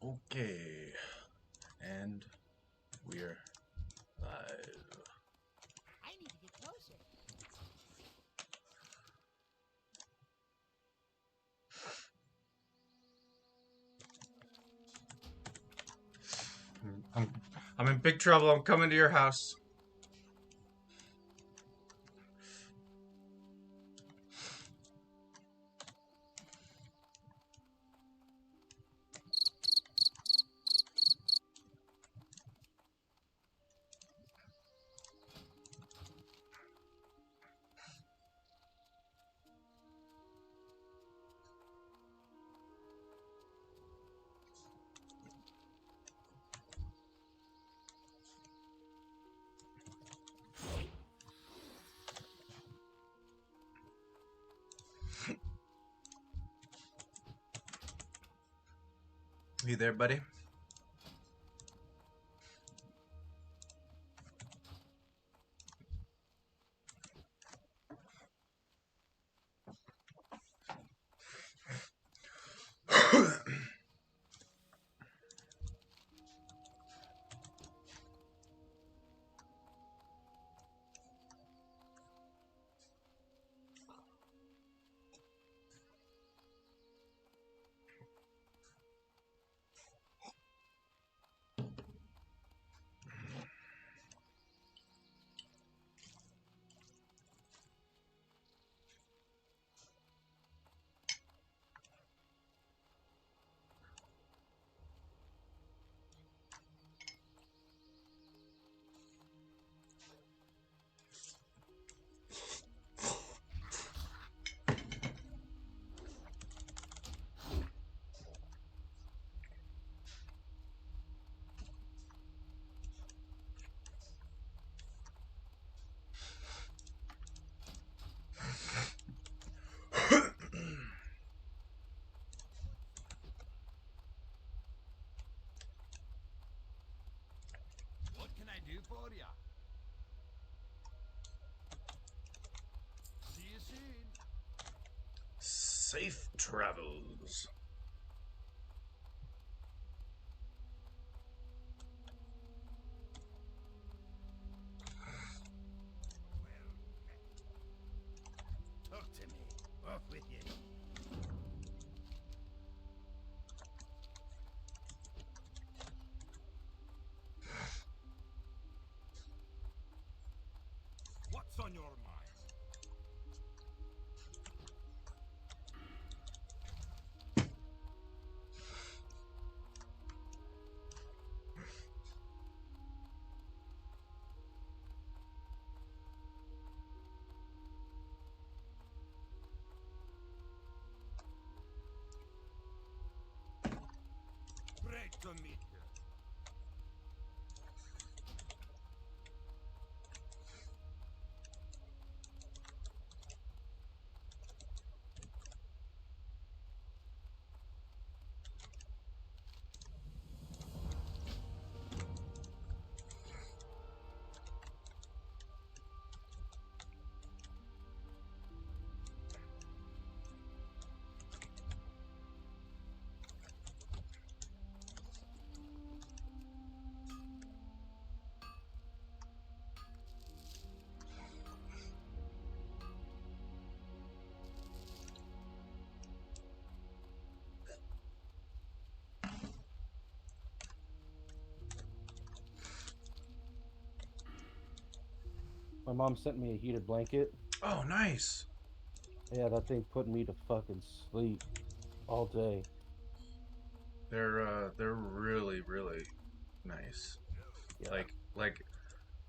Okay, and we're live. I need to get closer. I'm in big trouble. I'm coming to your house. You there, buddy? What can I do for ya? See you soon. Safe travels. Talk to me. Off with you. What's on your mind? Great to meet you. My mom sent me a heated blanket. Oh, nice. Yeah, that thing put me to fucking sleep all day. They're really, really nice. Yeah. Like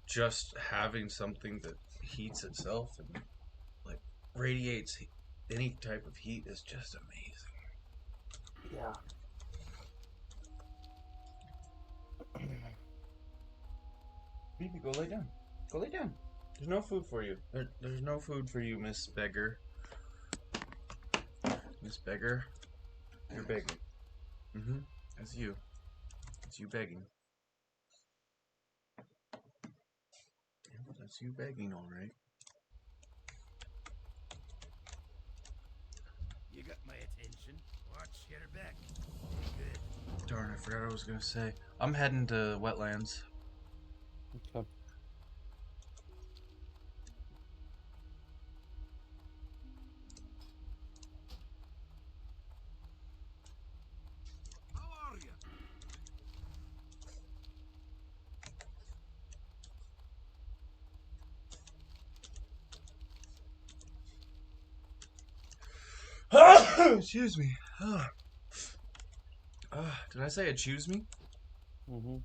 just having something that heats itself and like radiates any type of heat is just amazing. Yeah. Baby, go lay down. Go lay down. There's no food for you. There's no food for you, Miss Beggar. Miss Beggar, you're begging. Mm-hmm. That's you. It's you begging. Yeah, that's you begging, all right. You got my attention. Watch your back. Good. Darn, I forgot what I was gonna say. I'm heading to wetlands. Okay. How are you? Excuse me. Did I say excuse me? Mm-hmm.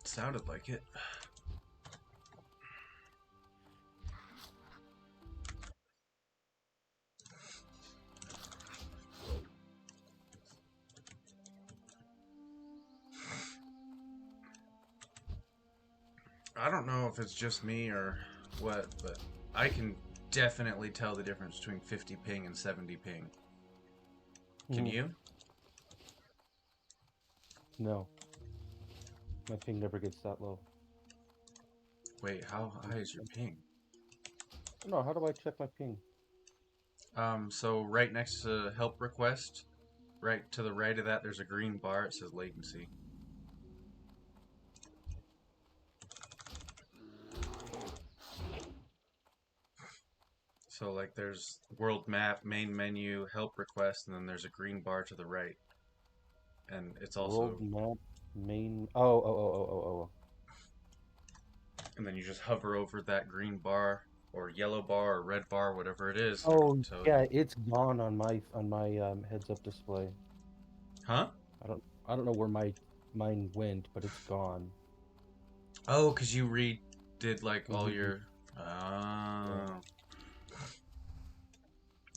Sounded like it. I don't know if it's just me or what, but I can definitely tell the difference between 50 ping and 70 ping. Can Mm-hmm. you? No. My ping never gets that low. Wait, how high is your ping? No, how do I check my ping? So right next to help request, right to the right of that, there's a green bar. It says latency. So like there's world map, main menu, help request, and then there's a green bar to the right. And it's World also, map main. Oh. and then you just hover over that green bar or yellow bar or red bar, whatever it is, and Oh it'll tell yeah, you. it's gone on my heads up display. Huh? I don't know where mine went, but it's gone. Oh, because you redid like all Mm-hmm. your. Yeah. Oh.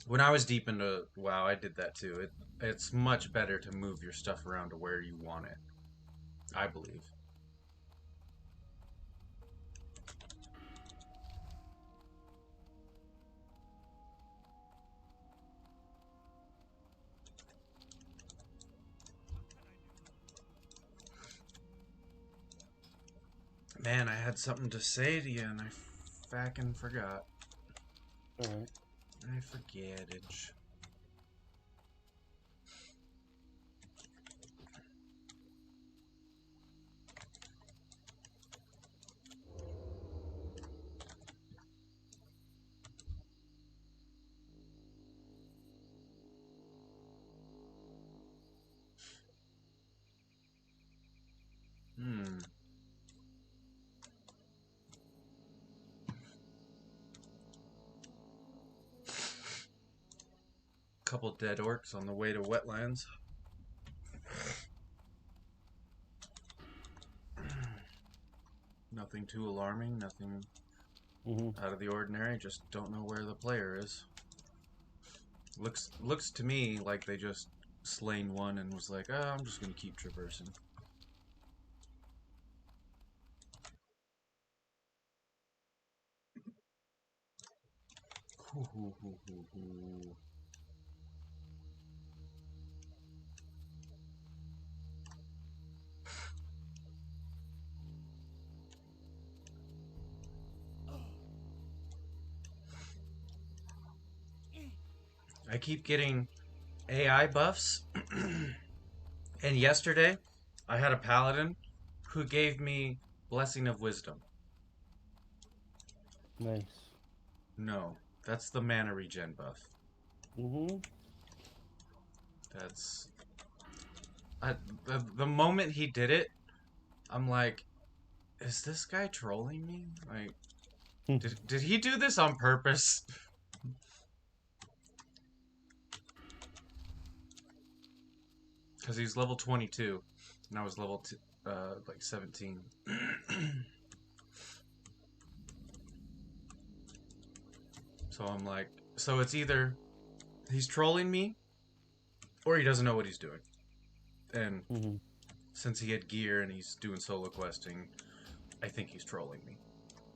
When I was deep into WoW, I did that too. It's much better to move your stuff around to where you want it, I believe. Man, I had something to say to you and I fucking forgot. All right. I forget it. Hmm. Couple dead orcs on the way to wetlands. Nothing too alarming, nothing Mm-hmm. out of the ordinary, just don't know where the player is. Looks to me like they just slain one and was like, oh, I'm just gonna keep traversing. Hoo, hoo, hoo, hoo, hoo. I keep getting AI buffs, and yesterday I had a paladin who gave me Blessing of Wisdom. Nice. No, that's the mana regen buff. Mm-hmm. That's the moment he did it, I'm like, is this guy trolling me? Like, did he do this on purpose? Because he's level 22, and I was level like 17. So I'm like, so it's either he's trolling me, or he doesn't know what he's doing. And Mm-hmm. since he had gear and he's doing solo questing, I think he's trolling me.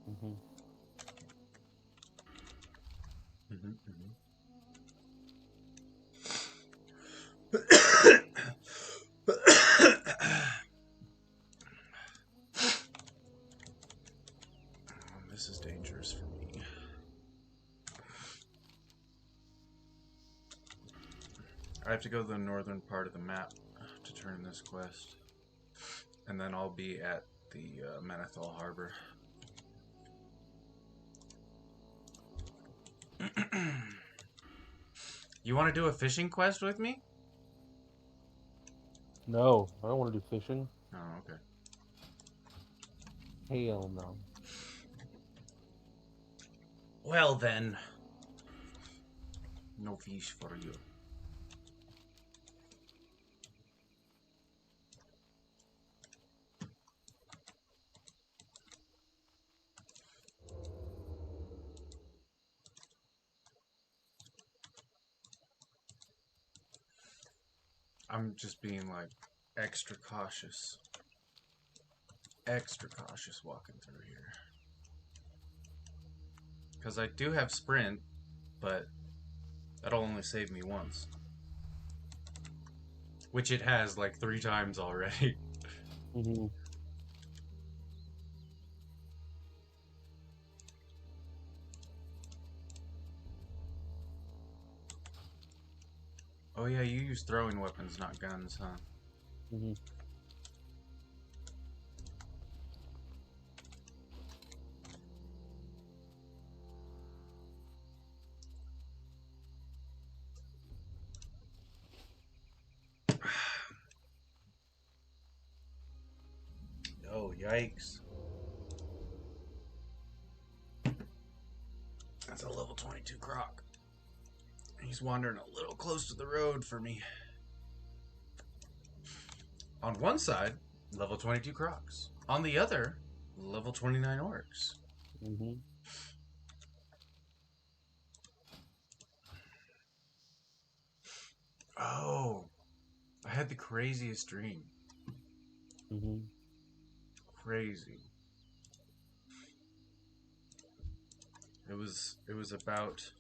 Mm-hmm. This is dangerous for me. have to go to the northern part of the map to turn in this quest. And then I'll be at the Menethol Harbor. You want to do a fishing quest with me? No, I don't want to do fishing. Oh, okay. Hell no. Well then, no fish for you. I'm just being like extra cautious. Extra cautious walking through here. Because I do have sprint, but that'll only save me once. Which it has like 3 times already. Mm-hmm. Oh yeah, you use throwing weapons, not guns, huh? Mm-hmm. Oh, yikes. That's a level 22 croc. He's wandering a little close to the road for me. On one side, level 22 crocs. On the other, level 29 orcs. Mm-hmm. Oh, I had the craziest dream. Mm-hmm. Crazy. It was about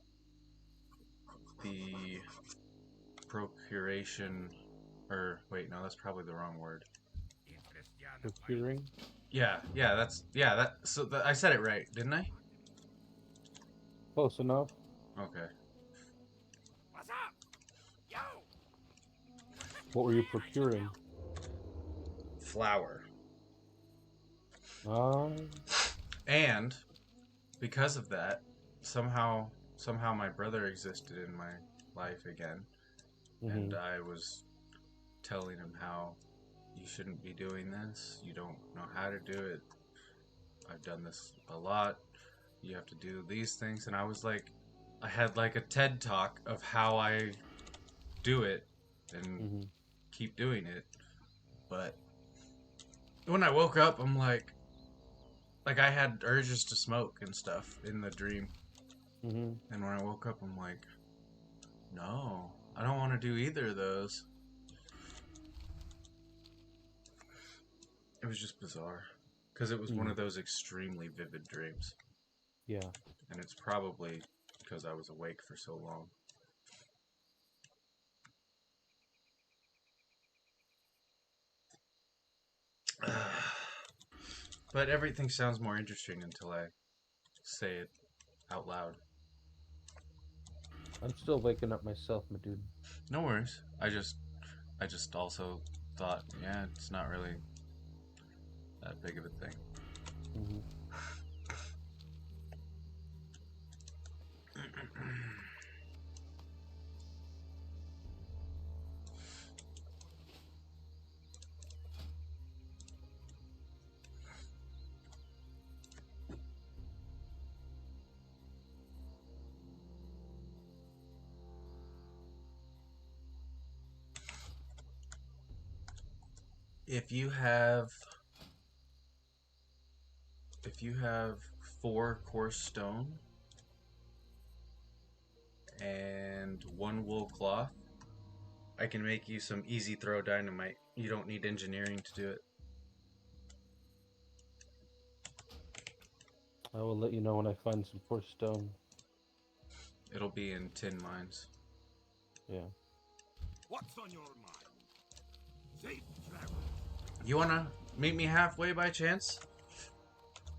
the procuration, or wait, no, that's probably the wrong word. Procuring? Yeah, so I said it right, didn't I? Close enough. Okay. What's up? Yo! What were you procuring? Flour. Ah. And because of that, somehow my brother existed in my life again. Mm-hmm. And I was telling him how you shouldn't be doing this. You don't know how to do it. I've done this a lot. You have to do these things. And I was like, I had like a TED talk of how I do it and Mm-hmm. keep doing it. But when I woke up, I'm like I had urges to smoke and stuff in the dream. Mm-hmm. And when I woke up, I'm like, no, I don't want to do either of those. It was just bizarre. Because it was one of those extremely vivid dreams. Yeah. And it's probably because I was awake for so long. But everything sounds more interesting until I say it out loud. I'm still waking up myself, my dude. No worries. I just also thought, yeah, it's not really that big of a thing. Mm-hmm. If you have 4 coarse stone and 1 wool cloth, I can make you some easy throw dynamite. You don't need engineering to do it. I will let you know when I find some coarse stone. It'll be in tin mines. Yeah. What's on your mind? Safe travel. You wanna meet me halfway by chance?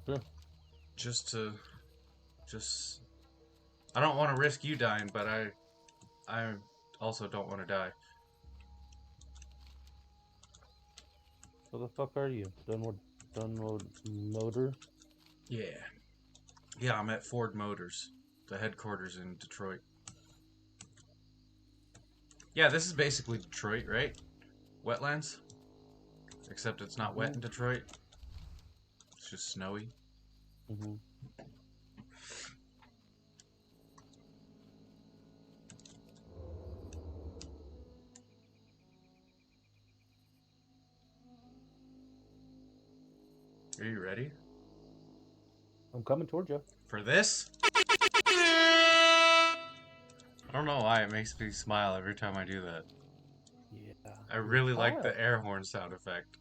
Sure. I don't want to risk you dying, but I also don't want to die. Where the fuck are you? Dunwood Motor? Yeah. Yeah, I'm at Ford Motors, the headquarters in Detroit. Yeah, this is basically Detroit, right? Wetlands? Except it's not wet in Detroit. It's just snowy. Mm-hmm. Are you ready I'm coming towards you. for this? I don't know why it makes me smile every time I do that. Yeah. I You're really like hot. the air horn sound effect.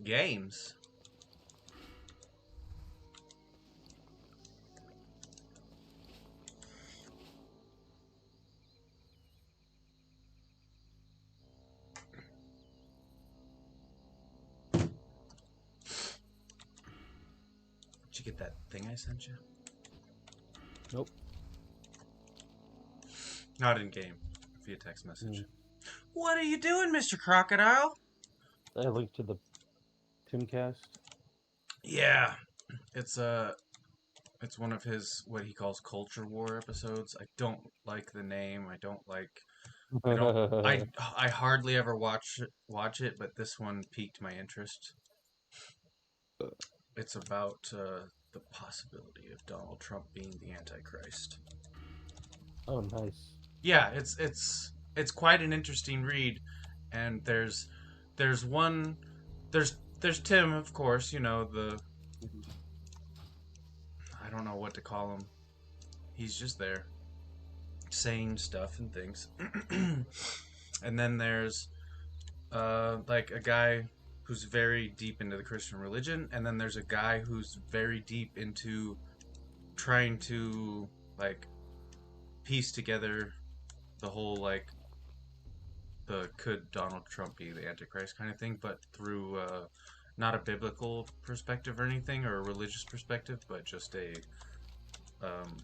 Games. Did you get that thing I sent you? Nope. Not in game. Via text message. Mm. What are you doing, Mr. Crocodile? I linked to the Timcast. Yeah. It's it's one of his what he calls culture war episodes. I don't like the name. I don't I hardly ever watch it, but this one piqued my interest. It's about the possibility of Donald Trump being the Antichrist. Oh, nice. Yeah, it's quite an interesting read, and there's one there's Tim, of course, you know, the I don't know what to call him. He's just there saying stuff and things. And then there's like a guy who's very deep into the Christian religion, and then there's a guy who's very deep into trying to like piece together the whole like the could Donald Trump be the Antichrist kind of thing, but through not a biblical perspective or anything or a religious perspective, but just a um,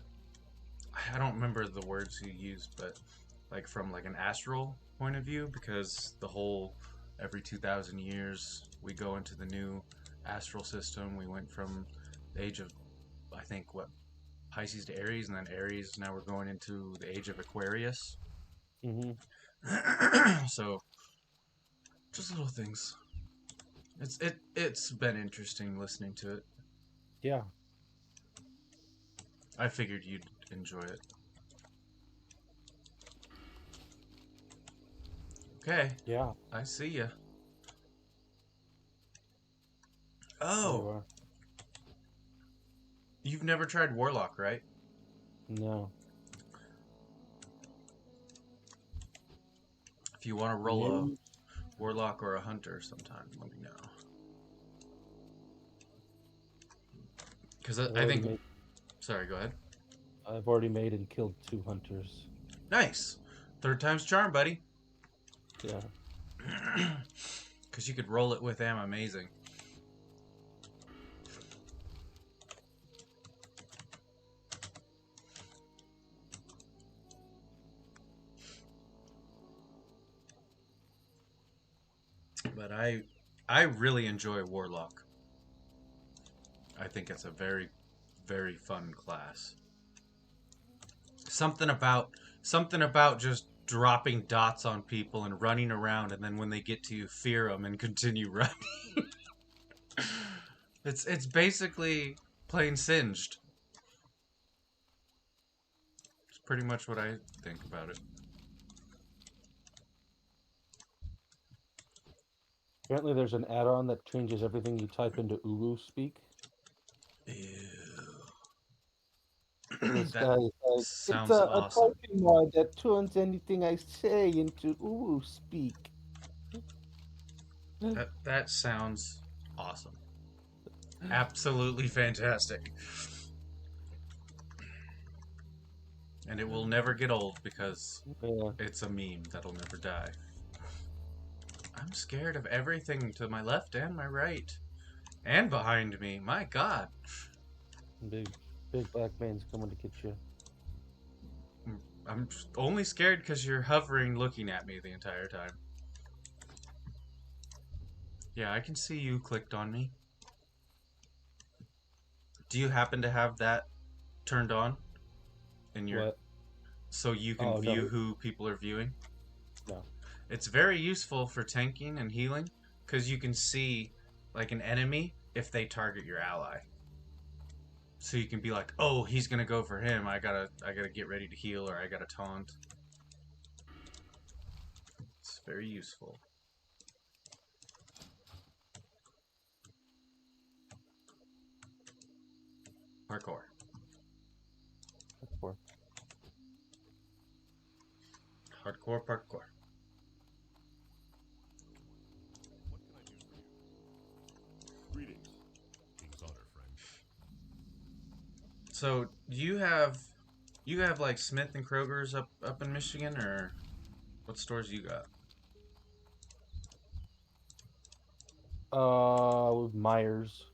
I don't remember the words he used, but like from like an astral point of view, because the whole every 2,000 years we go into the new astral system. We went from the age of I think what Pisces to Aries, and then Aries. Now we're going into the age of Aquarius. Mm-hmm. So just little things. It's been interesting listening to it. Yeah. I figured you'd enjoy it. Okay, Yeah. I see ya. There you Oh, are. you've never tried Warlock, right? No. If you want to roll a No. Warlock or a Hunter sometime, let me know. Because I've I already think... made. Sorry, go ahead. I've already made and killed 2 hunters. Nice. Third time's charm, buddy. Yeah. Because you could roll it with amazing. But I really enjoy Warlock. I think it's a very, very fun class. Something about just dropping dots on people and running around, and then when they get to you, fear them and continue running. It's basically plain Singed. It's pretty much what I think about it. Apparently, there's an add-on that changes everything you type into Uru speak. Ew. So this That guy is like, it's sounds a awesome. typing mod that turns anything I say into Uru speak. That sounds awesome. Absolutely fantastic. And it will never get old because Yeah. it's a meme that'll never die. I'm scared of everything to my left and my right. And behind me. My God. Big black man's coming to get you. I'm only scared because you're hovering looking at me the entire time. Yeah, I can see you clicked on me. Do you happen to have that turned on in your What? so you can Oh, view no. who people are viewing? No. It's very useful for tanking and healing because you can see like an enemy if they target your ally. So you can be like, "Oh, he's gonna go for him. I gotta get ready to heal, or I gotta taunt." It's very useful. Parkour. That's for. Hardcore parkour. What can I do for you? Greetings, King's Honor, friend. So you have like Smith and Kroger's up in Michigan, or what stores you got? With Myers,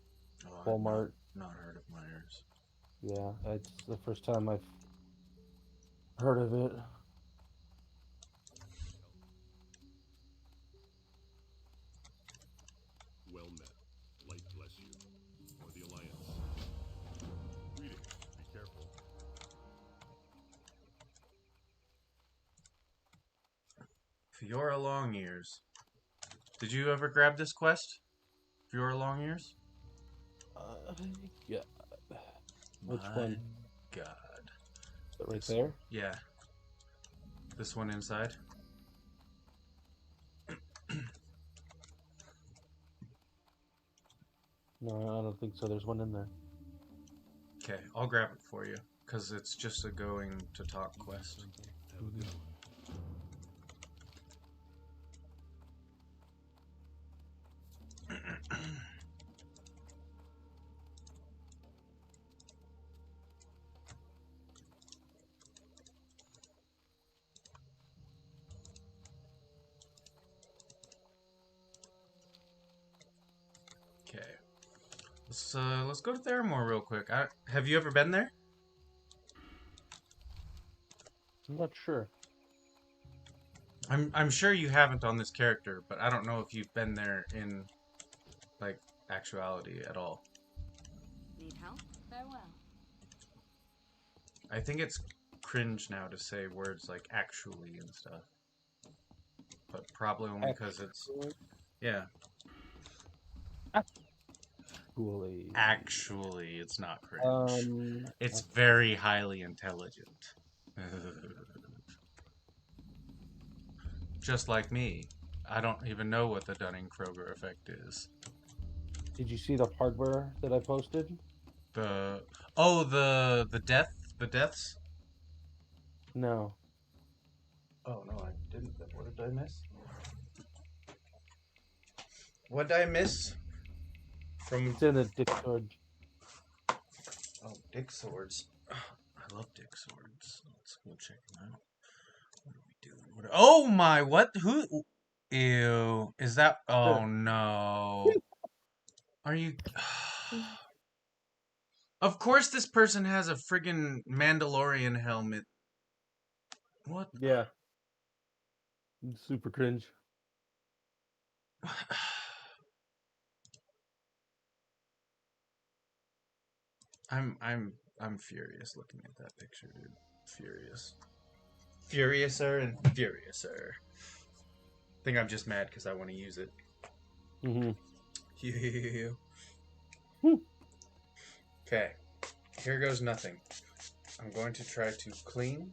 Oh, I've Walmart. not heard of Myers. Yeah, it's the first time I've heard of it. Well met. Light bless you. For the Alliance. Greetings. Be careful. Fiora Long Ears. Did you ever grab this quest? Fiora Long Ears? Yeah. Which My one? God. Is that right This there? one. Yeah. This one inside. No, I don't think so. There's one in there. Okay, I'll grab it for you because it's just a going to talk quest. Have a good one. Okay. Let's go to Theramore real quick. Have you ever been there? I'm not sure. I'm sure you haven't on this character, but I don't know if you've been there in like actuality at all. Need help? Farewell. I think it's cringe now to say words like actually and stuff. But probably only because it's yeah. Actually. Actually, it's not cringe. It's Okay. very highly intelligent. Just like me. I don't even know what the Dunning-Kruger effect is. Did you see the hardware that I posted? The the deaths. No. Oh no, I didn't. What did I miss? What did I miss? From It's in the Discord. oh, Dick Swords. I love Dick Swords. Let's go check them out. What are we doing? Oh my! What? Who? Ew! Is that? Oh no! Are you? Of course, this person has a friggin' Mandalorian helmet. What? Yeah. Super cringe. I'm furious looking at that picture, dude. Furious. Furiouser and furiouser. I think I'm just mad because I want to use it. Mm-hmm. Okay. Here goes nothing. I'm going to try to clean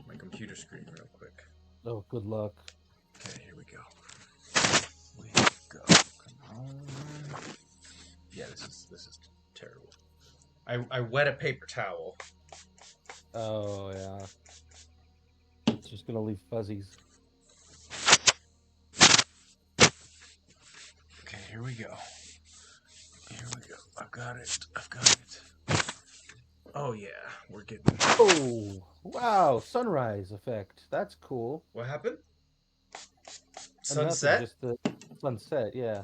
my computer screen real quick. Oh, good luck. Okay, here we go. We go. Come on. Yeah, this is terrible. I wet a paper towel. Oh, yeah. It's just gonna leave fuzzies. Okay, here we go. Here we go. I've got it. I've got it. Oh yeah, we're getting. Oh, wow. Sunrise effect. That's cool. What happened? Nothing, Sunset? just the sunset, yeah.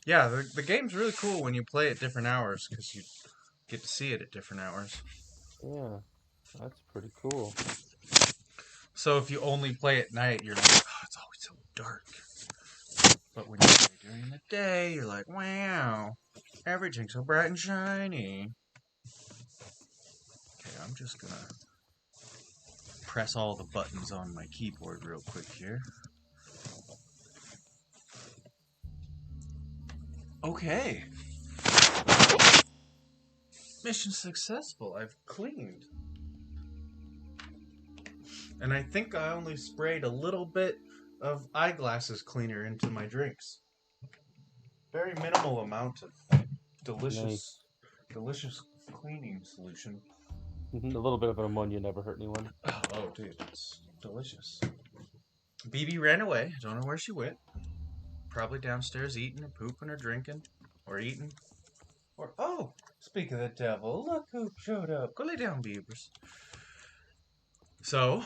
Yeah, the game's really cool when you play at different hours because you get to see it at different hours. Yeah. That's pretty cool. So if you only play at night, you're like, oh, it's always so dark. But when you play during the day, you're like, wow, everything's so bright and shiny. Okay, I'm just gonna press all the buttons on my keyboard real quick here. Okay. Mission successful. I've cleaned. And I think I only sprayed a little bit of eyeglasses cleaner into my drinks. Very minimal amount of delicious cleaning solution. A little bit of ammonia never hurt anyone. Oh, dude, it's delicious. BB ran away. I don't know where she went. Probably downstairs eating or pooping or drinking or eating. Or, oh, speak of the devil, look who showed up. Go lay down, beavers. So,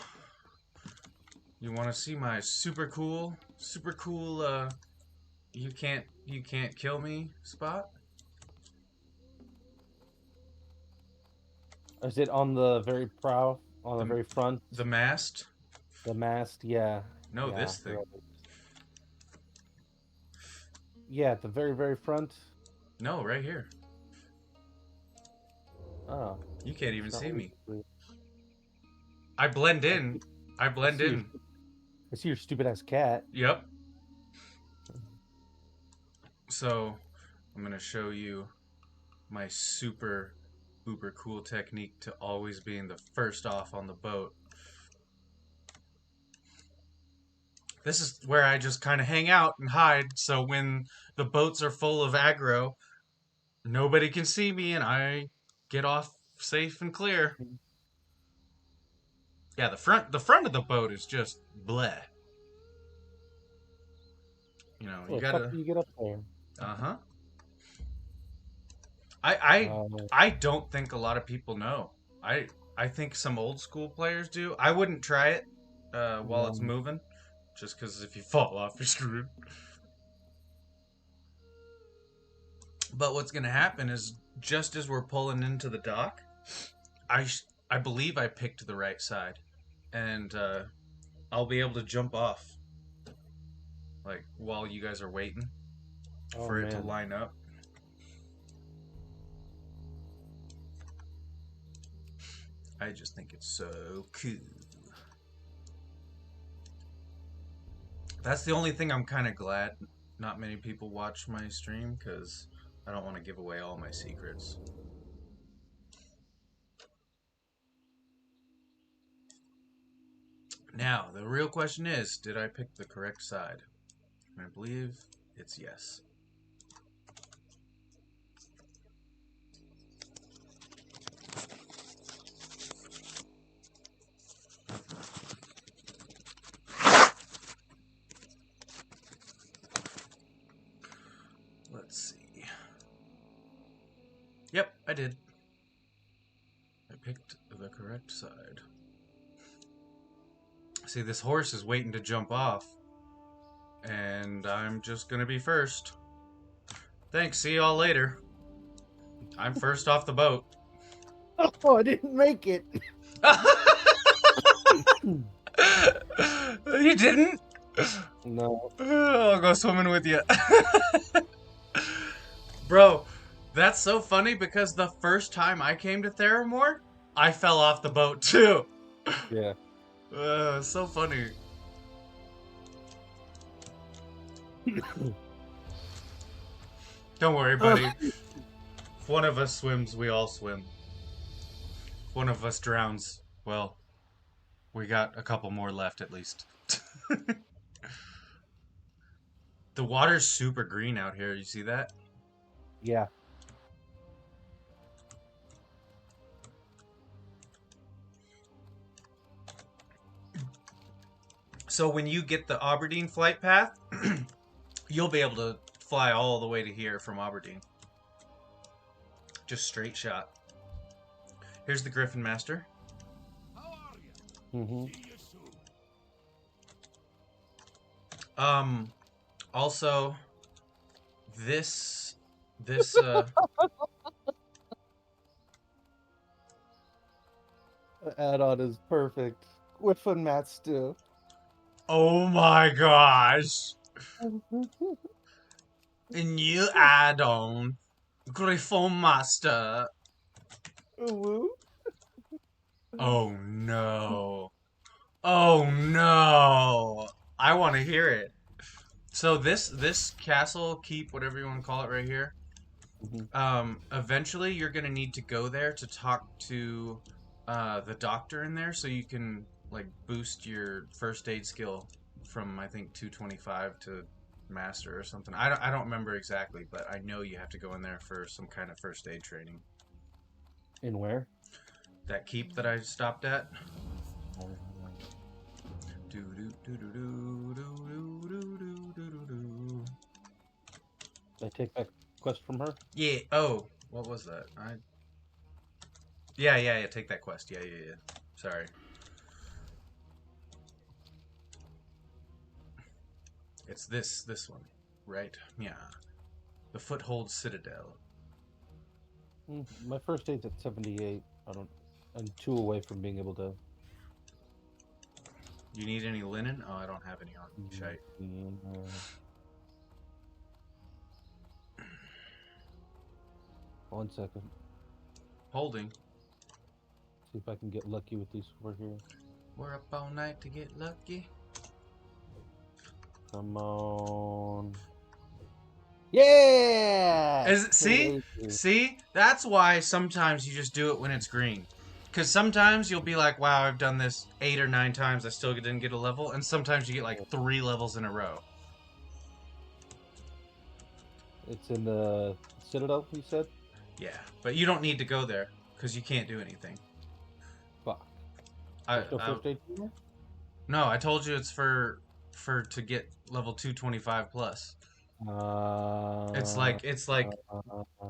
you want to see my super cool, you can't kill me spot? Is it on the very prow, on the very front? The mast? The mast, yeah. No, yeah, this thing. right. Yeah, at the very, very front. No, right here. Oh. You can't even see me. Weird. I blend in. I blend in. I see your stupid ass cat. Yep. So, I'm going to show you my super uber cool technique to always being the first off on the boat. This is where I just kind of hang out and hide, so when the boats are full of aggro, nobody can see me and I get off safe and clear. Yeah, the front of the boat is just bleh. You know, you gotta. You get up there. Uh-huh. I don't think a lot of people know. I think some old school players do. I wouldn't try it while it's moving, just because if you fall off, you're screwed. But what's gonna happen is just as we're pulling into the dock, I believe I picked the right side, and I'll be able to jump off, like while you guys are waiting for it to line up. I just think it's so cool. That's the only thing I'm kind of glad not many people watch my stream, because I don't want to give away all my secrets. Now, the real question is, did I pick the correct side? And I believe it's yes. Let's see. Yep, I did. I picked the correct side. See, this horse is waiting to jump off, and I'm just gonna be first. Thanks, see y'all later. I'm first off the boat. Oh, I didn't make it. You didn't? No. I'll go swimming with you. Bro, that's so funny because the first time I came to Theramore, I fell off the boat too. Yeah. So funny. Don't worry, buddy. If one of us swims, we all swim. If one of us drowns, well, we got a couple more left at least. The water's super green out here. You see that? Yeah. So when you get the Aberdeen flight path, you'll be able to fly all the way to here from Aberdeen. Just straight shot. Here's the Griffin Master. How are you? Mm-hmm. See you soon. Also, this Add-on is perfect. With fun mats too. Oh my gosh. A new add-on. Griffon Master. Woo. Oh no. Oh no. I want to hear it. So this castle, keep, whatever you want to call it right here, Mhm. eventually you're gonna need to go there to talk to the doctor in there so you can like boost your first aid skill from I think 225 to master or something. I don't remember exactly, but I know you have to go in there for some kind of first aid training. In where? That keep that I stopped at. Uh, Do do do do do do do do do do do. I take that quest from her. Yeah. Oh, what was that? Yeah. Take that quest. Yeah. Sorry. It's this one, right? Yeah. The Foothold Citadel. My first aid's at 78. I don't. I'm 2 away from being able to. You need any linen? Oh, I don't have any on me. Shite. Uh, 1 second. Holding. See if I can get lucky with these 4 here. We're up all night to get lucky. Come on. Yeah! Is it, see? 280. See? That's why sometimes you just do it when it's green. Because sometimes you'll be like, wow, I've done this 8 or 9 times, I still didn't get a level. And sometimes you get like 3 levels in a row. It's in the Citadel, you said? Yeah. But you don't need to go there because you can't do anything. Fuck. I, There's no I first aid here? No, I told you it's for to get level 225 plus. It's Uh, like it's like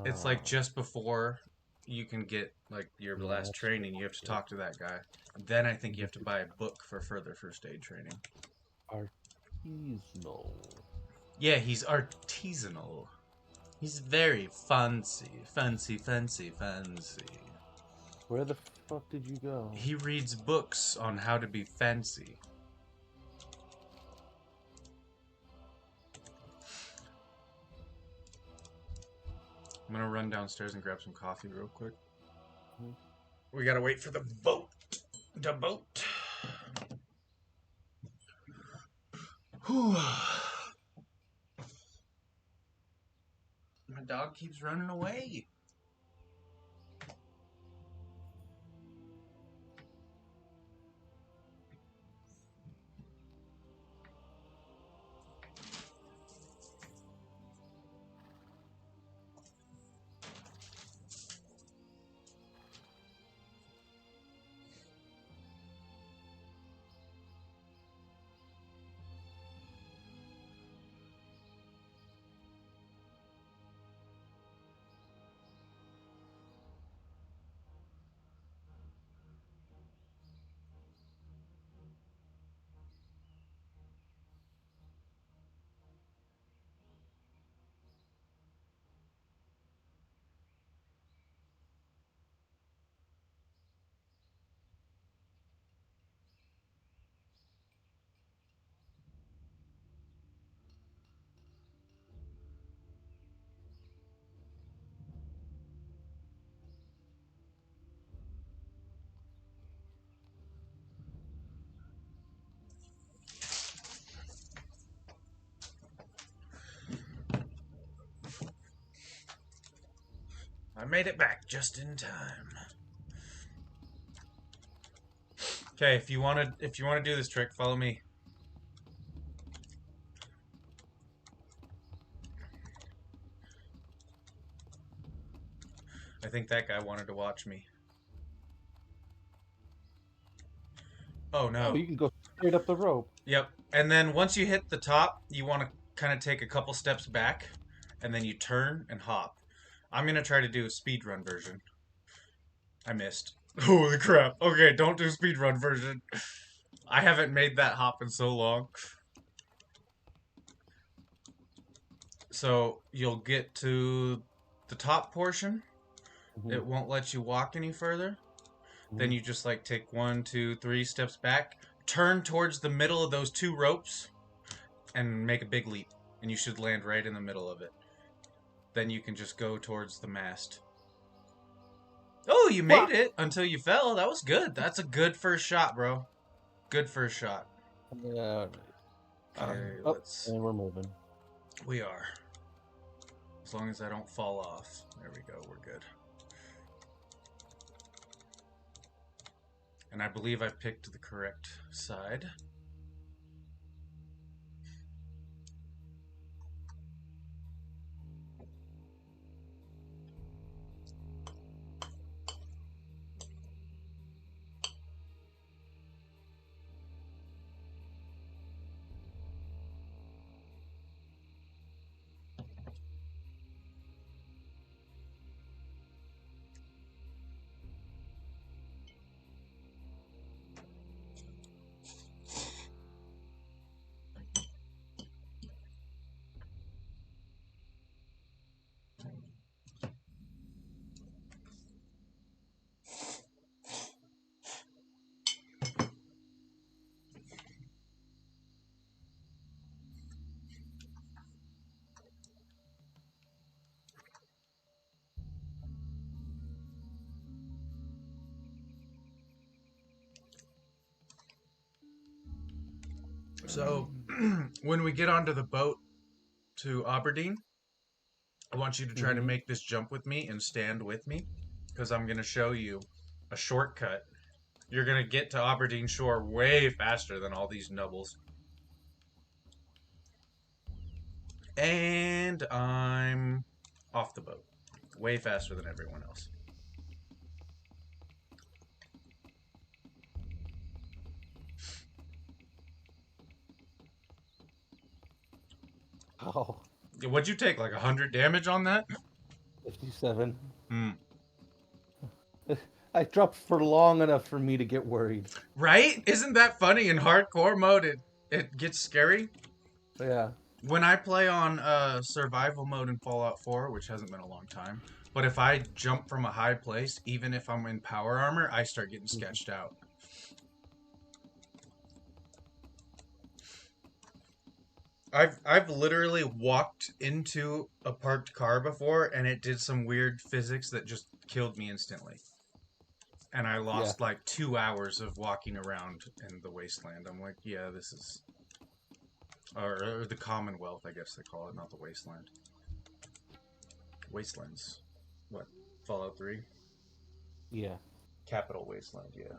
it's uh, like just before you can get like your yeah, last that's training, you have to talk to that guy. Then I think you have to true. buy a book for further first aid training. Artisanal. Yeah, he's artisanal. He's very fancy. Where the fuck did you go? He reads books on how to be fancy. I'm gonna run downstairs and grab some coffee real quick. Mhm. We gotta wait for the boat. The boat. Whew. My dog keeps running away. I made it back just in time. Okay, if you wanna do this trick, follow me. I think that guy wanted to watch me. Oh Oh, no. you can go straight up the rope. Yep. And then once you hit the top, you want to kind of take a couple steps back, and then you turn and hop. I'm gonna try to do a speed run version. I missed. Holy crap. Okay, don't do speed run version. I haven't made that hop in so long. So you'll get to the top portion. Mhm, It won't let you walk any further. Then you just like take 1, 2, 3 steps back, turn towards the middle of those 2 ropes, and make a big leap. And you should land right in the middle of it. Then you can just go towards the mast. Oh, you made it until you fell. That was good. That's a good first shot, bro. Good first shot. Yeah. Okay, Oh, let's... and we're moving. We are. As long as I don't fall off. There we go, we're good. And I believe I picked the correct side. So, when we get onto the boat to Aberdeen, I want you to try to make this jump with me and stand with me, because I'm going to show you a shortcut. You're going to get to Aberdeen Shore way faster than all these nubbles. And I'm off the boat. Way faster than everyone else. Oh, What'd you take, like 100 damage on that? 57. Hmm. I dropped for long enough for me to get worried. Right? Isn't that funny? In hardcore mode, it gets scary. Yeah. When I play on survival mode in Fallout 4, which hasn't been a long time, but if I jump from a high place, even if I'm in power armor, I start getting sketched out. I've literally walked into a parked car before, and it did some weird physics that just killed me instantly. And I lost like 2 hours of walking around in the wasteland. I'm like, yeah, this is... Or the Commonwealth, I guess they call it, not the wasteland. Wastelands. What? Fallout 3? Yeah. Capital Wasteland, yeah.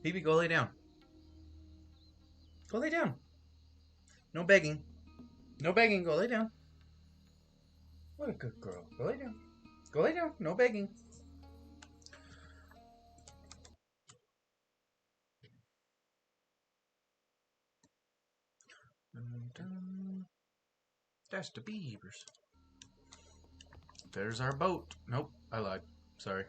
BB, go lay down. Go lay down. No begging. No begging, go lay down. What a good girl. Go lay down. Go lay down. No begging. Dun, dun. That's the beavers. There's our boat. Nope, I lied. Sorry.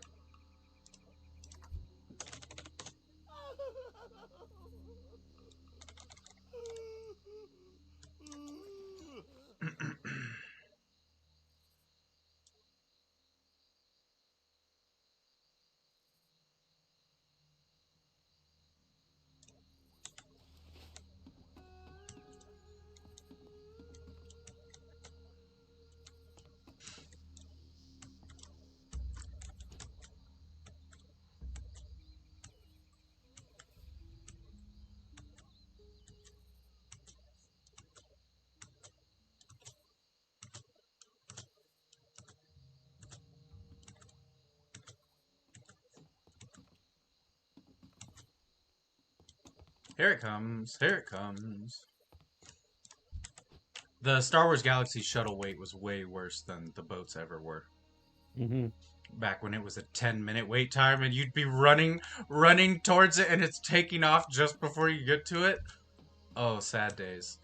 Here it comes. Here it comes. The Star Wars Galaxy shuttle wait was way worse than the boats ever were. Back when it was a 10-minute wait time and you'd be running towards it and it's taking off just before you get to it. Oh, sad days.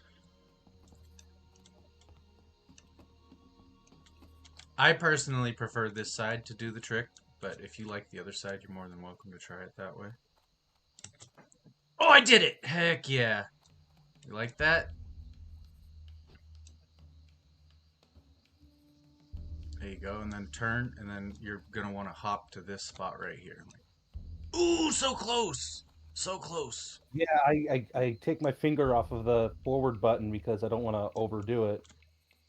I personally prefer this side to do the trick, but if you like the other side, you're more than welcome to try it that way. Oh, I did it! Heck yeah. You like that? There you go, and then turn, and then you're gonna want to hop to this spot right here. Ooh, so close! So close. Yeah, I take my finger off of the forward button because I don't want to overdo it.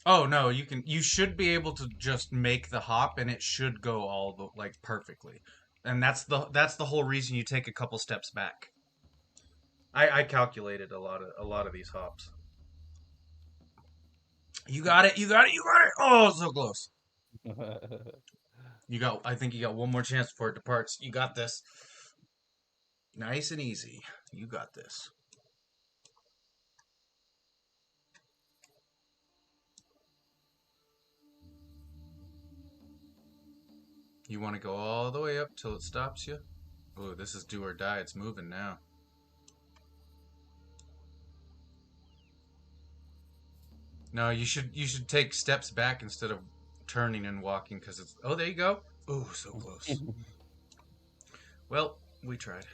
Oh no, you should be able to just make the hop and it should go all the like perfectly. And that's the whole reason you take a couple steps back. I calculated a lot of these hops. You got it, you got it, you got it! Oh, so close. I think you got one more chance before it departs. You got this. Nice and easy. You got this. You want to go all the way up till it stops you? Oh, this is do or die. It's moving now. No, you should take steps back instead of turning and walking because it's. Oh, there you go. Oh, so close. Well, we tried.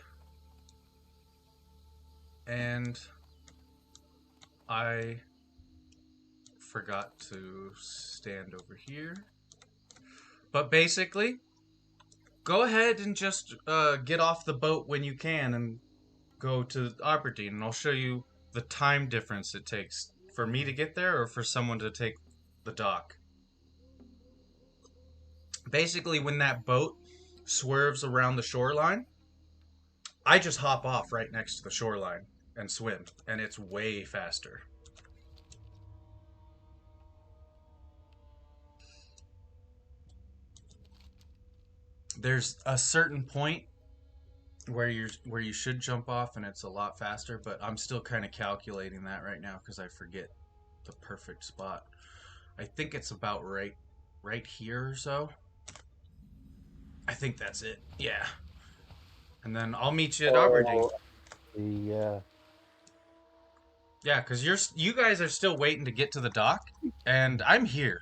And I forgot to stand over here. But basically, go ahead and just get off the boat when you can and go to Aberdeen, and I'll show you the time difference it takes for me to get there or for someone to take the dock. Basically, when that boat swerves around the shoreline, I just hop off right next to the shoreline and swim, and it's way faster. There's a certain point where you should jump off and it's a lot faster, but I'm still kind of calculating that right now because I forget the perfect spot. I think it's about right here or so. I think that's it. Yeah. And then I'll meet you at Aberdeen. Oh, yeah. Yeah, because you guys are still waiting to get to the dock, and I'm here.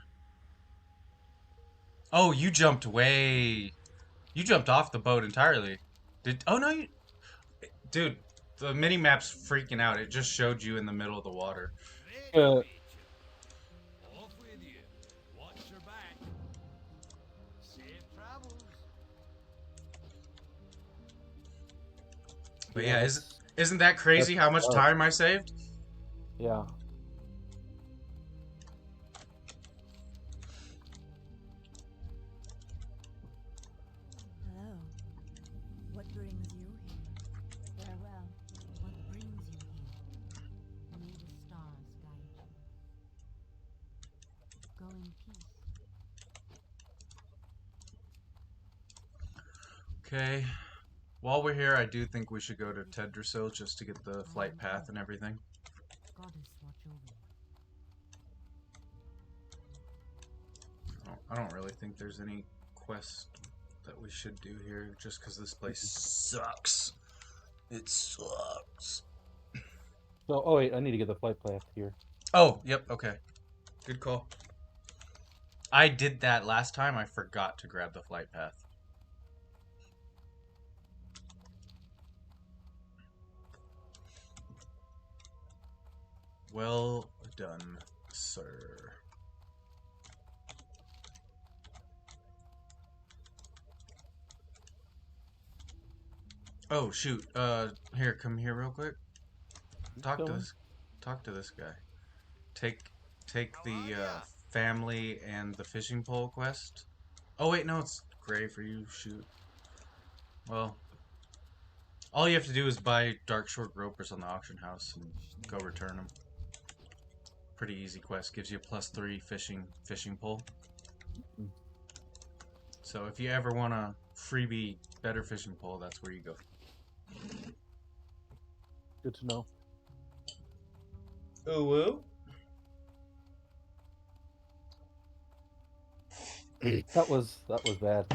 Oh, you jumped way. You jumped off the boat entirely. Oh no, dude. The mini map's freaking out. It just showed you in the middle of the water. Ready, Uh, Rachel. Off with you. Watch your back. Safe travels. But yeah, yeah, isn't that crazy how much time I saved? yeah. Hello. What brings you here? Farewell. What brings you here? May the stars guide you. Go in peace. Okay. While we're here, I do think we should go to Tedrasil just to get the flight path and everything. Goddess watch over you. I don't really think there's any quest that we should do here just because this place sucks. It sucks. So, oh wait, I need to get the flight path here. Oh, yep, okay. Good call. I did that last time. I forgot to grab the flight path. Well done, sir. Oh shoot. Here, come here real quick. Talk to this guy. Take the family and the fishing pole quest. Oh wait, no, it's gray for you. Shoot. Well, all you have to do is buy dark short gropers on the auction house and go return them. Pretty easy quest. Gives you a +3 fishing pole. So if you ever want a freebie better fishing pole, that's where you go. Good to know. Oh, woo. That was bad.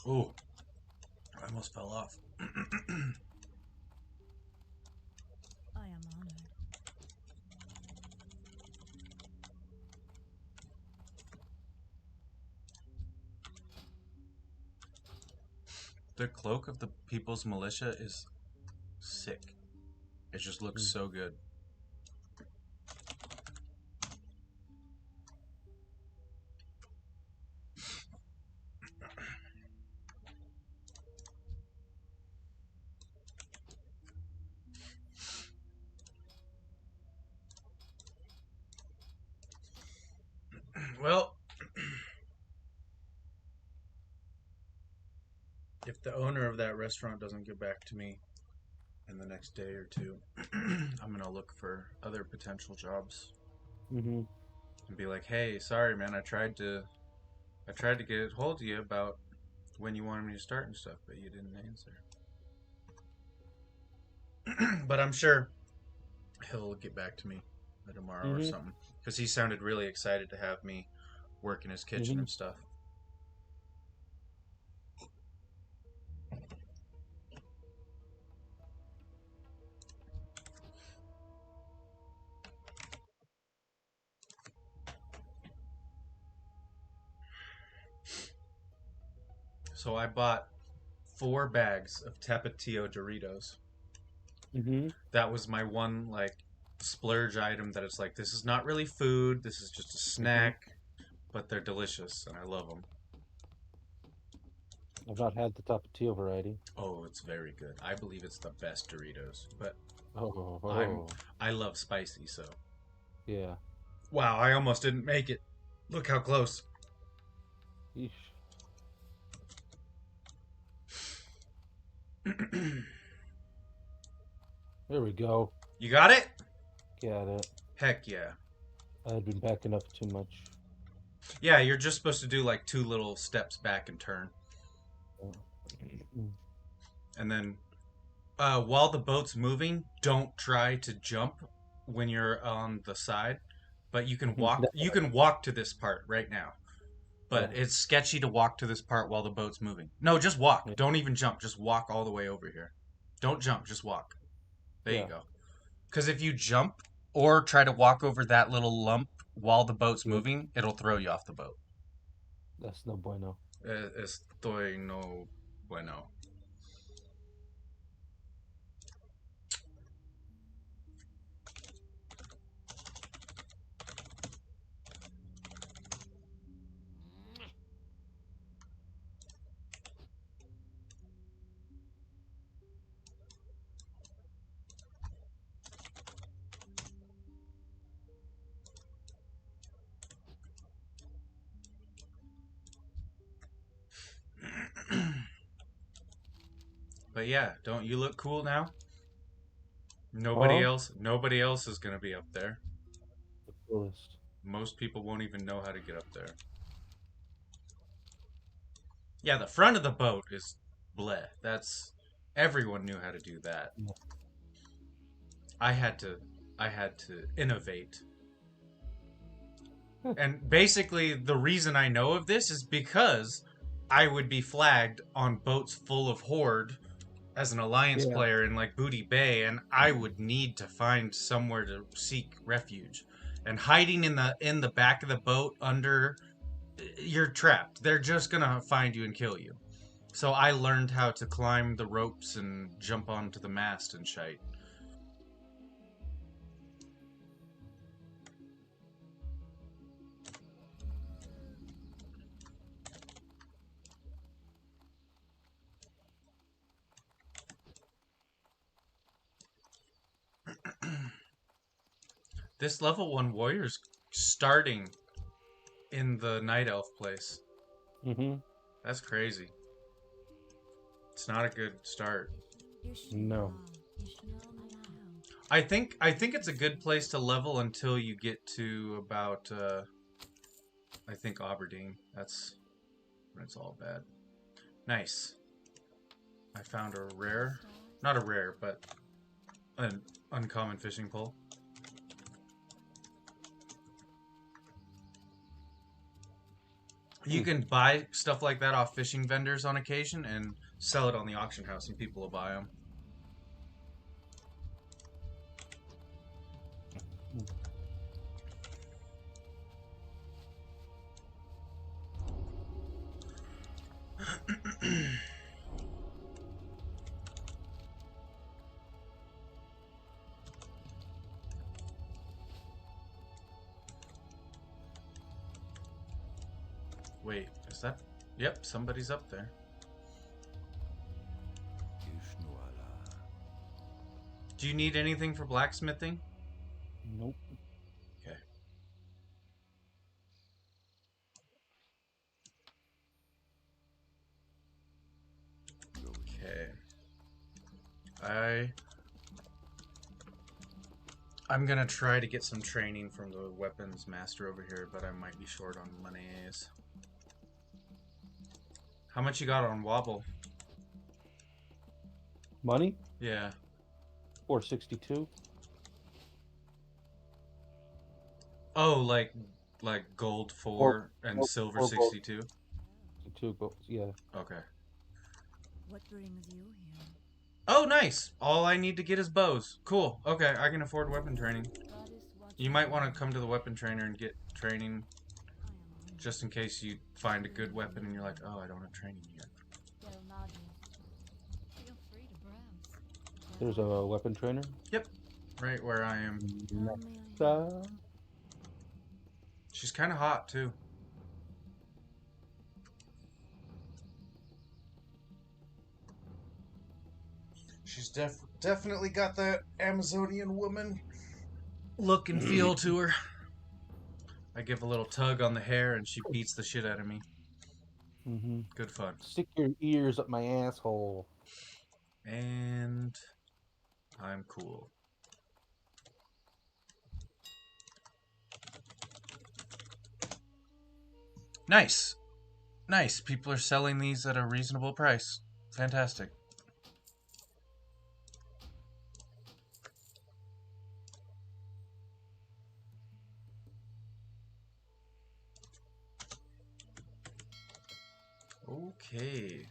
Ooh, I almost fell off. The cloak of the People's Militia is sick. It just looks so good. Well, if the owner of that restaurant doesn't get back to me in the next day or two, I'm gonna look for other potential jobs Mm-hmm. and be like, "Hey, sorry, man, I tried to get hold of you about when you wanted me to start and stuff, but you didn't answer." But I'm sure he'll get back to me by tomorrow or Mm-hmm. something because he sounded really excited to have me work in his kitchen Mm-hmm. and stuff. So I bought 4 bags of Tapatio Doritos. Mm-hmm. That was my one like splurge item that it's like this is not really food, this is just a Mm-hmm. snack, but they're delicious and I love them. I've not had the Tapatio variety. Oh, it's very good. I believe it's the best Doritos, but Oh, I'm oh, I love spicy, so yeah. wow, I almost didn't make it. Look how close. Yeesh. There we go. You got it? Got it. Heck yeah. I had been backing up too much. Yeah, you're just supposed to do like 2 little steps back and turn. Mm. And then while the boat's moving, don't try to jump when you're on the side, but you can walk. You can walk to this part right now. But Yeah. it's sketchy to walk to this part while the boat's moving. No, just walk. Yeah. Don't even jump. Just walk all the way over here. Don't jump. Just walk. There you Yeah. go. Because if you jump or try to walk over that little lump while the boat's Yeah. moving, it'll throw you off the boat. That's no bueno. Estoy no bueno. But yeah, don't you look cool now? Huh? Nobody else is gonna be up there. The coolest. Most people won't even know how to get up there. Yeah, the front of the boat is bleh. That's everyone knew how to do that. Yeah. I had to I had to innovate. And basically the reason I know of this is because I would be flagged on boats full of horde as an alliance Yeah. player in like Booty Bay and I would need to find somewhere to seek refuge. And hiding in the back of the boat under you're trapped. They're just going to find you and kill you. So I learned how to climb the ropes and jump onto the mast and shite. This level 1 warrior's starting in the night elf place. Mm-hmm. That's crazy. It's not a good start. No. I think it's a good place to level until you get to about I think Aberdeen. That's when it's all bad. Nice. I found a rare, not a rare, but an uncommon fishing pole. You can buy stuff like that off fishing vendors on occasion and sell it on the auction house and people will buy them. Wait, is that? Yep, somebody's up there. Do you need anything for blacksmithing? Nope. Okay. Okay. I'm gonna try to get some training from the weapons master over here, but I might be short on monies. How much you got on Wobble? Money? Yeah. 462. Oh, like gold Four, 4 and nope, silver 4 gold, 62? 2 gold. Yeah. Okay. What brings you here? Oh, nice! All I need to get is bows. Cool. Okay, I can afford weapon training. Goddess watches You might want over to come to the weapon trainer and get training I am honored. just in case you find a good weapon and you're like, oh, I don't have training yet. Del Nadius. Feel free to browse. There's a weapon trainer. Yep. Right where I am. Next, She's kind of hot, too. She's definitely got that Amazonian woman look and feel to her. I give a little tug on the hair and she beats the shit out of me. mm-hmm. Good fun. Stick your ears up my asshole. And I'm cool. Nice. Nice. People are selling these at a reasonable price. Fantastic. Okay.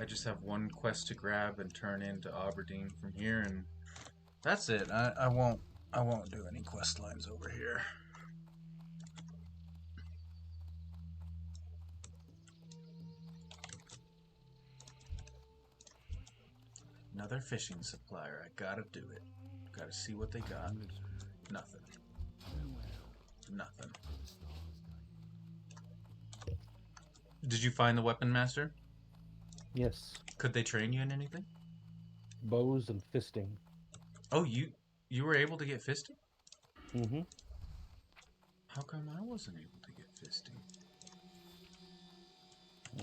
I just have one quest to grab and turn into Aberdeen from here, and that's it. I won't do any quest lines over here. Another fishing supplier. I gotta do it. Gotta see what they got. Nothing. Nothing. Did you find the weapon master? Yes. Could they train you in anything? Bows and fisting. Oh, you were able to get fisting? Mm-hmm. How come I wasn't able to get fisting?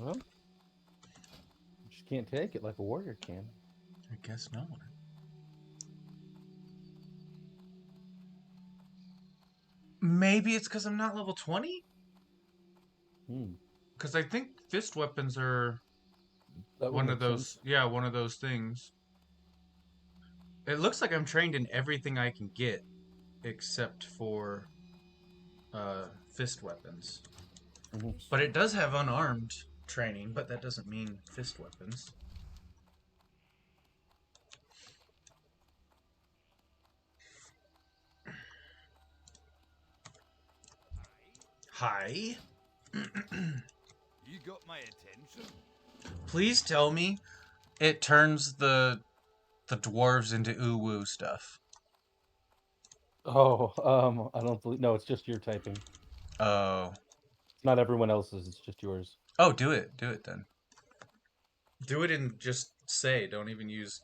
Well, you just can't take it like a warrior can. I guess not. Maybe it's because I'm not level 20? Hmm. Because I think fist weapons are That would one make of those. sense. Yeah, one of those things. It looks like I'm trained in everything I can get, except for fist weapons. Mm-hmm. But it does have unarmed training, but that doesn't mean fist weapons. Hi. You got my attention. Please tell me it turns the dwarves into uwu stuff. Oh, I don't believe. No, it's just your typing. Oh. It's not everyone else's. It's just yours. Oh, do it. Do it then. Do it and just say. Don't even use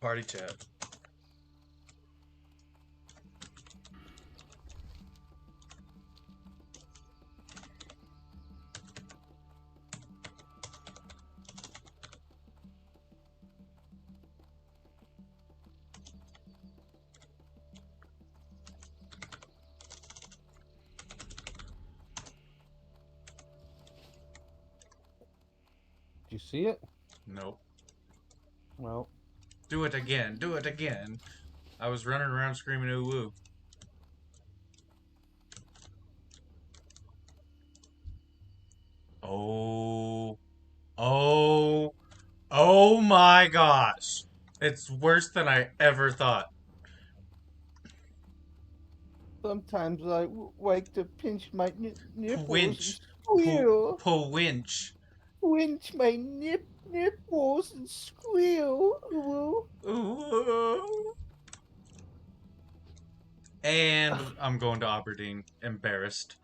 party chat. Do you see it? Nope. Well, Do it again. Do it again. I was running around screaming ooh woo. Oh. Oh. Oh my gosh. It's worse than I ever thought. sometimes I like to pinch my nipples and Winch. squeal. Winch. Winch my nipples and squeal. Ooh. Ooh. And I'm going to Aberdeen, embarrassed.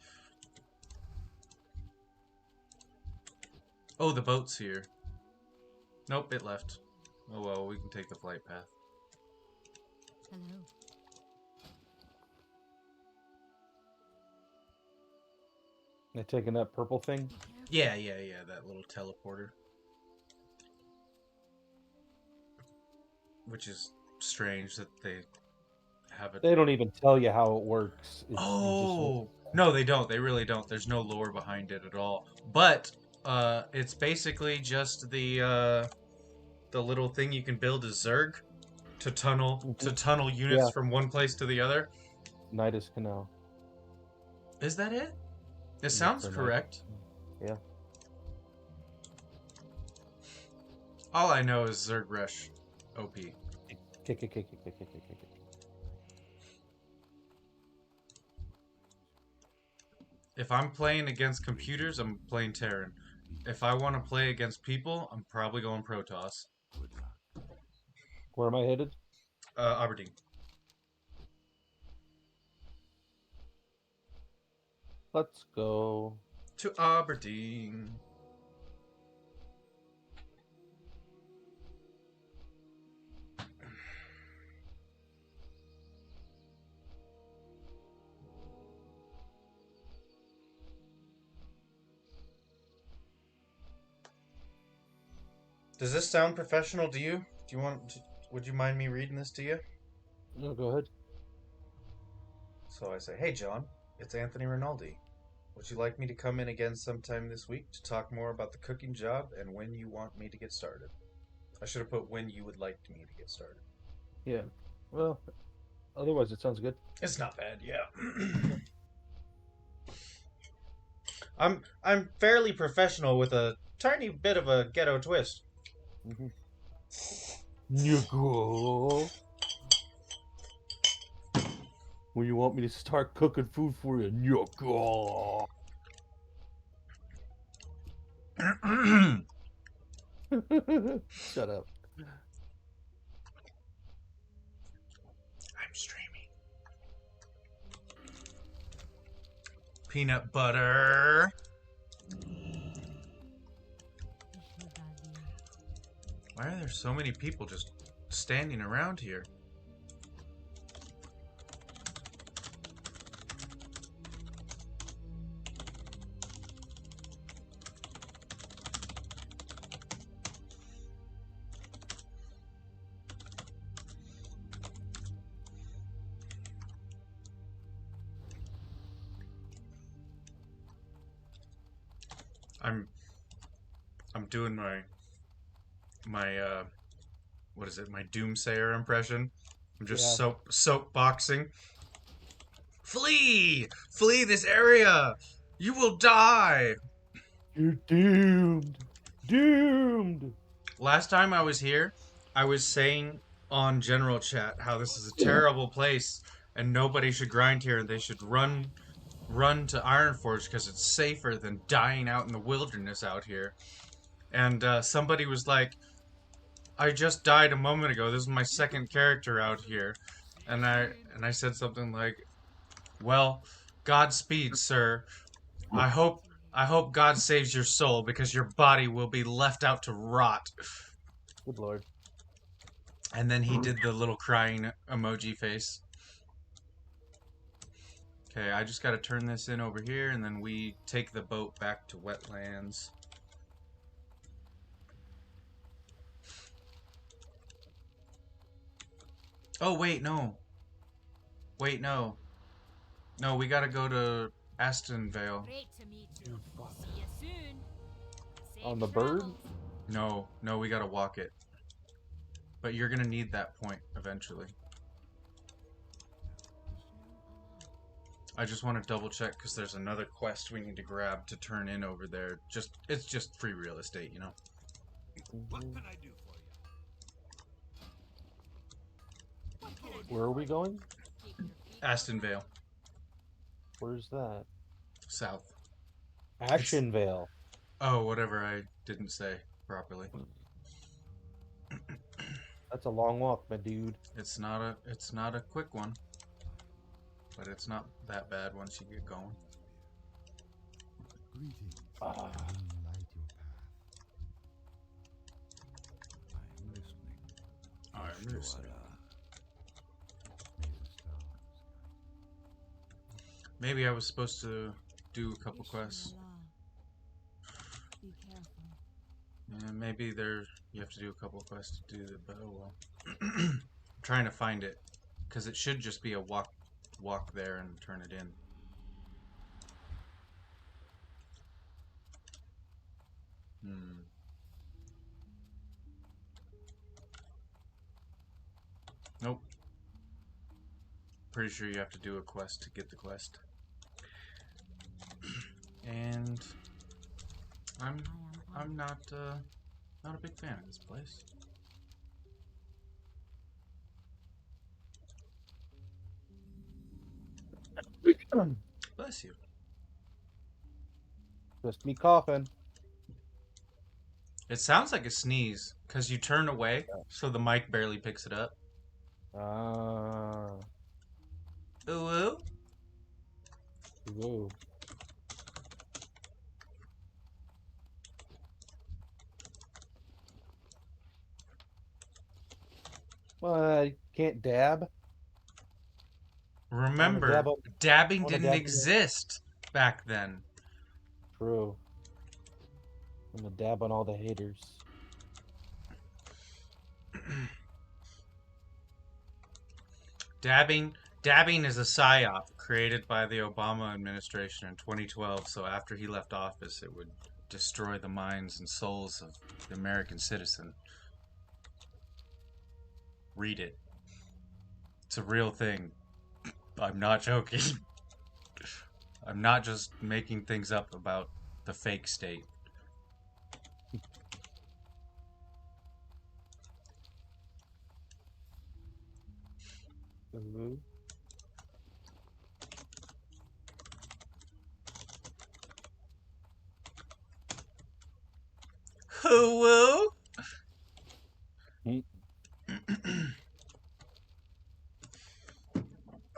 Oh, the boat's here. Nope, it left. Oh well, we can take the flight path. Hello. They taking that purple thing? Be careful. Yeah, that little teleporter. Which is strange that they have it. They don't even tell you how it works. It's, Oh! No, they don't. They really don't. There's no lore behind it at all. But, it's basically just the little thing you can build as Zerg to tunnel units Yeah. from one place to the other. Nidus Canal. Is that it? It Look sounds for correct. Yeah. All I know is Zerg Rush OP. Kick. If I'm playing against computers, I'm playing Terran. If I want to play against people, I'm probably going Protoss. Good luck. Where am I headed? Aberdeen. Let's go. To Aberdeen. Does this sound professional to you? Do you want? Would you mind me reading this to you? No, go ahead. So I say, "Hey John, it's Anthony Rinaldi. Would you like me to come in again sometime this week to talk more about the cooking job and when you want me to get started?" I should have put when you would like me to get started. Yeah. Well, otherwise it sounds good. It's not bad, yeah. I'm fairly professional with a tiny bit of a ghetto twist. Mm-hmm. Nigga. When you want me to start cooking food for you, nigga. Shut up. I'm streaming. Peanut butter. Why are there so many people just standing around here? I'm doing my what is it? My Doomsayer impression. I'm just soapboxing. Flee! Flee this area! You will die! You're doomed. Doomed. Last time I was here, I was saying on general chat how this is a terrible place and nobody should grind here and they should run to Ironforge because it's safer than dying out in the wilderness out here. And somebody was like, I just died a moment ago. This is my second character out here. And I said something like, well, Godspeed, sir. I hope God saves your soul because your body will be left out to rot. Good lord. And then he did the little crying emoji face. Okay, I just gotta turn this in over here and then we take the boat back to wetlands. Oh, wait, no. Wait, no. No, we gotta go to Astonvale. Great to meet you. See you soon. Safe On the bird? travels. No, we gotta walk it. But you're gonna need that point eventually. I just want to double check because there's another quest we need to grab to turn in over there. It's just free real estate, you know. What can I do for you? Where are we going? Keep your feet Astonvale, Where's that? south. Actionvale. Oh, whatever I didn't say properly. That's a long walk, my dude. It's not a quick one, but it's not that bad once you get going. Greetings. Ah, I will light your path. I am listening. I'm listening. May the stars Maybe I was supposed to do a couple quests. Bismillah. Be careful. Yeah, maybe you have to do a couple quests to do it, but oh well. I'm trying to find it because it should just be a walk there and turn it in. Hmm. Nope. Pretty sure you have to do a quest to get the quest. And I'm I am not a big fan of this place. Bless you. just me coughing. It sounds like a sneeze because you turn away, so the mic barely picks it up. Ah, Ooh, ooh. whoa. Well, I can't dab. I want to Remember, dab up. I dabbing want to didn't dab on the exist back then. true. I'm gonna dab on all the haters. Dabbing is a psyop created by the Obama administration in 2012. So after he left office, it would destroy the minds and souls of the American citizen. Read it. It's a real thing. I'm not joking. I'm not just making things up about the fake state. Mhm. Hoo Mm.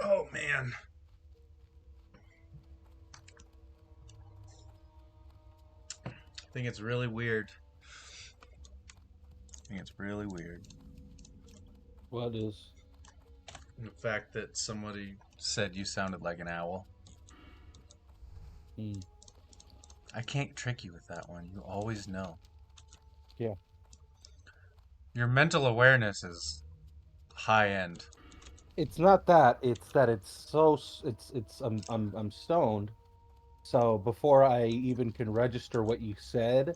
Oh man. I think it's really weird. I think it's really weird. What is? The fact that somebody said you sounded like an owl. Mm. I can't trick you with that one. You always know. Yeah. Your mental awareness is high end. It's not that. It's that it's so. It's. I'm stoned. So before I even can register what you said,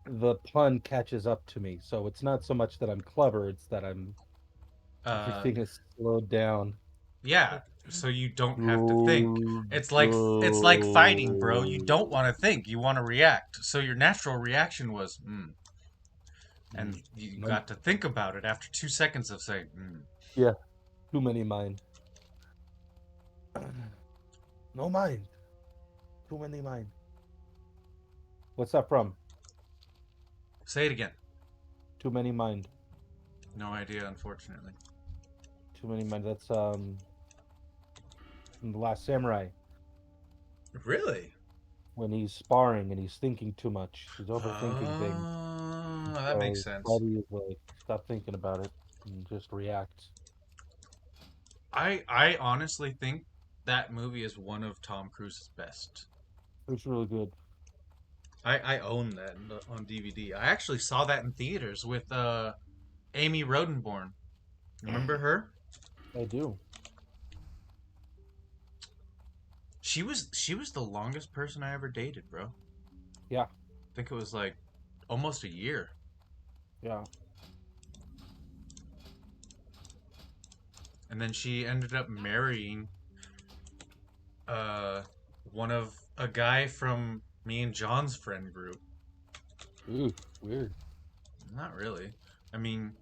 the pun catches up to me. So it's not so much that I'm clever, it's that Uh, everything is slowed down. yeah. So you don't have to think. Oh, It's like fighting, bro. You don't want to think. You want to react. So your natural reaction was, and you got to think about it after 2 seconds of saying, Yeah, too many mind. No mind. Too many mind. What's that from? Say it again. Too many mind. No idea, unfortunately. Too many mind. That's from The Last Samurai Really? when he's sparring and he's thinking too much. He's overthinking things. Oh, that So makes his sense. body is like, stop thinking about it and just react. I honestly think that movie is one of Tom Cruise's best. It's really good. I own that on DVD. I actually saw that in theaters with Amy Rodenborn. Remember her? I do. She was the longest person I ever dated, bro. Yeah. I think it was like almost a year. Yeah. And then she ended up marrying uh a guy from me and John's friend group. Ooh, weird. Not really. I mean,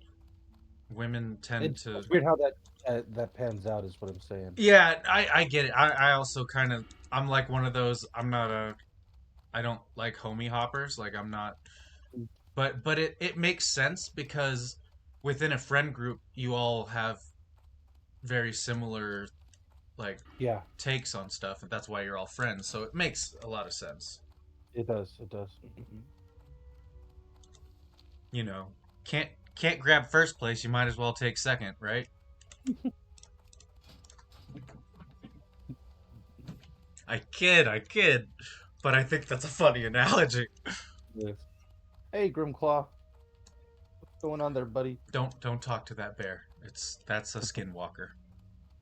women tend to. It's weird how that pans out, is what I'm saying. Yeah, I get it. I also kind of I'm like one of those. I'm not a I don't like homie hoppers. Like I'm not, but it makes sense because within a friend group you all have very similar like Yeah, takes on stuff, and that's why you're all friends. So it makes a lot of sense. it does. It does. You know, can't can't grab first place. You might as well take second, right? I kid, but I think that's a funny analogy. Yes. Hey, Grimclaw, what's going on there, buddy? Don't talk to that bear. That's a skinwalker.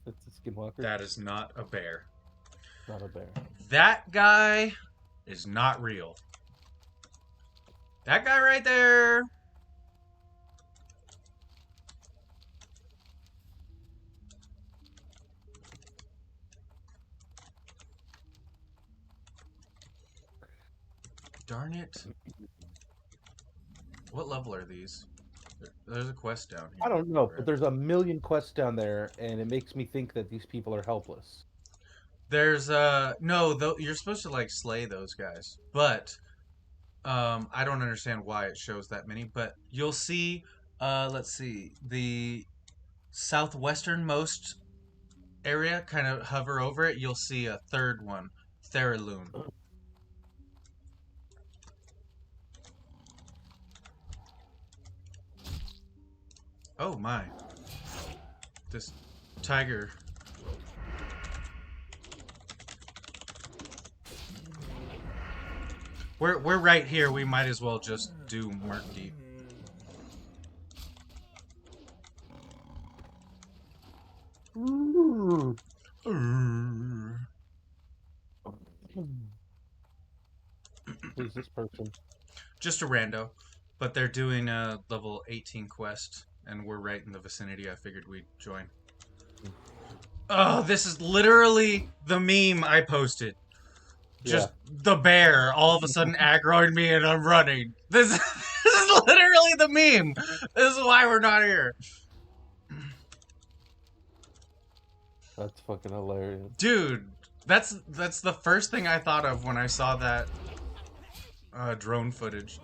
It's a skinwalker. That is not a bear. Not a bear. That guy is not real. That guy right there. Darn it. What level are these? There's a quest down here. I don't know, Right? but there's a million quests down there, and it makes me think that these people are helpless. There's no, though you're supposed to like slay those guys, but I don't understand why it shows that many. But you'll see, let's see, the southwesternmost area, kind of hover over it. You'll see a third one, Theraloon. Oh my, this tiger. We're right here. We might as well just do Murk Deep. Who's this person? Just a rando, but they're doing a level 18 quest, and we're right in the vicinity. I figured we'd join. Oh, this is literally the meme I posted. Just the bear all of a sudden aggroing me and I'm running. This is literally the meme. This is why we're not here. That's fucking hilarious. Dude, that's the first thing I thought of when I saw that drone footage.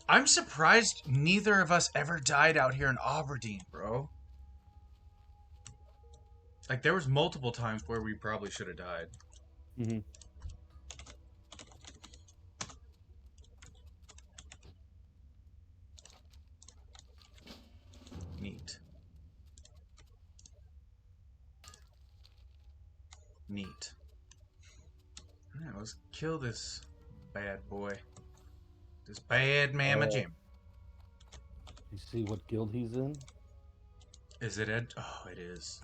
I'm surprised neither of us ever died out here in Aberdeen, bro. Like, there was multiple times where we probably should have died. Mm-hmm. Neat. Neat. Alright, let's kill this bad boy. This bad mama Jim. You see what guild he's in? Is it Ed? Oh, it is.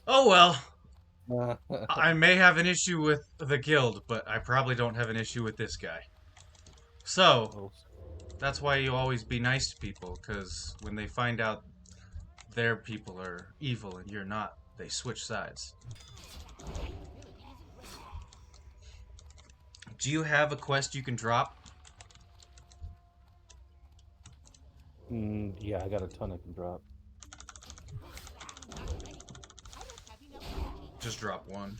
Oh well. I may have an issue with the guild, but I probably don't have an issue with this guy. So, that's why you always be nice to people, because when they find out their people are evil and you're not, they switch sides. Do you have a quest you can drop? Yeah, I got a ton I can drop. Just drop one.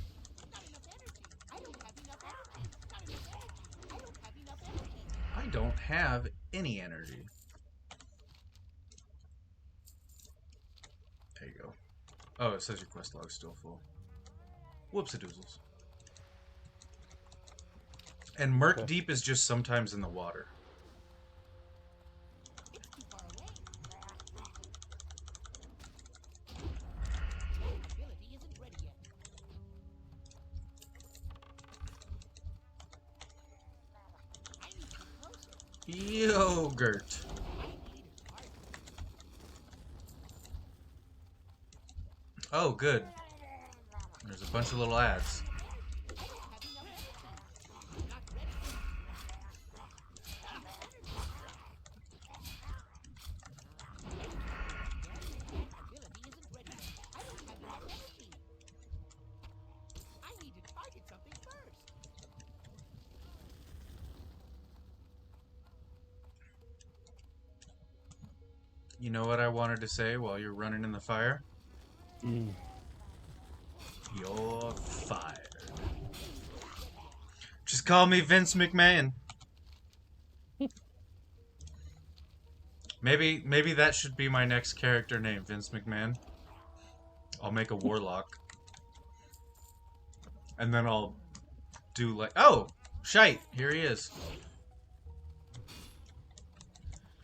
I don't have any energy. There you go. Oh, it says your quest log's still full. Whoops-a-doozles. And Murk Deep is just sometimes in the water. Yogurt. Oh, good. There's a bunch of little ads. You know what I wanted to say while you're running in the fire? You're fired. Just call me Vince McMahon. Maybe that should be my next character name, Vince McMahon. I'll make a warlock. And then I'll do like... Oh! Shite! Here he is.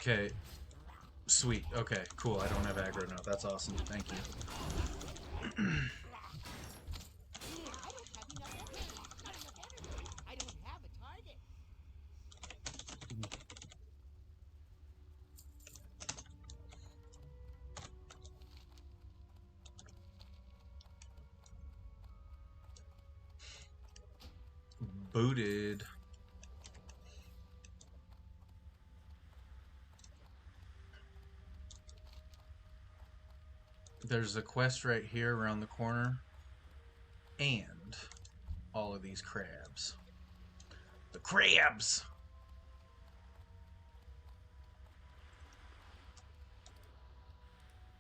Okay. Sweet. Okay, cool. I don't have aggro now. That's awesome. Thank you. I don't have a target. Booted. There's a quest right here around the corner. And all of these crabs. The crabs!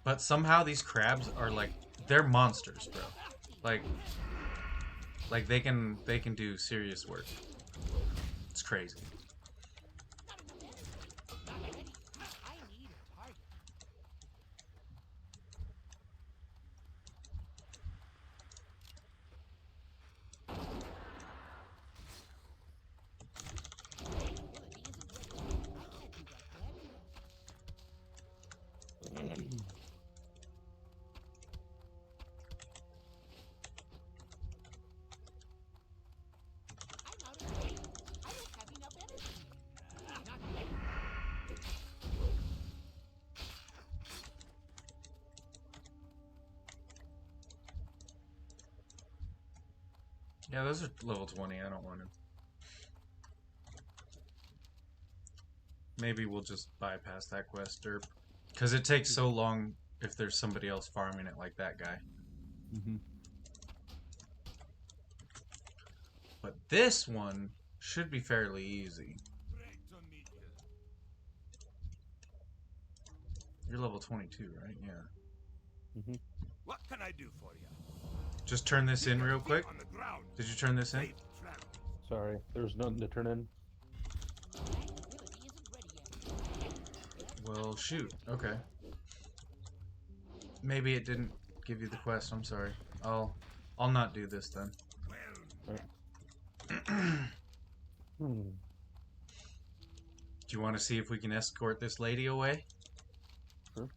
But somehow these crabs are like... They're monsters, bro. Like they can do serious work. It's crazy. I need a target. I'm out of space. I don't have enough energy. Not yet. Yeah, those are level 20. I don't want to. Maybe we'll just bypass that quest, derp. Because it takes so long if there's somebody else farming it like that guy. Mm-hmm. But this one should be fairly easy. You're level 22, right? Yeah. Mm-hmm. What can I do for you? Just turn this in real quick. On the ground. Did you turn this in? Safe travels. Sorry, there's nothing to turn in. Ability isn't ready yet. Well, shoot. Okay. Maybe it didn't give you the quest. I'm sorry. I'll not do this then. Hmm. Do you want to see if we can escort this lady away? Sure.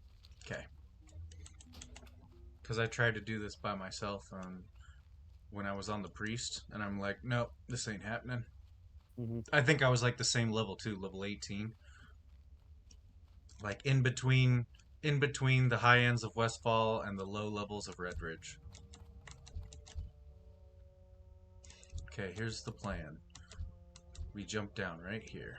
Okay. Because I tried to do this by myself when I was on the priest, and I'm like, nope, this ain't happening. Mm-hmm. I think I was like the same level too, level 18. Like in between the high ends of Westfall and the low levels of Redridge. Okay, here's the plan. We jump down right here.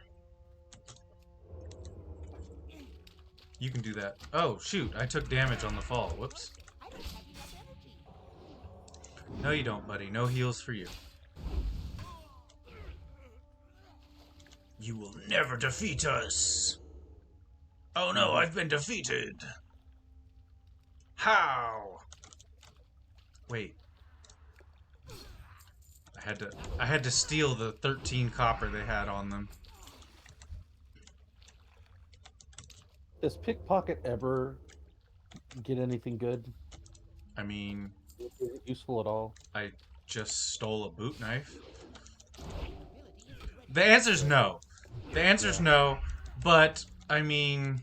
You can do that. Oh, shoot, I took damage on the fall. Whoops. I don't have enough energy. No, you don't, buddy. No heals for you. You will never defeat us. Oh no, I've been defeated. How? Wait. I had to steal the 13 copper they had on them. Does pickpocket ever get anything good? I mean, Is it useful at all? I just stole a boot knife. The answer's no. The answer's no, but I mean,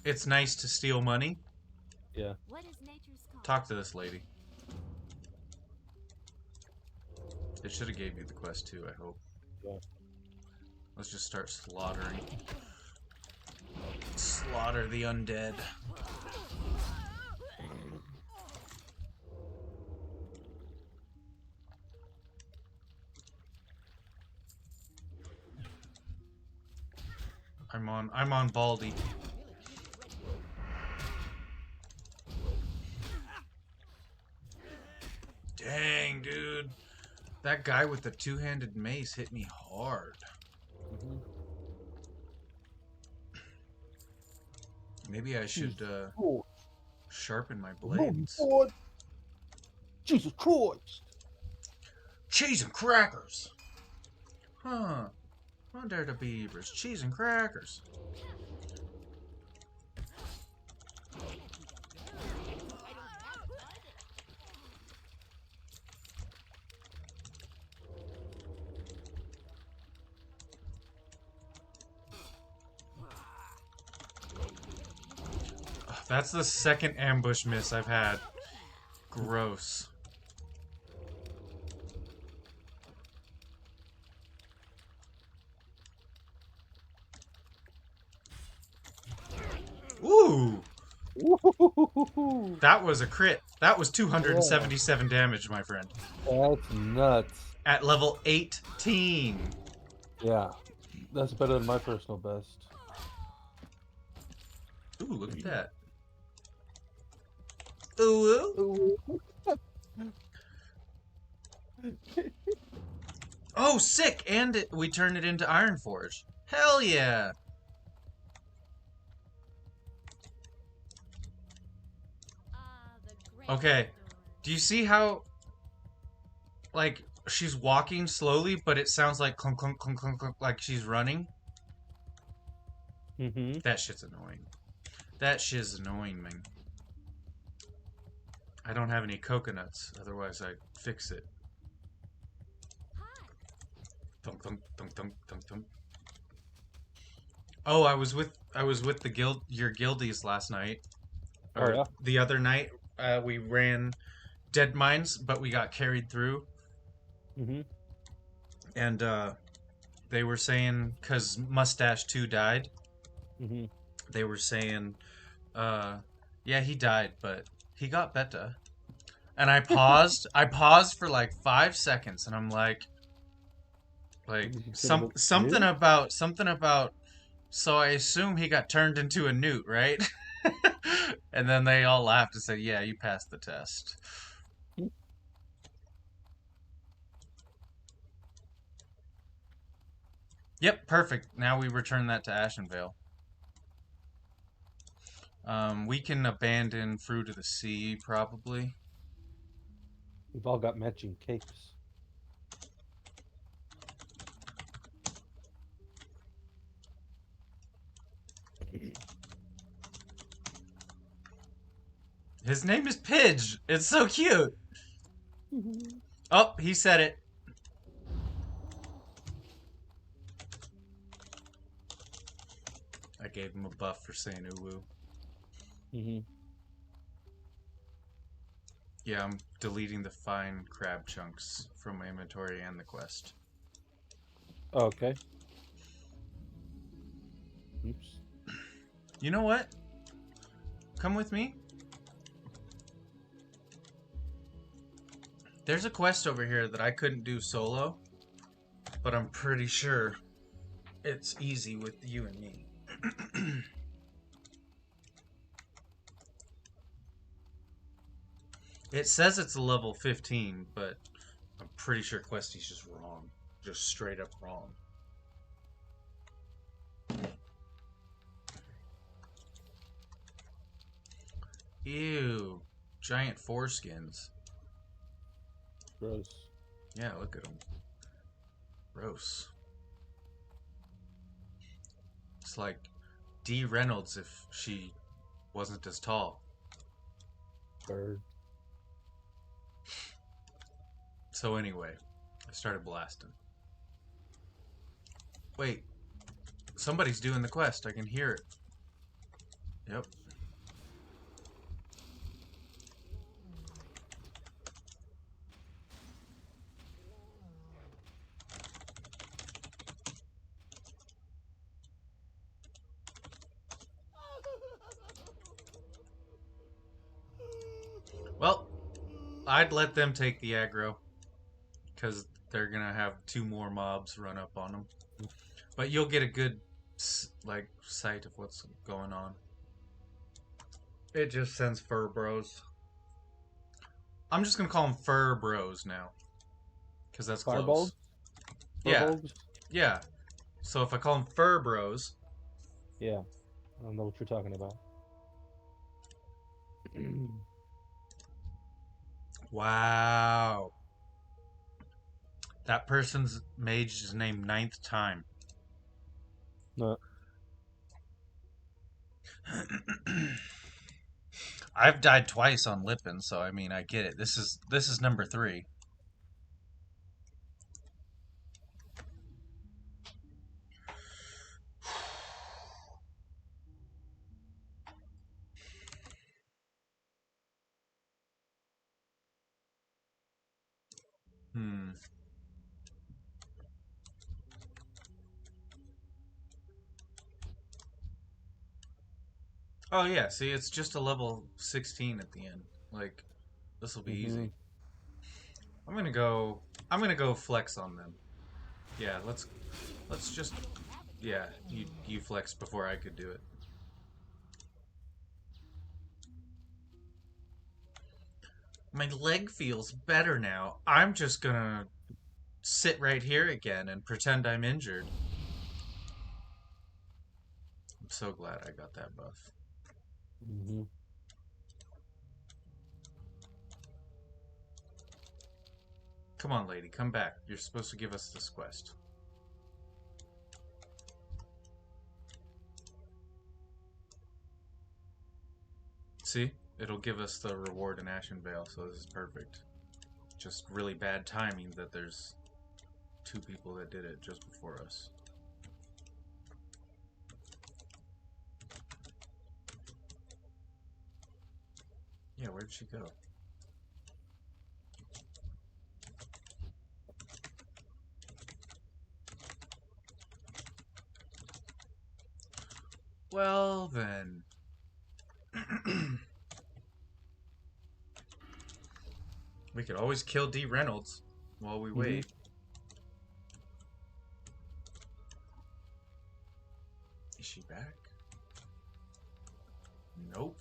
it's nice to steal money. Yeah. What is nature's call? Talk to this lady. It should have gave you the quest too, I hope. Yeah. Let's just start slaughtering. Slaughter the undead. I'm on Baldy. Dang, dude. That guy with the two-handed mace hit me hard. Mm-hmm. Maybe I should Oh, sharpen my blades. Lord. Jesus Christ! Cheese and crackers. Huh. Run there to beavers. Cheese and crackers. Ugh, that's the second ambush miss I've had. Gross. Ooh! Ooh, That was a crit. That was 277 damage, my friend. that's nuts. At level 18. Yeah, that's better than my personal best. Ooh, look at that. Ooh. Ooh. Oh, sick! And we turned it into Iron Forge. Hell yeah! Okay. Do you see how, like, she's walking slowly, but it sounds like clunk, clunk, clunk, clunk, clunk, like she's running? Mm-hmm. That shit's annoying. That shit's annoying, man. I don't have any coconuts, otherwise I'd fix it. Thunk, thunk, thunk, thunk, thunk, thunk. Oh, I was with the your guildies last night. Oh, Or yeah? the other night. We ran dead mines, but we got carried through. Mm-hmm. And they were saying, because Mustache 2 died, Mm-hmm. they were saying, yeah, he died, but he got better. And I paused. I paused for like 5 seconds, and I'm like something about. So I assume he got turned into a newt, right? And then they all laughed and said, "Yeah, you passed the test." Yep, perfect. Now we return that to Ashenvale. We can abandon Fruit of the Sea, probably. We've all got matching capes. His name is Pidge. It's so cute. Oh, he said it. I gave him a buff for saying ooh. Mm-hmm. Yeah, I'm deleting the fine crab chunks from my inventory and the quest. Okay. Oops. You know what? Come with me. There's a quest over here that I couldn't do solo, but I'm pretty sure it's easy with you and me. It says it's a level 15, but I'm pretty sure Questy's just wrong. Just straight up wrong. Ew. Giant foreskins. Gross. Yeah, look at them. Gross. It's like Dee Reynolds if she wasn't as tall. Bird. So anyway, I started blasting. Wait. Somebody's doing the quest. I can hear it. Yep. Well, I'd let them take the aggro. Because they're going to have 2 more mobs run up on them. But you'll get a good, like, sight of what's going on. It just sends fur bros. I'm just going to call them fur bros now. Because that's close. Fireball? Yeah. Firbolgs? Yeah. So if I call them fur bros. Yeah. I don't know what you're talking about. Wow. That person's mage is named Ninth Time. No. I've died twice on Lippen, so I mean I get it. This is number 3. Hmm. Oh yeah, see it's just a level 16 at the end. Like this will be Mm-hmm. easy. I'm going to go flex on them. Yeah, let's just yeah, you flex before I could do it. My leg feels better now. I'm just going to sit right here again and pretend I'm injured. I'm so glad I got that buff. Mm-hmm. Come on, lady, come back. You're supposed to give us this quest. See? It'll give us the reward in Ashen Vale, so this is perfect. Just really bad timing that there's 2 people that did it just before us. Yeah, where'd she go? Well, then. We could always kill D. Reynolds while we wait. Is she back? Nope.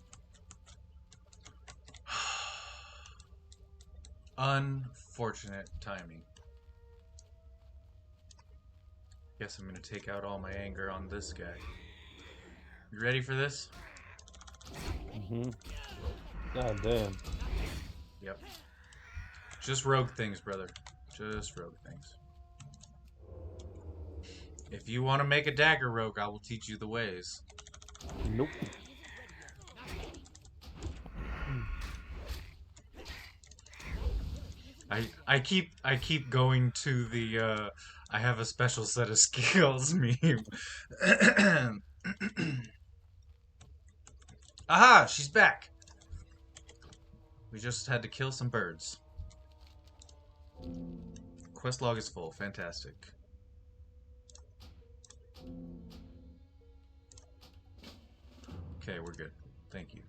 Unfortunate timing. Guess I'm gonna take out all my anger on this guy. You ready for this? Mm-hmm. God damn. Yep. Just rogue things, brother. Just rogue things. If you want to make a dagger rogue, I will teach you the ways. Nope. I keep going to the I have a special set of skills meme. Aha, she's back. We just had to kill some birds. Quest log is full. Fantastic. Okay, we're good. Thank you.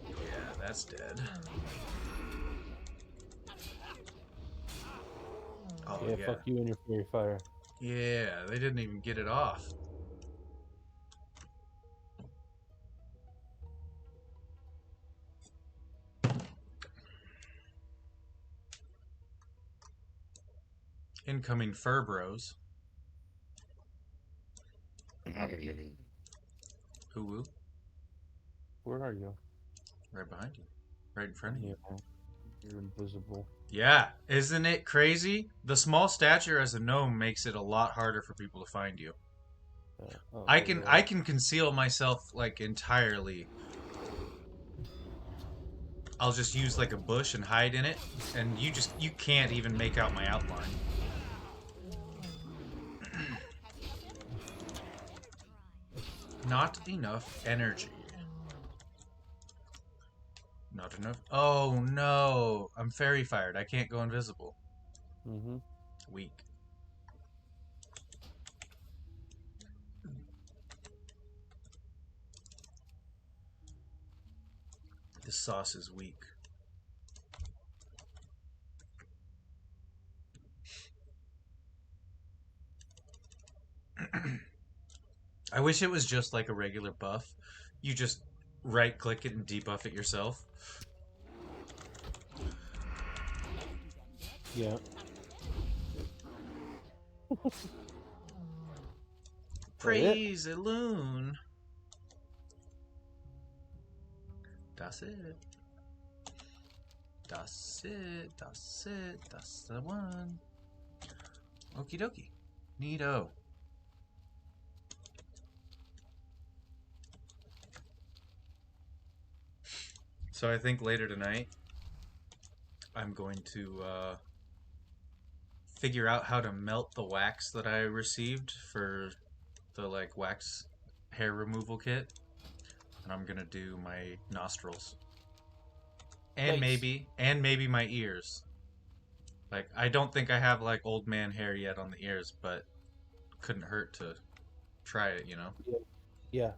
Yeah, that's dead. Oh, Yeah, yeah. fuck you and your fairy fire. Yeah, they didn't even get it off. Incoming fur bros. Hoo-woo. Where are you? Right behind you. Right in front of you. Yeah, you're invisible. Yeah, isn't it crazy? The small stature as a gnome makes it a lot harder for people to find you. Oh, I there can you I are. can conceal myself like entirely. I'll just use like a bush and hide in it, and you can't even make out my outline. Not enough energy. Not enough. Oh no, I'm fairy fired. I can't go invisible. Mm-hmm. Weak. This sauce is weak. I wish it was just like a regular buff. You just right click it and debuff it yourself. Yeah. That it? Praise the loon. That's it. That's it. That's it. That's the one. Okie dokie. Neato. So I think later tonight I'm going to figure out how to melt the wax that I received for the like wax hair removal kit, and I'm gonna do my nostrils and Nice. maybe my ears. Like I don't think I have like old man hair yet on the ears, but couldn't hurt to try it, you know. Yeah.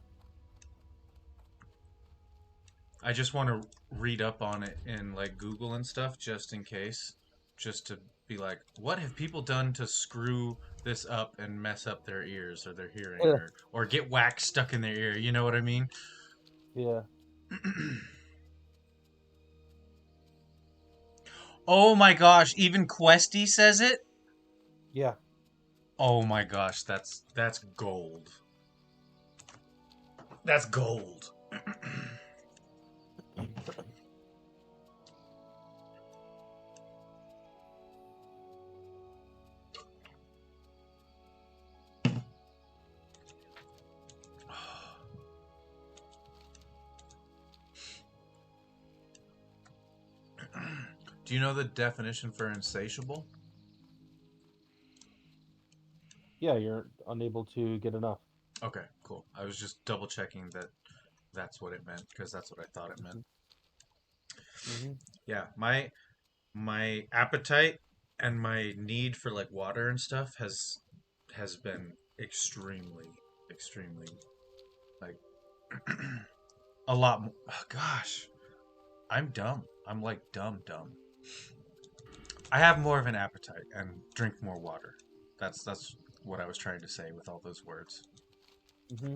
I just want to read up on it in like Google and stuff just in case, just to be like, what have people done to screw this up and mess up their ears or their hearing Yeah. or get wax stuck in their ear, you know what I mean? Yeah. Oh my gosh, even Questy says it? Yeah. Oh my gosh, that's gold. That's gold. Do you know the definition for insatiable? Yeah, you're unable to get enough. Okay, cool. I was just double checking that that's what it meant because that's what I thought it meant. Mm-hmm. Yeah, my appetite and my need for like water and stuff has been extremely like a lot more. Oh, gosh, I'm dumb. I'm like dumb. I have more of an appetite and drink more water. That's what I was trying to say with all those words. Mm-hmm.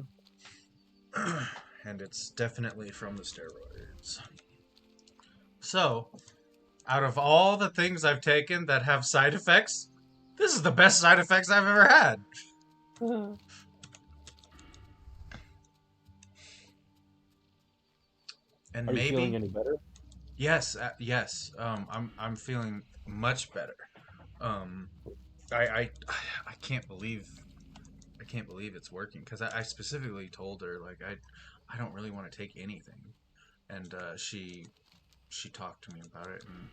And it's definitely from the steroids. So, out of all the things I've taken that have side effects, this is the best side effects I've ever had. And Are you feeling maybe any better? yes, yes. I'm feeling much better. Um, I I can't believe it's working because I specifically told her like I don't really want to take anything, and she talked to me about it and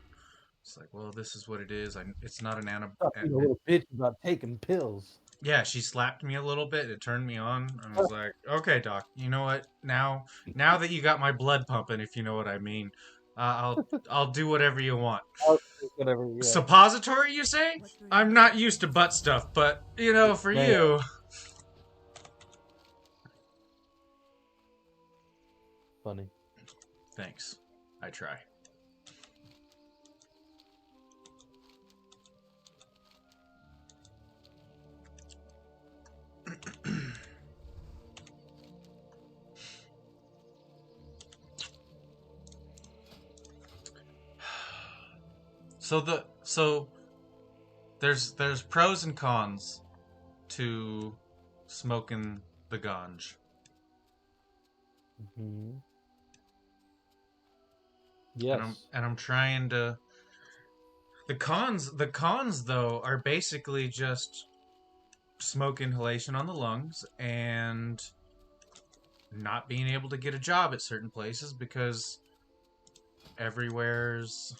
it's like, well, this is what it is. It's not an Stop being a little bitch about taking pills. Yeah, she slapped me a little bit. It turned me on. I was like, okay, doc. You know what? Now that you got my blood pumping, if you know what I mean, I'll do whatever you want. Whatever. Yeah. Suppository, you say? What brings I'm you not here? used to butt stuff, but you know, for Man. you. Funny. Thanks. I try. So there's pros and cons to smoking the ganj. Mm-hmm. Yes. And I'm trying to the cons though are basically just smoke inhalation on the lungs and not being able to get a job at certain places because everywhere's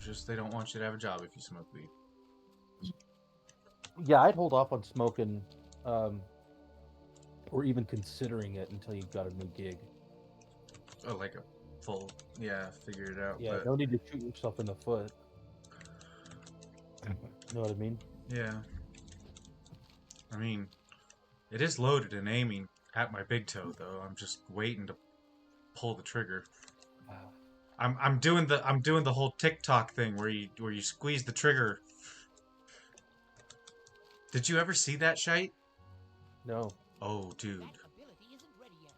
just they don't want you to have a job if you smoke weed. Yeah, I'd hold off on smoking, or even considering it until you got a new gig. Oh, like a full figure it out. Yeah, But no need to shoot yourself in the foot. Know what I mean? yeah, I mean, it is loaded and aiming at my big toe though. I'm just waiting to pull the trigger. I'm doing the whole TikTok thing where you squeeze the trigger. Did you ever see that shite? No. Oh, dude. That ability isn't ready yet.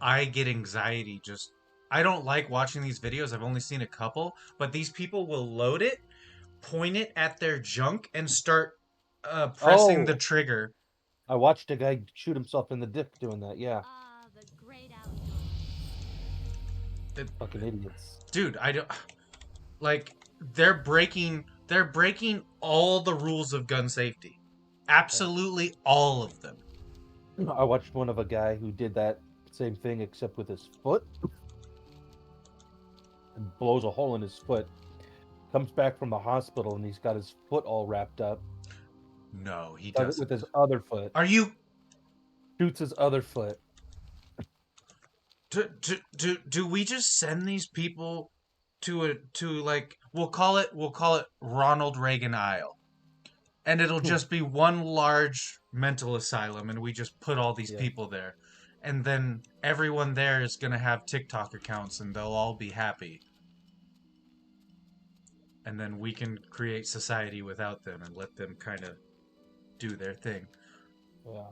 I get anxiety just I don't like watching these videos. I've only seen a couple, but these people will load it, point it at their junk and start pressing Oh. the trigger I watched a guy shoot himself in the dick doing that. Yeah, Ah, the great outdoors. fucking idiots. Dude, I don't like they're breaking all the rules of gun safety. Absolutely all of them. I watched one of a guy who did that same thing except with his foot and blows a hole in his foot. Comes back from the hospital and he's got his foot all wrapped up. No, he Does it doesn't. with his other foot. Are you Shoots his other foot. do we just send these people to like we'll call it Ronald Reagan Isle, and it'll just be one large mental asylum, and we just put all these Yeah. people there, and then everyone there is gonna have TikTok accounts, and they'll all be happy, and then we can create society without them and let them kind of do their thing. Yeah.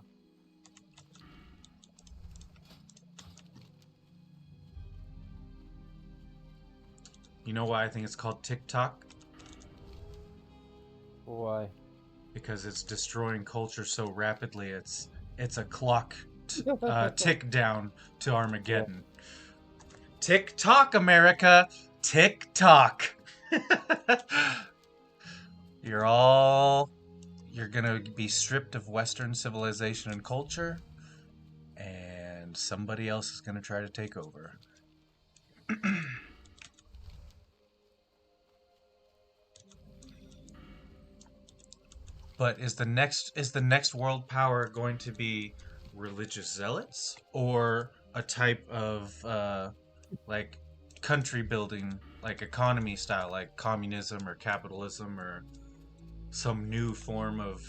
You know why I think it's called TikTok? Why? Because it's destroying culture so rapidly. It's a clock tick down to Armageddon. Tick tock, America, tick tock. You're gonna be stripped of Western civilization and culture, and somebody else is gonna try to take over. But is the next world power going to be religious zealots or a type of like country building, like economy style, like communism or capitalism or some new form of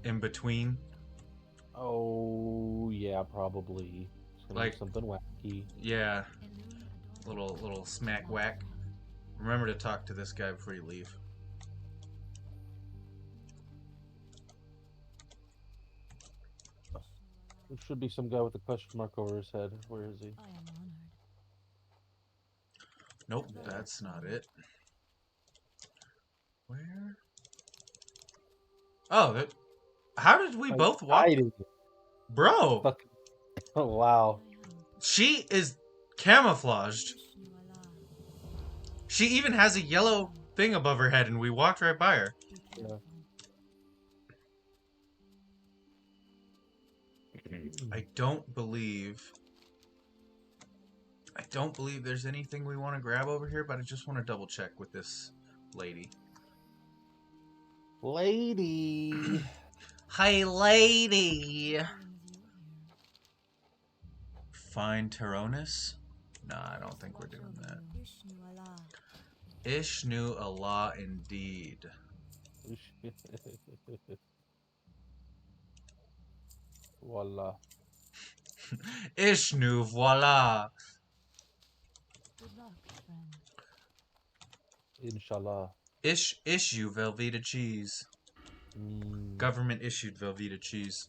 in between? Oh yeah, probably. It's gonna Like- be something wacky. Yeah, In room little smack whack. Remember to talk to this guy before you leave. There should be some guy with a question mark over his head. Where is he? I am honored. Nope, that's not it. Where? Oh, how did we both walk? Hiding. Bro, Fuck. Oh wow. she is camouflaged. She even has a yellow thing above her head, and we walked right by her. Yeah. I don't believe there's anything we want to grab over here, but I just want to double check with this lady. Lady. Hi, lady. Brings you here. Find Tyronus? Nah, I don't think we're doing that. Ishnu Allah. Ishnu Allah indeed. Voila. Ishnu, voila. Good luck, friend. Inshallah. Issue Velveeta cheese. Government issued Velveeta cheese.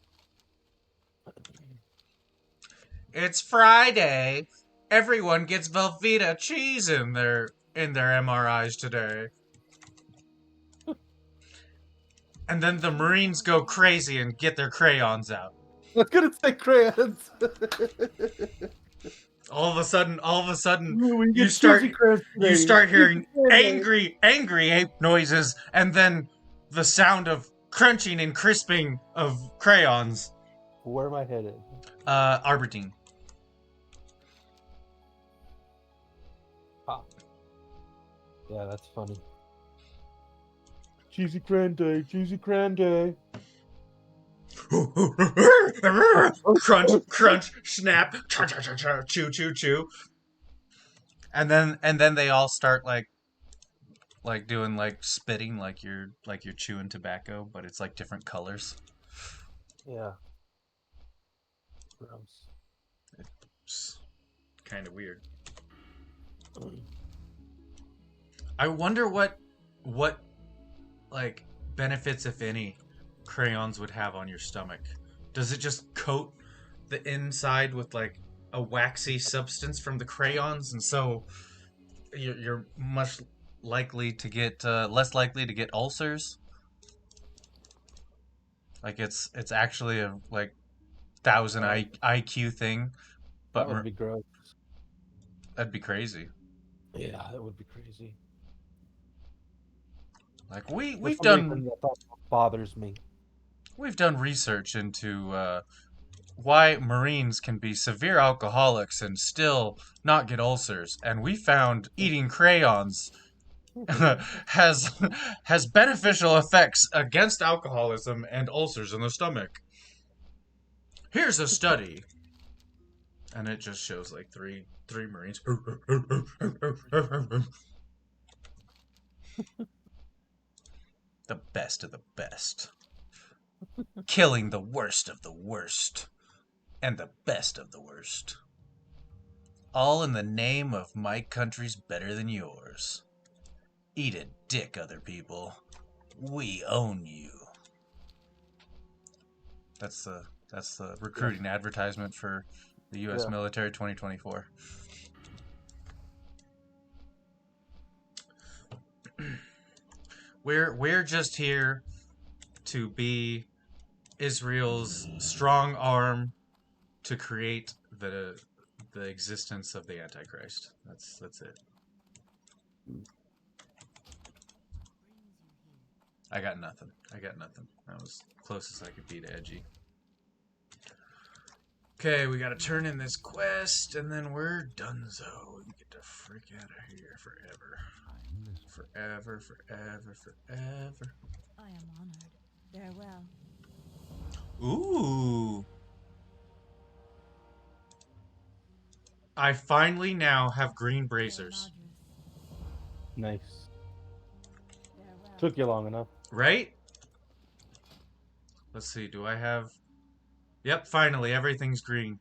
It's Friday. Everyone gets Velveeta cheese in their MRIs today. And then the Marines go crazy and get their crayons out. I was gonna say crayons. All of a sudden, Ooh, we you get start cheesy crayons you today. start hearing Cheesy crayons. angry ape noises, and then the sound of crunching and crisping of crayons. Where am I headed? Aberdeen. Yeah, that's funny. Cheesy crayon day, cheesy crayon day. Crunch, crunch, snap, cha cha cha cha, chew, chew, chew. And then they all start like doing like spitting, like you're chewing tobacco, but it's like different colors. Yeah. Gross. It's kind of weird. I wonder what like benefits, if any, crayons would have on your stomach. Does it just coat the inside with like a waxy substance from the crayons, and so you're much likely to get less likely to get ulcers? Like it's actually a like 1,000 IQ thing, That but would be gross. that'd be crazy. Yeah, that would be crazy. Like For some reason, the thought bothers me. we've done research into why Marines can be severe alcoholics and still not get ulcers, and we found eating crayons has has beneficial effects against alcoholism and ulcers in the stomach. Here's a study, and it just shows like three Marines. The best of the best, killing the worst of the worst, and the best of the worst. All in the name of my country's better than yours. Eat a dick, other people. We own you. That's the recruiting advertisement for the U.S. Yeah. military 2024. We're just here to be Israel's strong arm to create the existence of the Antichrist. That's it. I got nothing. That was close as I could be to edgy. Okay, we gotta turn in this quest, and then we're donezo. We get to freak out of here forever. Forever, forever, forever. I am honored. Farewell. Ooh. I finally now have green bracers. Nice. Farewell. Took you long enough. Right? Let's see, do I have... Yep, finally, everything's green.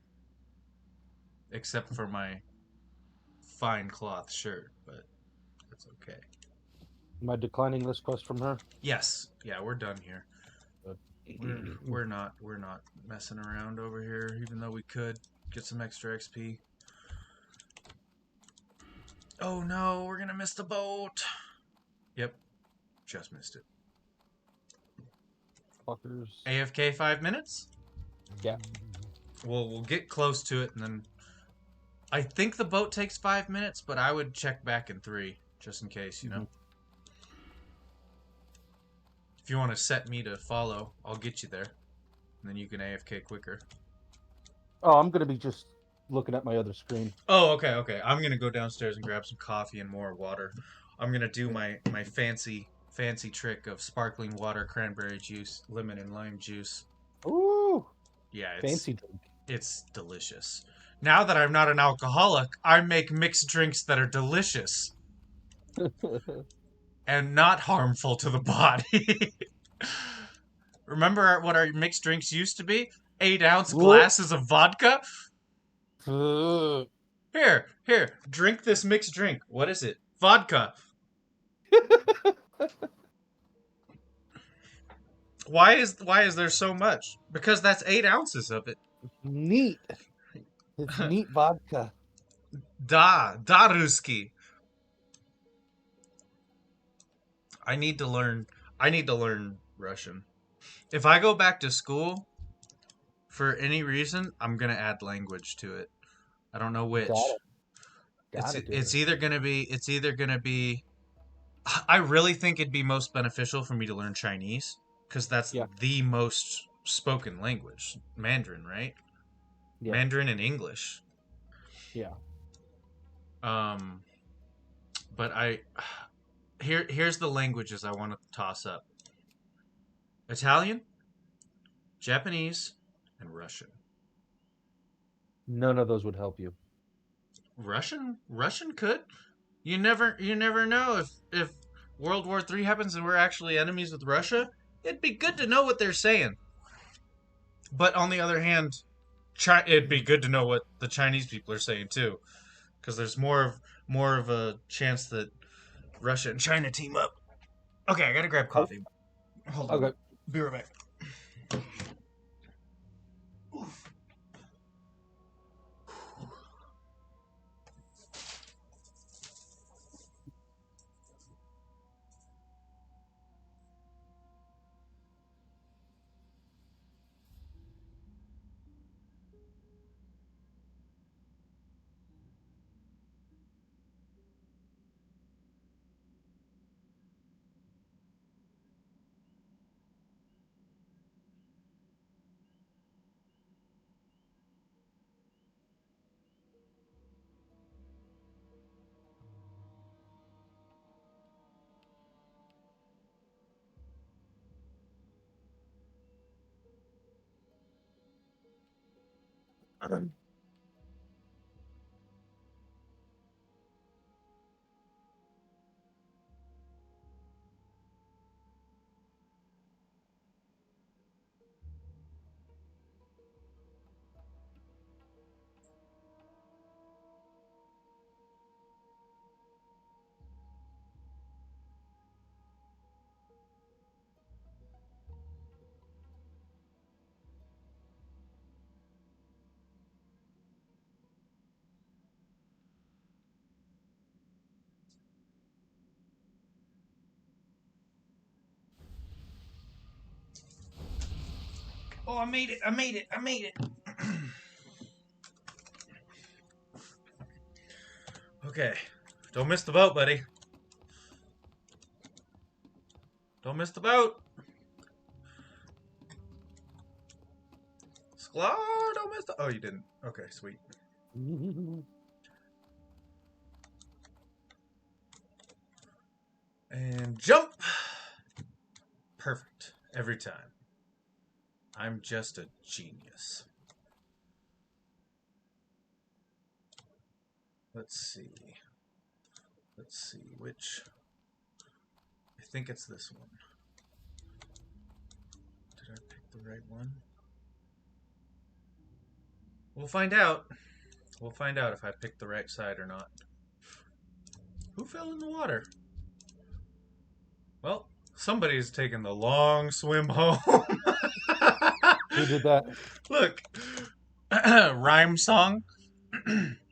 Except for my fine cloth shirt, but that's okay. Am I declining this quest from her? Yes. Yeah, we're done here. Good. We're not messing around over here, even though we could get some extra XP. Oh no, we're gonna miss the boat. Yep, just missed it. Fuckers. AFK 5 minutes? Yeah. We'll get close to it, and then I think the boat takes 5 minutes, but I would check back in 3 just in case, you know. If you want to set me to follow, I'll get you there, and then you can AFK quicker. Oh, I'm gonna be just looking at my other screen. Oh, okay. I'm gonna go downstairs and grab some coffee and more water. I'm gonna do my fancy trick of sparkling water, cranberry juice, lemon and lime juice. Ooh. Yeah, Fancy drink. it's delicious. Now that I'm not an alcoholic, I make mixed drinks that are delicious and not harmful to the body. Remember what our mixed drinks used to be? 8-ounce glasses of vodka? Here, drink this mixed drink. What is it? Vodka. Why is there so much? Because that's 8 ounces of it. Neat. It's neat vodka. Da Ruski. I need to learn Russian. If I go back to school for any reason, I'm gonna add language to it. I don't know which. It's either gonna be I really think it'd be most beneficial for me to learn Chinese because that's the most spoken language. Mandarin, right? Yeah. Mandarin and English. Yeah. But here's the languages I want to toss up. Italian, Japanese, and Russian. None of those would help you. Russian could. You never know if World War III happens and we're actually enemies with Russia. It'd be good to know what they're saying. But on the other hand, it'd be good to know what the Chinese people are saying too, because there's more of a chance that Russia and China team up. Okay, I gotta grab coffee. Hold on. Okay. Be right back. Oh, I made it! I made it! I made it! Okay. Don't miss the boat, buddy. Don't miss the boat! Sklar, don't miss the... Oh, you didn't. Okay, sweet. And jump! Perfect. Every time. I'm just a genius. Let's see. Let's see which... I think it's this one. Did I pick the right one? We'll find out. We'll find out if I picked the right side or not. Who fell in the water? Well, somebody's taking the long swim home. Who did that? Look. Rhyme song.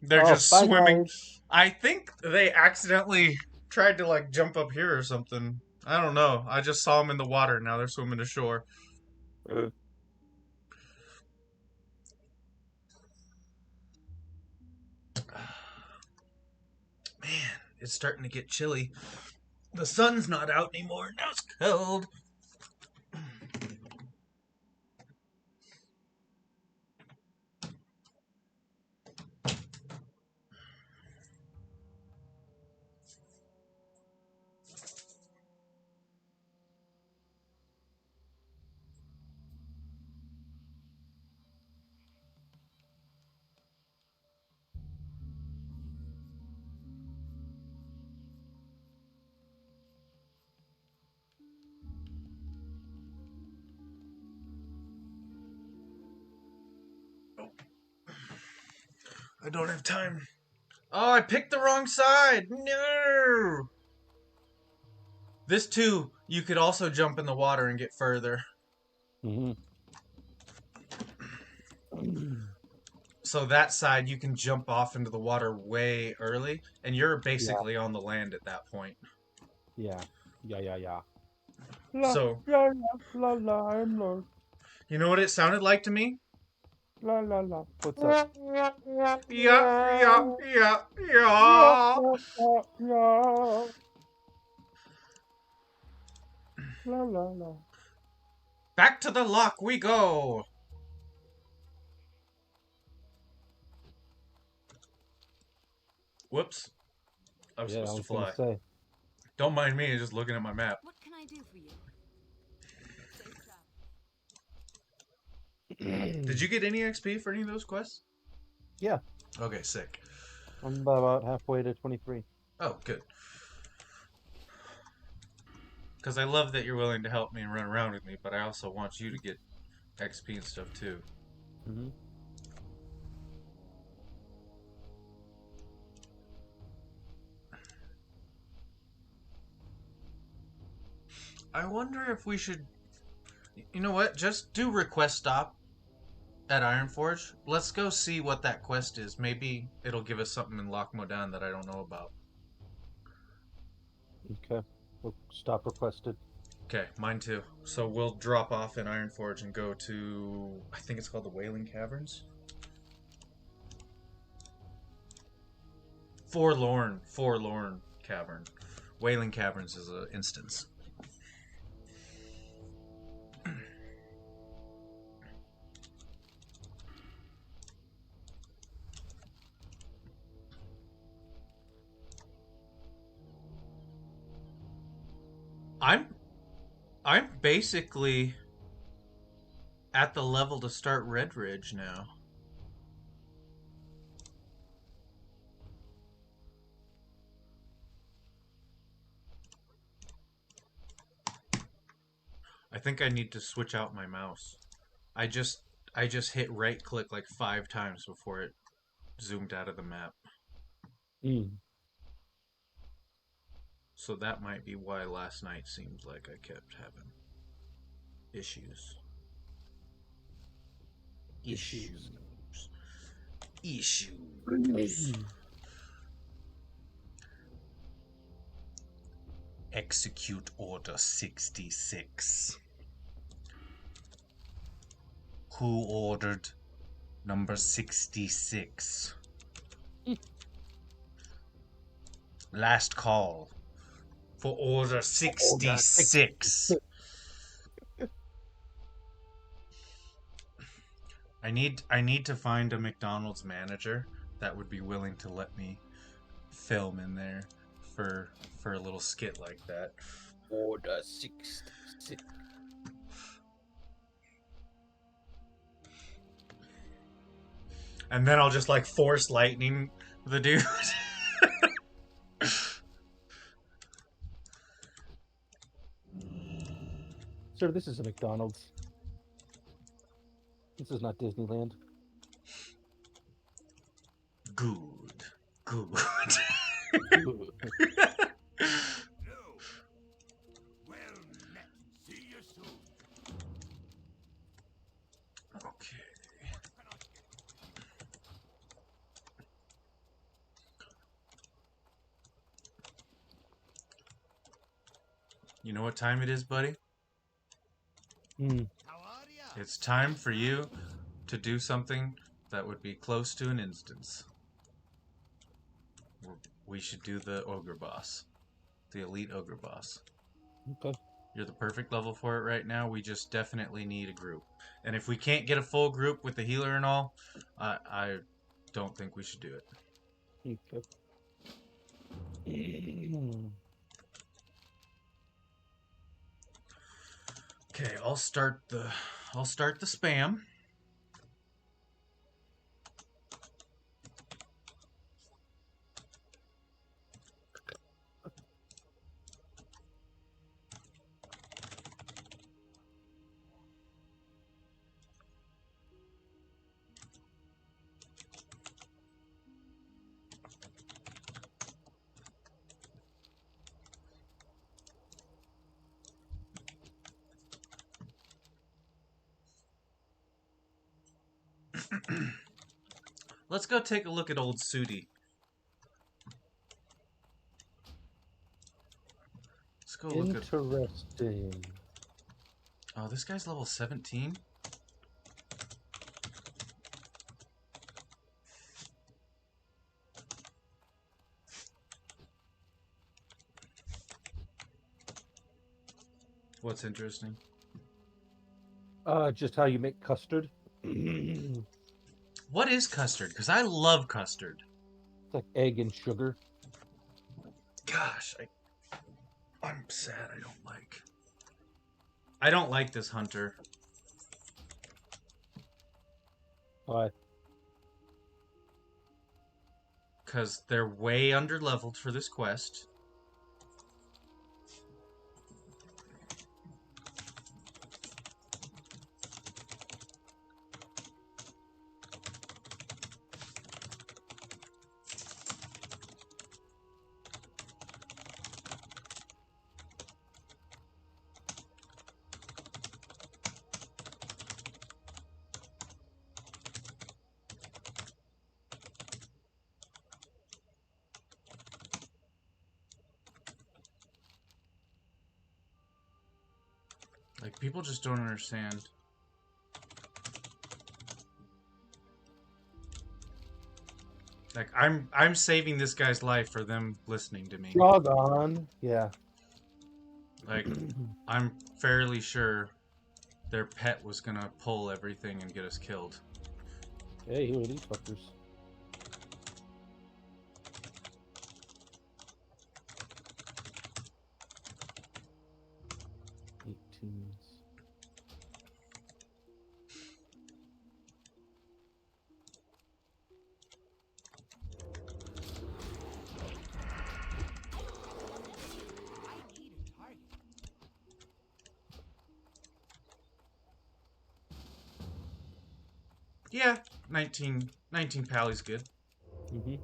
They're Oh, just bye swimming. guys. I think they accidentally tried to like jump up here or something. I don't know. I just saw them in the water. Now they're swimming to shore. Man, it's starting to get chilly. The sun's not out anymore. Now it's cold. I don't have time. Oh, I picked the wrong side. No. This too, you could also jump in the water and get further. Mm-hmm. So that side, you can jump off into the water way early, and you're basically on the land at that point. Yeah. La, So, la, I'm lost. you know what it sounded like to me? La. What's up? Yeah, yeah, yeah, Yeah, yeah. yeah. La. Back to the lock we go. Whoops. I was Yeah, I supposed to was gonna fly. say. Don't mind me, just looking at my map. What can I do for you? Safe travel. Did you get any XP for any of those quests? Yeah. Okay, sick. I'm about halfway to 23. Oh, good. Because I love that you're willing to help me and run around with me, but I also want you to get XP and stuff too. Mm-hmm. I wonder if we should... You know what? Just do request stop at Ironforge. Let's go see what that quest is. Maybe it'll give us something in Loch Modan that I don't know about. Okay. We'll stop requested. Okay, mine too. So we'll drop off in Ironforge and go to... I think it's called the Wailing Caverns? Forlorn Cavern. Wailing Caverns is an instance. I'm basically at the level to start Red Ridge now. I think I need to switch out my mouse. I just hit right click like 5 times before it zoomed out of the map. Mm. So that might be why last night seemed like I kept having issues. Issues. Issues. Execute Order 66. Who ordered number 66? Last call for Order 66. I need to find a McDonald's manager that would be willing to let me film in there for a little skit like that. Order 66. And then I'll just like force lightning the dude. Sir, this is a McDonald's. This is not Disneyland. Good. Good. No. Well met. See you soon. Okay. You know what time it is, buddy? Mm. How are ya? It's time for you to do something that would be close to an instance. We should do the ogre boss. The elite ogre boss. Okay. You're the perfect level for it right now. We just definitely need a group. And if we can't get a full group with the healer and all, I don't think we should do it. Okay. Okay, I'll start the spam. Let's go take a look at old Sudi. Let's go look at... Interesting. Oh, this guy's level 17? What's interesting? Just how you make custard. It's What is custard? Because I love custard. like egg and sugar. Gosh, I'm sad I don't like this hunter. Why? Because they're way under-leveled for this quest. Like, people just don't understand. Like, I'm saving this guy's life for them listening to me. Doggone. Yeah. Like, I'm fairly sure their pet was gonna pull everything and get us killed. Hey, who are these fuckers? I need a target. Yeah, 19 pally's good. Mm-hmm.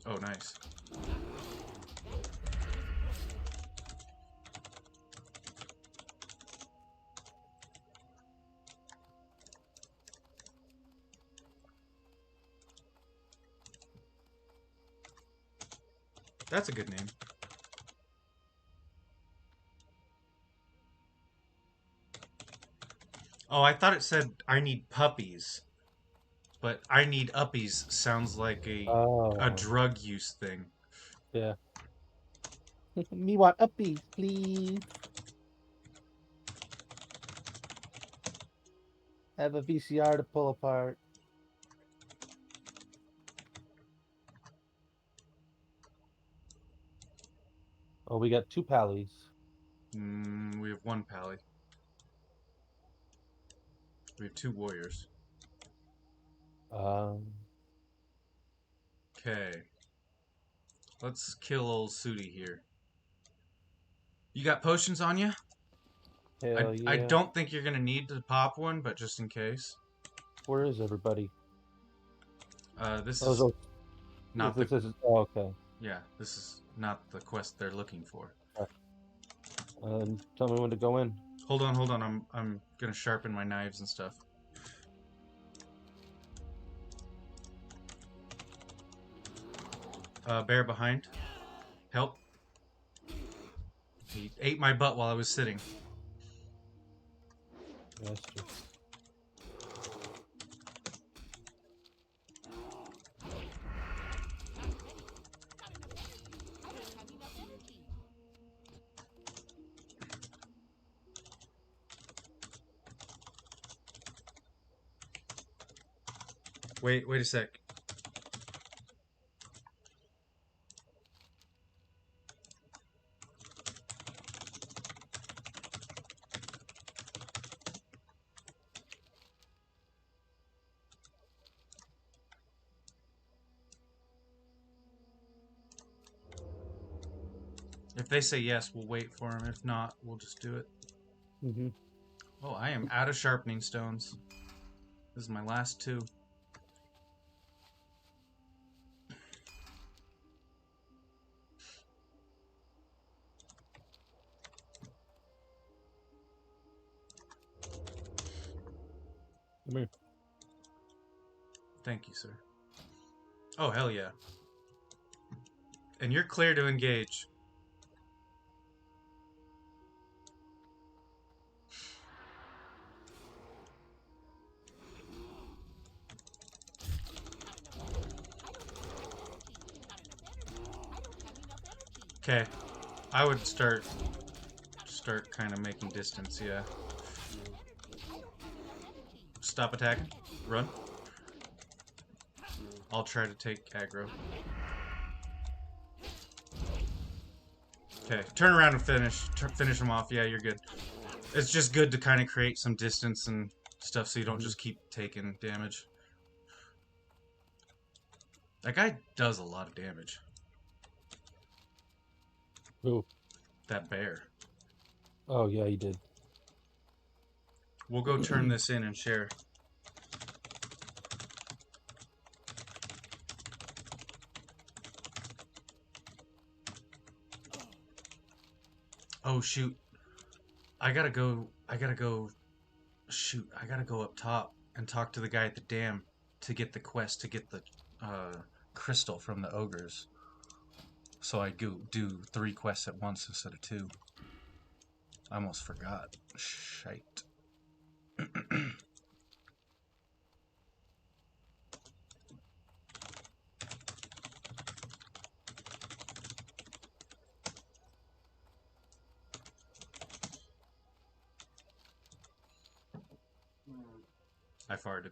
Oh, nice. That's a good name. Oh, I thought it said I need puppies, but I need uppies sounds like a Oh, drug use thing. yeah. Me want uppies, please. Have a VCR to pull apart. Oh, we got 2 pallies. We have 1 pally. We have 2 warriors. Um, Okay. Let's kill old Sooty here. You got potions on you? hell I yeah. don't think you're gonna need to pop one, but just in case. Where is everybody? This Oh, is so not the this is. Oh, okay. yeah. This is not the quest they're looking for. Tell me when to go in. Hold on, hold on. I'm gonna sharpen my knives and stuff. Bear behind. Help. He ate my butt while I was sitting. Bastard. Wait a sec. If they say yes, we'll wait for him. If not, we'll just do it. Mm-hmm. Oh, I am out of sharpening stones. This is my last 2. Come here. Thank you, sir. Oh, hell yeah. And you're clear to engage. Okay. I would start kind of making distance, yeah. Stop attacking. Run. I'll try to take aggro. Okay, turn around and finish him off. Yeah, you're good. It's just good to kind of create some distance and stuff so you don't just keep taking damage. That guy does a lot of damage. Who? That bear. Oh, yeah, you did. We'll go turn this in and share. Oh, shoot. I gotta go. Shoot, I gotta go up top and talk to the guy at the dam to get the quest to get the crystal from the ogres. So I go do 3 quests at once instead of 2. I almost forgot. Shite. I farted.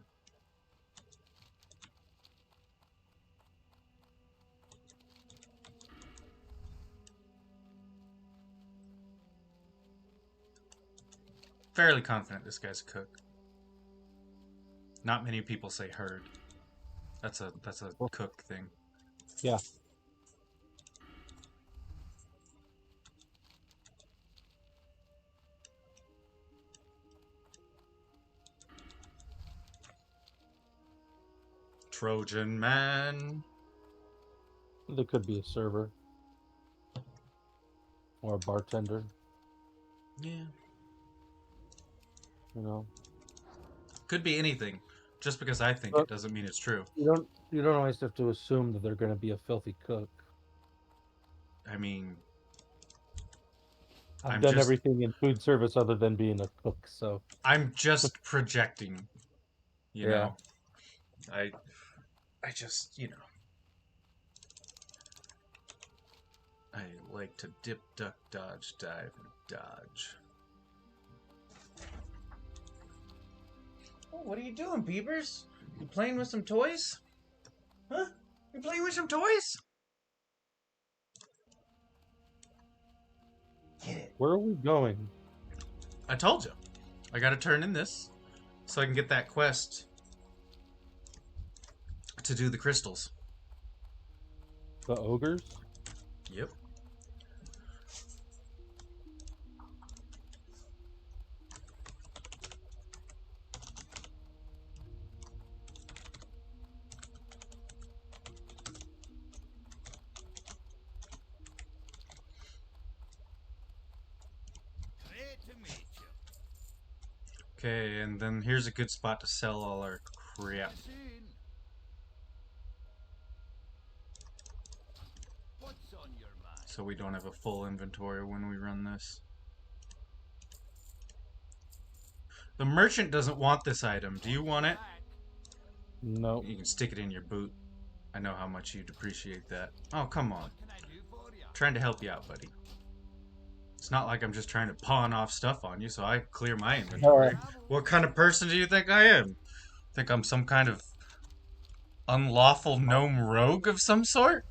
Fairly confident this guy's a cook. Not many people say herd. That's a Well, cook thing. yeah. Trojan man. There could be a server or a bartender. Yeah. You know, Could be anything. Just because I think but it doesn't mean it's true. you don't always have to assume that they're going to be a filthy cook. I mean, I've I'm done just everything in food service other than being a cook, so I'm just projecting, you yeah. know. I I just, you know, I like to dip, duck, dodge, dive, and dodge. Oh, what are you doing, Peepers? You playing with some toys? Huh? You playing with some toys? Get it. Where are we going? I told you. I gotta turn in this so I can get that quest to do the crystals. The ogres? Yep. Great to meet you. Okay, and then here's a good spot to sell all our crap. Soon. What's on your mind? So we don't have a full inventory when we run this. The merchant doesn't want this item. Do you want it? No. You can stick it in your boot. I know how much you'd appreciate that. Oh, come on. What can I do for you? Trying to help you out, buddy. It's not like I'm just trying to pawn off stuff on you, so I clear my inventory. What kind of person do you think I am? Think I'm some kind of unlawful gnome rogue of some sort?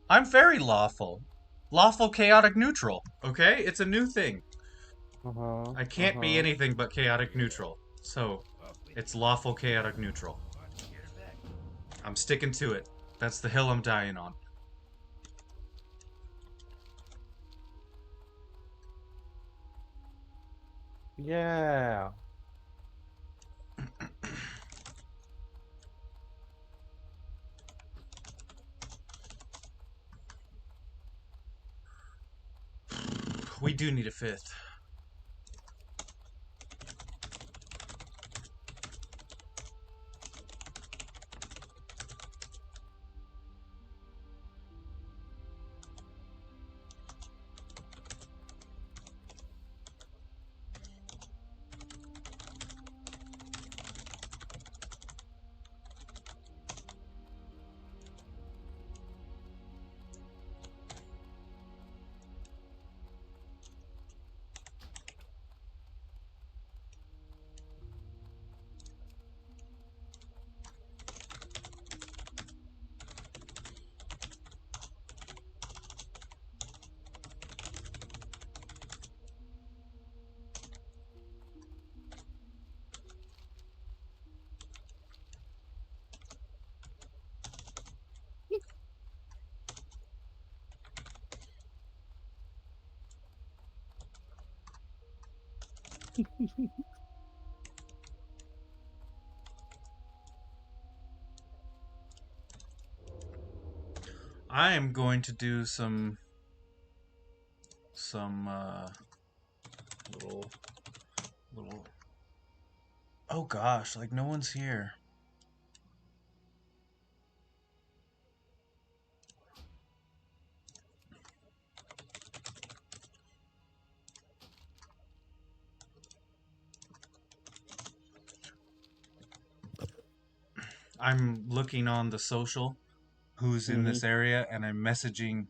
I'm very lawful. Lawful chaotic neutral, okay? It's a new thing. Uh-huh. I can't be anything but chaotic neutral. So, it's lawful chaotic neutral. I'm sticking to it. That's the hill I'm dying on. Yeah. We do need a fifth. I am going to do some little little oh gosh, like no one's here. I'm looking on the social who's in this area and I'm messaging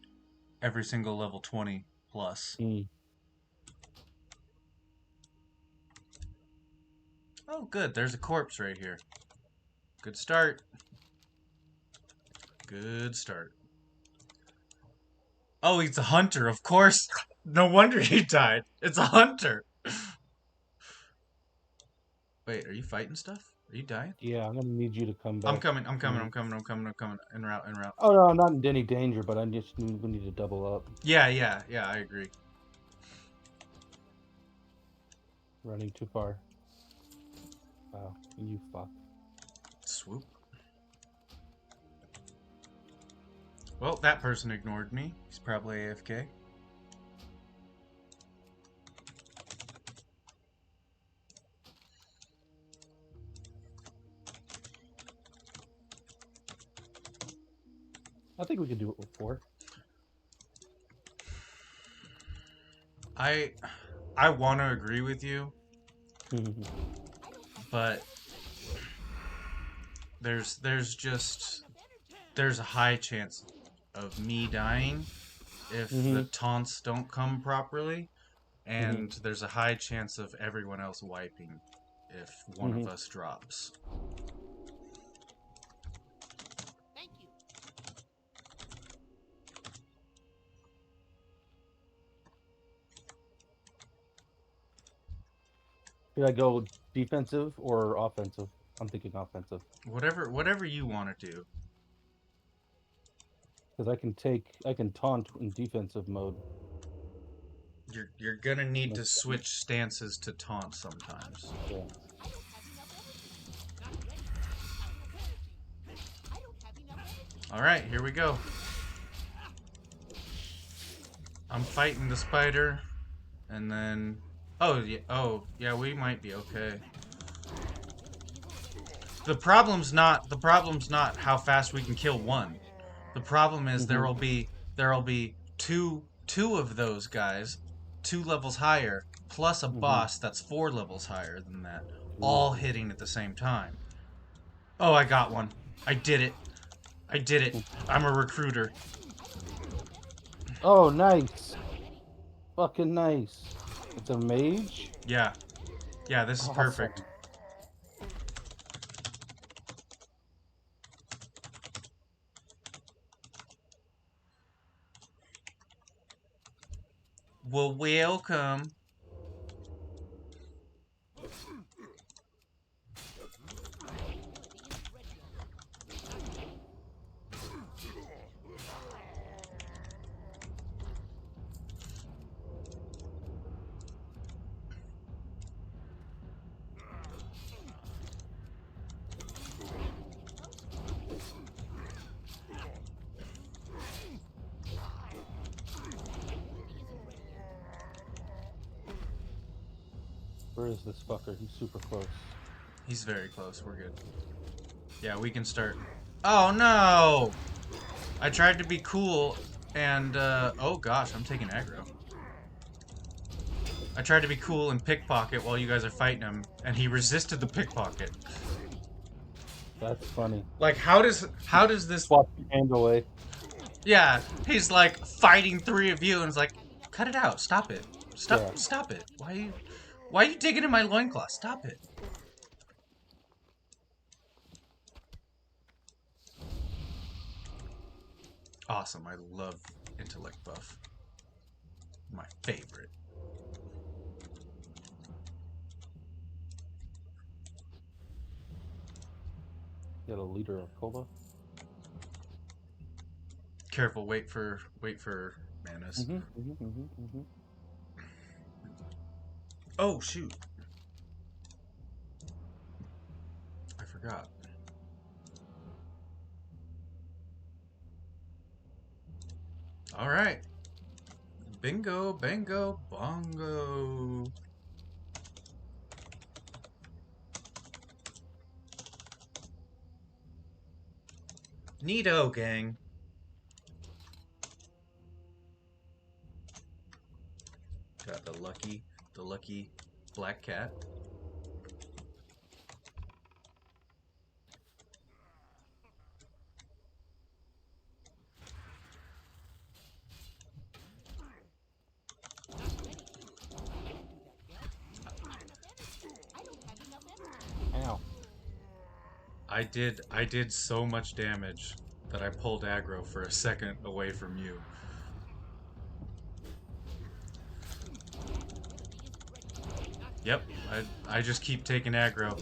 every single level 20 plus. Oh good, there's a corpse right here. Good start. Good start. Oh, he's a hunter, of course. No wonder he died. It's a hunter. Wait, are you fighting stuff? Are you dying? Yeah, I'm gonna need you to come back. I'm coming. I'm coming. I'm coming. I'm coming. I'm coming. En route. En route. Oh no, I'm not in any danger, but we need to double up. Yeah. Yeah. Yeah. I agree. Running too far. Oh, you fuck. Swoop. Well, that person ignored me. He's probably AFK. I think we could do it with 4. I want to agree with you, but there's a high chance of me dying if the taunts don't come properly, and there's a high chance of everyone else wiping if one of us drops. Thank you. Should I go defensive or offensive? I'm thinking offensive Whatever you want to do. because I can taunt in defensive mode. You're gonna need to Makes sense. switch stances to taunt sometimes. Yeah. I don't have enough energy. Not ready. Not enough energy. I don't have enough energy. All right, here we go. I'm fighting the spider, and then oh yeah, we might be okay. The problem's not how fast we can kill one. The problem is there'll be two of those guys, 2 levels higher, plus a boss that's 4 levels higher than that, all hitting at the same time. Oh, I got one. I did it. I'm a recruiter. Oh, nice. Fucking nice. It's a mage? Yeah. Yeah, this is Awesome. perfect. Well, welcome. Where is this fucker? He's super close. He's very close. We're good. Yeah, we can start. Oh, no! I tried to be cool, and, oh gosh, I'm taking aggro. I tried to be cool and pickpocket while you guys are fighting him, and he resisted the pickpocket. That's funny. Like, how does this... Swap your hand away. Yeah, he's, like, fighting 3 of you, and it's like, cut it out, stop it. Yeah. Stop it. Why are you digging in my loincloth? Stop it. Awesome, I love intellect buff. My favorite. Got a liter of cola. Careful, wait for manas. Oh shoot. I forgot. All right. Bingo, bango, bongo. Neato, gang. Got the lucky black cat. Ow. I did so much damage that I pulled aggro for a second away from you. Yep, I just keep taking aggro.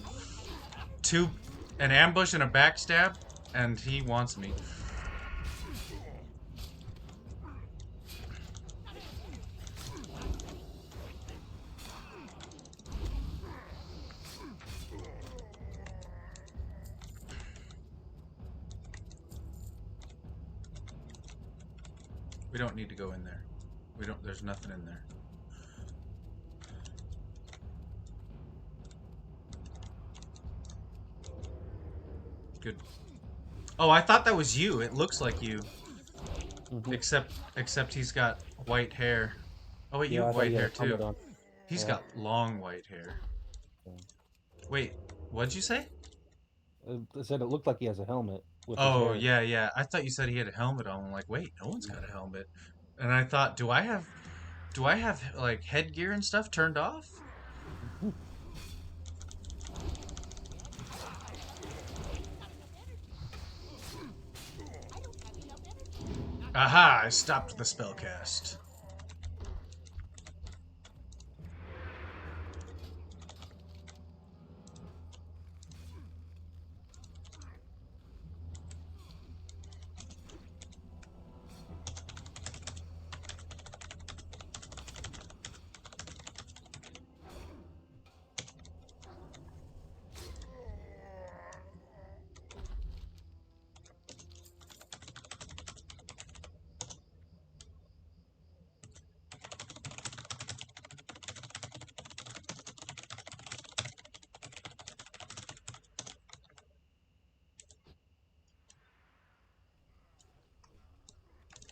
An ambush and a backstab, and he wants me. We don't need to go in there. We don't. There's nothing in there. Good. Oh, I thought that was you. It looks like you. Mhm. Except he's got white hair. Oh wait, you Yeah, I have thought white he had hair a helmet too. on. He's Yeah. got long white hair. Wait, what'd you say? I said it looked like he has a helmet with his Oh hair. yeah, yeah. I thought you said he had a helmet on. I'm like, wait, no one's got a helmet. And I thought, do I have like headgear and stuff turned off? Aha! I stopped the spellcast.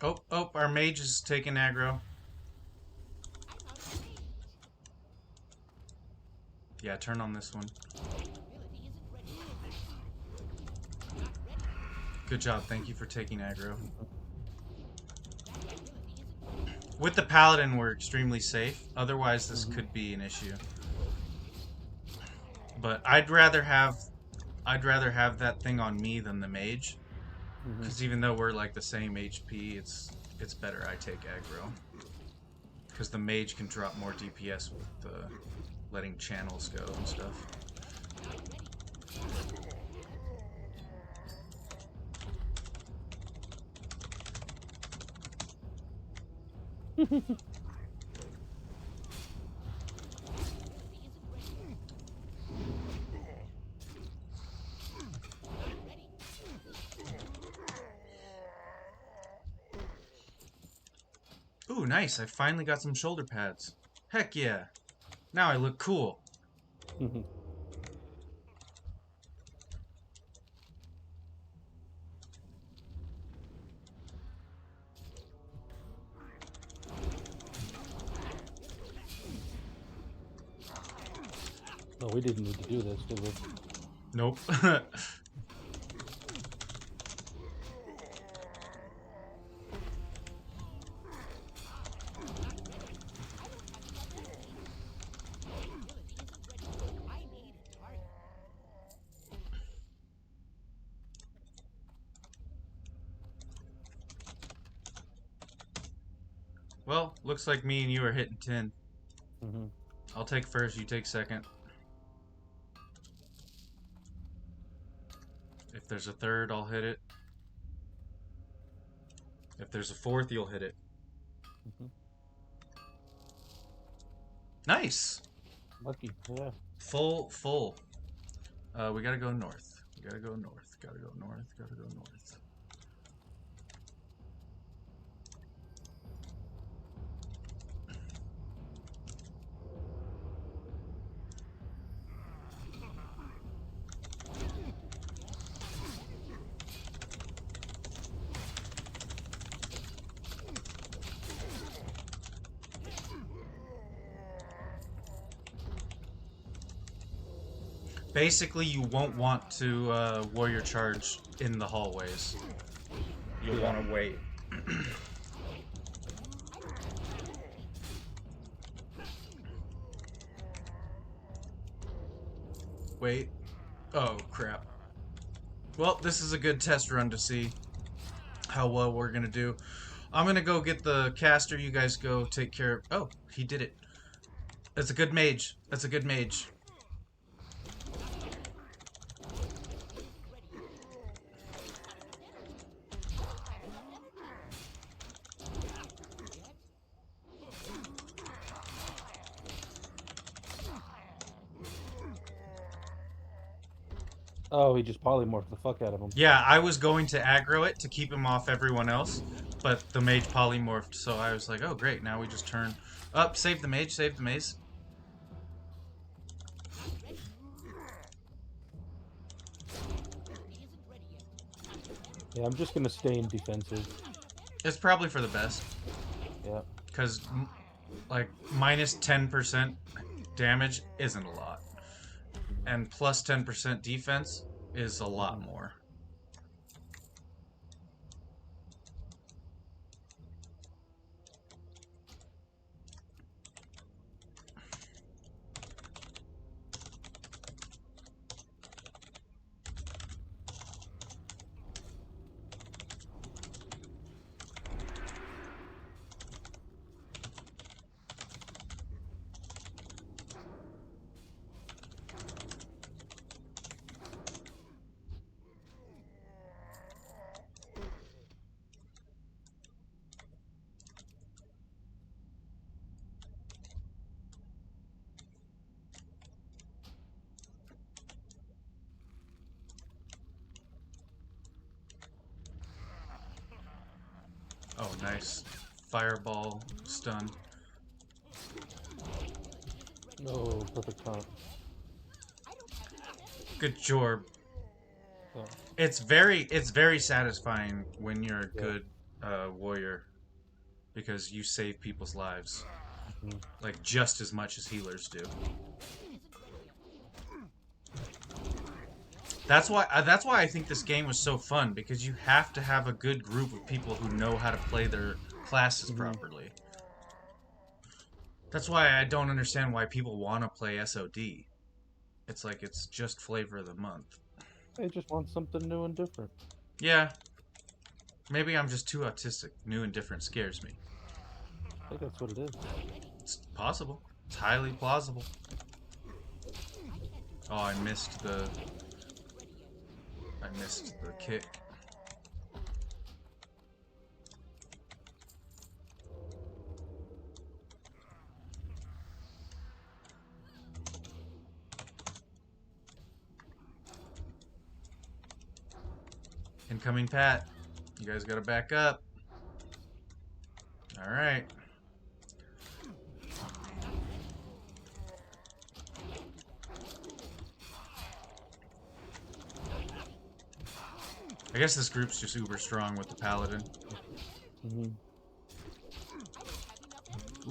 Oh, oh, our mage is taking aggro. Yeah, turn on this one. Good job. Thank you for taking aggro. With the paladin, we're extremely safe. Otherwise, this could be an issue. But I'd rather have that thing on me than the mage. Because even though we're like the same HP, it's better I take aggro. Because the mage can drop more DPS with letting channels go and stuff. Ooh, nice. I finally got some shoulder pads. Heck yeah. Now I look cool. No, we didn't need to do this, did we? Nope. Well, looks like me and you are hitting 10. I'll take first, you take second. If there's a third, I'll hit it. If there's a fourth, you'll hit it. Nice! Lucky, yeah. Full. We gotta go north. We gotta go north. Gotta go north. Gotta go north. Basically, you won't want to warrior charge in the hallways. You'll want to wait. Wait. Oh, crap. Well, this is a good test run to see how well we're going to do. I'm going to go get the caster. You guys go take care of... Oh, he did it. That's a good mage. That's a good mage. Oh, he just polymorphed the fuck out of him. Yeah, I was going to aggro it to keep him off everyone else, but the mage polymorphed, so I was like, oh great, now we just turn up, save the mage, save the maze. Yeah, I'm just gonna stay in defensive. It's probably for the best, Yeah. because like minus 10% damage isn't a lot, and plus 10% defense is a lot more. Oh, nice. Fireball stun. Oh, perfect time. Good job. Oh. It's very satisfying when you're a Yeah. good warrior, because you save people's lives, like just as much as healers do. That's why I think this game was so fun, because you have to have a good group of people who know how to play their classes properly. That's why I don't understand why people want to play SOD. It's like it's just flavor of the month. I just want something new and different. Yeah. Maybe I'm just too autistic. New and different scares me. I think that's what it is. It's possible. It's highly plausible. Oh, I missed the kick. Incoming Pat. You guys gotta back up. Alright. I guess this group's just uber strong with the paladin.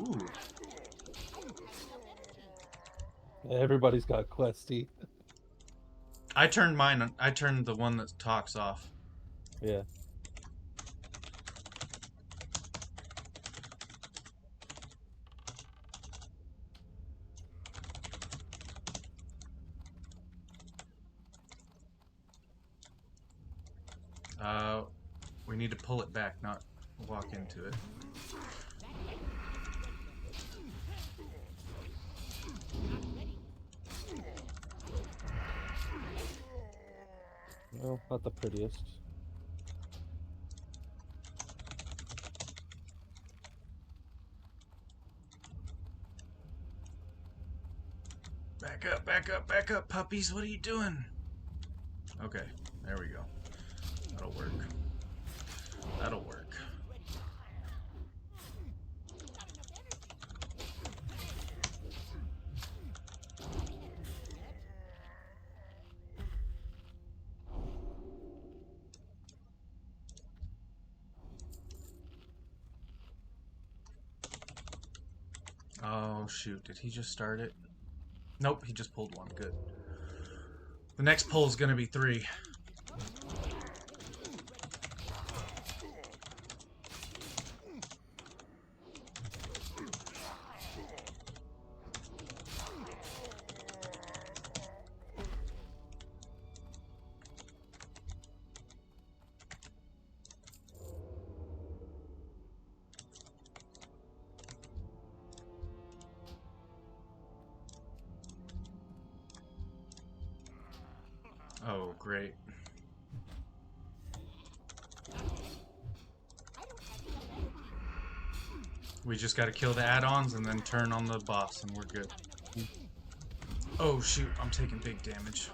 Ooh. Everybody's got questy. I turned the one that talks off. Yeah. We need to pull it back, not walk into it. No, not the prettiest. Back up, back up, back up, puppies. What are you doing? Okay, there we go. That'll work. That'll work. Oh, shoot. Did he just start it? Nope, he just pulled one. Good. The next pull is going to be 3. Oh, great. We just gotta kill the add-ons and then turn on the boss and we're good. Oh shoot, I'm taking big damage.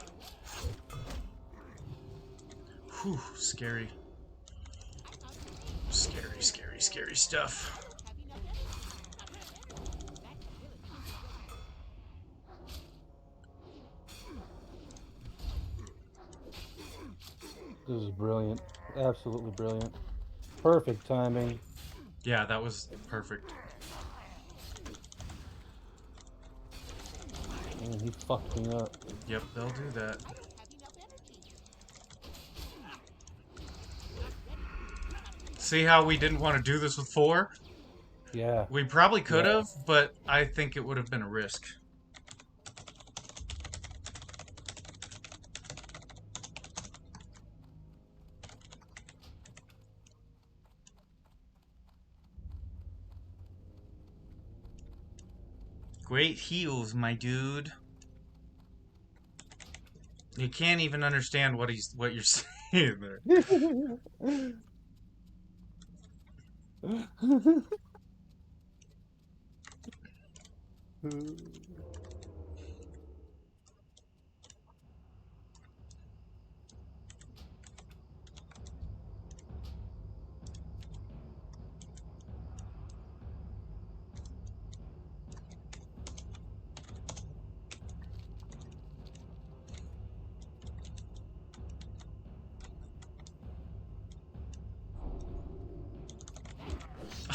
Whew, scary. Scary, scary. scary stuff. This is brilliant. Absolutely brilliant. Perfect timing. Yeah, that was perfect. Man, he fucked me up. Yep, they'll do that. See how we didn't want to do this with 4? Yeah. We probably could Yeah. have, but I think it would have been a risk. Great heals, my dude. You can't even understand what you're saying there.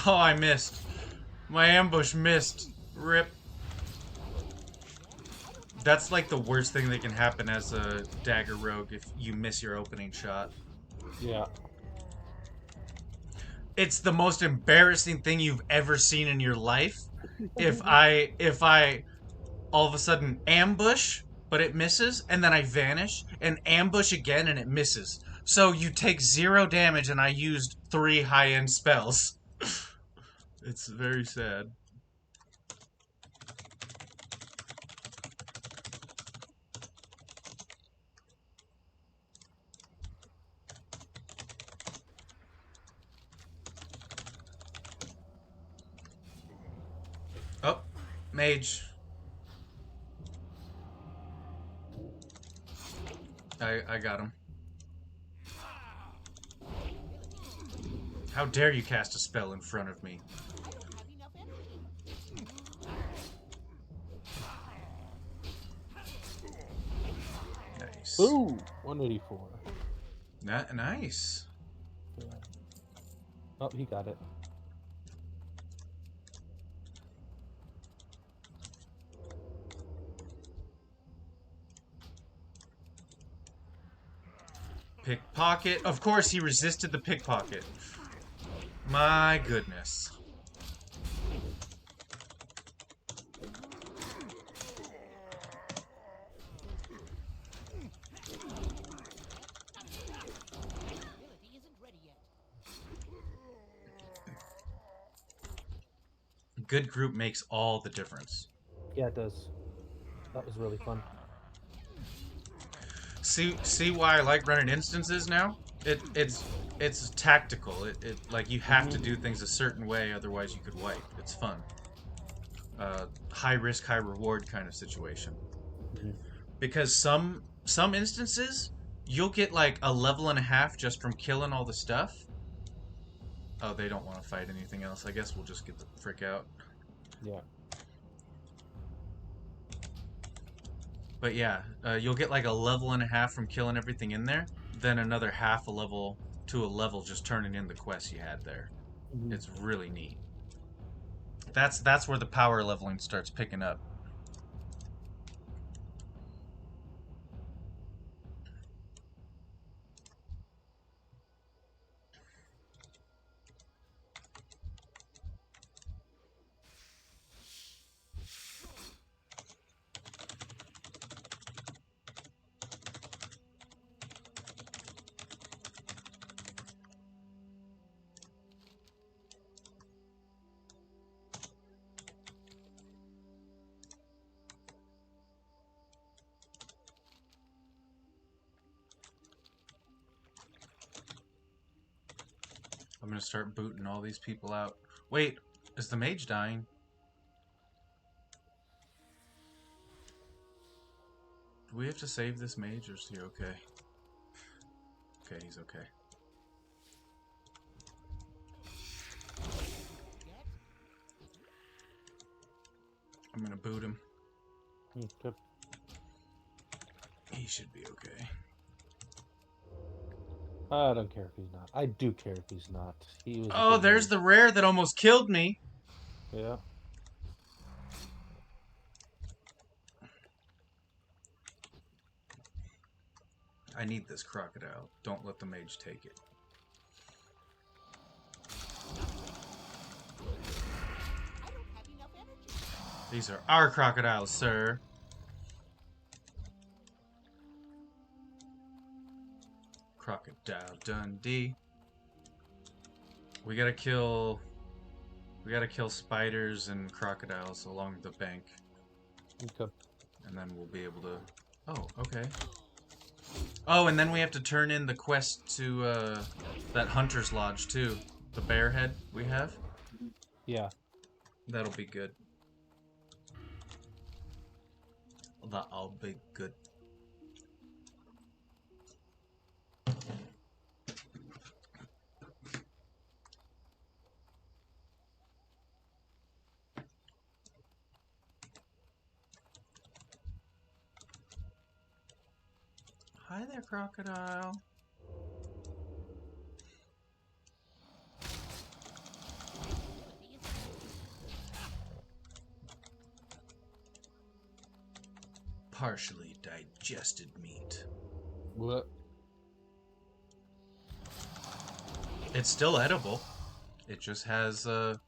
Oh, I missed. My ambush missed. Rip. That's like the worst thing that can happen as a dagger rogue if you miss your opening shot. Yeah. It's the most embarrassing thing you've ever seen in your life. If I all of a sudden ambush, but it misses, and then I vanish, and ambush again, and it misses. So you take 0 damage, and I used 3 high-end spells. It's very sad. Oh, mage. I got him. How dare you cast a spell in front of me? Nice. Ooh, 184. Nice. Yeah. Oh, he got it. Pickpocket. Of course he resisted the pickpocket. My goodness. Good group makes all the difference. Yeah, it does. That was really fun. See why I like running instances now? It's tactical. It like you have to do things a certain way, otherwise you could wipe. It's fun. High risk, high reward kind of situation. Because some instances you'll get like a level and a half just from killing all the stuff. Oh, they don't want to fight anything else. I guess we'll just get the frick out. Yeah. But yeah, you'll get like a level and a half from killing everything in there, then another half a level to a level just turning in the quests you had there. It's really neat. That's where the power leveling starts picking up. I'm gonna start booting all these people out. Wait, is the mage dying? Do we have to save this mage, or is he okay? Okay, he's okay. I'm gonna boot him. Okay. He should be okay. I don't care if he's not. I do care if he's not. He was a Oh, good there's move. the rare that almost killed me. Yeah. I need this crocodile. Don't let the mage take it. I don't have enough energy. These are our crocodiles, sir. Crocodile Dundee. We gotta kill spiders and crocodiles along the bank. Okay. And then we'll be able to... Oh, okay. Oh, and then we have to turn in the quest to that hunter's lodge too. The bear head we have. Yeah. That'll be good. That'll be good. Hi there, crocodile. Partially digested meat. What? It's still edible. It just has acid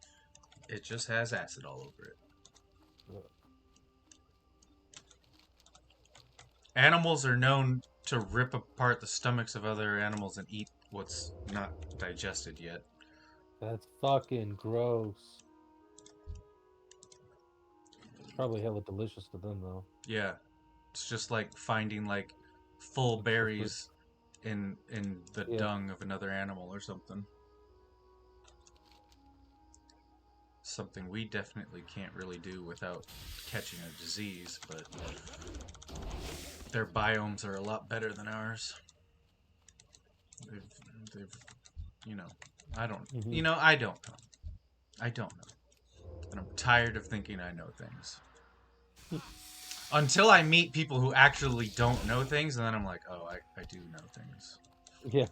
all over it. Animals are known to rip apart the stomachs of other animals and eat what's not digested yet. That's fucking gross. It's probably hella delicious to them though. Yeah. It's just like finding like full berries in the dung of another animal or something. Something we definitely can't really do without catching a disease, but their biomes are a lot better than ours. They've you know, I don't know. I don't know. And I'm tired of thinking I know things. Until I meet people who actually don't know things, and then I'm like, oh, I do know things. Yeah.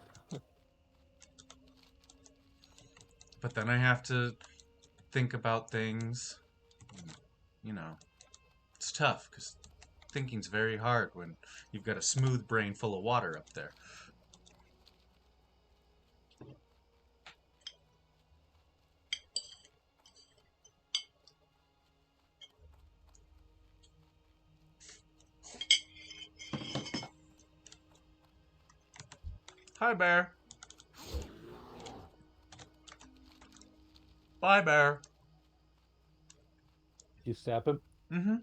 But then I have to think about things. You know, it's tough, because thinking's very hard when you've got a smooth brain full of water up there. Hi, bear. Bye, bear. You sap him? Mm-hmm.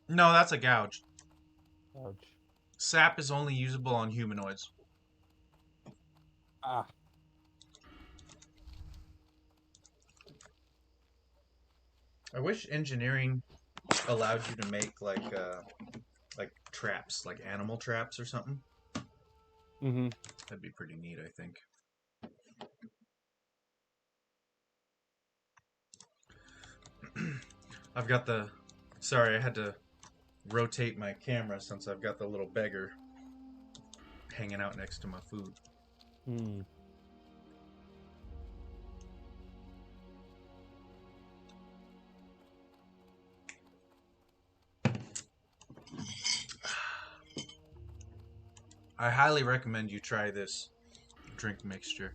No, that's a gouge. Ouch. Sap is only usable on humanoids. Ah. I wish engineering allowed you to make like traps, like animal traps or something. Mm-hmm. That'd be pretty neat, I think. I've got the... Sorry, I had to rotate my camera since I've got the little beggar hanging out next to my food. Hmm. I highly recommend you try this drink mixture.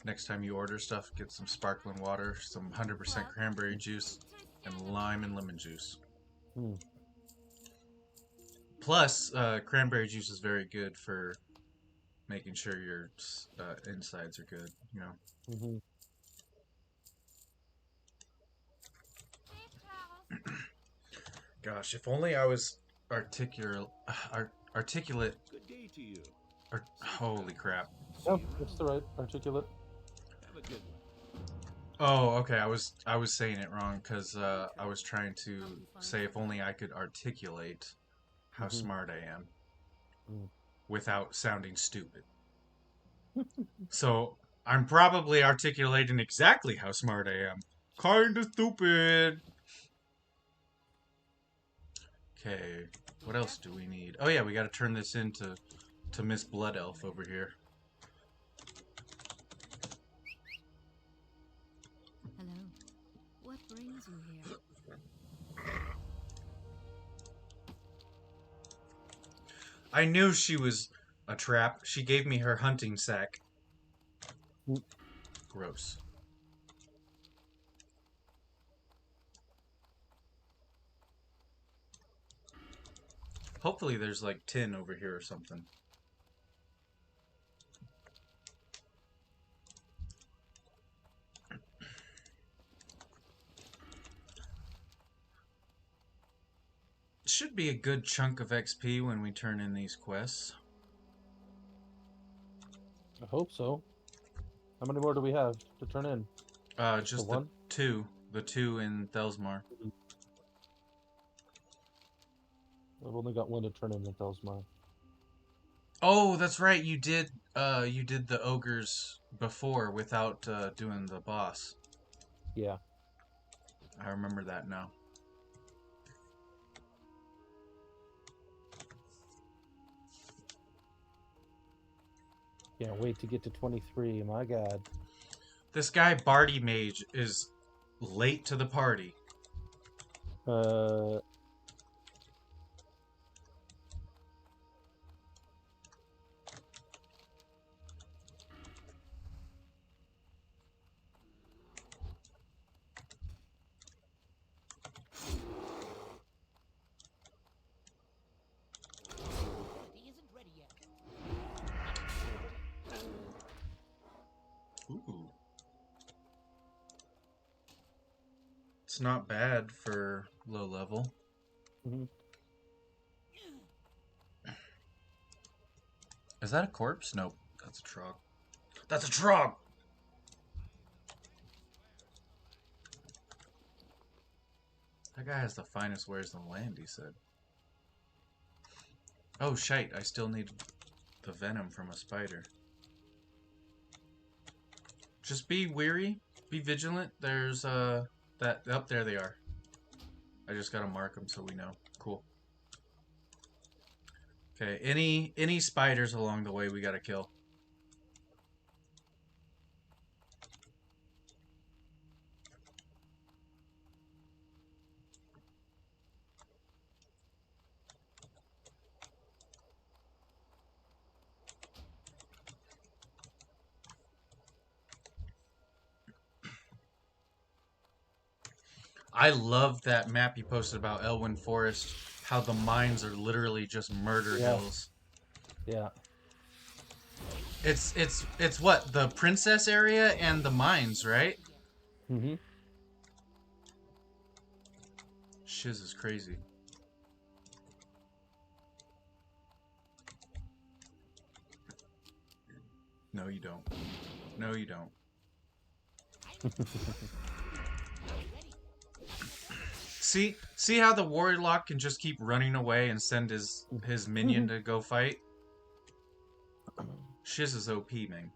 Next time you order stuff, get some sparkling water, some 100% cranberry juice, and lime and lemon juice. Hmm. Plus, cranberry juice is very good for making sure your insides are good, you know. Mm-hmm. Gosh, if only I was articulate. Good day to you. Holy crap. Oh, that's the right articulate. Have a good one. Oh, okay. I was saying it wrong because I was trying to say if only I could articulate how smart I am without sounding stupid. So I'm probably articulating exactly how smart I am. Kinda stupid. Okay, what else do we need? Oh yeah, we gotta turn this into Miss Blood Elf over here. Hello. What brings you here? I knew she was a trap. She gave me her hunting sack. Mm. Gross. Hopefully there's like tin over here or something. Should be a good chunk of XP when we turn in these quests. I hope so. How many more do we have to turn in? Just one? the two in Thelsmar. I've only got one to turn in at Elsmar. Oh, that's right. You did the ogres before without doing the boss. Yeah. I remember that now. Can't wait to get to 23. My God. This guy Barty Mage is late to the party. Uh, He isn't ready yet. Ooh. It's not bad for low level. mhm. Is that a corpse? Nope. That's a trog. That's a trog! That guy has the finest wares in the land, he said. Oh, shite. I still need the venom from a spider. Just be weary. Be vigilant. There's, that... Oh, there they are. I just gotta mark them so we know. Cool. Okay, any spiders along the way we gotta kill. I love that map you posted about Elwyn Forest. How the mines are literally just murder Yeah. hills. Yeah. It's what, the princess area and the mines, right? Mm-hmm. Shiz is crazy. No, you don't. No, you don't. See how the warlock can just keep running away and send his minion to go fight? Shiz is OP, man.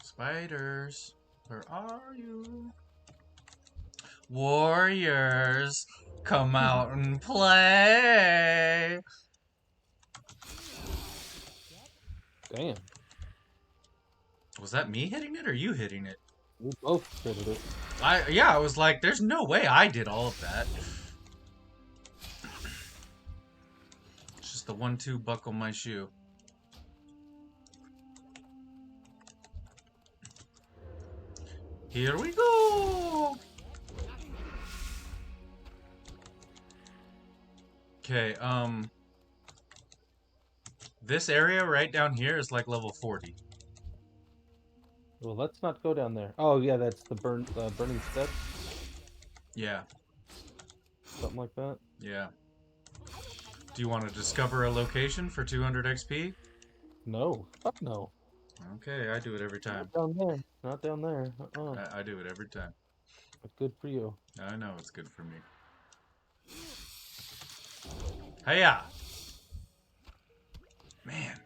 Spiders, where are you? Warriors, come out and play! Damn. Was that me hitting it or you hitting it? We both did it. Yeah, I was like, there's no way I did all of that. It's just the 1-2 buckle my shoe. Here we go! Okay, this area right down here is like level 40. Well, let's not go down there. Oh, yeah, that's the burning steps. Yeah, Something like that. yeah. Do you want to discover a location for 200 XP? No. Fuck no. Okay, I do it every time. Not down there. Not down there. I do it every time. Good for you. I know it's good for me. Hiya! Man,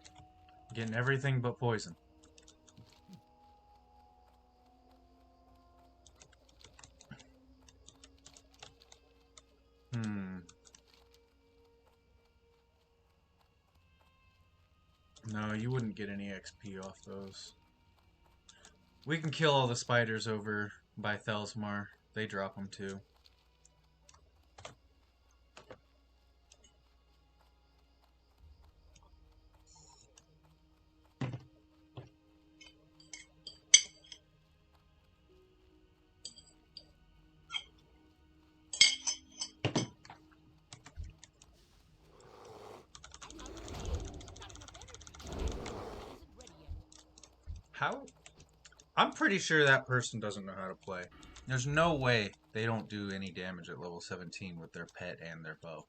getting everything but poison. No, you wouldn't get any XP off those. We can kill all the spiders over by Thelsmar. They drop them too. How? I'm pretty sure that person doesn't know how to play. There's no way they don't do any damage at level 17 with their pet and their bow.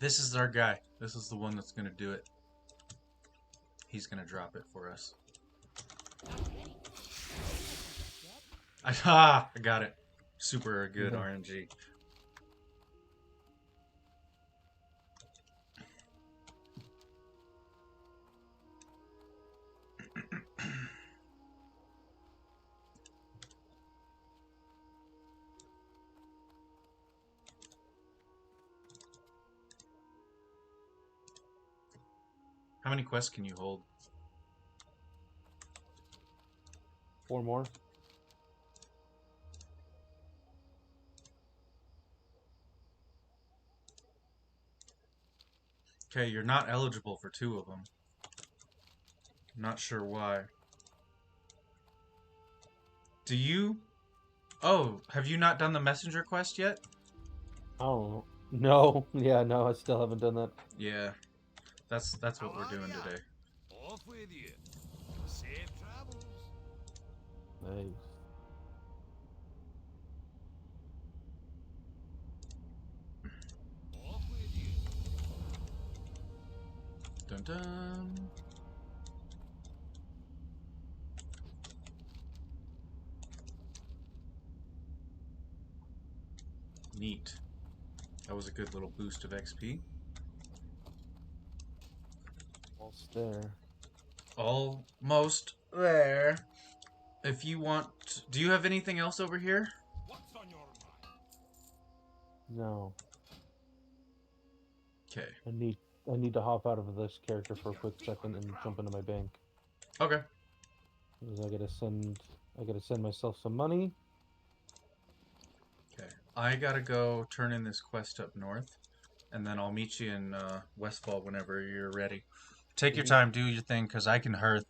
This is our guy. This is the one that's going to do it. He's going to drop it for us. I got it. Super good RNG. How many quests can you hold? 4 more. Okay, you're not eligible for 2 of them. I'm not sure why. Do you? Oh, have you not done the messenger quest yet? Oh no, yeah, no, I still haven't done that. Yeah, that's what we're doing today. Off with you. Safe travels. Nice. Off with you. Dun dun. Neat. That was a good little boost of XP. Almost there. Almost there. If you want... Do you have anything else over here? What's on your mind? No. Okay. I need to hop out of this character for a quick second and jump into my bank. Okay. Because I gotta send myself some money. Okay. I gotta go turn in this quest up north, and then I'll meet you in Westfall whenever you're ready. Take your time, do your thing, because I can hearth.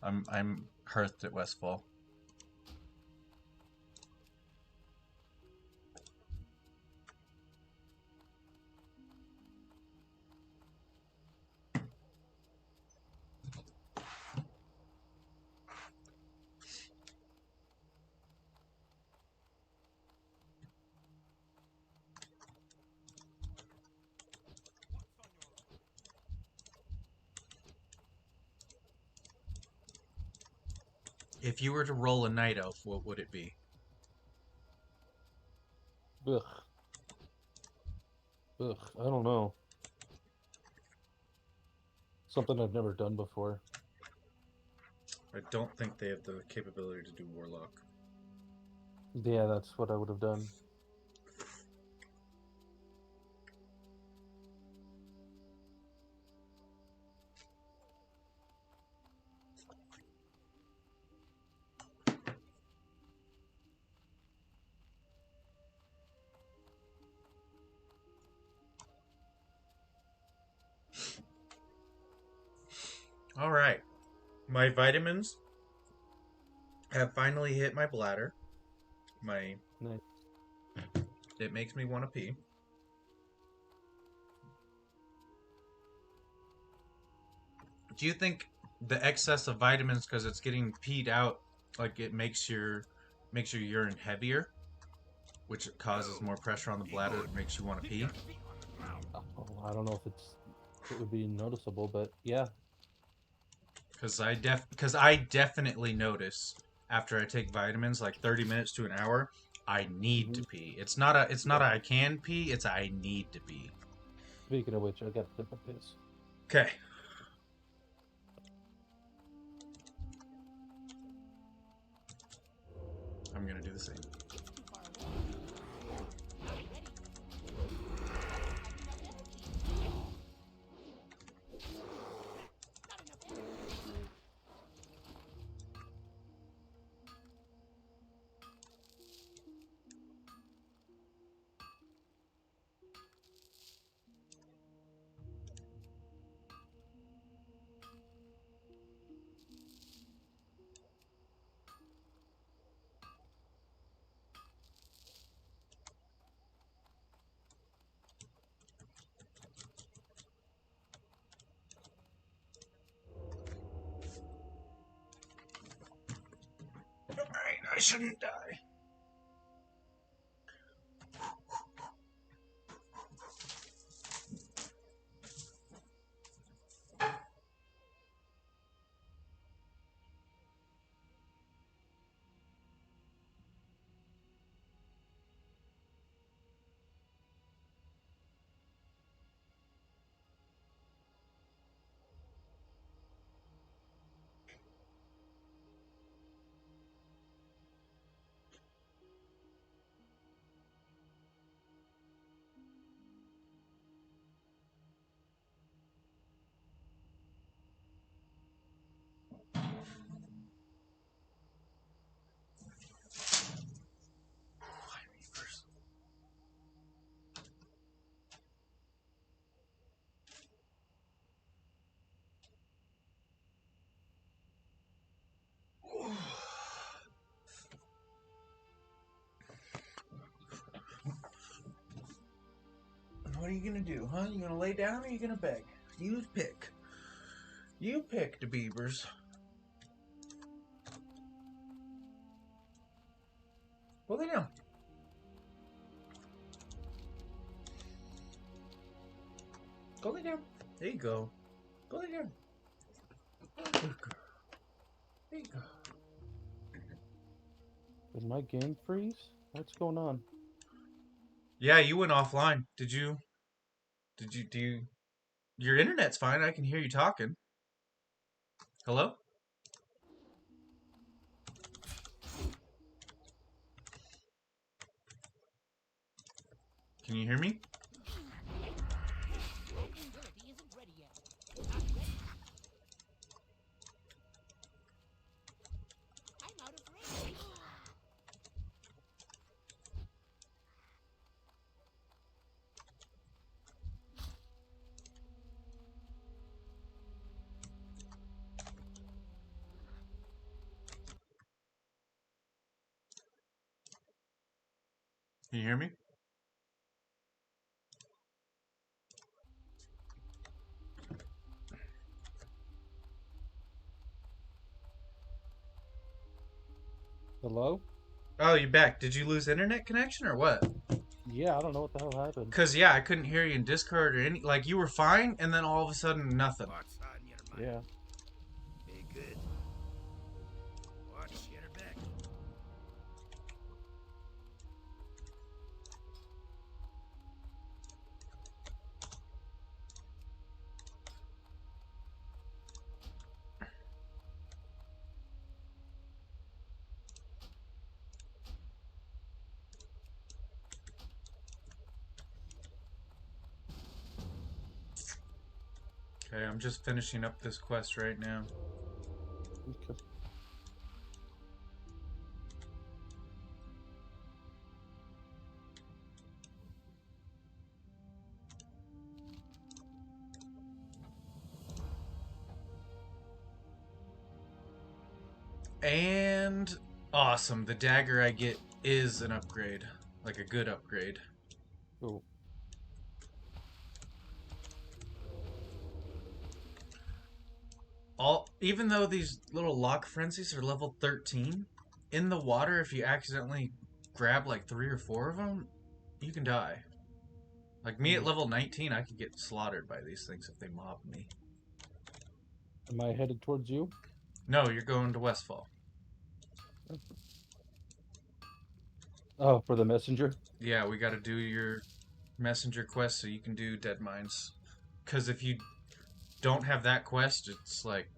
I'm hearthed at Westfall. If you were to roll a night elf, what would it be? Ugh. Ugh, I don't know. Something I've never done before. I don't think they have the capability to do Warlock. Yeah, that's what I would have done. Alright. My vitamins have finally hit my bladder. Nice. It makes me want to pee. Do you think the excess of vitamins, because it's getting peed out, like it makes your urine heavier, which causes more pressure on the bladder, that makes you want to Keep pee? your feet on the ground. Oh, I don't know if it would be noticeable, but yeah. Because I definitely notice after I take vitamins, like 30 minutes to an hour, I need to Mhm. pee. It's not a I can pee, it's a I need to pee. Speaking of which, I got to take a piss. Okay. I'm gonna do the same. It's too far away. Not ready. Not enough energy. Not enough energy. Alright, I shouldn't die. What are you gonna do, huh? You gonna lay down or you gonna beg? You pick. You pick, the Beavers. Go lay down. Go lay down. There you go. Go lay down. Good girl. There you go. Did my game freeze? What's going on? Yeah, you went offline. Do you? Your internet's fine. I can hear you talking. Hello? Can you hear me? Ability isn't ready yet. Not ready. I'm out of range. Can you hear me? Hello? Oh, you're back. Did you lose internet connection or what? Yeah, I don't know what the hell happened. Cause yeah, I couldn't hear you in Discord or any. Like you were fine, and then all of a sudden nothing. What's on your mind? Yeah. Be good. Watch your back. Okay, I'm just finishing up this quest right now. Okay. And awesome, the dagger I get is an upgrade, like a good upgrade. Cool. even though these little lock frenzies are level 13, in the water, if you accidentally grab like 3 or 4 of them, you can die. Like me at level 19, I could get slaughtered by these things if they mob me. Am I headed towards you? No, you're going to Westfall. Oh, for the messenger? Yeah, we got to do your messenger quest so you can do Dead Mines. Because if you don't have that quest, it's like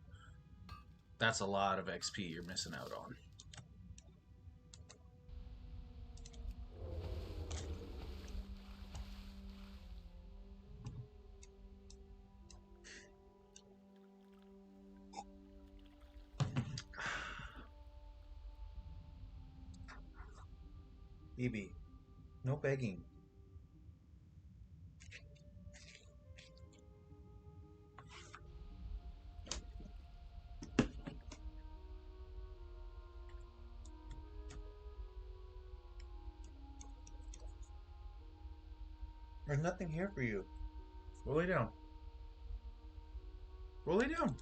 that's a lot of XP you're missing out on. BB, no begging. There's nothing here for you. Go lay down. Go lay down.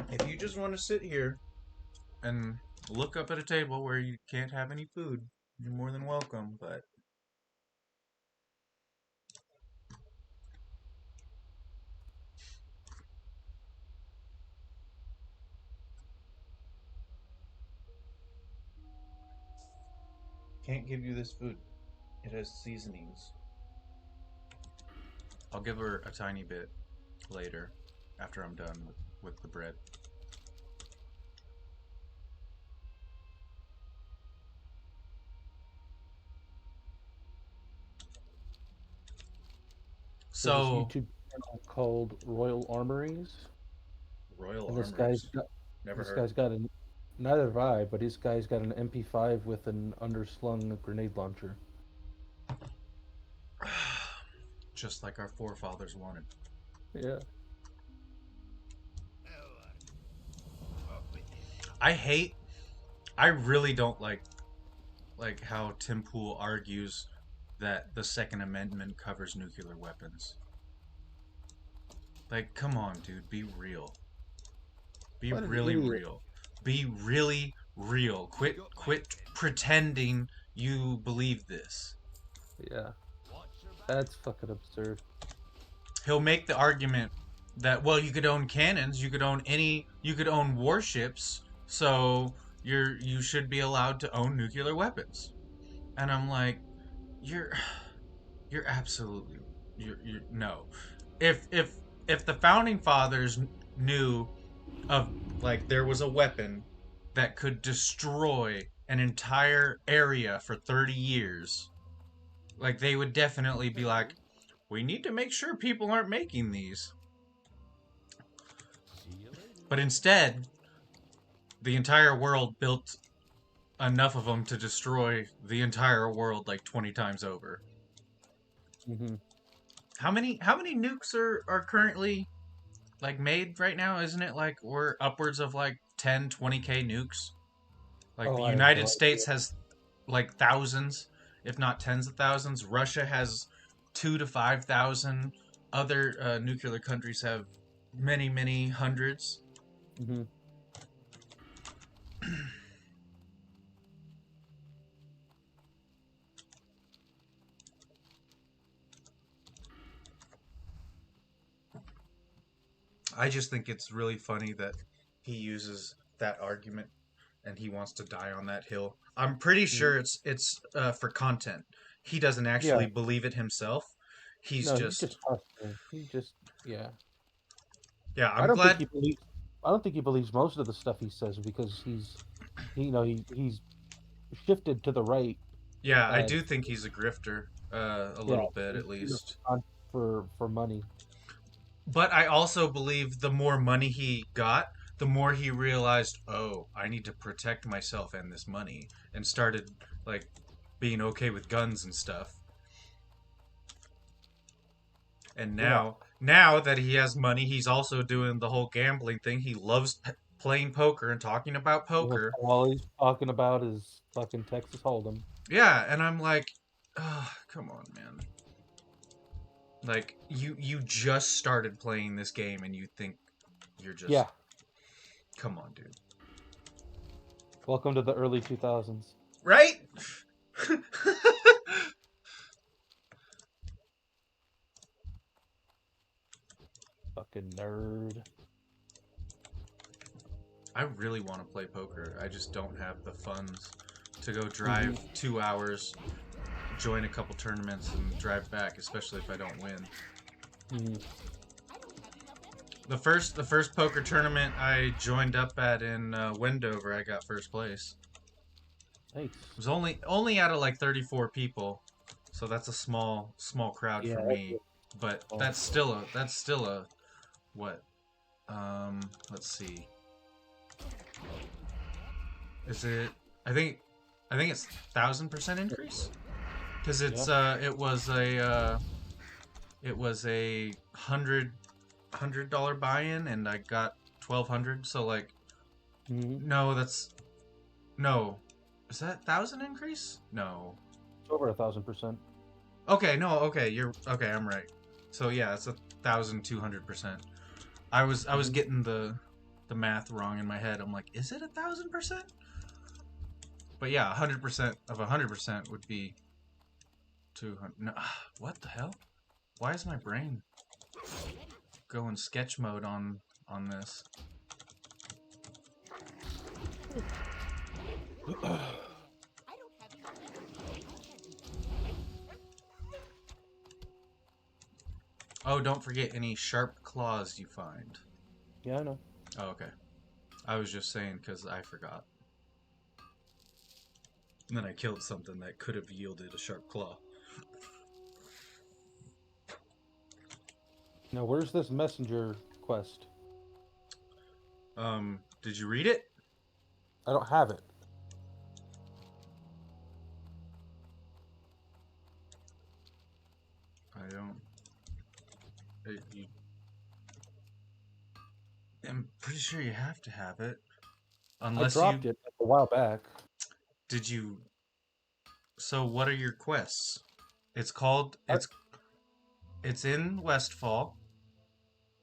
If you just want to sit here and look up at a table where you can't have any food, you're more than welcome, but can't give you this food. It has seasonings. I'll give her a tiny bit later after I'm done with the bread. There's this So, YouTube channel called Royal Armories, Royal and Armors. Never this heard. guy's got an neither have I, but this guy's got an MP5 with an underslung grenade launcher. Just like our forefathers wanted. Yeah. I really don't like how Tim Pool argues that the Second Amendment covers nuclear weapons. Like, come on, dude, be real. Be What an really idiot. real. Be really real. Quit pretending you believe this. Yeah. That's fucking absurd. He'll make the argument that, well, you could own cannons, you could own warships, so you should be allowed to own nuclear weapons. And I'm like, you're absolutely you're no. If the founding fathers knew of, like, there was a weapon that could destroy an entire area for 30 years, like, they would definitely be like, we need to make sure people aren't making these. But instead, the entire world built enough of them to destroy the entire world like 20 times over. Mm-hmm. How many nukes are currently like made right now? Isn't it like we're upwards of like 10, 20K nukes? Like the Oh, I have no United idea. States has like thousands, if not tens of thousands. Russia has 2 to 5,000. Other nuclear countries have many, many hundreds. Mm-hmm. I just think it's really funny that he uses that argument and he wants to die on that hill. I'm pretty sure it's for content. He doesn't actually Yeah. believe it himself. He's No, he's just just frustrated. He just yeah. yeah. I I'm don't think glad. he believes. I don't think he believes most of the stuff he says because he's shifted to the right Yeah, I as do think he's a grifter, a yeah little bit at least. for money. But I also believe the more money he got, the more he realized, oh, I need to protect myself and this money, and started like being okay with guns and stuff. And Yeah. now that he has money, he's also doing the whole gambling thing. He loves playing poker and talking about poker. All he's talking about is fucking Texas Hold'em. Yeah, and I'm like, oh, come on, man. Like you just started playing this game and you think you're just Yeah. come on, dude. Welcome to the early 2000s. Right? Fucking nerd. I really want to play poker. I just don't have the funds to go drive 2 hours, join a couple tournaments, and drive back, especially if I don't win. The first poker tournament I joined up at in Wendover, I got first place. Nice. It was only out of like 34 people, so that's a small crowd Yeah, for me. But Oh. that's still a what? Let's see. Is it? I think it's 1,000% increase, because it's it was a $100 buy-in and I got 1,200. So like, no, is that 1,000 increase? No. It's over 1,000%. Okay, no, okay, I'm right. So yeah, it's 1,200%. I was getting the math wrong in my head. I'm like, is it 1,000%? But yeah, 100% of 100% would be 200. No, what the hell? Why is my brain going sketch mode on this? Oh, don't forget any sharp claws you find. Yeah, I know. Oh, okay. I was just saying because I forgot. And then I killed something that could have yielded a sharp claw. Now, where's this messenger quest? Did you read it? I don't have it. I don't. I'm pretty sure you have to have it. Unless I dropped it a while back. Did you? So what are your quests? It's called it's in Westfall.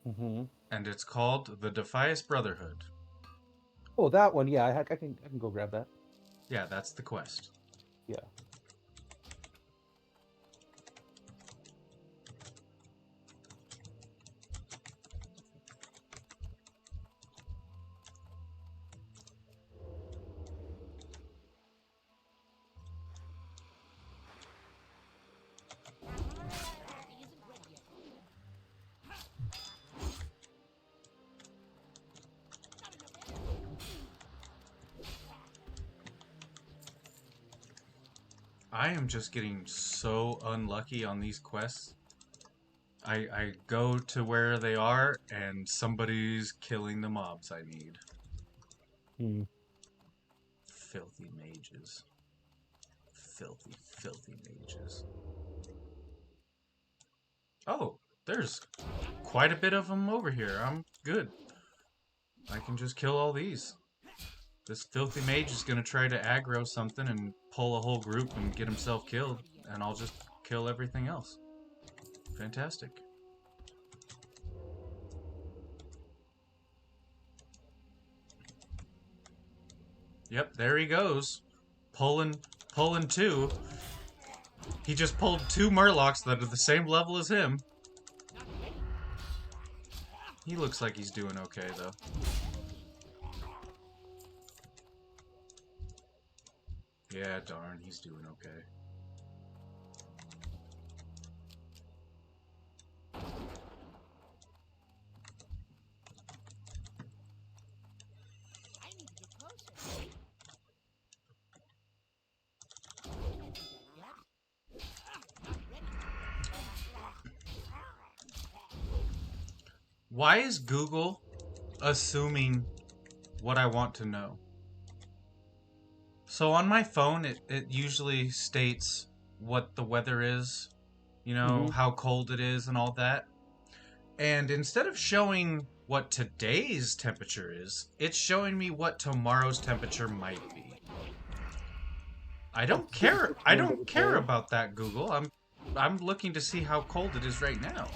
And it's called the Defias Brotherhood. Oh, that one. Yeah, I can go grab that. Yeah, that's the quest. Yeah. I am just getting so unlucky on these quests. I go to where they are and somebody's killing the mobs I need. Filthy mages. Filthy mages. Oh, there's quite a bit of them over here. I'm good. I can just kill all these. This filthy mage is going to try to aggro something and pull a whole group and get himself killed, and I'll just kill everything else. Fantastic. Yep, there he goes. Pulling two. He just pulled 2 Murlocs that are the same level as him. He looks like he's doing okay, though. Yeah, darn, he's doing okay. Why is Google assuming what I want to know? So on my phone, it usually states what the weather is, you know, how cold it is and all that. And instead of showing what today's temperature is, it's showing me what tomorrow's temperature might be. I don't care. I don't care about that, Google. I'm looking to see how cold it is right now.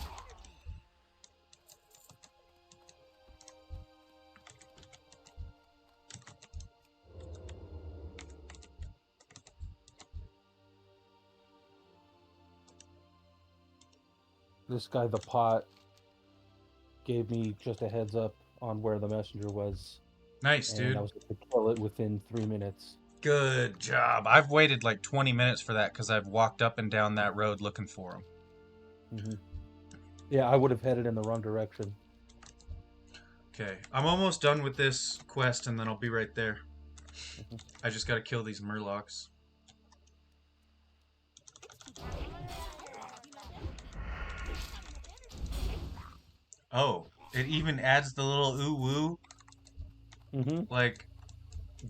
This guy, the pot, gave me just a heads up on where the messenger was, Nice, and I dude. was able to kill it within 3 minutes. Good job. I've waited like 20 minutes for that because I've walked up and down that road looking for him. Hmm. Yeah, I would have headed in the wrong direction. Okay, I'm almost done with this quest and then I'll be right there. Mhm. I just gotta kill these murlocs. Oh, it even adds the little ooh woo, Mm-hmm. like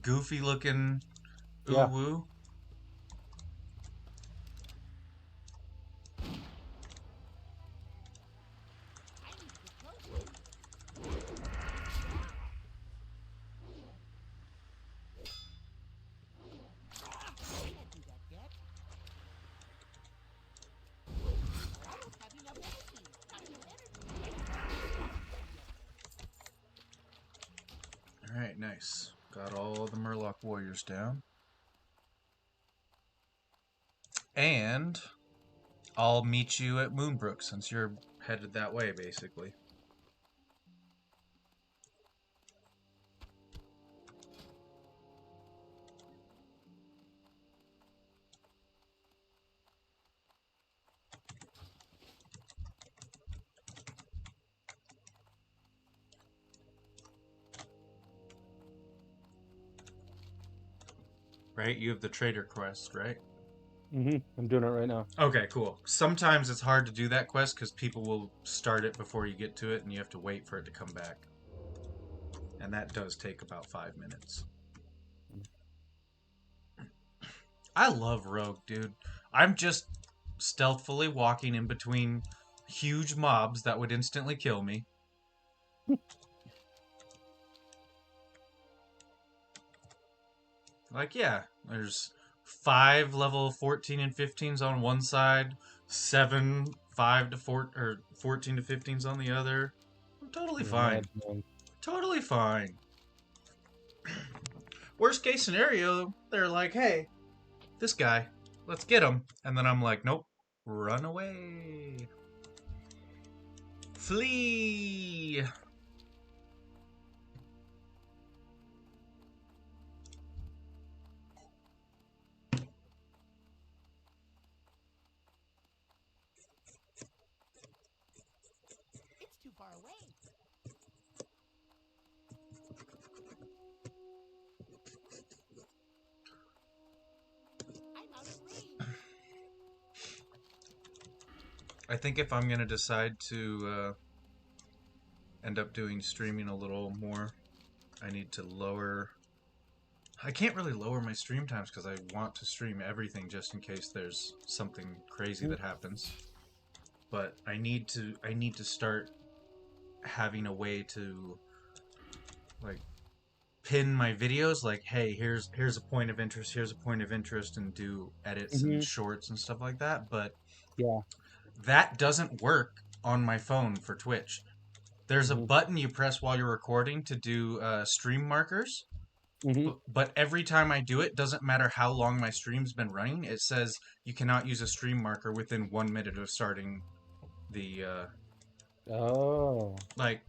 goofy looking ooh Yeah. woo. Alright, nice. Got all the murloc warriors down. And I'll meet you at Moonbrook since you're headed that way, basically. Right? You have the trader quest, right? Mm-hmm. I'm doing it right now. Okay, cool. Sometimes it's hard to do that quest because people will start it before you get to it and you have to wait for it to come back. And that does take about 5 minutes. I love Rogue, dude. I'm just stealthily walking in between huge mobs that would instantly kill me. Like, yeah, there's 5 level 14 and 15s on one side, 7 5 to 4 or 14 to 15s on the other. I'm totally Yeah, fine. madman. Totally fine. Worst case scenario, they're like, "Hey, this guy, let's get him." And then I'm like, "Nope. Run away. Flee." It's too far away. I'm out of range. I think if I'm going to decide to end up doing streaming a little more, I need to lower. I can't really lower my stream times because I want to stream everything just in case there's something crazy that happens. But I need to start having a way to like pin my videos like, hey, here's a point of interest, here's a point of interest, and do edits and Mm-hmm. shorts and stuff like that. But Yeah. that doesn't work on my phone for Twitch. There's a Mm-hmm. button you press while you're recording to do stream markers, Mm-hmm. but every time I do it, doesn't matter how long my stream's been running, it says you cannot use a stream marker within 1 minute of starting the Oh. like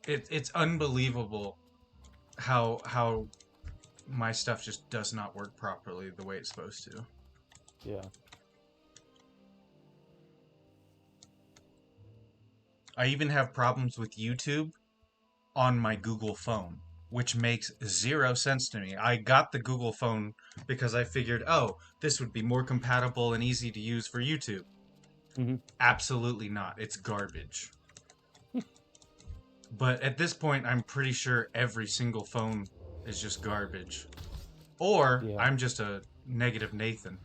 it's unbelievable how my stuff just does not work properly the way it's supposed to. Yeah. I even have problems with YouTube on my Google phone, which makes zero sense to me. I got the Google phone because I figured, oh, this would be more compatible and easy to use for YouTube. Mm-hmm. Absolutely not. It's garbage. But at this point, I'm pretty sure every single phone is just garbage. Or Yeah. I'm just a negative Nathan.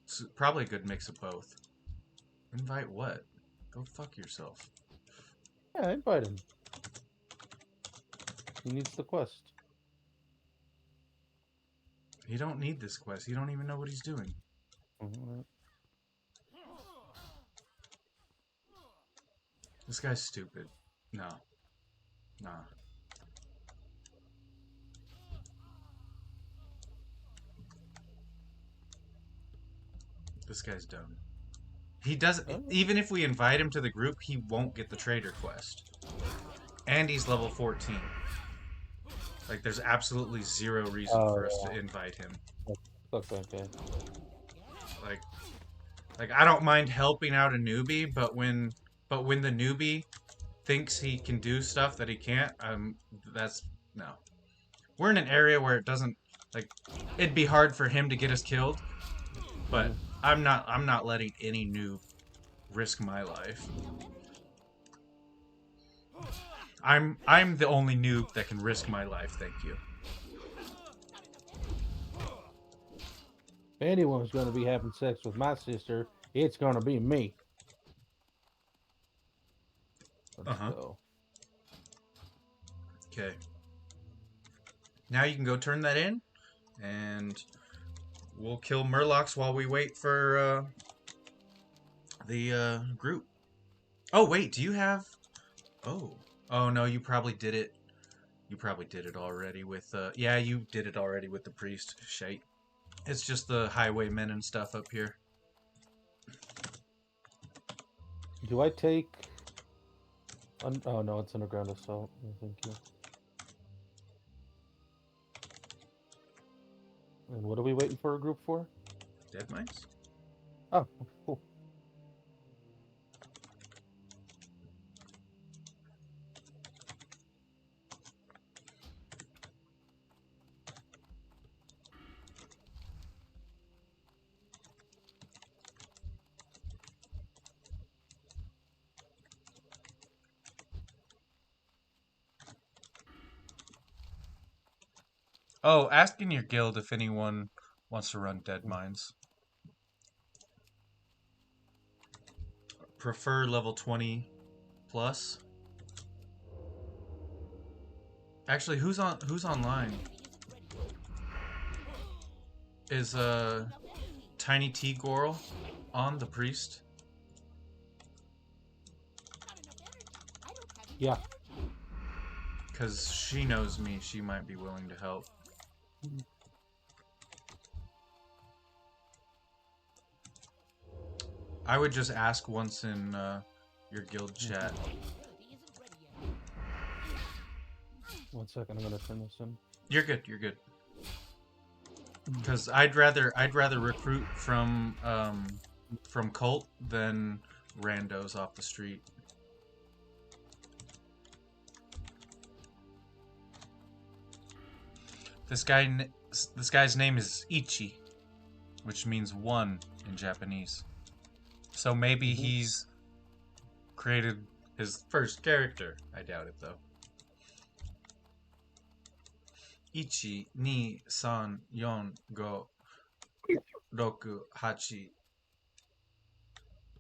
It's probably a good mix of both. Invite what? Go fuck yourself. Yeah, invite him. He needs the quest. You don't need this quest. You don't even know what he's doing. Mhm. This guy's stupid. No. Nah. This guy's dumb. He doesn't. Oh. Even if we invite him to the group, he won't get the trader quest. And he's level 14. Like, there's absolutely zero reason Oh, for us yeah. to invite him. Okay. Like I don't mind helping out a newbie, but when the newbie thinks he can do stuff that he can't, that's no. We're in an area where it doesn't like it'd be hard for him to get us killed, but I'm not letting any noob risk my life. I'm the only noob that can risk my life, thank you. If anyone's going to be having sex with my sister, it's going to be me. Let's go. Okay. Now you can go turn that in, and we'll kill Murlocs while we wait for the group. Oh wait, do you have? Oh no, you probably did it. You probably did it already with. Yeah, you did it already with the priest. Shite. It's just the highwaymen and stuff up here. Do I take... Oh, no, it's underground assault. Thank you. And what are we waiting for a group for? Dead mines? Oh, cool. Oh, ask in your guild if anyone wants to run dead mines. Prefer level 20 plus. Actually, who's online? Is Tiny T Goral on the priest? Yeah. Because she knows me, she might be willing to help. I would just ask once in your guild chat. 1 second, I'm gonna turn this in. You're good. You're good. Because I'd rather recruit from cult than randos off the street. This guy's name is Ichi, which means one in Japanese. So maybe he's created his first character. I doubt it though. Ichi, ni, san, yon, go, roku, hachi.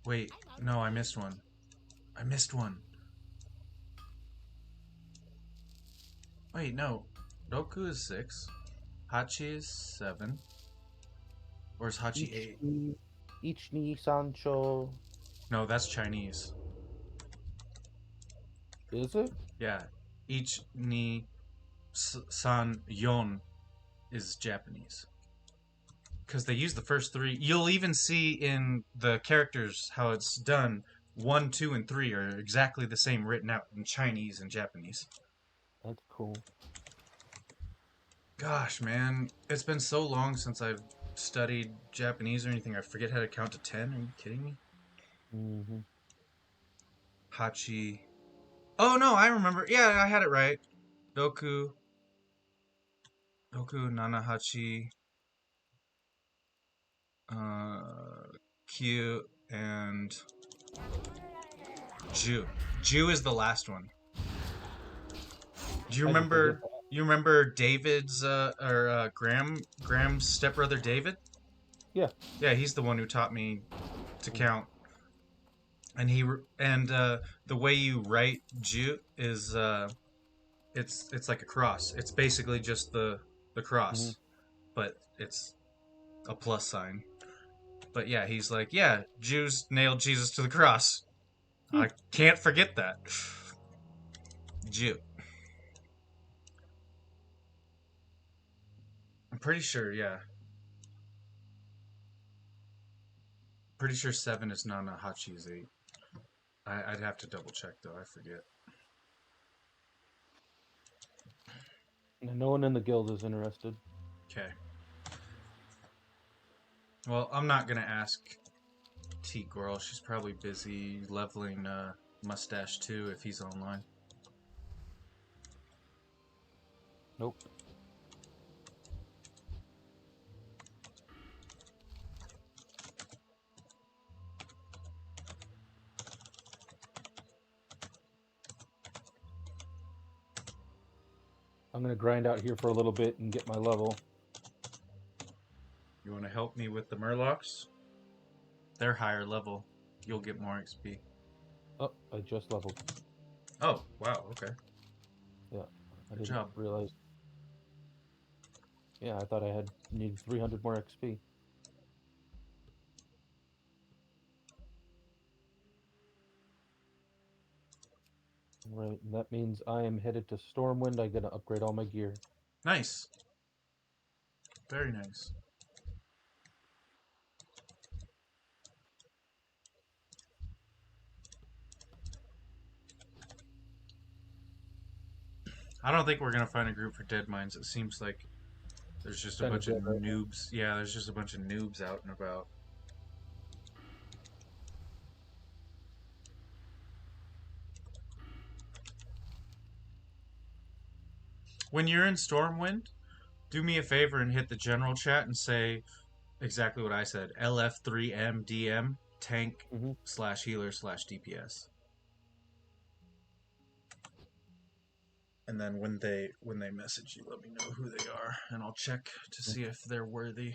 Wait, no, I missed one. I missed one. Wait, no. Roku is 6. Hachi is 7. Or is Hachi 8? Ichi Sancho. No, that's Chinese. Is it? Yeah. Ich ni san yon is Japanese. Because they use the first 3. You'll even see in the characters how it's done. 1, 2, and 3 are exactly the same written out in Chinese and Japanese. That's cool. Gosh, man. It's been so long since I've studied Japanese or anything. I forget how to count to 10. Are you kidding me? Mm-hmm. Hachi. Oh, no, I remember. Yeah, I had it right. Roku, Nanahachi, Kyu, and Ju. Ju is the last one. Do you remember? You remember David's Graham's stepbrother David? Yeah. Yeah, he's the one who taught me to count. And the way you write Ju is it's like a cross. It's basically just the cross. but it's a plus sign. But yeah, he's like, yeah, Jews nailed Jesus to the cross. I can't forget that. Jew. I'm pretty sure, yeah. Pretty sure 7 is Nanahachi is 8. I'd have to double check though, I forget. No one in the guild is interested. Okay. Well, I'm not gonna ask T Girl. She's probably busy leveling Mustache 2 if he's online. Nope. I'm gonna grind out here for a little bit and get my level. You want to help me with the Murlocs? They're higher level. You'll get more XP. Oh, I just leveled. Oh, wow, okay. Yeah, I Good didn't job. realize. Yeah, I thought I had needed 300 more XP. Right, and that means I am headed to Stormwind. I'm gonna upgrade all my gear. Nice. Very nice. I don't think we're gonna find a group for Dead Mines. It seems like there's just a Kind of bunch of dead right now. noobs. Yeah, there's just a bunch of noobs out and about. When you're in Stormwind, do me a favor and hit the general chat and say exactly what I said. LF3MDM tank Mm-hmm. slash healer slash DPS. And then when they message you, let me know who they are, and I'll check to see if they're worthy.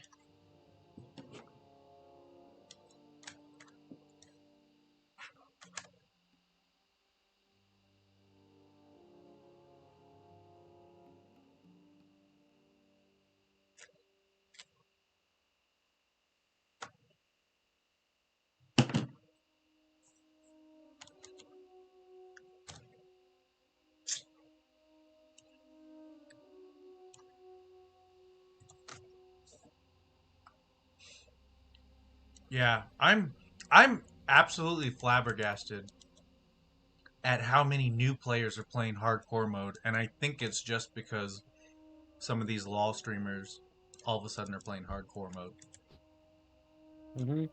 Yeah, I'm absolutely flabbergasted at how many new players are playing hardcore mode, and I think it's just because some of these LoL streamers all of a sudden are playing hardcore mode. Mm-hmm.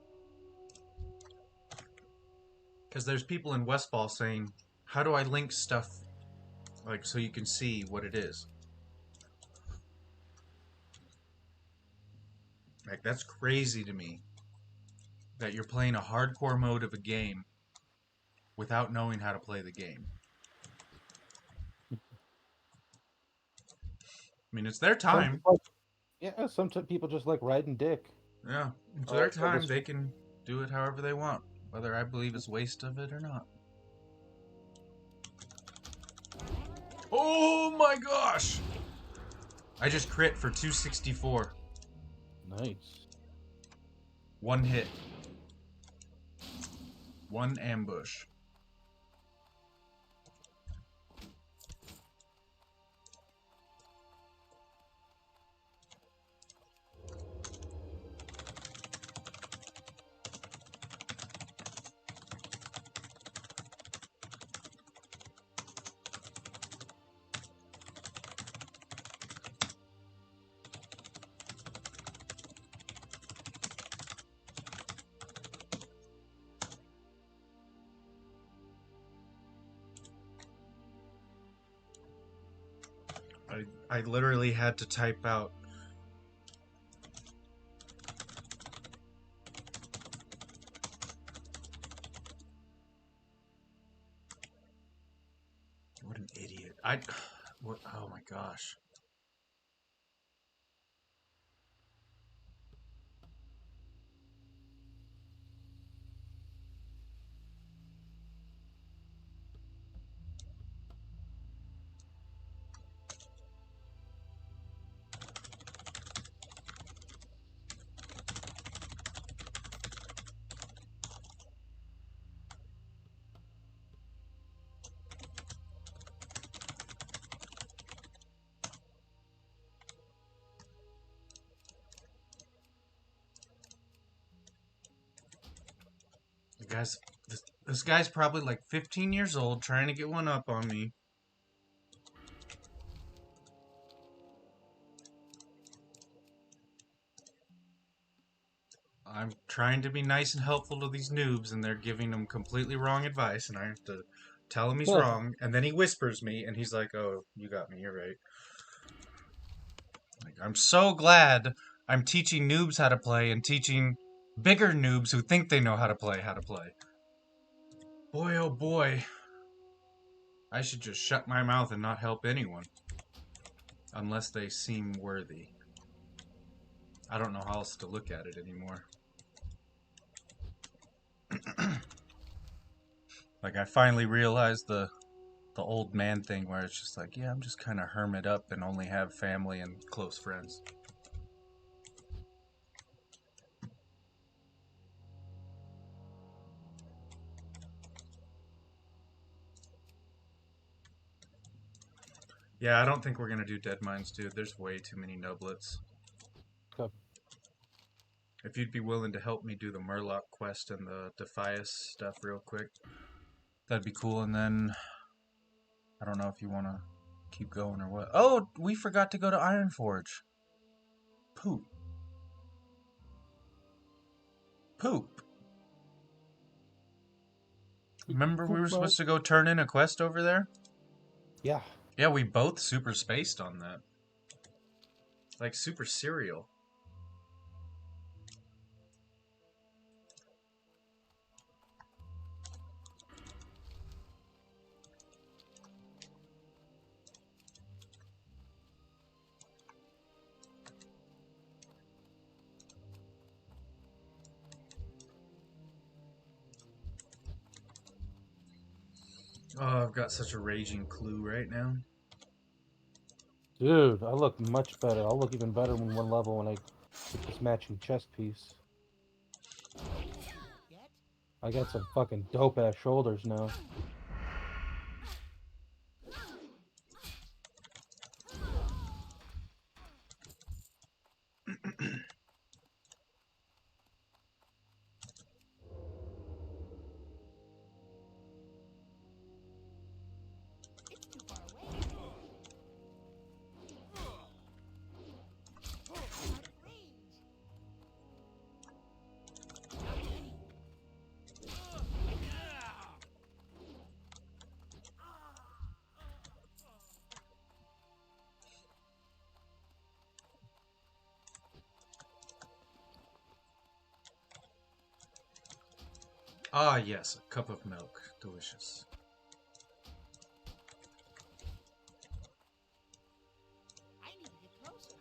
Because there's people in Westfall saying, "How do I link stuff like so you can see what it is?" Like that's crazy to me that you're playing a hardcore mode of a game without knowing how to play the game. I mean, it's their Some time. people, yeah, people just like riding dick. Yeah, it's Oh, their I saw time. this. They can do it however they want, whether I believe it's waste of it or not. Oh my gosh! I just crit for 264. Nice. One hit. One ambush. I literally had to type out. What an idiot. What, oh my gosh. Guys, this guy's probably like 15 years old trying to get one up on me. I'm trying to be nice and helpful to these noobs, and they're giving them completely wrong advice, and I have to tell him he's Huh. wrong, and then he whispers me, and he's like, "Oh, you got me. You're right." Like, I'm so glad I'm teaching noobs how to play and teaching bigger noobs who think they know how to play how to play. Boy, oh boy. I should just shut my mouth and not help anyone. Unless they seem worthy. I don't know how else to look at it anymore. Like, I finally realized the old man thing where it's just like, yeah, I'm just kind of hermit up and only have family and close friends. Yeah, I don't think we're gonna do Dead Mines, dude. There's way too many nublets. Okay. If you'd be willing to help me do the Murloc quest and the Defias stuff real quick, that'd be cool. And then, I don't know if you want to keep going or what. Oh, we forgot to go to Ironforge. Poop. Poop. Remember we were supposed to go turn in a quest over there? Yeah. Yeah, we both super spaced on that. Like super serial. Oh, I've got such a raging clue right now. Dude, I look much better. I'll look even better in one level when I get this matching chest piece. Yet? I got some fucking dope ass shoulders now. It's too far away. Out of range. Not ready. Ah, yes, a cup of milk. Delicious. I need to get closer.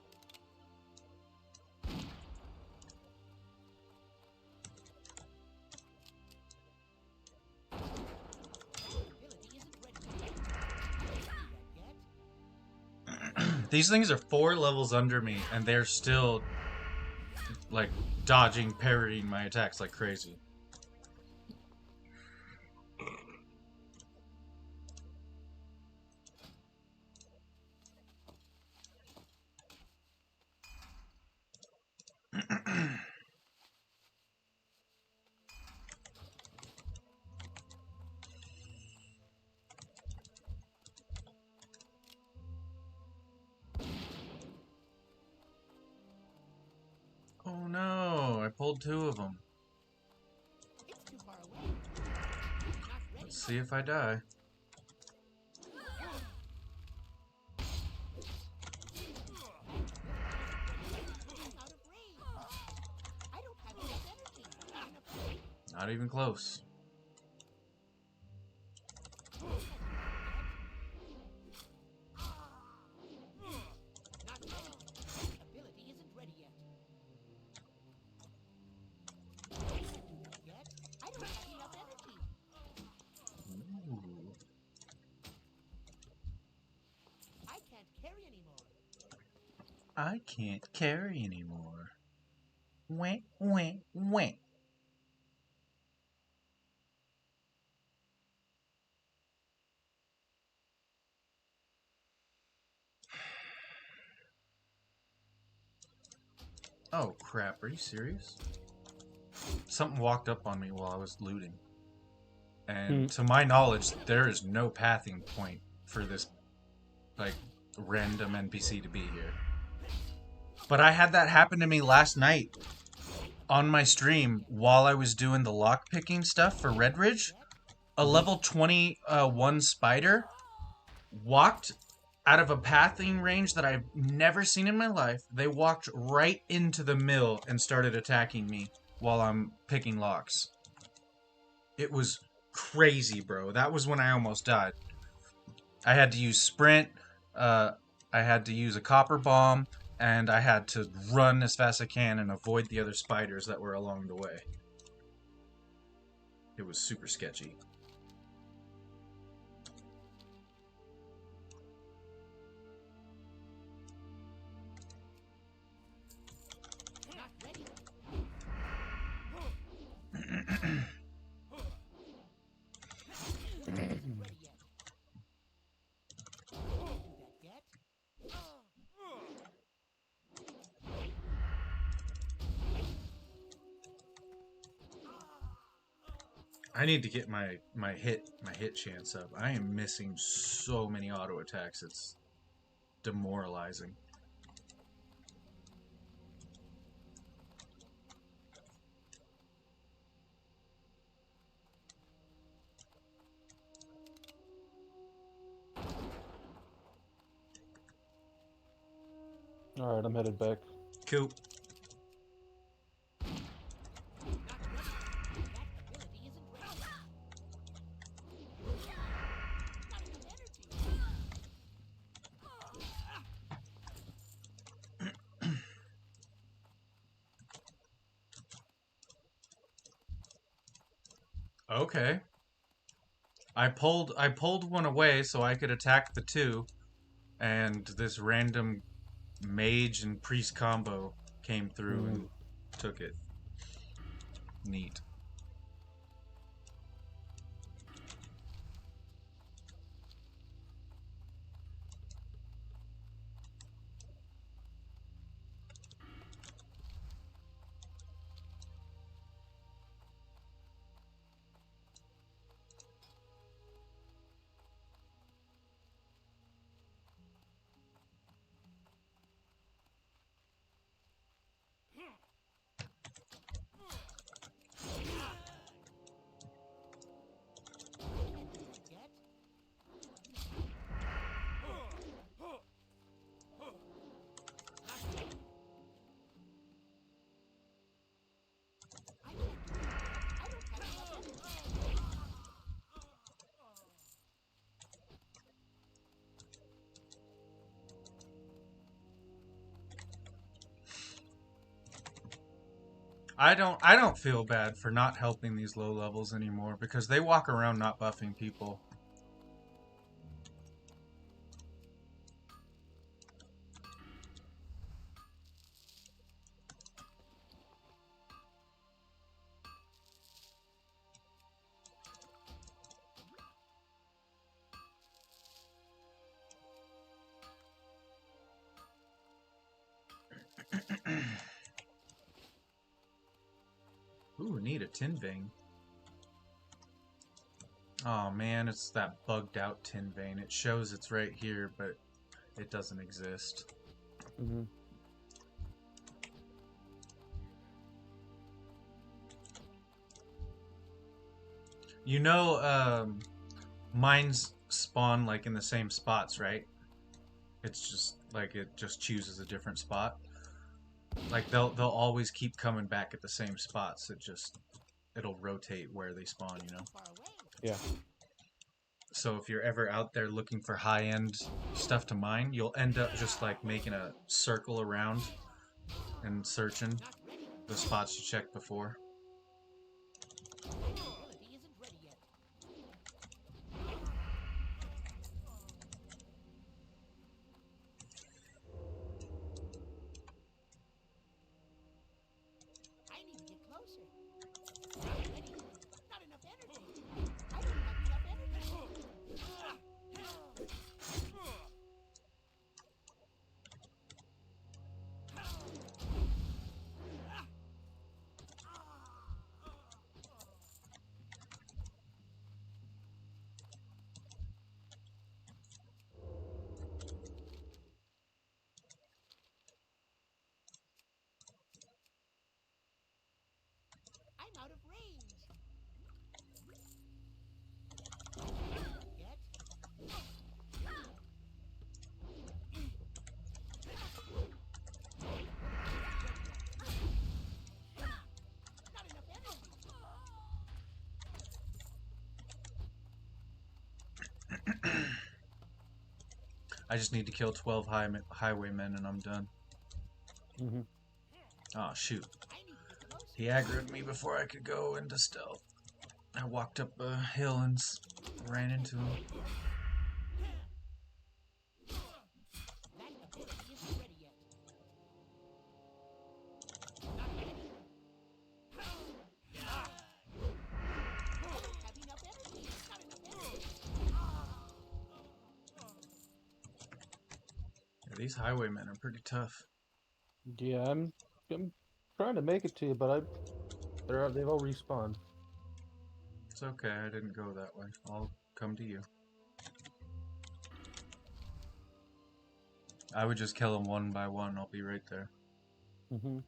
Ability isn't ready yet. I don't see that yet. These things are 4 levels under me, and they're still, like, dodging, parrying my attacks like crazy. Oh no, I pulled 2 of them. It's too far away. Not ready. Let's see if I die. Out of range. I don't have enough energy. Not even close. Not ready. Ability isn't ready yet. I can't do that yet. I don't have enough energy. Ooh. I can't carry anymore. I can't carry anymore. Wah, wah, wah. Oh crap, are you serious? something walked up on me while I was looting. And to my knowledge, there is no pathing point for this, like, random NPC to be here. But I had that happen to me last night on my stream while I was doing the lockpicking stuff for Red Ridge. A level 21 spider walked out of a pathing range that I've never seen in my life. They walked right into the mill and started attacking me while I'm picking locks. It was crazy, bro. That was when I almost died. I had to use sprint, I had to use a copper bomb, and I had to run as fast as I can and avoid the other spiders that were along the way. It was super sketchy. Not ready. Ready yet. Can't do that yet. I need to get my hit chance up. I am missing so many auto attacks. It's demoralizing. All right, I'm headed back. Cool. Okay. I pulled one away so I could attack the two, and this random mage and priest combo came through and took it. Neat. I don't feel bad for not helping these low levels anymore because they walk around not buffing people. Ooh, need a tin vein. Oh man, it's that bugged out tin vein. It shows it's right here, but it doesn't exist. Mm-hmm. You know, mines spawn like in the same spots, right? It's just like it just chooses a different spot. Like they'll always keep coming back at the same spots. It'll rotate where they spawn, you know. Yeah. So if you're ever out there looking for high-end stuff to mine, you'll end up just like making a circle around and searching the spots you checked before. I just need to kill 12 highwaymen and I'm done. Mm-hmm. Oh, shoot. I need to get the most. He aggroed me before I could go into stealth. I walked up a hill and ran into him. That ability isn't ready yet. Not ready. I don't have enough energy. Not enough energy. Yeah, these highwaymen are pretty tough. Yeah, I'm trying to make it to you, but they've all respawned. It's okay, I didn't go that way. I'll come to you. I would just kill them one by one. I'll be right there. Mm-hmm.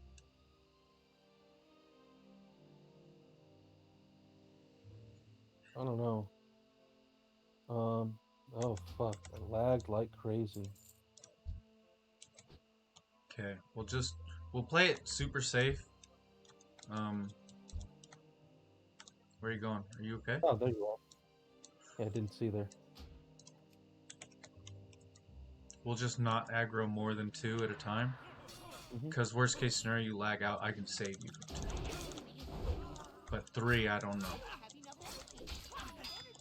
I don't know. Oh fuck, I lagged like crazy. Okay, we'll play it super safe. Where are you going? Are you okay? Oh, there you are. Yeah, I didn't see there. We'll just not aggro more than 2 at a time. Mhm. Because worst case scenario, you lag out, I can save you from 2. But 3, I don't know. I don't have enough energy. Not enough energy.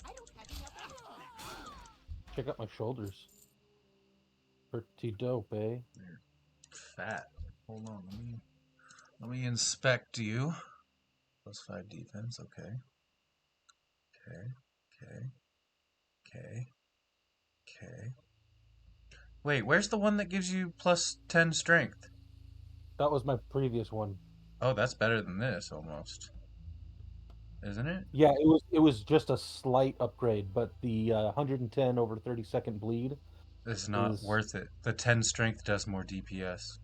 I don't have enough energy. Check out my shoulders. Pretty dope, eh? You're fat. Hold on, let me inspect you. +5 defense, okay. Okay. Wait, where's the one that gives you +10 strength? That was my previous one. Oh, that's better than this, almost. Isn't it? Yeah, it was just a slight upgrade, but the 110 over 30-second bleed It's not is worth it. The 10 strength does more DPS.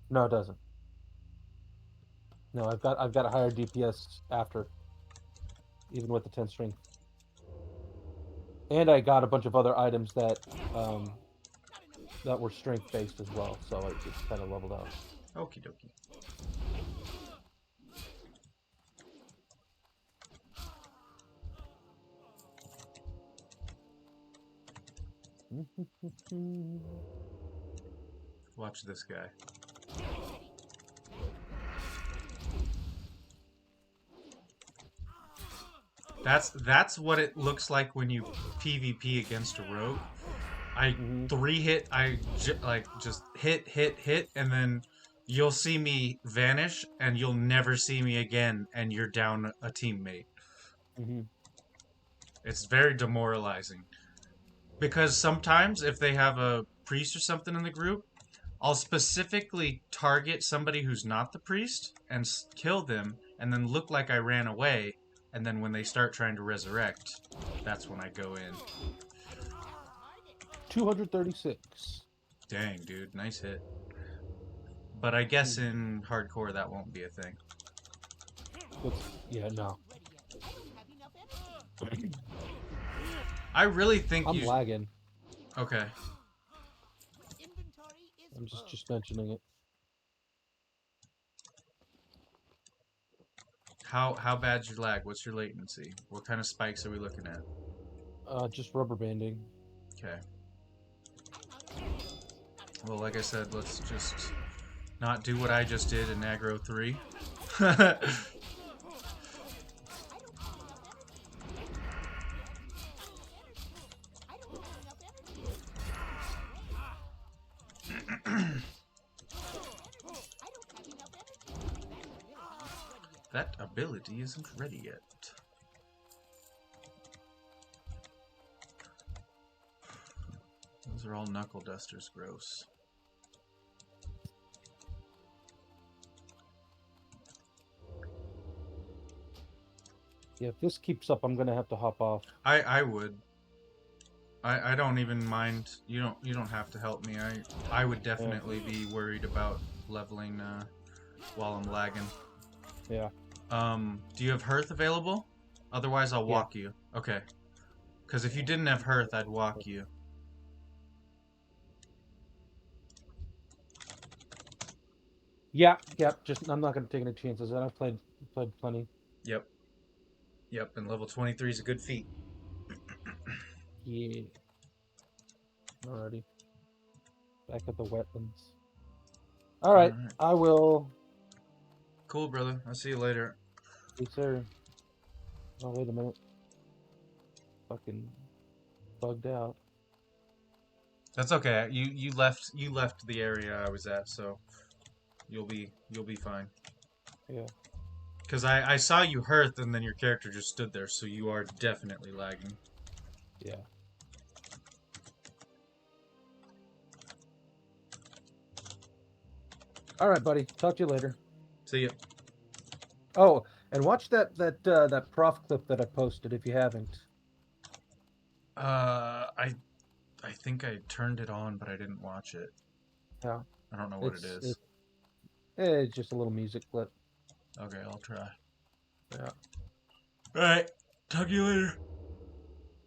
no, it doesn't. No, I've got a higher DPS after, even with the 10 strength, and I got a bunch of other items that that were strength based as well, so it kind of leveled out. Okie dokie. Watch this guy. That's what it looks like when you PvP against a rogue. I Mhm. 3-hit, like just hit, and then you'll see me vanish, and you'll never see me again, and you're down a teammate. Mhm. It's very demoralizing. Because sometimes if they have a priest or something in the group, I'll specifically target somebody who's not the priest and kill them, and then look like I ran away. And then when they start trying to resurrect, that's when I go in. 236. Dang, dude, nice hit. But I guess in hardcore that won't be a thing. Yeah, no. I don't have enough energy. I really think I'm you. lagging. Okay. Inventory is I'm full. just mentioning it. How bad's your lag? What's your latency? What kind of spikes are we looking at? Just rubber banding. Okay. I'm out of ideas. Well, like I said, let's just not do what I just did in aggro 3. I don't have enough energy. I don't have enough energy. That ability isn't ready yet. Those are all knuckle dusters, gross. Yeah, if this keeps up, I'm gonna have to hop off. I would. I don't even mind. You don't have to help me. I would definitely be worried about leveling while I'm lagging. Yeah. Do you have Hearth available? Otherwise, I'll walk you. Okay. Because if you didn't have Hearth, I'd walk you. Yeah. Just I'm not gonna take any chances. I've played plenty. Yep. Yep. And level 23 is a good feat. Yeah. Alrighty. Back at the wetlands. Alright, Alright. I will. Cool, brother. I'll see you later. Yes, sir. Oh, wait a minute. Fucking bugged out. That's okay. You left the area I was at, so you'll be fine. Yeah. Because I saw you hurt, and then your character just stood there, so you are definitely lagging. Yeah. Alright, buddy. Talk to you later. See ya. Oh, and watch that prof clip that I posted if you haven't. I think I turned it on, but I didn't watch it. Yeah. I don't know what it is. It's just a little music clip. Okay, I'll try. Yeah. Alright, talk to you later.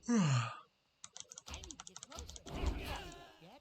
I need to get closer. Yet.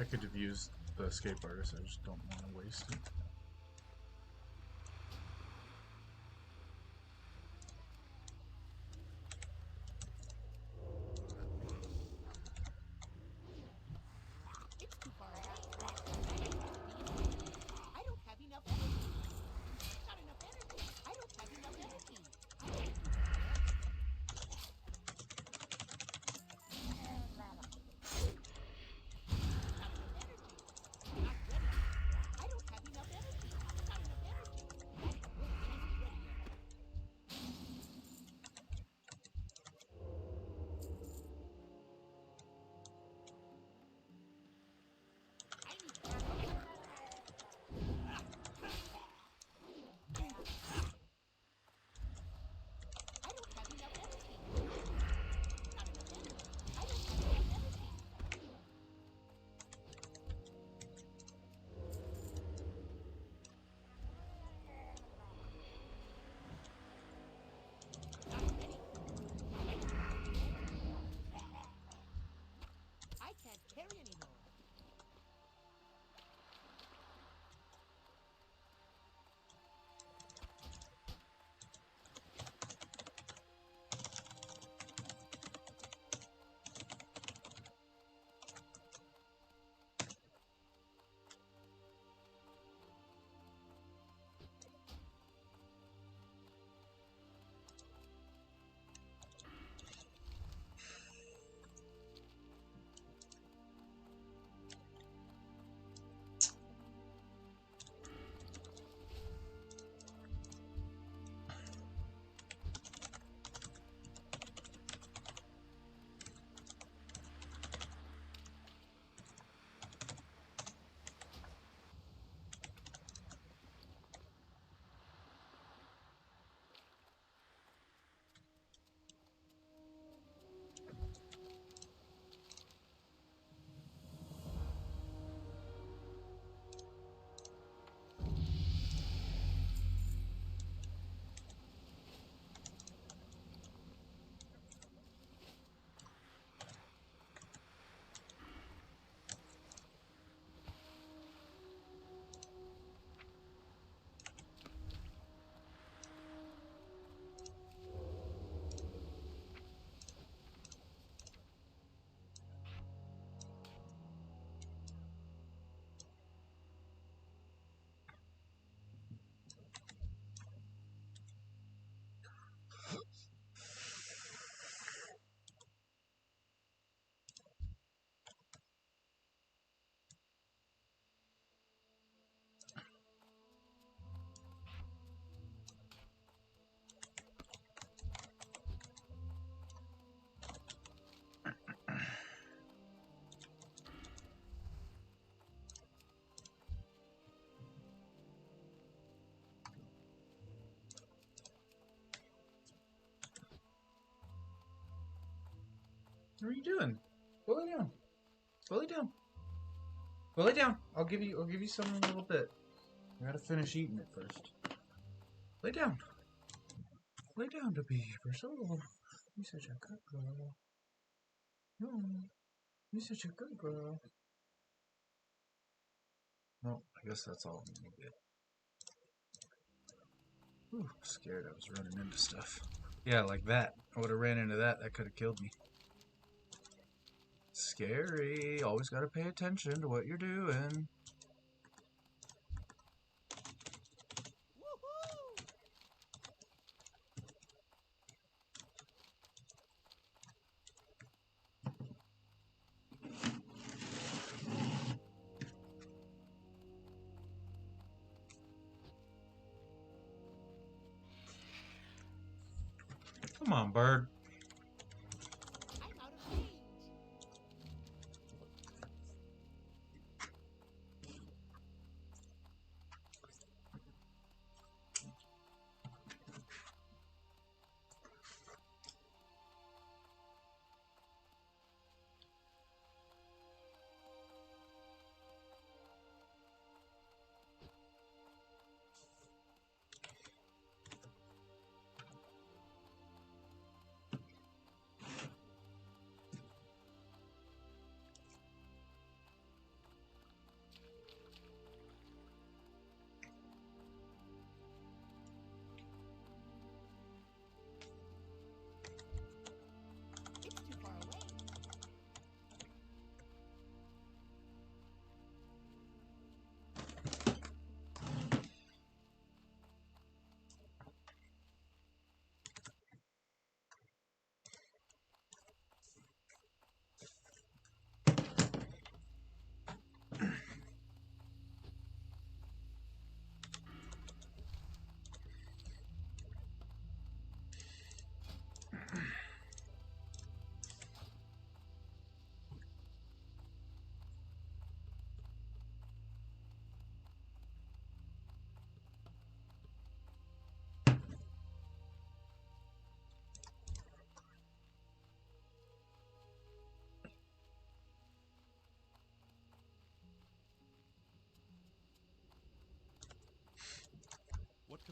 I could have used the escape artist, I just don't want to waste it. It's too far away. I don't have enough energy. Not enough energy. I don't have enough energy. I can't do that. Not enough energy. Not ready. I don't have enough energy. Not enough energy. Well, it isn't ready yet. I need more energy. I don't have enough energy. Not enough energy. I don't have enough energy. Not ready. I can't carry anymore. What are you doing? Go lay down. Go lay down. Go lay down. I'll give you some in a little bit. I gotta finish eating it first. Lay down. Lay down to be for so long. You're such a good girl. No, you're such a good girl. No, I guess that's all I'm gonna get. Ooh, scared I was running into stuff. Yeah, like that. I would have ran into that. That could have killed me. Scary. Always gotta pay attention to what you're doing. Woohoo! Come on, bird. I'm out of range.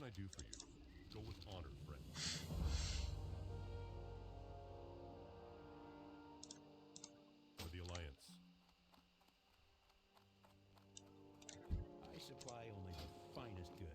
can I do for you? Go with honor, friend. For the Alliance. I supply only the finest goods.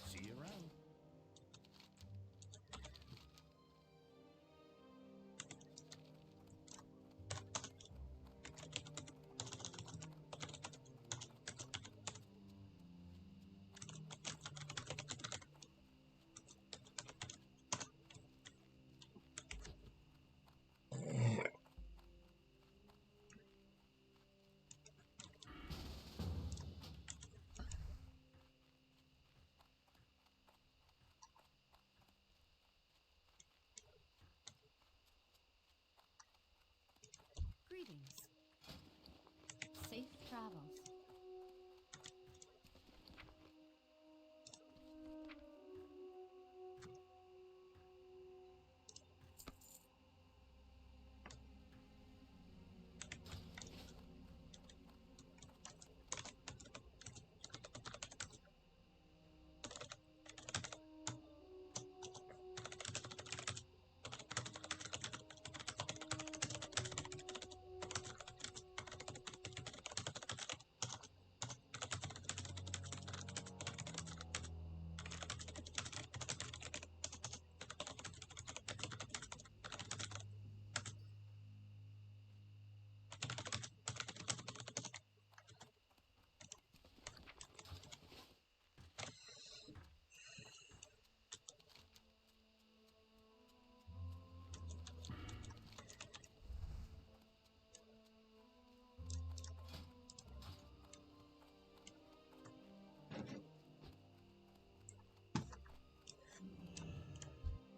See you around. Greetings. Safe travels.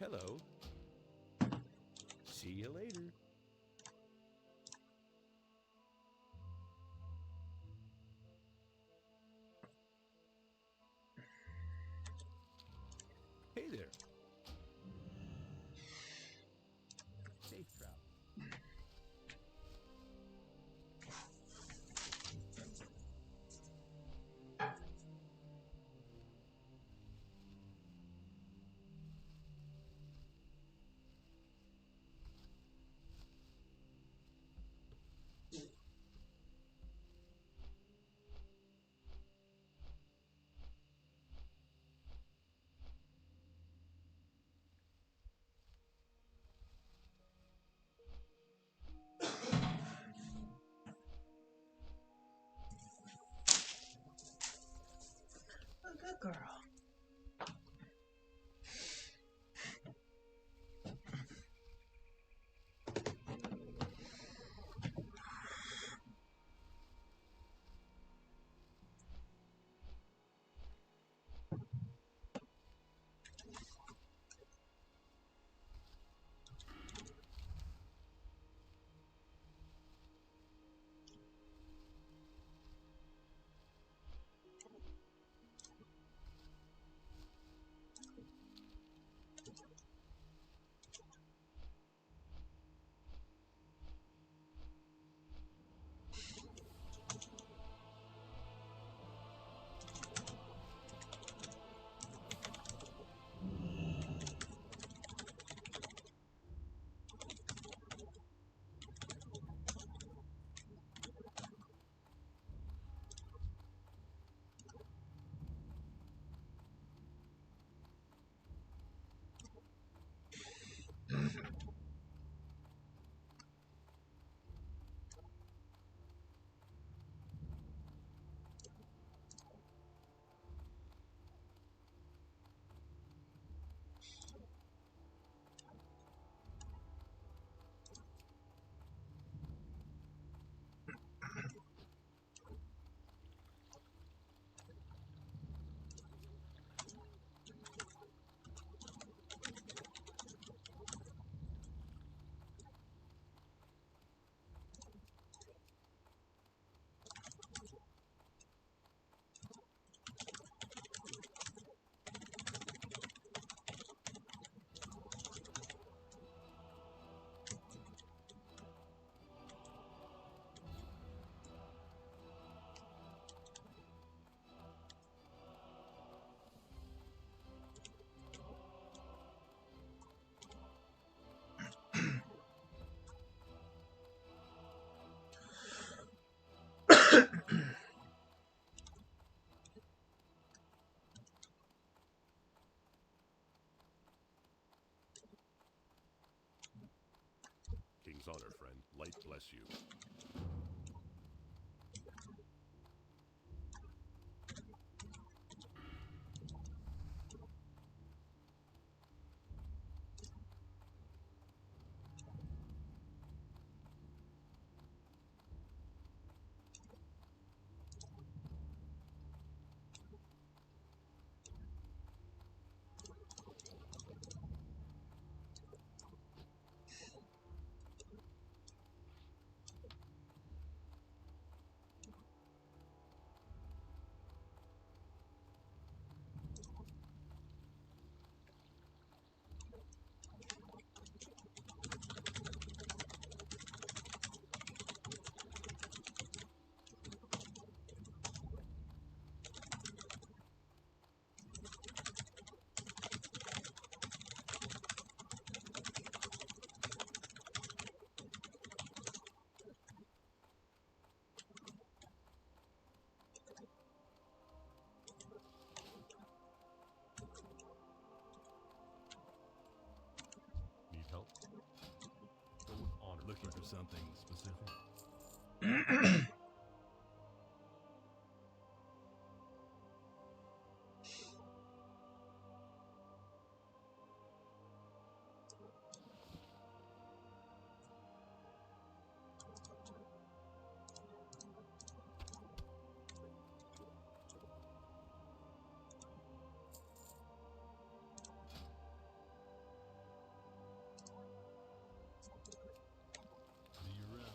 Hello. See you later. Hey there. Safe travel. honor, friend. Light bless you. Need help? Go with honor. Looking for something specific? See you around.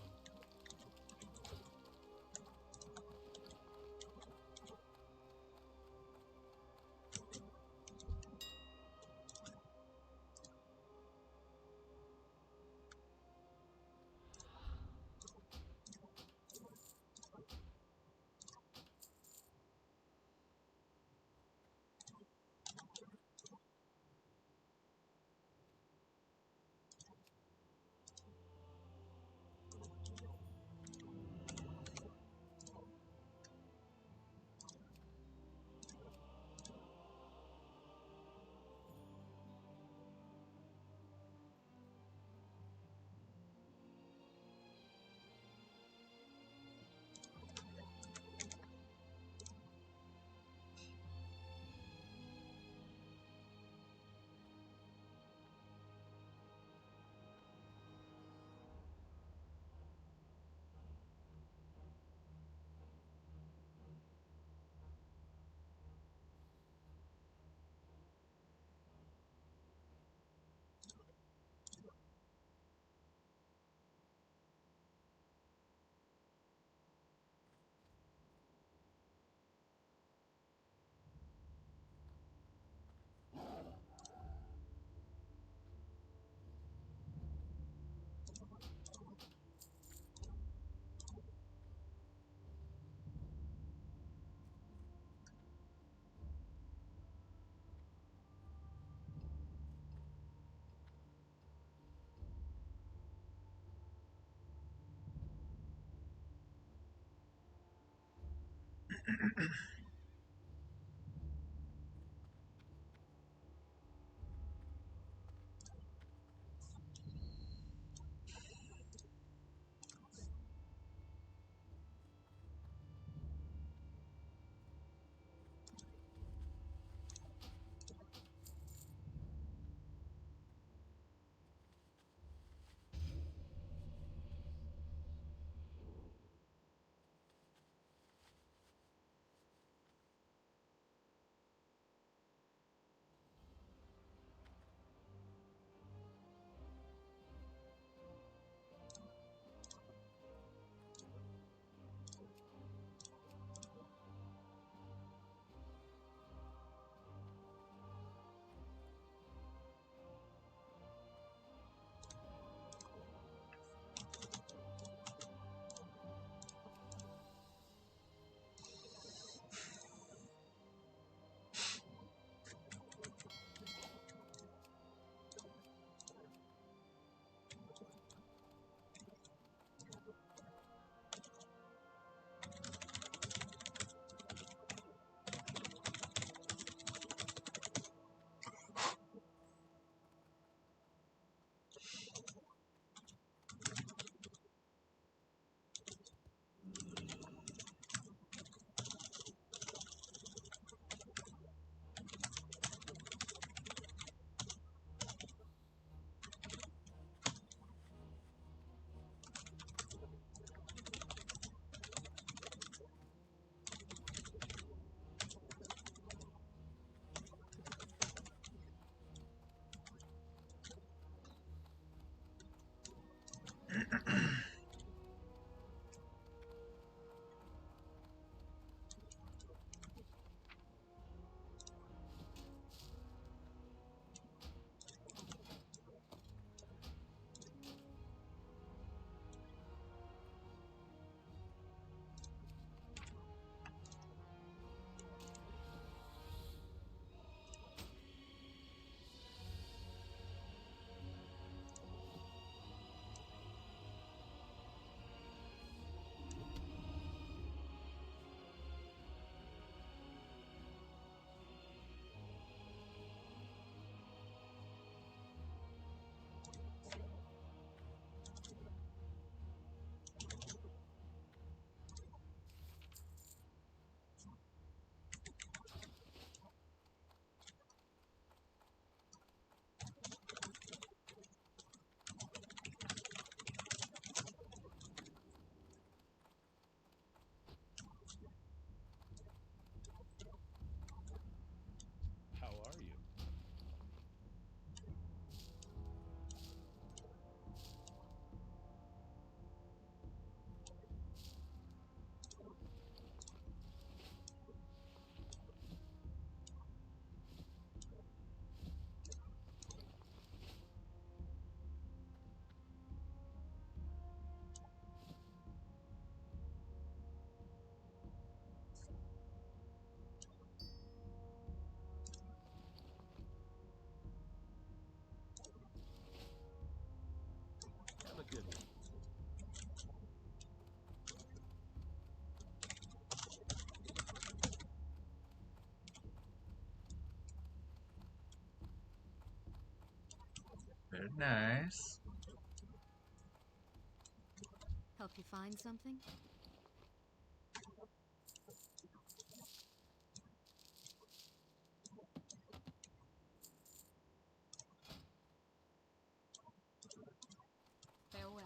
Very nice. Help you find something? Farewell.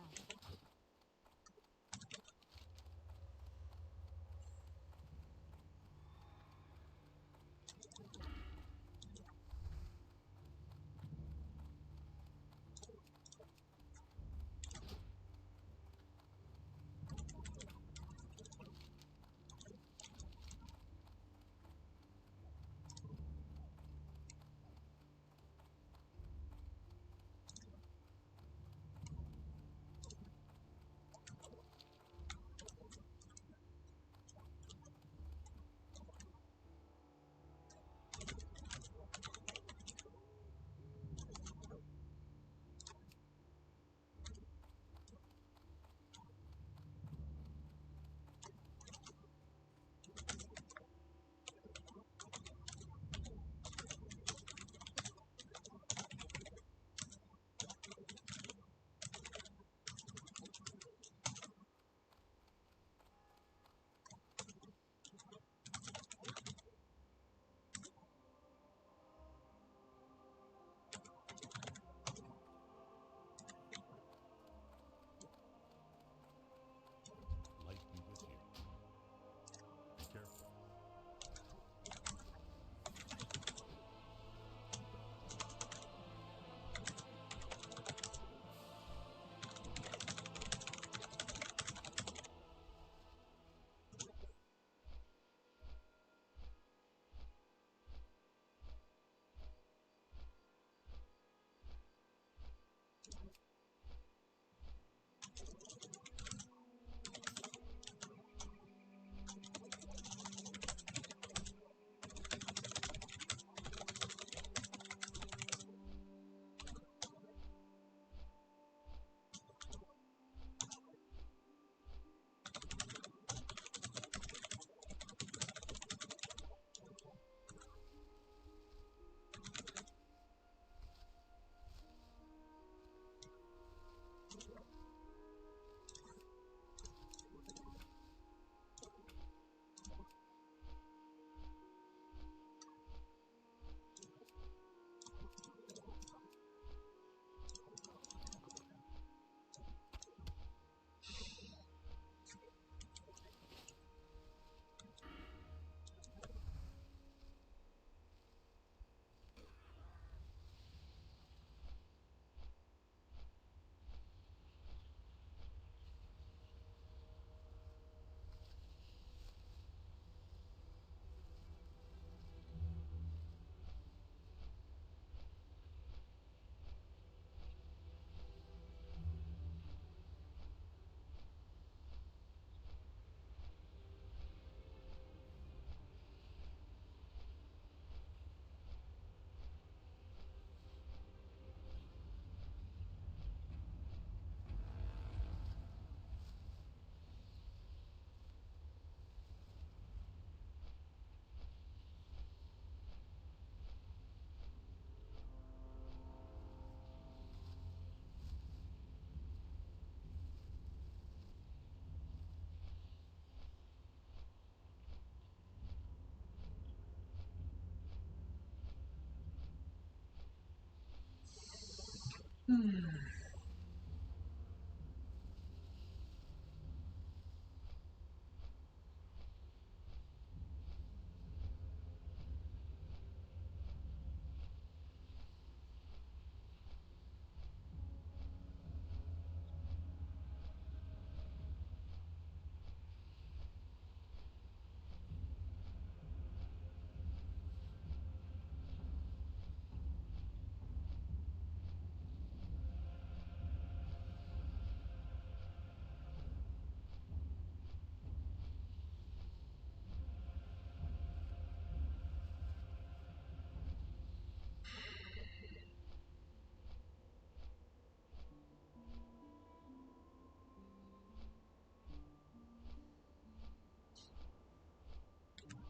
Light be with you. Be careful.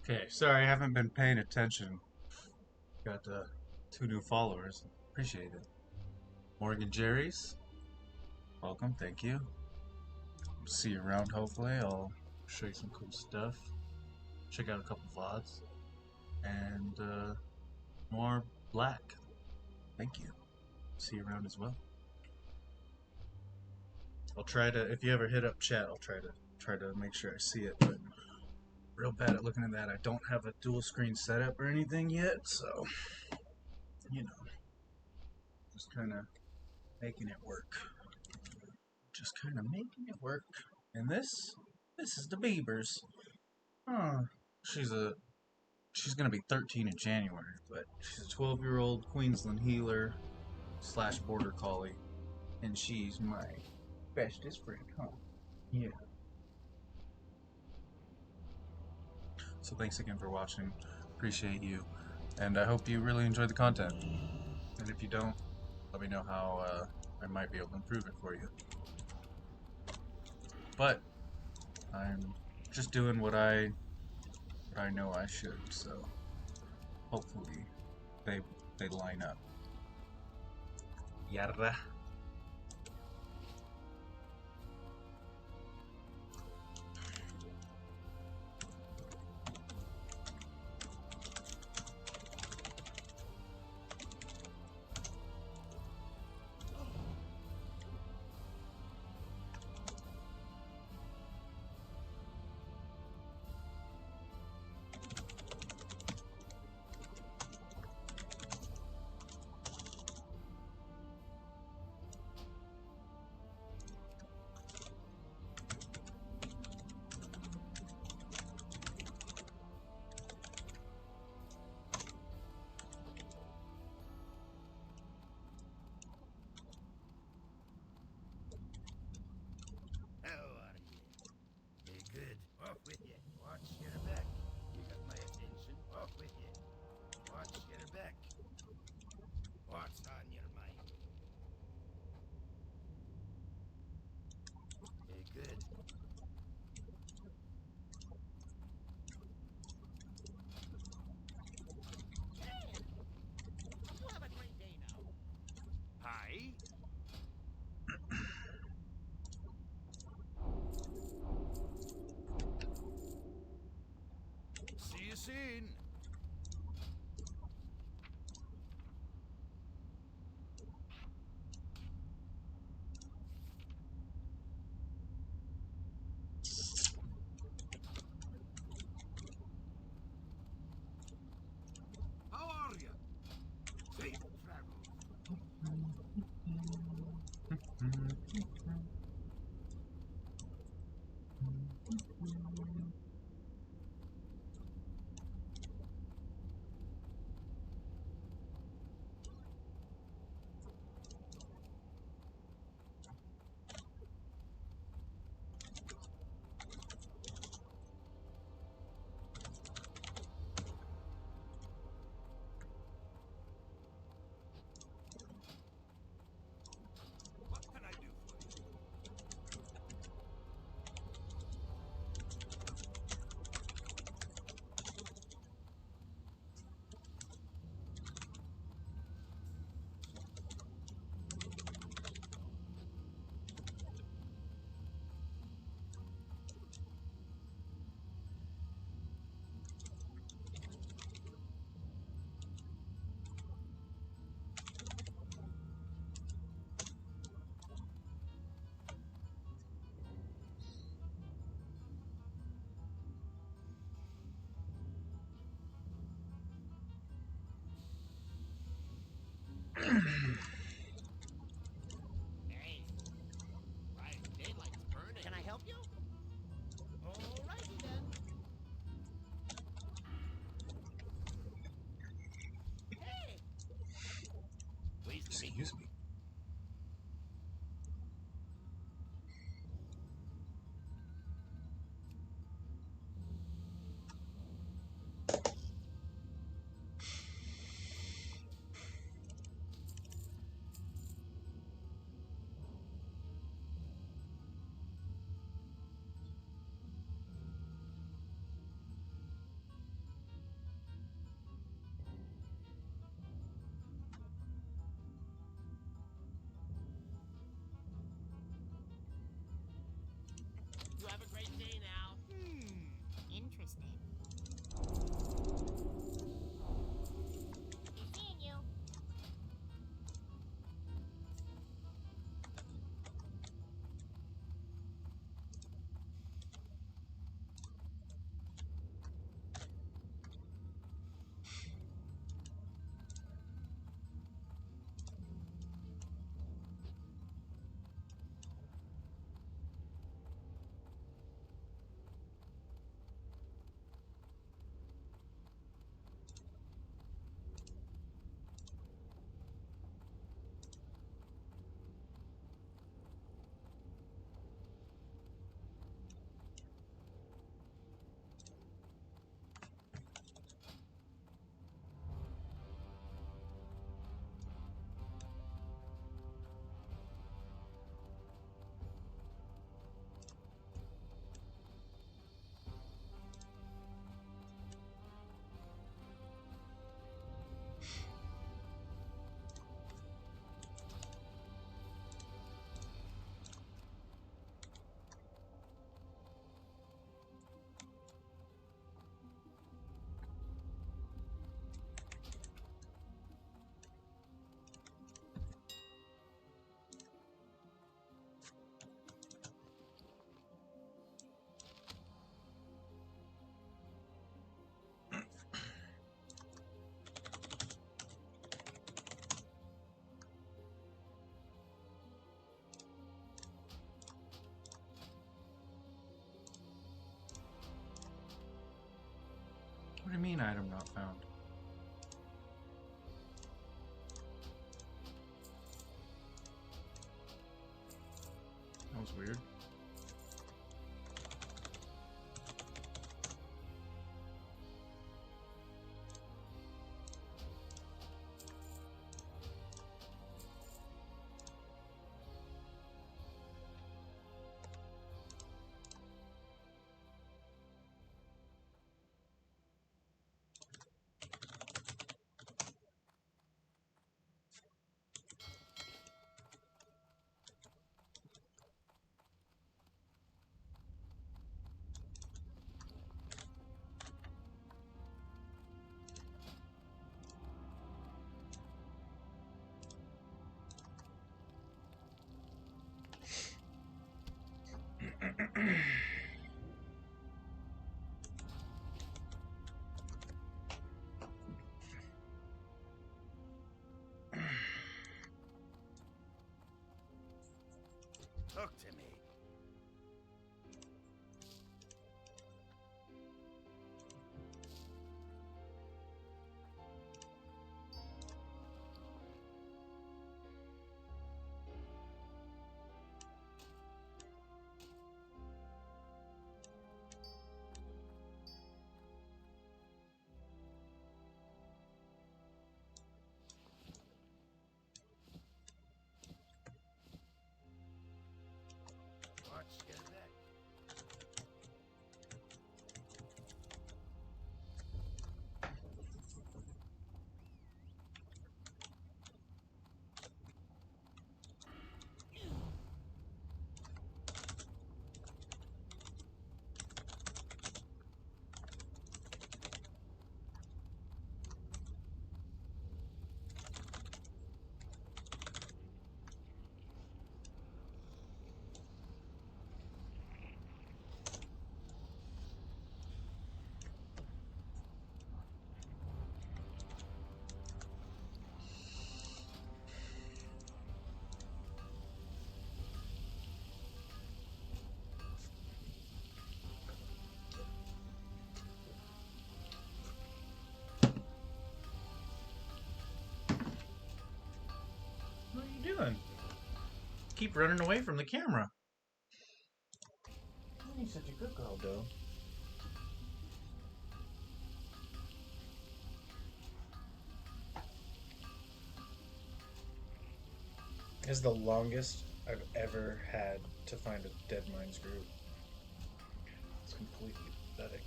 Okay, sorry, I haven't been paying attention. Got 2 new followers. Appreciate it. Morgan Jerry's, welcome, thank you. See you around, hopefully. I'll show you some cool stuff. Check out a couple VODs. And more Black, thank you. See you around as well. I'll try to, if you ever hit up chat, I'll try to make sure I see it, but real bad at looking at that. I don't have a dual screen setup or anything yet, so you know, just kind of making it work. Just kind of making it work. And this is the Beavers. Huh. She's gonna be 13 in January, but she's a 12-year-old Queensland healer / border collie, and she's my bestest friend, huh? Yeah. So thanks again for watching. Appreciate you, and I hope you really enjoyed the content. And if you don't, let me know how I might be able to improve it for you. But I'm just doing what I know I should, so hopefully they line up. Yarra. How are you? Hey, good. Off with you. Watch your back. You got my attention. Off with you. Watch your back. What's on your mind? Hey, good. Hey! You have a great day now. Hi. See you soon. mean item not found? That was weird. Talk to me. Watch your back. What are you doing? Keep running away from the camera. You're such a good girl, Doe. This is the longest I've ever had to find a Dead Minds group. It's completely pathetic.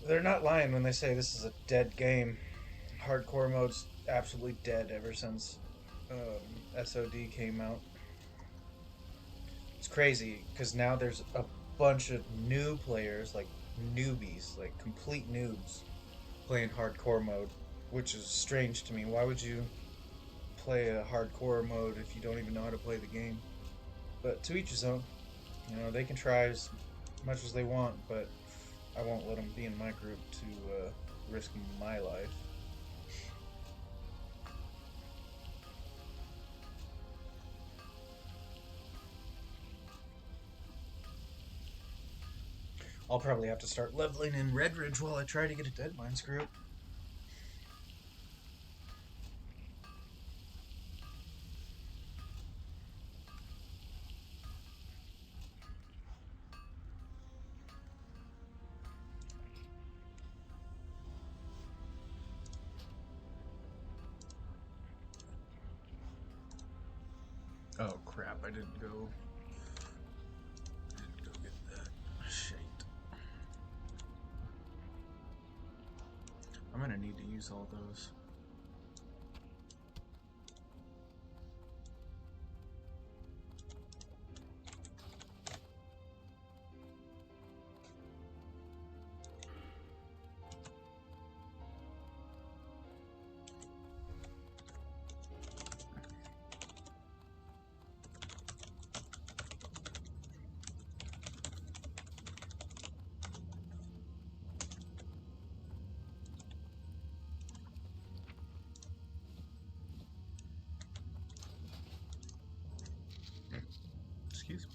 They're not lying when they say this is a dead game. Hardcore mode's absolutely dead ever since SOD came out. It's crazy because now there's a bunch of new players, like newbies, like complete noobs, playing hardcore mode, which is strange to me. Why would you play a hardcore mode if you don't even know how to play the game? But to each his own. You know, they can try as much as they want, but I won't let them be in my group to risk my life. I'll probably have to start leveling in Red Ridge while I try to get a Dead Minds group. Oh crap, I didn't go get that. Shit. I'm gonna need to use all those. Excuse me.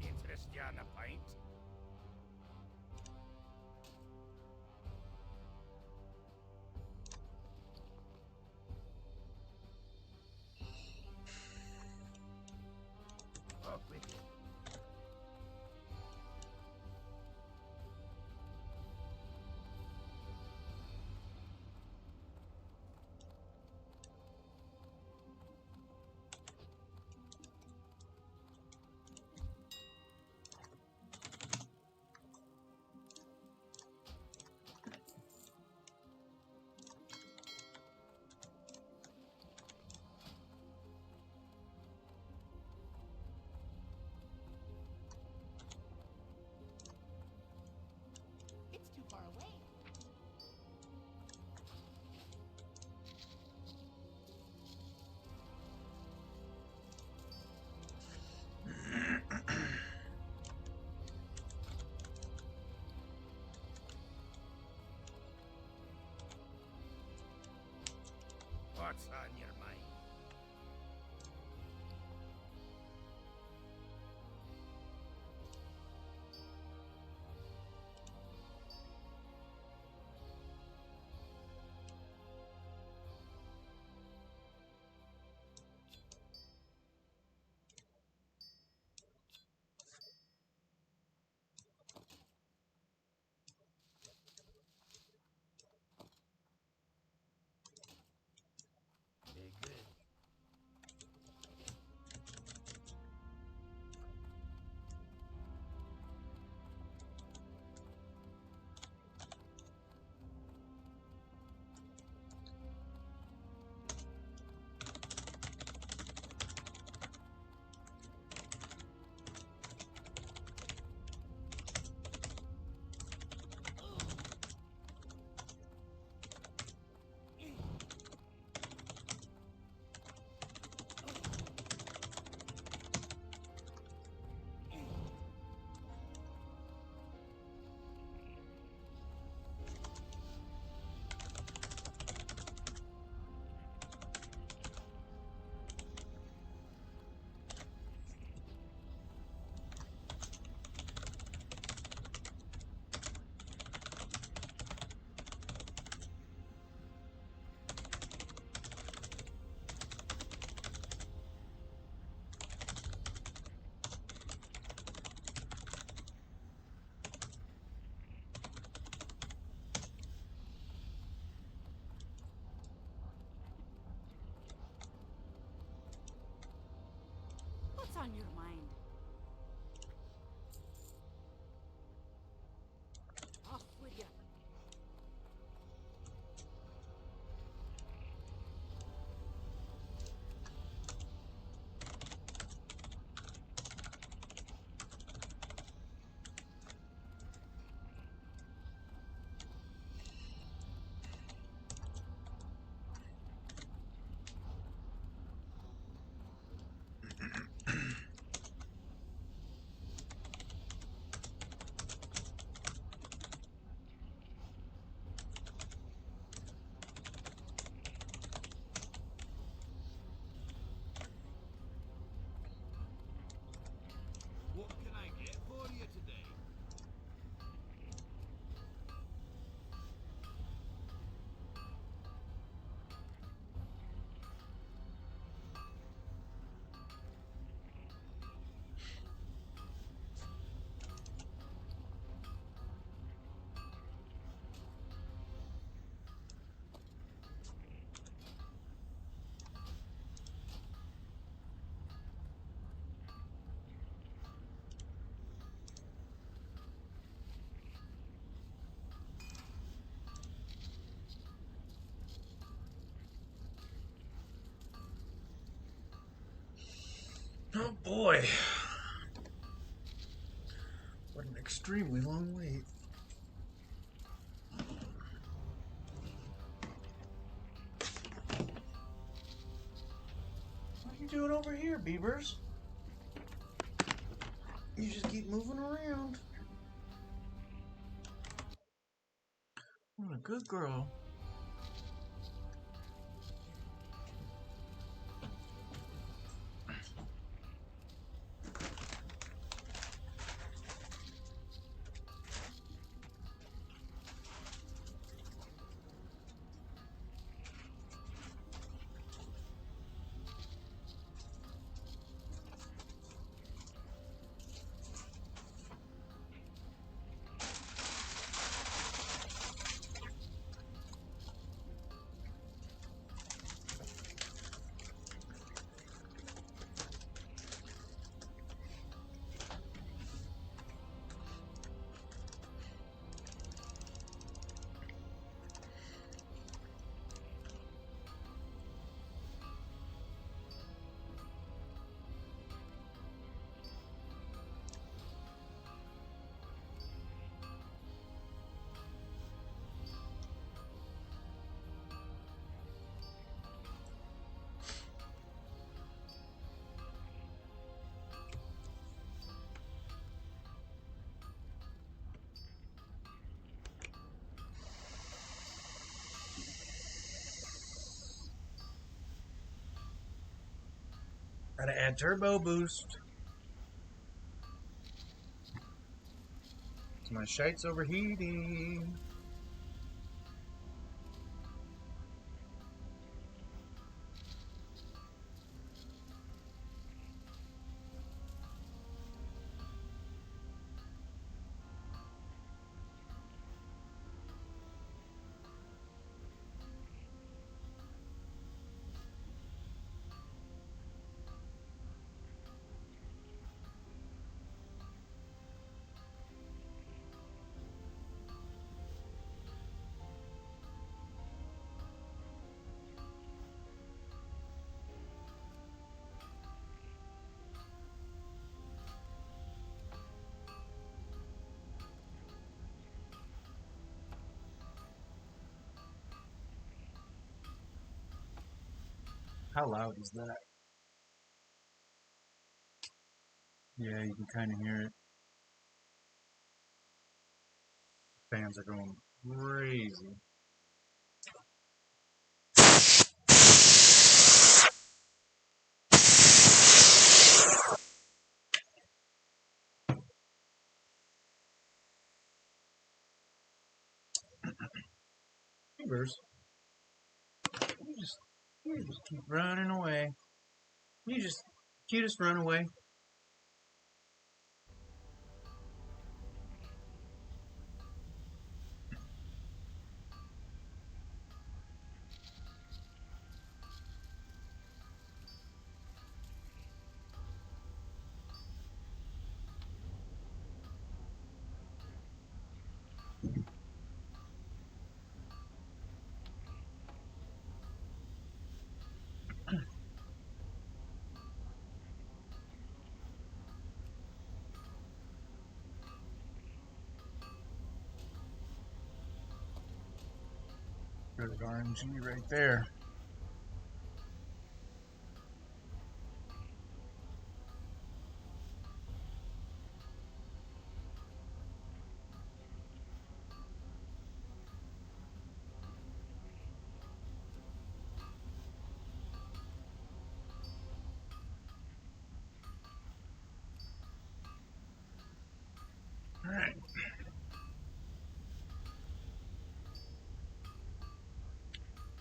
Interest you on a pint? Off with you. It's too far away. What's on your mind? Very good. What's on your mind? Off with you. Oh boy. What an extremely long wait. What are you doing over here, Beavers? You just keep moving around. What a good girl. Gotta add turbo boost. My shite's overheating. How loud is that? Yeah, you can kind of hear it. Fans are going crazy. Beavers, you just, you just keep running away. You just run away. Good RNG right there. Alright.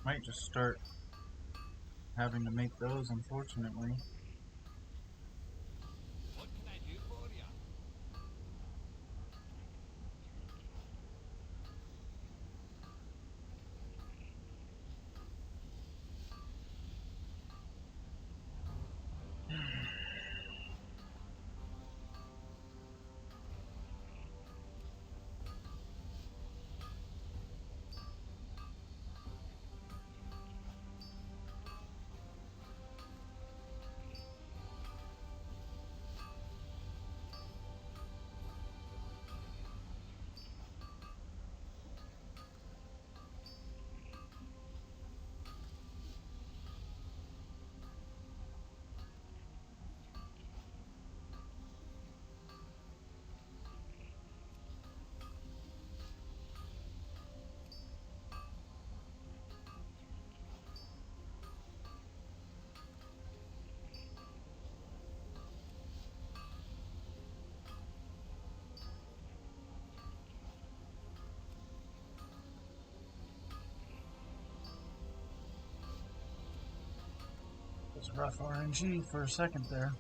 Might just start having to make those, unfortunately. What can I do for you? was rough RNG for a second there.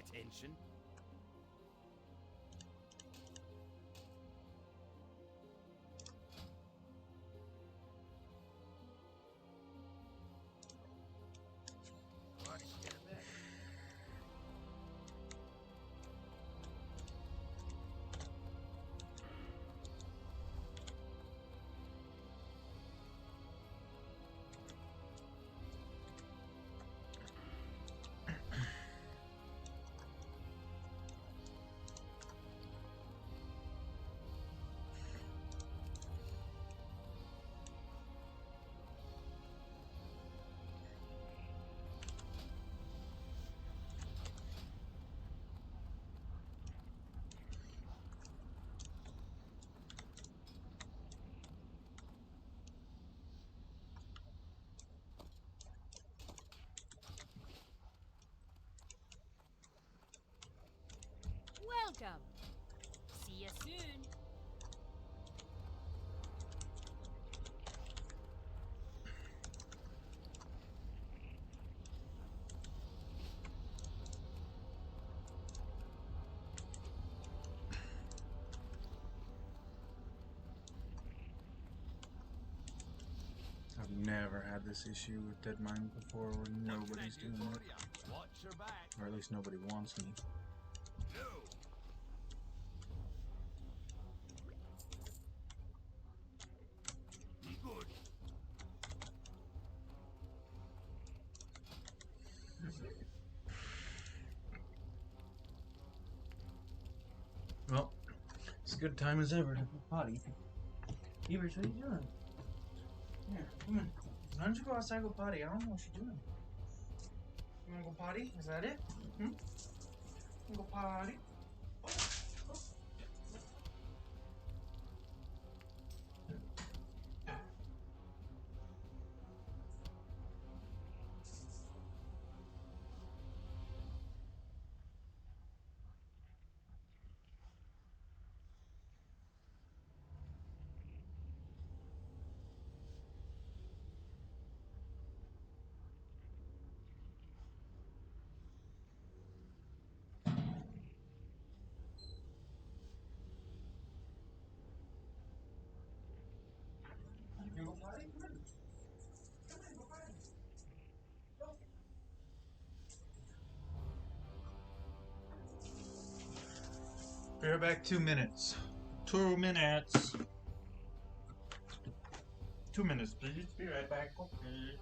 attention? Watch your back. Welcome. See you soon. I've never had this issue with Dead Mind before where nobody's doing it. Watch your back. Or at least nobody wants me. No. Be good. Well, it's a good time as ever to go potty. Evers, what are you doing? Here, come on. Why don't you go outside and go potty? I don't know what you're doing. You wanna go potty? Is that it? Hmm? You go potty? You go potty? Come on. Come on, go potty. Go. Be right back. 2 minutes. 2 minutes. 2 minutes, please. Be right back. Okay.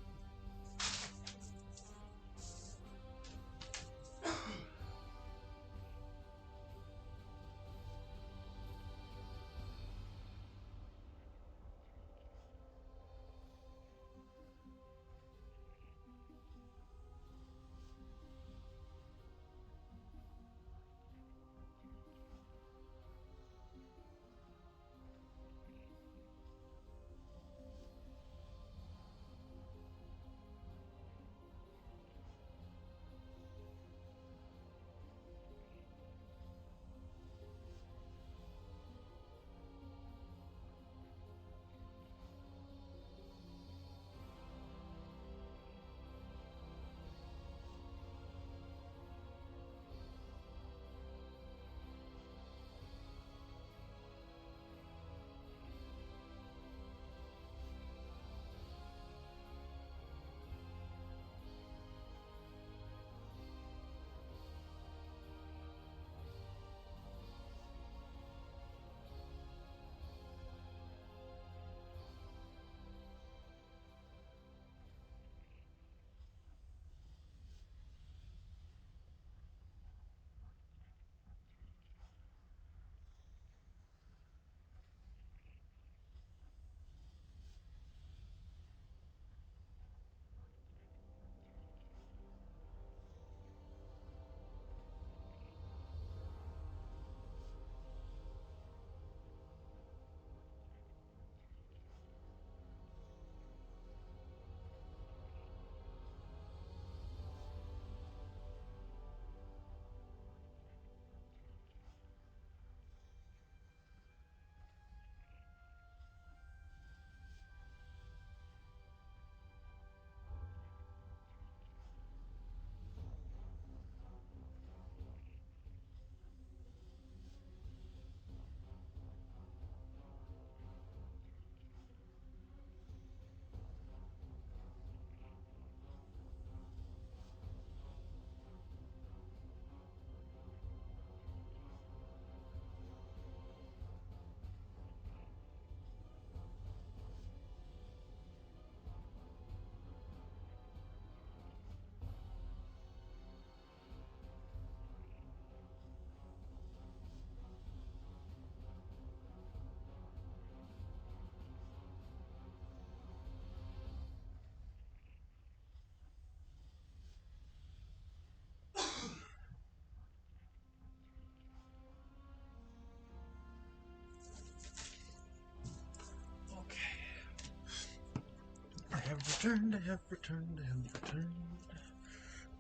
Have returned, have returned, have returned.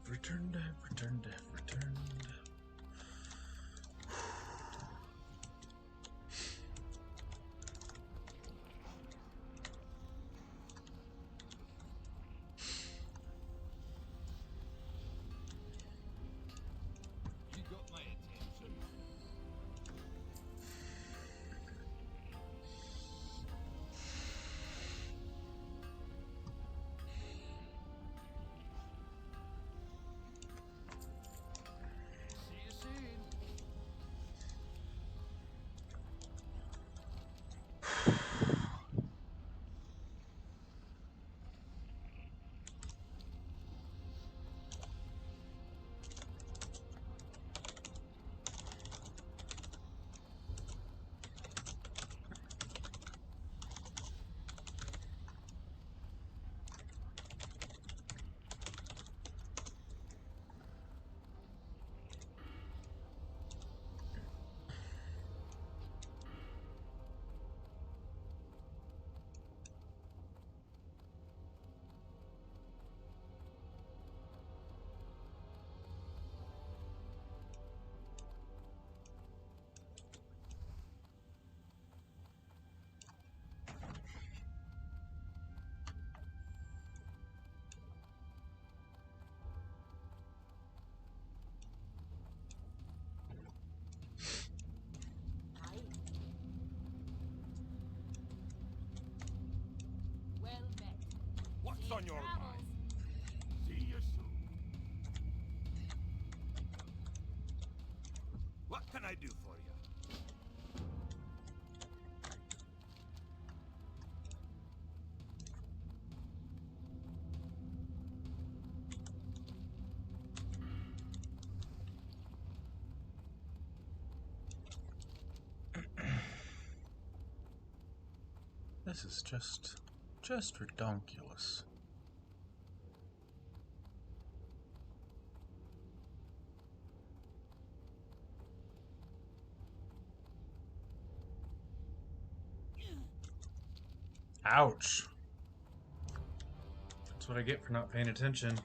Returned, have returned, have returned. You got my attention. See you soon. Aye. Well met. What's Safe on your travels. mind? See you soon. What can I do for you? This is just redonkulous. Ouch. That's what I get for not paying attention.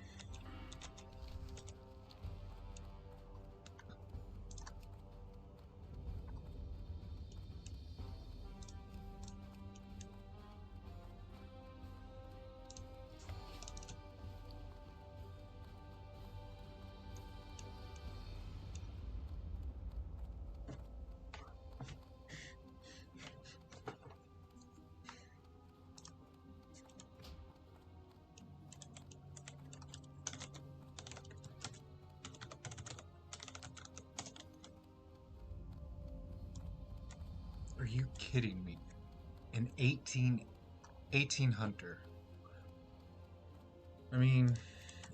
Are you kidding me? An 18 hunter. I mean,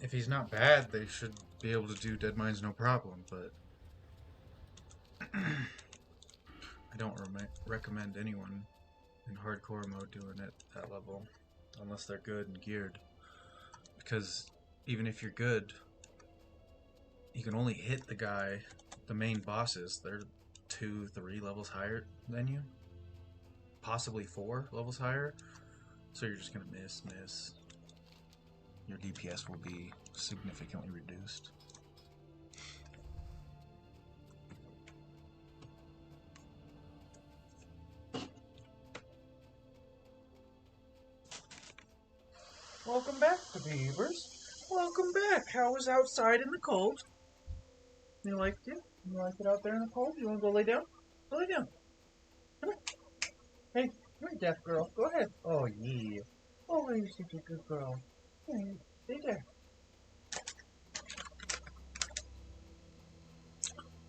if he's not bad, they should be able to do dead mines no problem, but I don't recommend anyone in hardcore mode doing it that level unless they're good and geared, because even if you're good, you can only hit the main bosses. They're 2-3 levels higher than you, possibly 4 levels higher, so you're just gonna miss. Your DPS will be significantly reduced. Welcome back, beavers. Welcome back. How was outside in the cold? You liked it? You like it out there in the cold? You want to go lay down? Go lay down. Come on. Hey, you're a deaf girl. Go ahead. Oh, yeah. Oh, you're such a good girl. Hey, stay there.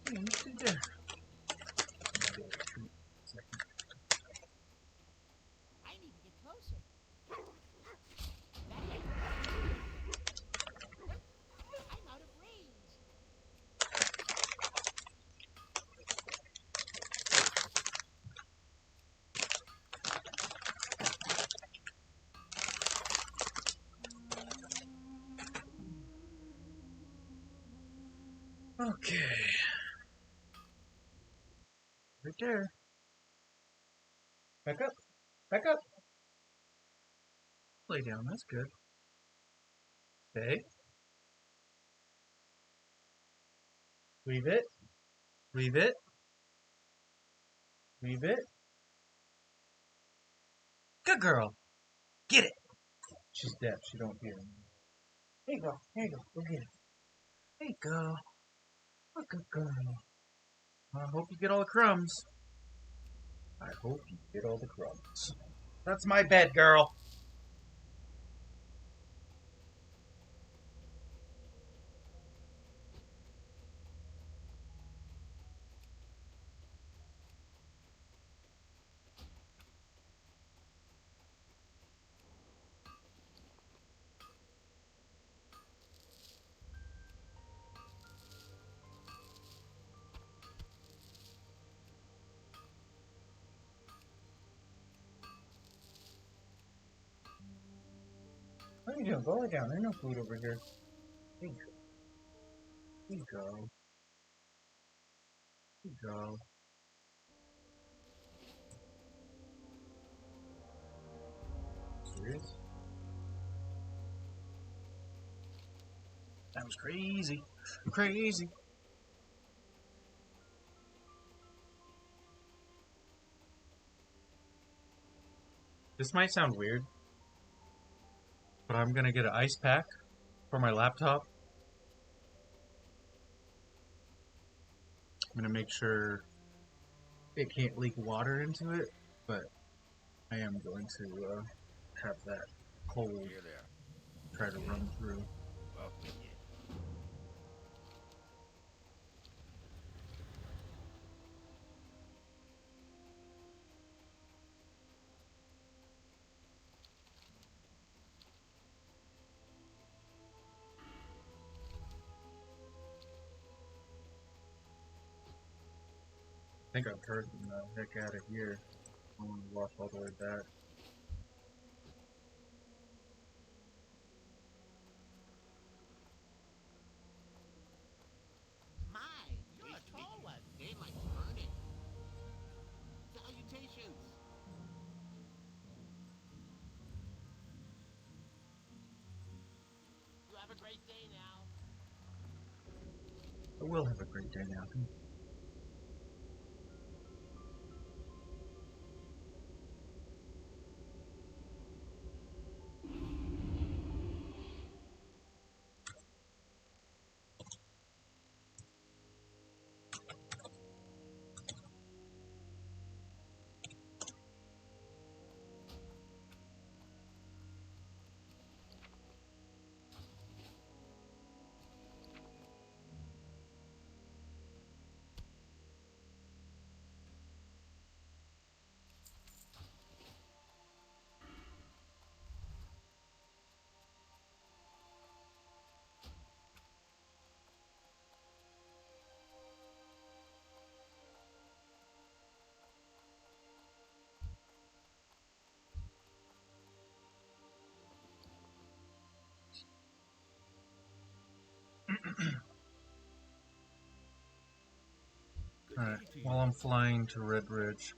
Hey, you stay there. I need to get closer. That ain't I'm out of range. Okay. Right there. Back up. Back up. lay down. That's good. Okay. Leave it. Leave it. Leave it. Good girl. Get it. She's deaf. She don't hear me. There you go. There you go. Go get it. There you go. Oh, good girl. I hope you get all the crumbs. I hope you get all the crumbs. That's my bed, girl. What are you doing? Go lay down. There's no food over here. There you go. There you go. There you go. Serious? That was crazy. Crazy. This might sound weird, but I'm gonna get an ice pack for my laptop. I'm gonna make sure it can't leak water into it, but I am going to have that cold Here there. try to run through. Off with you. I think I've turned the heck out of here. I'm gonna walk all the way back. My, you're a tall one. Daylight's burning. Salutations. You have a great day now. I will have a great day now. Good Alright, day to you. while I'm flying to Red Ridge.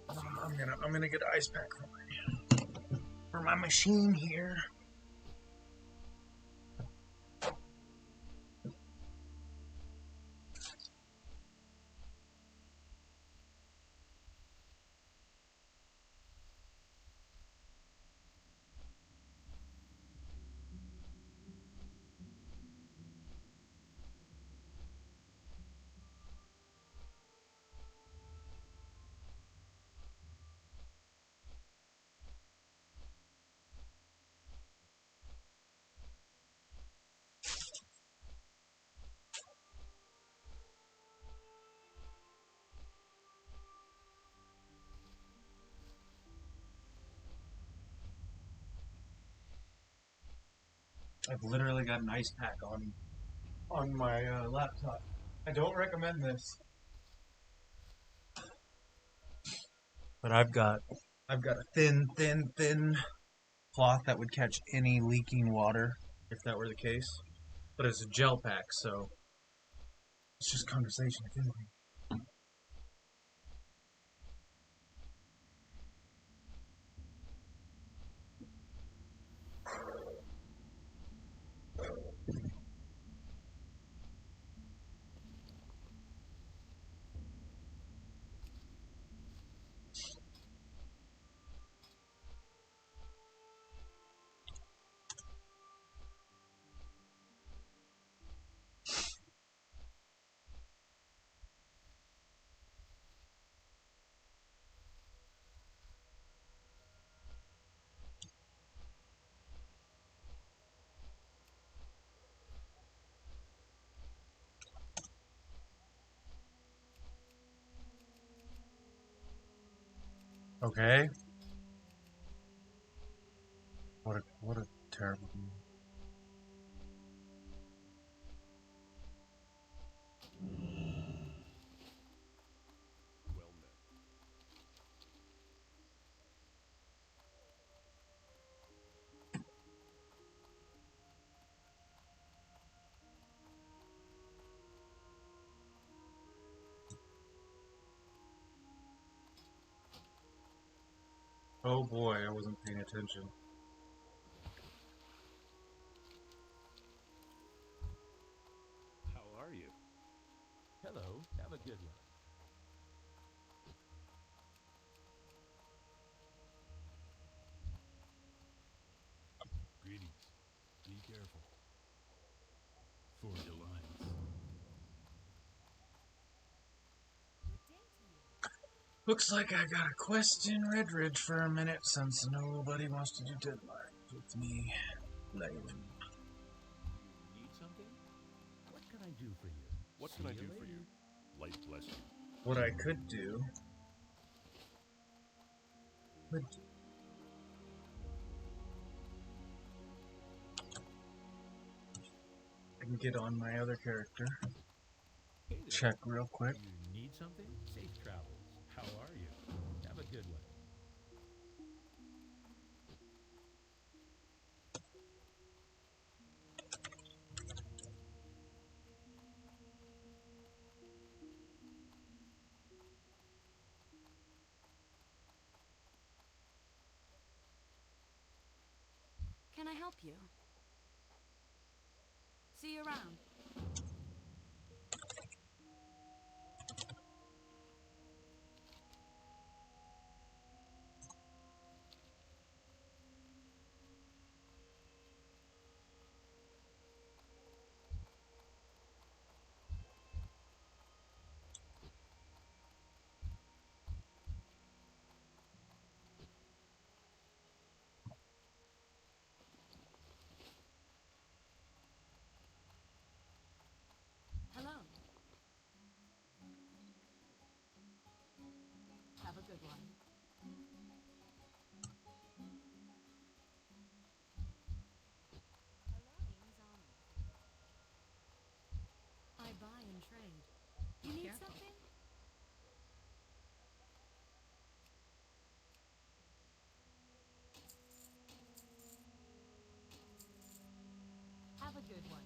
I'm gonna get an ice pack for my machine here. I've literally got an ice pack on my laptop. I don't recommend this, but I've got a thin cloth that would catch any leaking water if that were the case. But it's a gel pack, so it's just conversation. Okay. What a terrible. Well met. Oh boy, I wasn't paying attention. How are you? Hello, have a good one. Greetings. Be careful. For the Alliance. Good day to you. Looks like I got a quest in Red Ridge for a minute since nobody wants to do deadlines with me. Lame. You need something? What can I do for you? What See can I you do for later. you? Light bless you. What I could do would I can get on my other character. Hey there. Check real quick. You need something? Safe travels. How are you? Have a good one. Can I help you? See you around. Hello. Have a good one. Alliance honored. I buy and trade. You need something? Have a good one.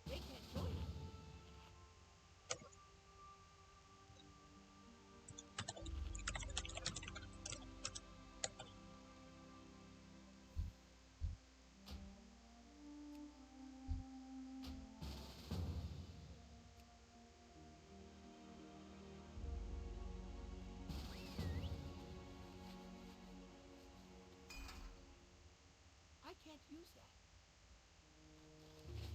They can't join us. I can't use that. Ready.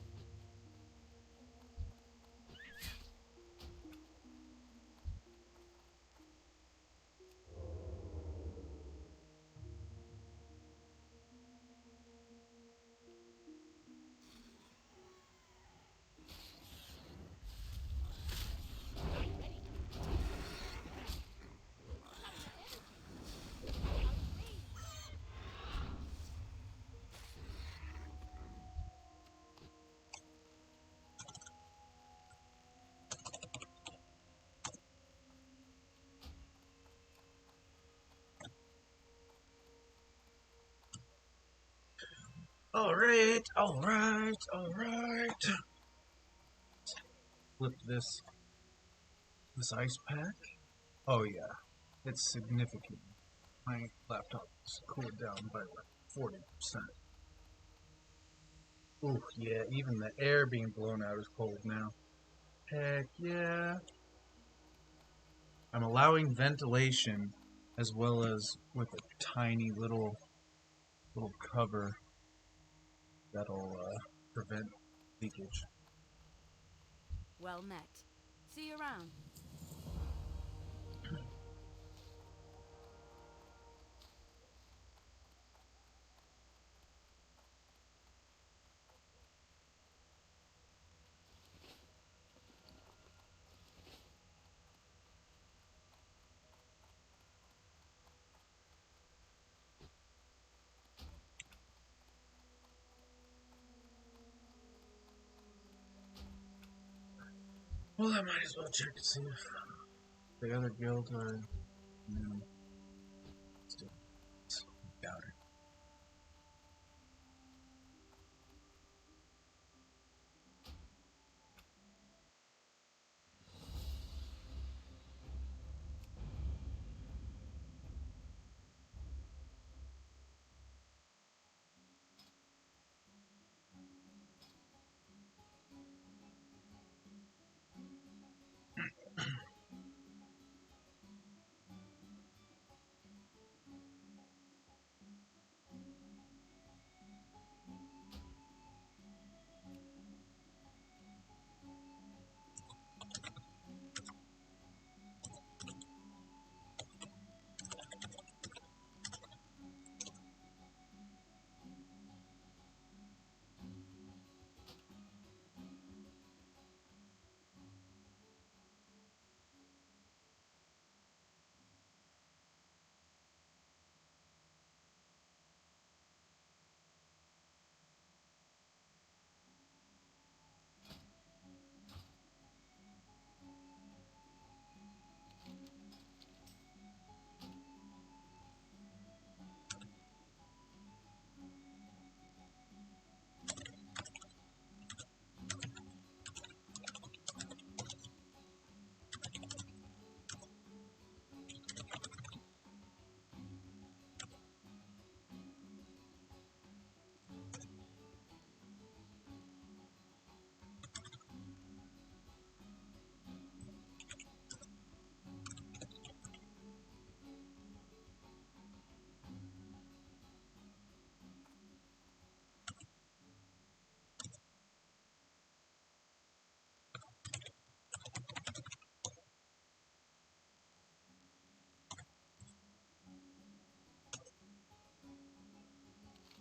Not enough energy. Out of range. Alright, alright, alright. Flip this ice pack. Oh yeah, it's significant. My laptop is cooled down by like 40%. Ooh, yeah, even the air being blown out is cold now. Heck yeah. I'm allowing ventilation as well as with a tiny little cover that'll prevent leakage. Well met. See you around. Well, I might as well check to see if the other guilds are. No, still doubt it.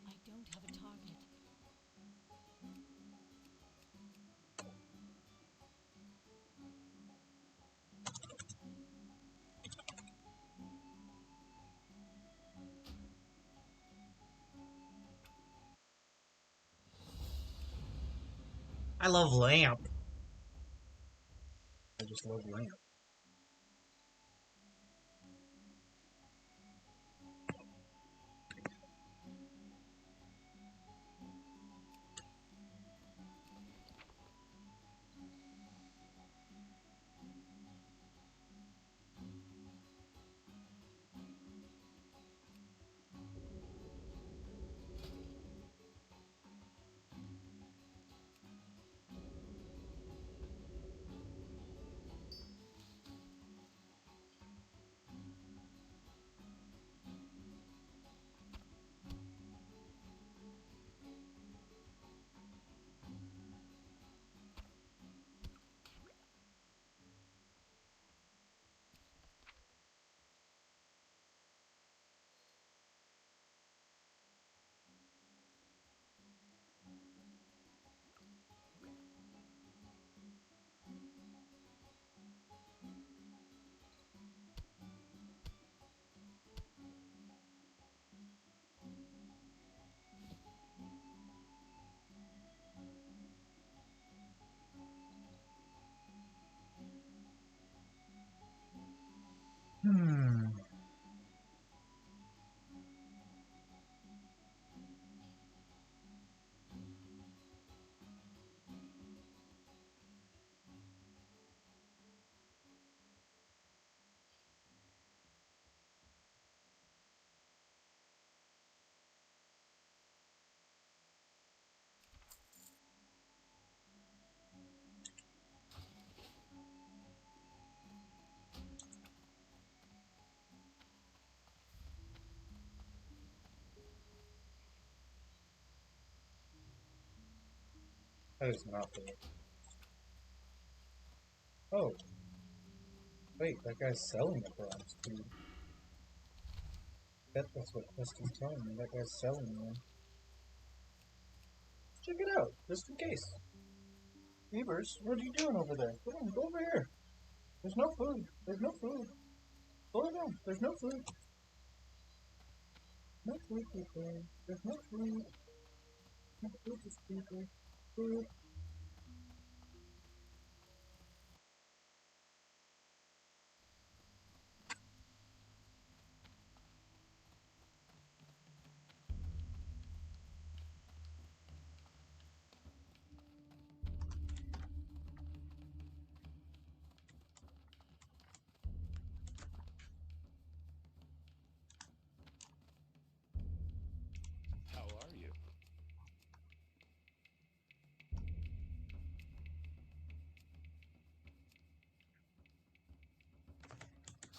I don't have a target. I love lamp. I just love lamp. That is not the. Oh, wait, that guy's selling the bronze too. That's what Preston's telling me. That guy's selling them. Check it out, just in case. Beavers, what are you doing over there? Come on, go over here. There's no food. There's no food. Go on, there's no food. No food, people. There's no food. No food, people. Food. How are you?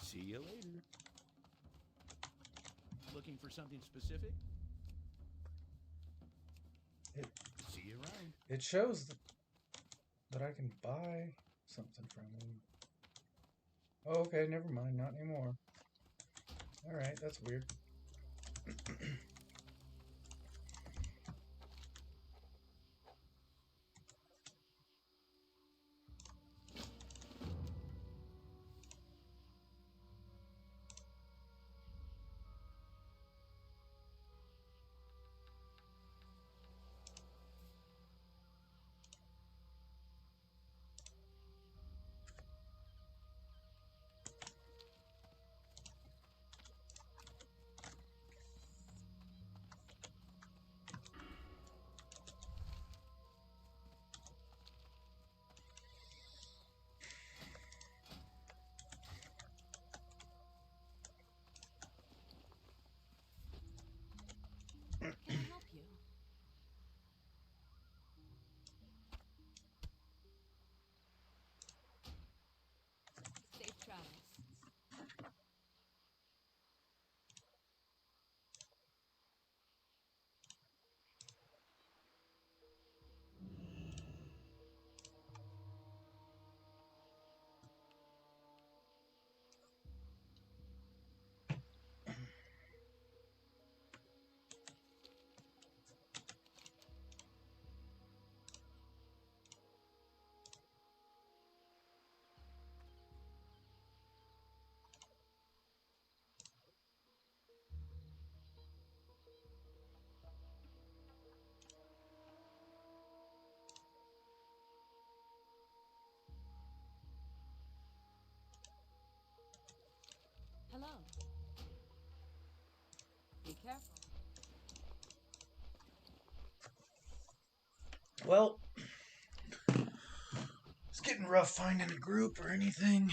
See you later. Looking for something specific? It, See you around. it shows that I can buy something from him. Oh, okay, never mind, not anymore. Alright, that's weird. Can I help you? Safe travels. Hello. Be careful. Well, it's getting rough finding a group or anything.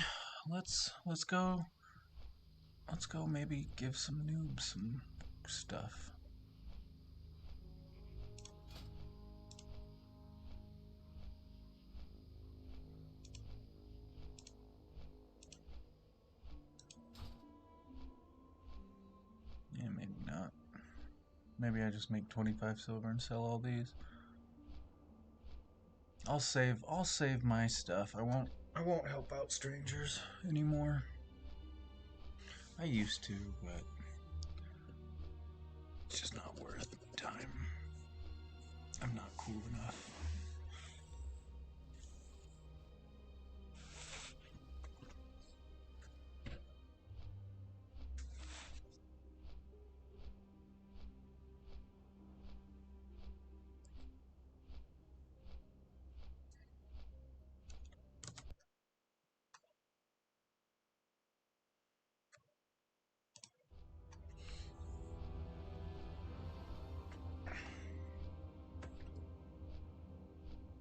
Let's go. Let's go maybe give some noobs some stuff. Yeah, maybe not. Maybe I just make 25 silver and sell all these. I'll save my stuff. I won't help out strangers anymore. I used to, but it's just not worth the time. I'm not cool enough.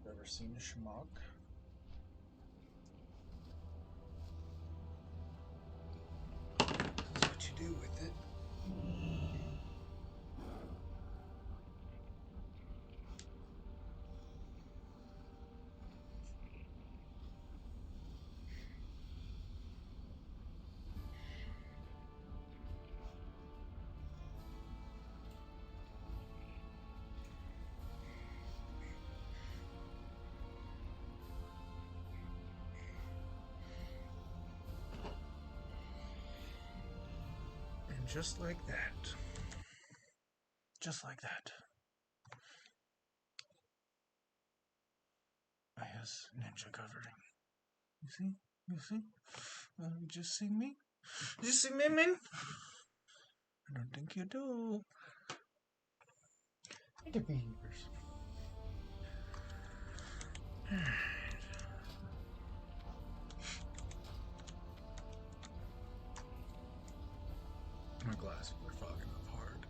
Ever seen a schmuck? That's what you do with it. just like that. Just like that. I has ninja covering. You see? You see? You just see me? You see me, man? I don't think you do. The beavers. My glasses are fogging up hard.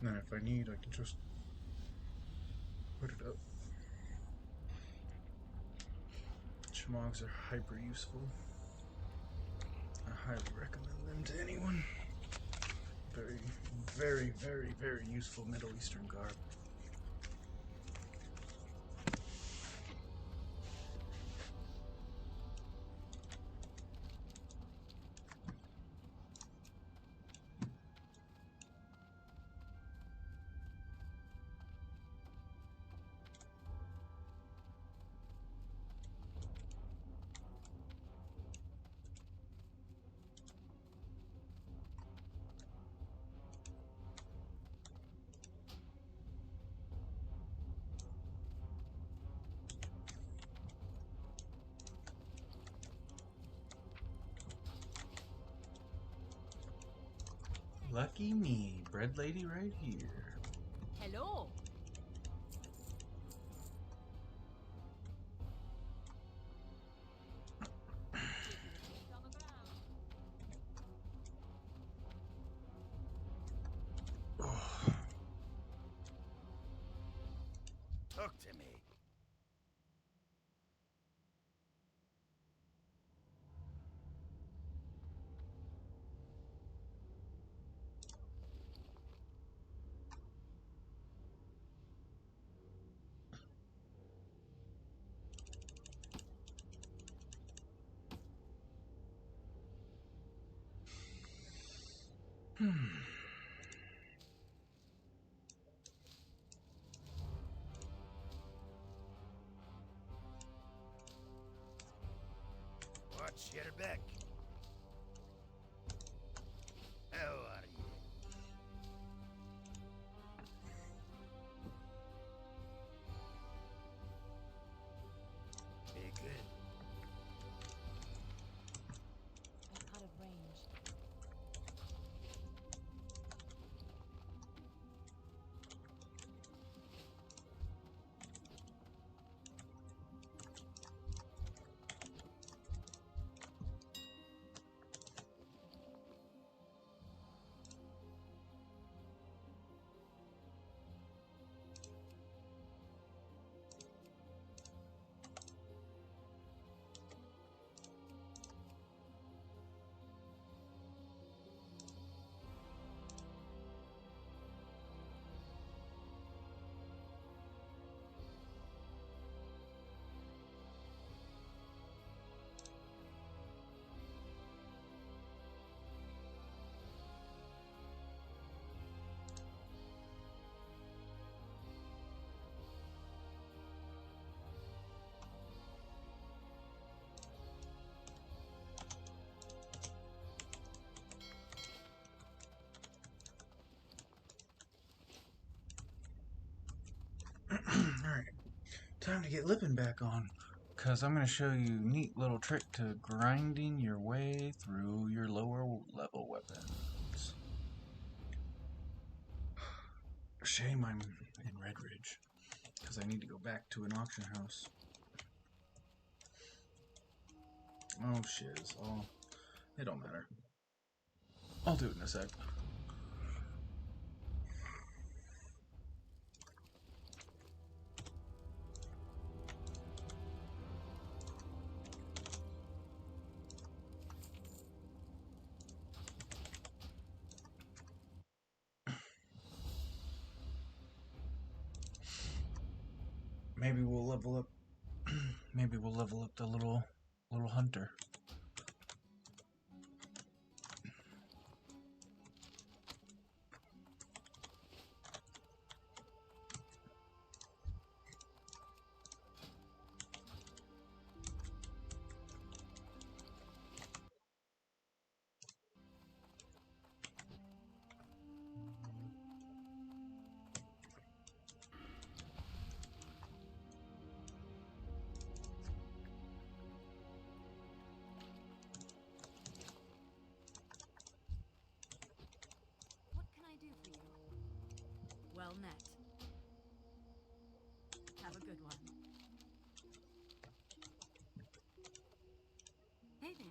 And then if I need, I can just put it up. Shmogs are hyper useful. I highly recommend them to anyone. Very, very, very, very useful Middle Eastern garb. Lucky me, bread lady right here. Hello. On the ground. Oh, Talk to me. Watch your back. How are you? Be good. I'm out of range. alright. Time to get Lippen back on. Because I'm going to show you a neat little trick to grinding your way through your lower level weapons. Shame I'm in Redridge. Because I need to go back to an auction house. Oh, shiz. Oh, it don't matter. I'll do it in a sec. Maybe we'll level up. Maybe we'll level up the little hunter. Well met. Have a good one. Hey there.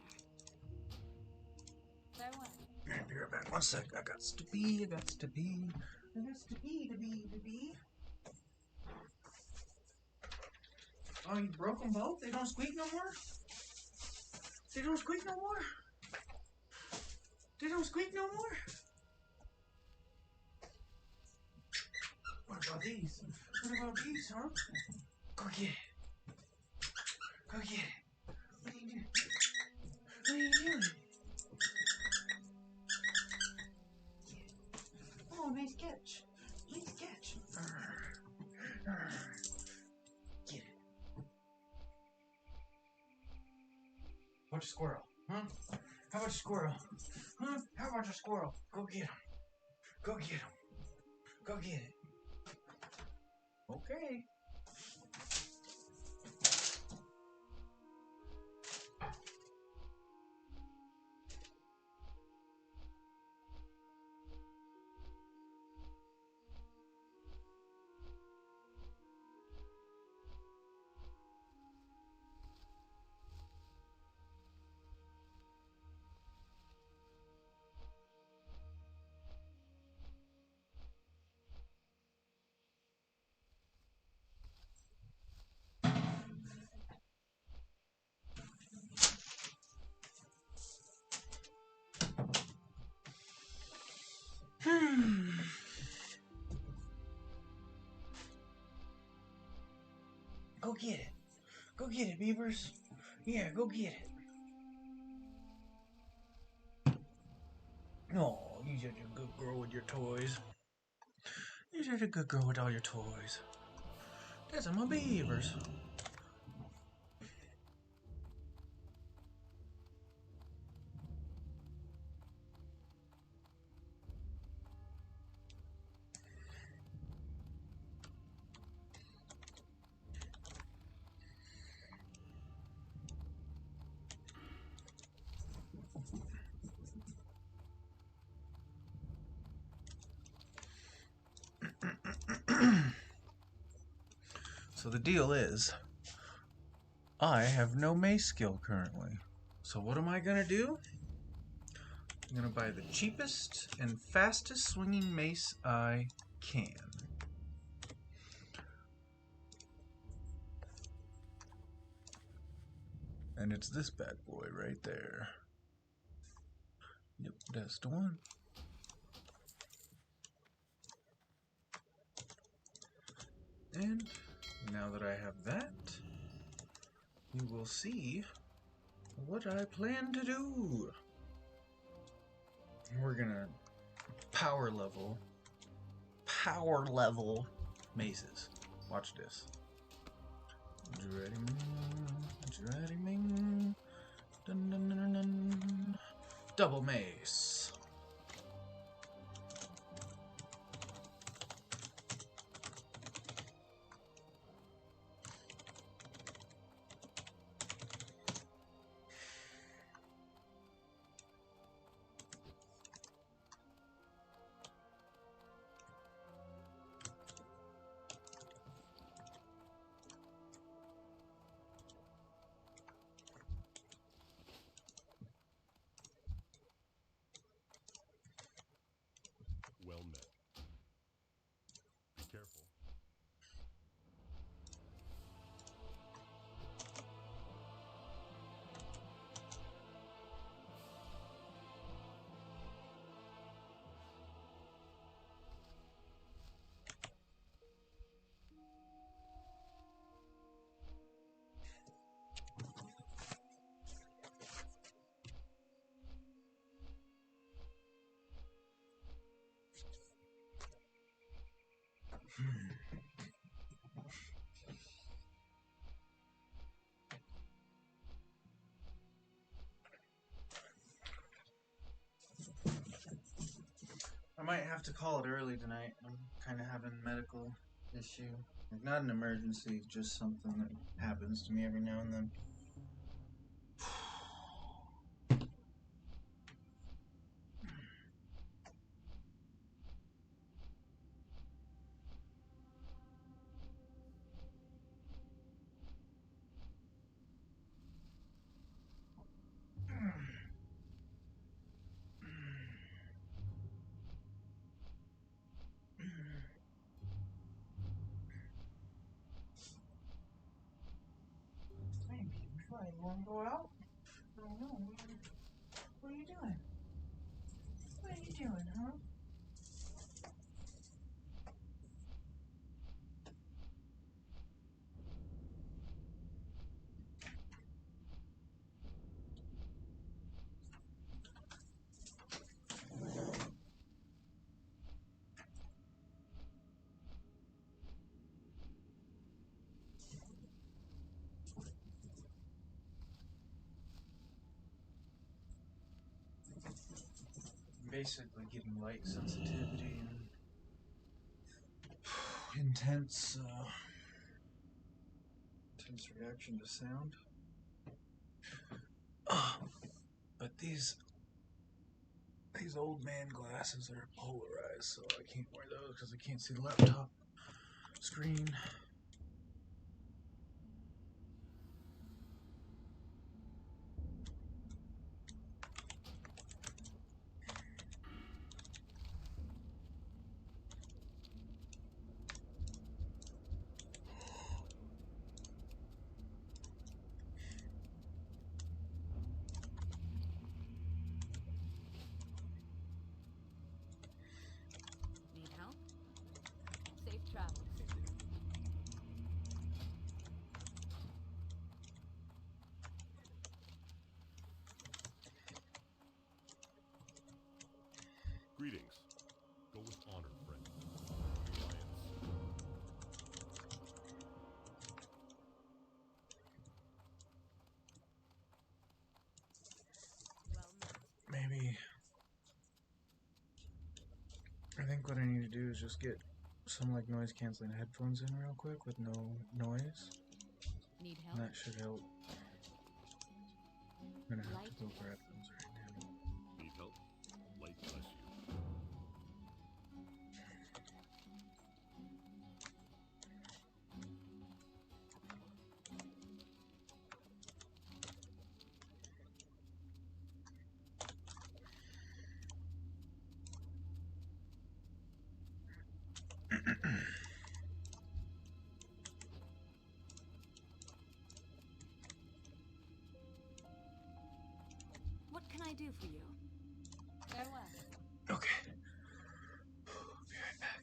Farewell. I'll be right back. 1 sec. I got to be. I got to be. I got to be. Oh, you broke them both? They don't squeak no more? They don't squeak no more? They don't squeak no more? What about these? What about these, huh? Go get it. Go get it. What are you doing? What are you doing? Oh, nice catch. Nice catch. Get it. What's a squirrel? Huh? How about a squirrel? Huh? How about a squirrel? Go get him. Go get him. Go get it. Okay. Go get it. Go get it, beavers. Yeah, go get it. Oh, you're such a good girl with your toys. You're such a good girl with all your toys. That's my beavers. So the deal is, I have no mace skill currently. So what am I gonna do? I'm gonna buy the cheapest and fastest swinging mace I can. And it's this bad boy right there. Yep, that's the one. And now that I have that, you will see what I plan to do. We're gonna power level mazes. Watch this. Ready, Ming. Dun, dun, dun, dun, dun. Double mace. Well met. Be careful. I might have to call it early tonight. I'm kind of having a medical issue. Like, not an emergency, just something that happens to me every now and then. Go out? I don't know. What are you doing? What are you doing, huh? Basically getting light sensitivity and intense reaction to sound. But these old man glasses are polarized, so I can't wear those because I can't see the laptop screen. Need help? Safe travels. Greetings. Go with honor, friend. For the Alliance. Well met. Maybe I think what I need to do is just get some like noise canceling headphones in real quick with no noise, Need and help? that should help. I'm gonna have Light to go bless grab you. those right now. Need help? Light bless you. What can I do for you? Farewell. Okay. Be right back.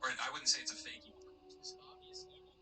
Or I wouldn't say it's a fake evil. It's obvious evil.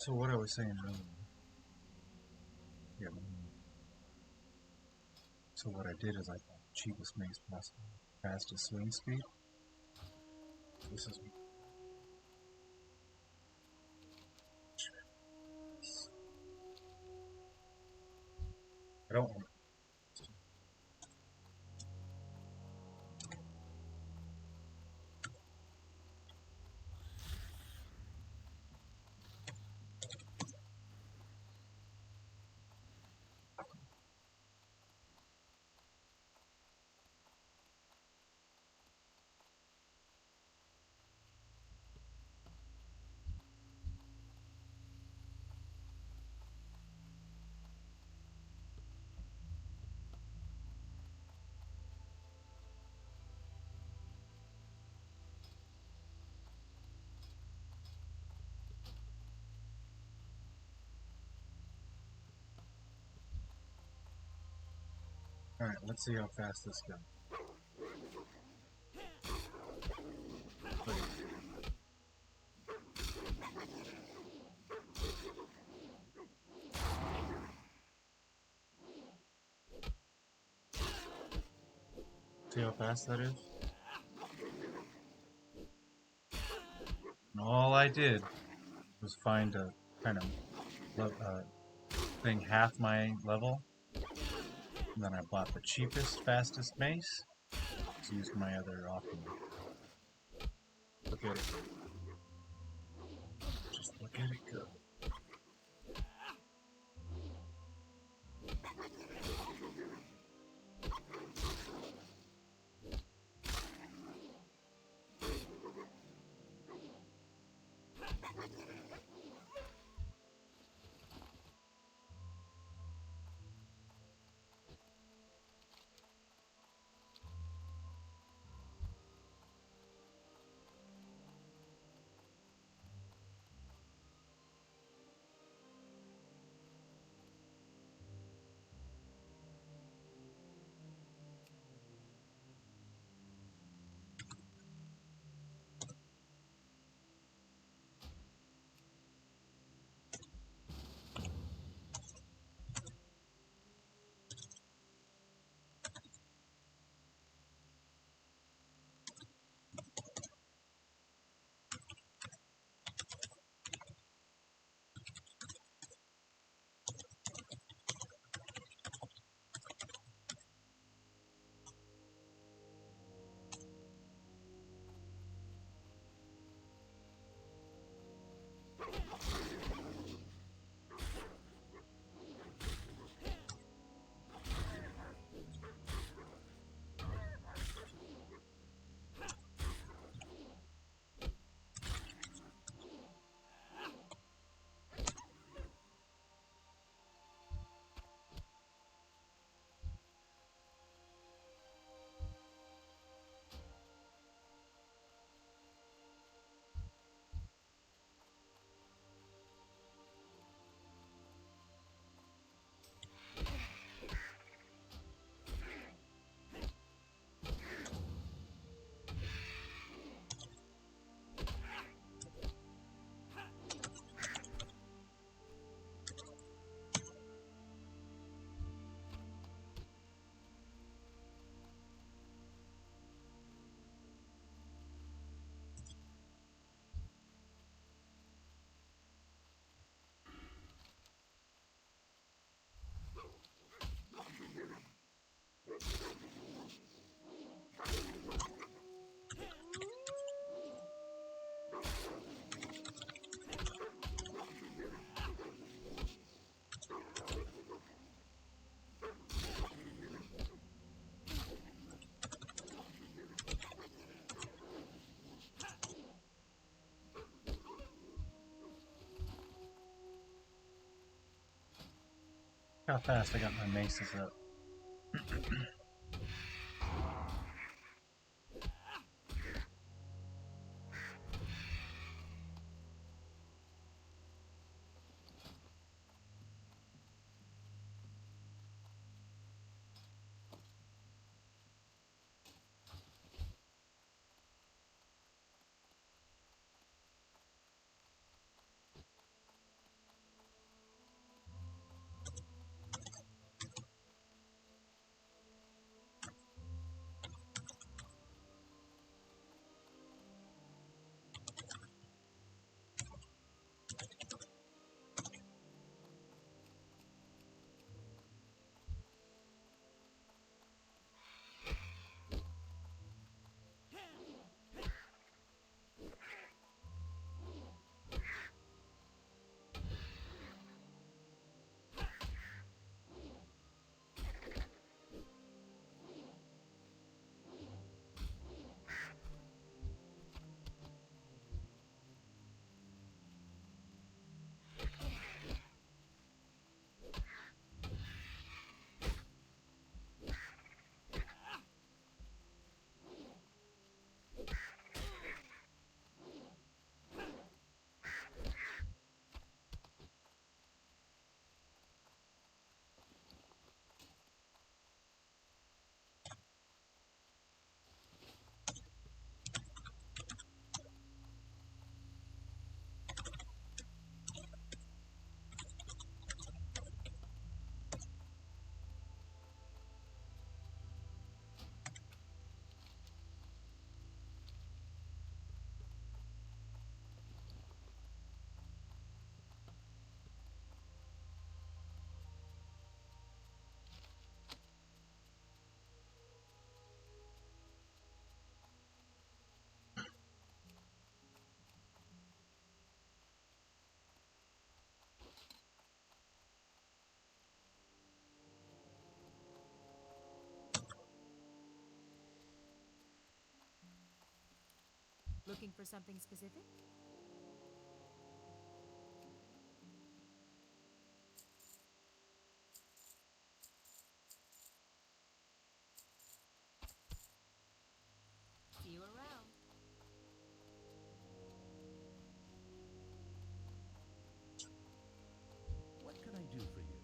So what I was saying earlier. Yeah. So what I did is I bought the cheapest mace possible, fastest swing speed. This is. I don't want. All right, let's see how fast this goes. See how fast that is? And all I did was find a kind of thing half my level. And then I bought the cheapest, fastest mace. Just used my other option. Look at it. Just look at it go. Look how fast I got my maces up. Looking for something specific? See you around. What can I do for you?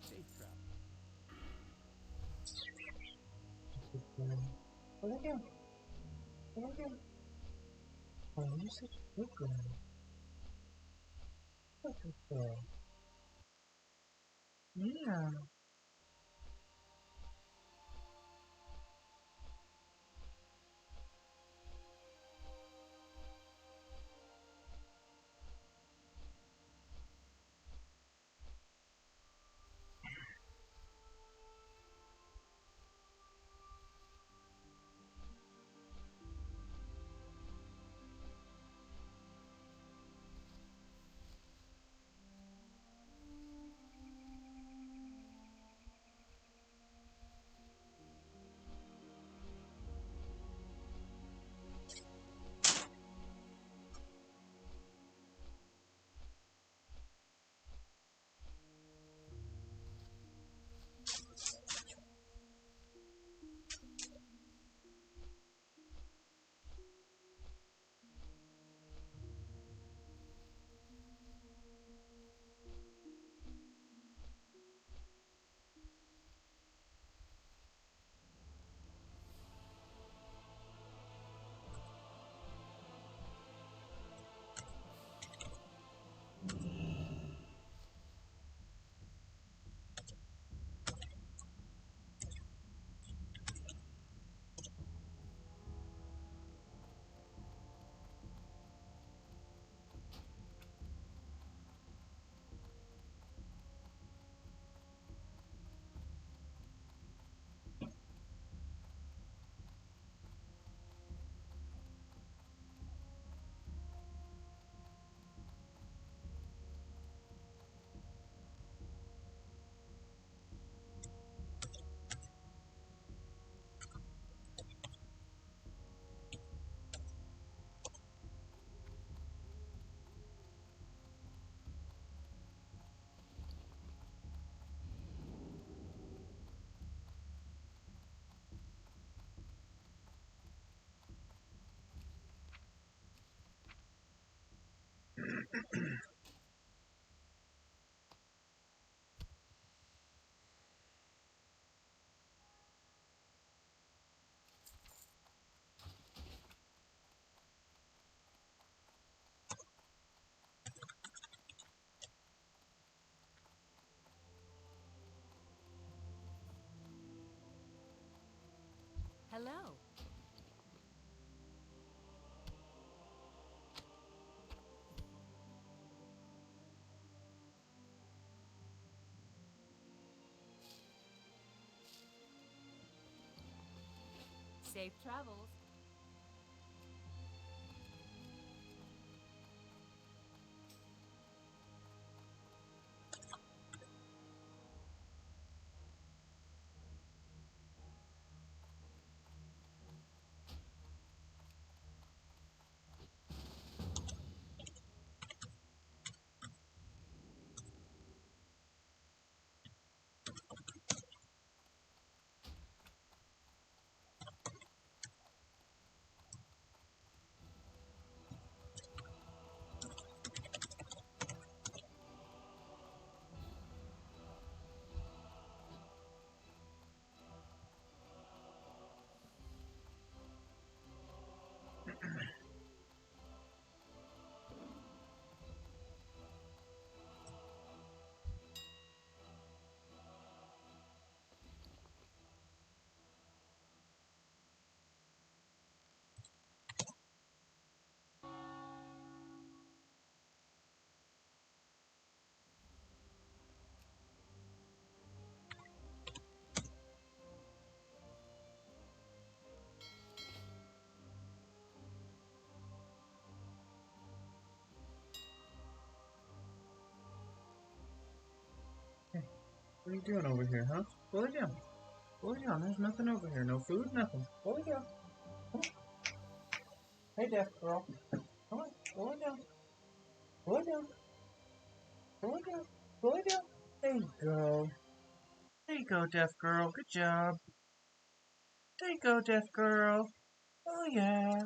Safe travel. What again? What again? Oh, you're such a good girl. Such a good girl. Yeah. Hello. Safe travels. What are you doing over here, huh? Lay down. Lay down. There's nothing over here. No food, nothing. Lay down. Hey, deaf girl. Come on, go on down. Go on down. Go on down. Go on down. There you go. There you go, deaf girl. Good job. There you go, deaf girl. Oh, yeah.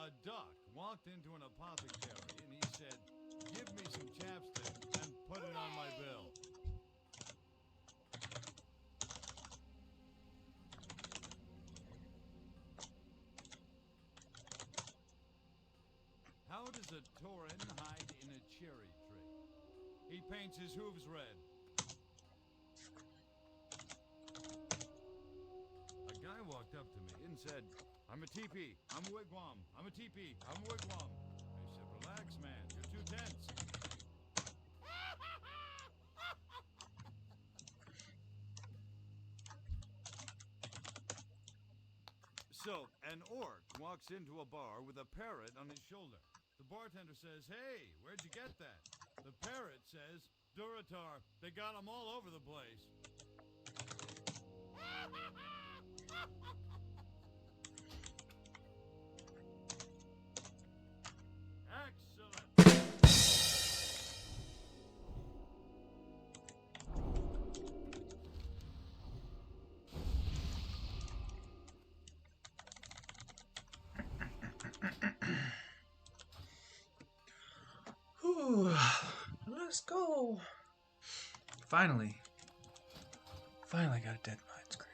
A duck walked into an apothecary and he said, "Give me some chapstick and put it on my bill." How does a tauren hide in a cherry tree? He paints his hooves red. A guy walked up to me and said, "I'm a teepee. I'm a wigwam. I'm a teepee. I'm a wigwam." I said, "Relax, man. You're too tense." So, an orc walks into a bar with a parrot on his shoulder. The bartender says, "Hey, where'd you get that?" The parrot says, "Duratar. They got them all over the place." Excellent. Whew. Let's go. Finally. Finally got a dead mind screw.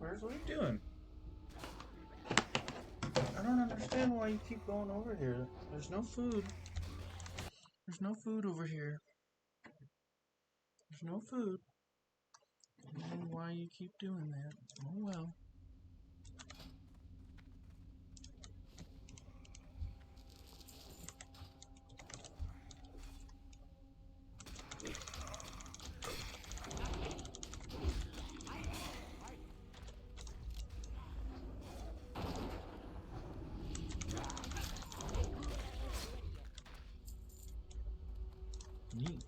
Where's what are you doing? I don't understand why you keep going over here. There's no food. There's no food over here. There's no food. I don't know why you keep doing that. Oh well. Neat.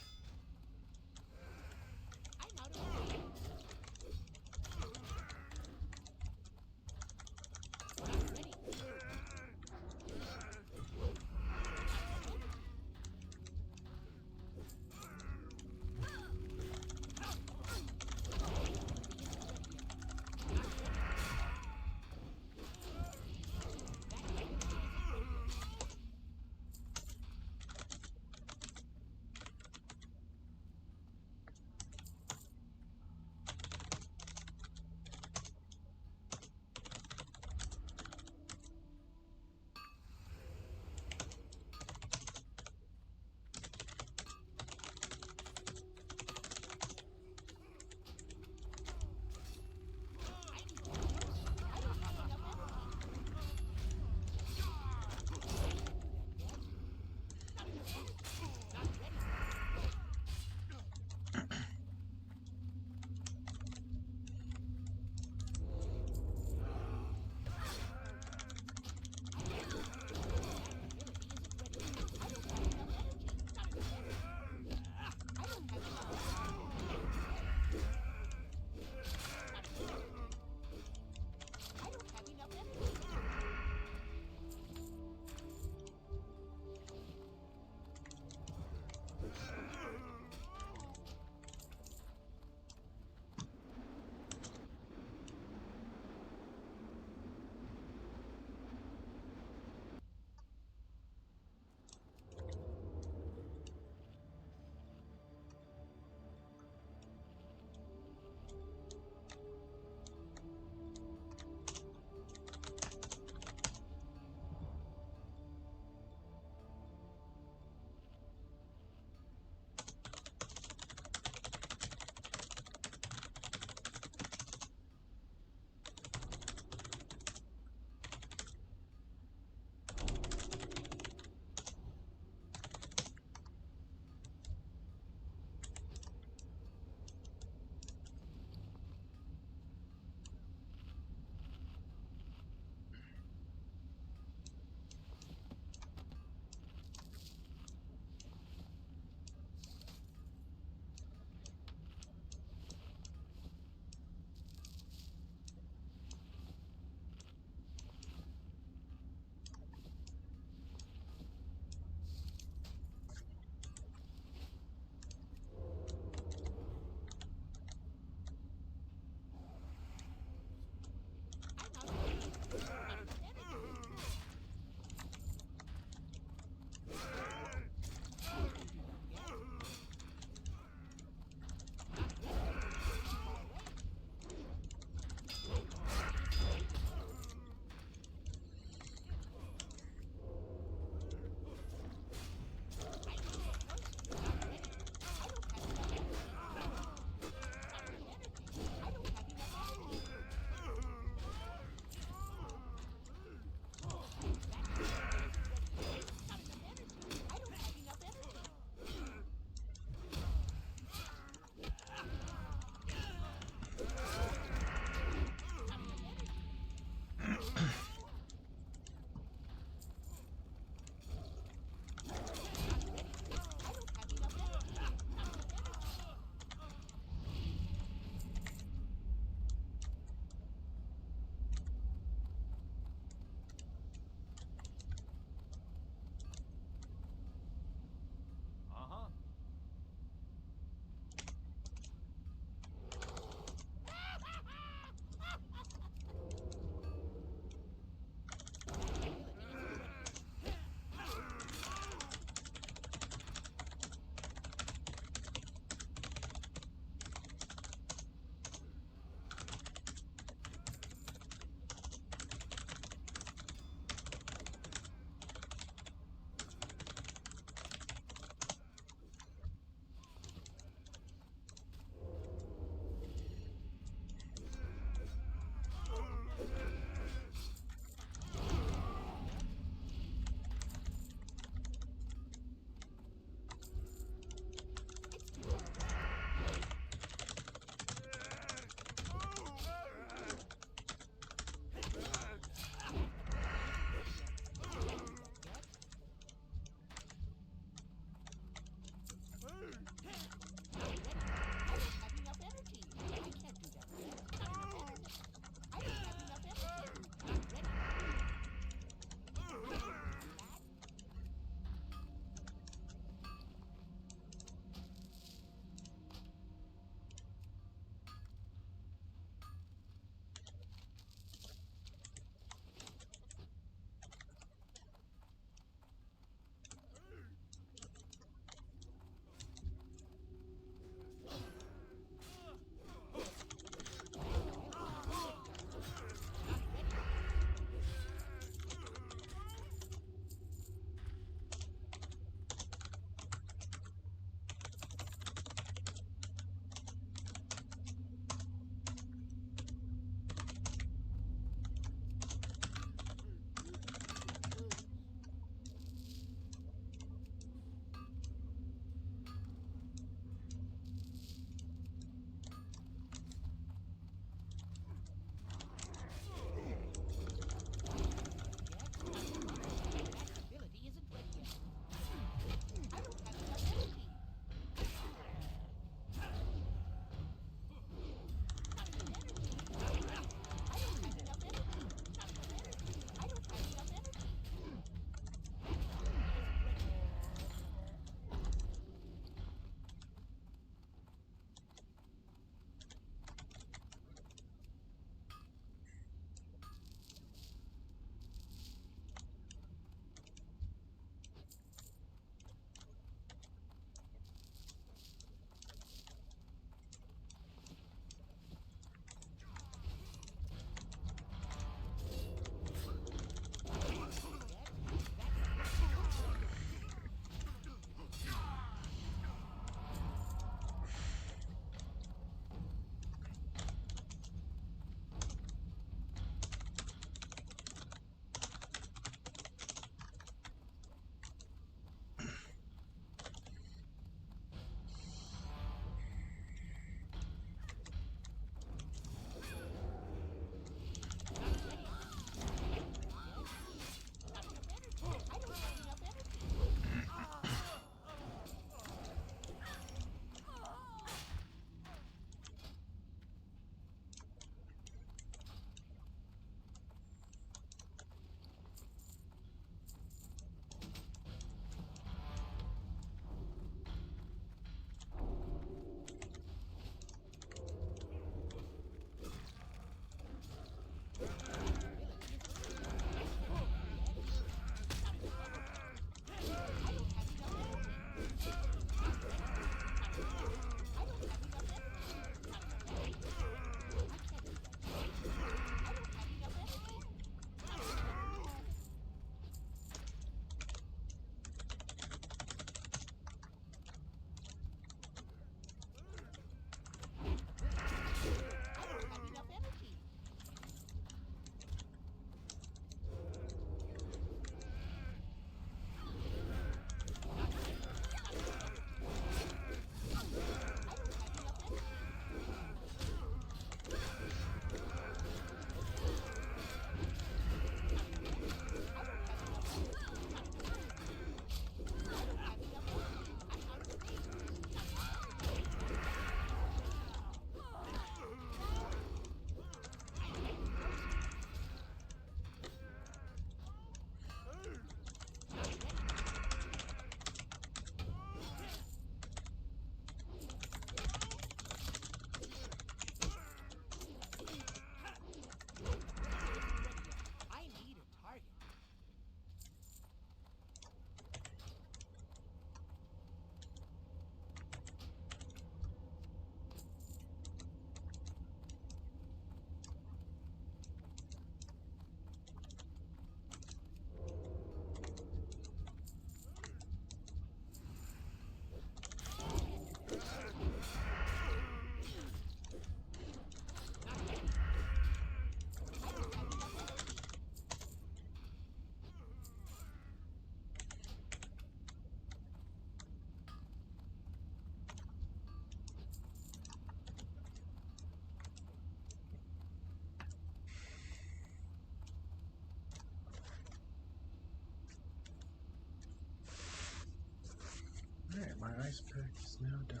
attack is now done.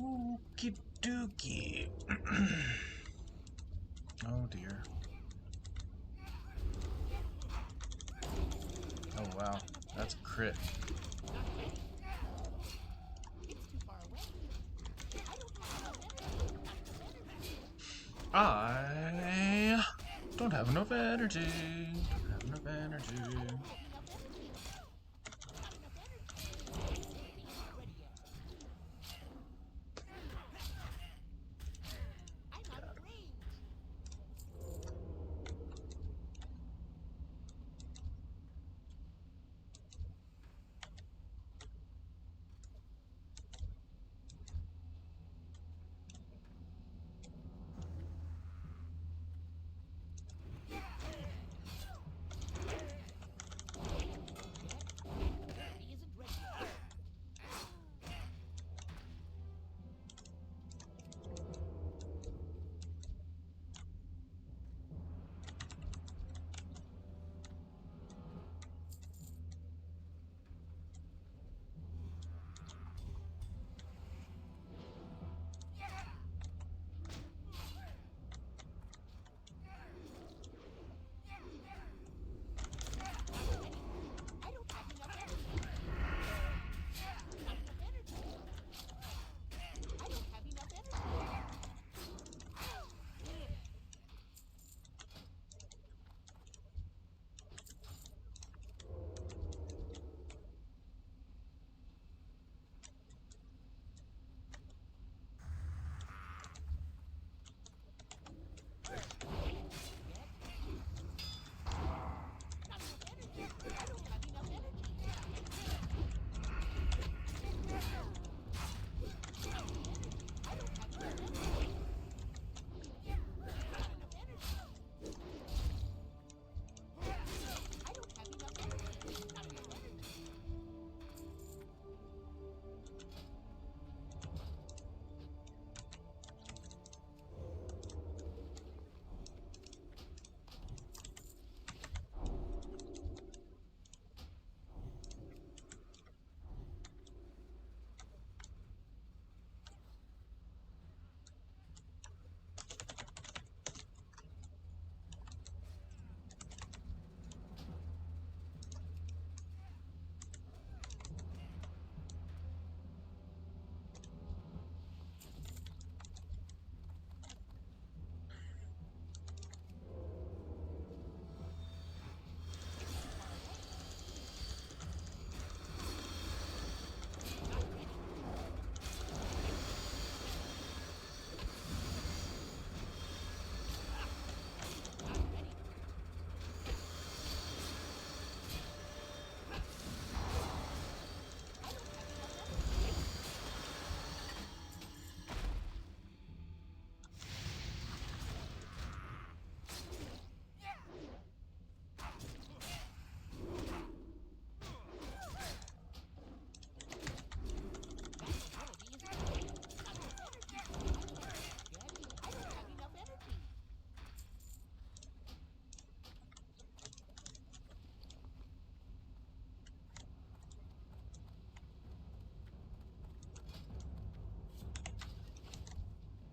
Okie dokie. Oh dear. Oh wow, that's a crit. It's too far away. I don't have enough energy. I don't have enough energy. Don't have enough energy. Not enough energy. I'm out of range. He isn't ready yet. I don't have enough energy. Not enough energy. I don't have enough energy. Not enough energy. I don't have enough energy. I don't have enough energy. Not enough energy. I don't have enough energy. Not enough energy.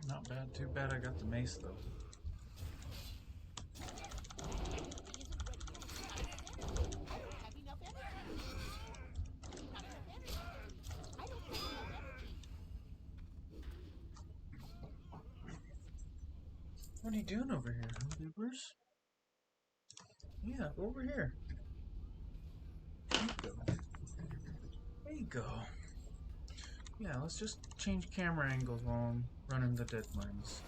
Not bad. Too bad I got the mace though. What are you doing over here, Hoopers? Yeah, go over here. There you go. There you go. Yeah, let's just change camera angles while I'm running the deadlines.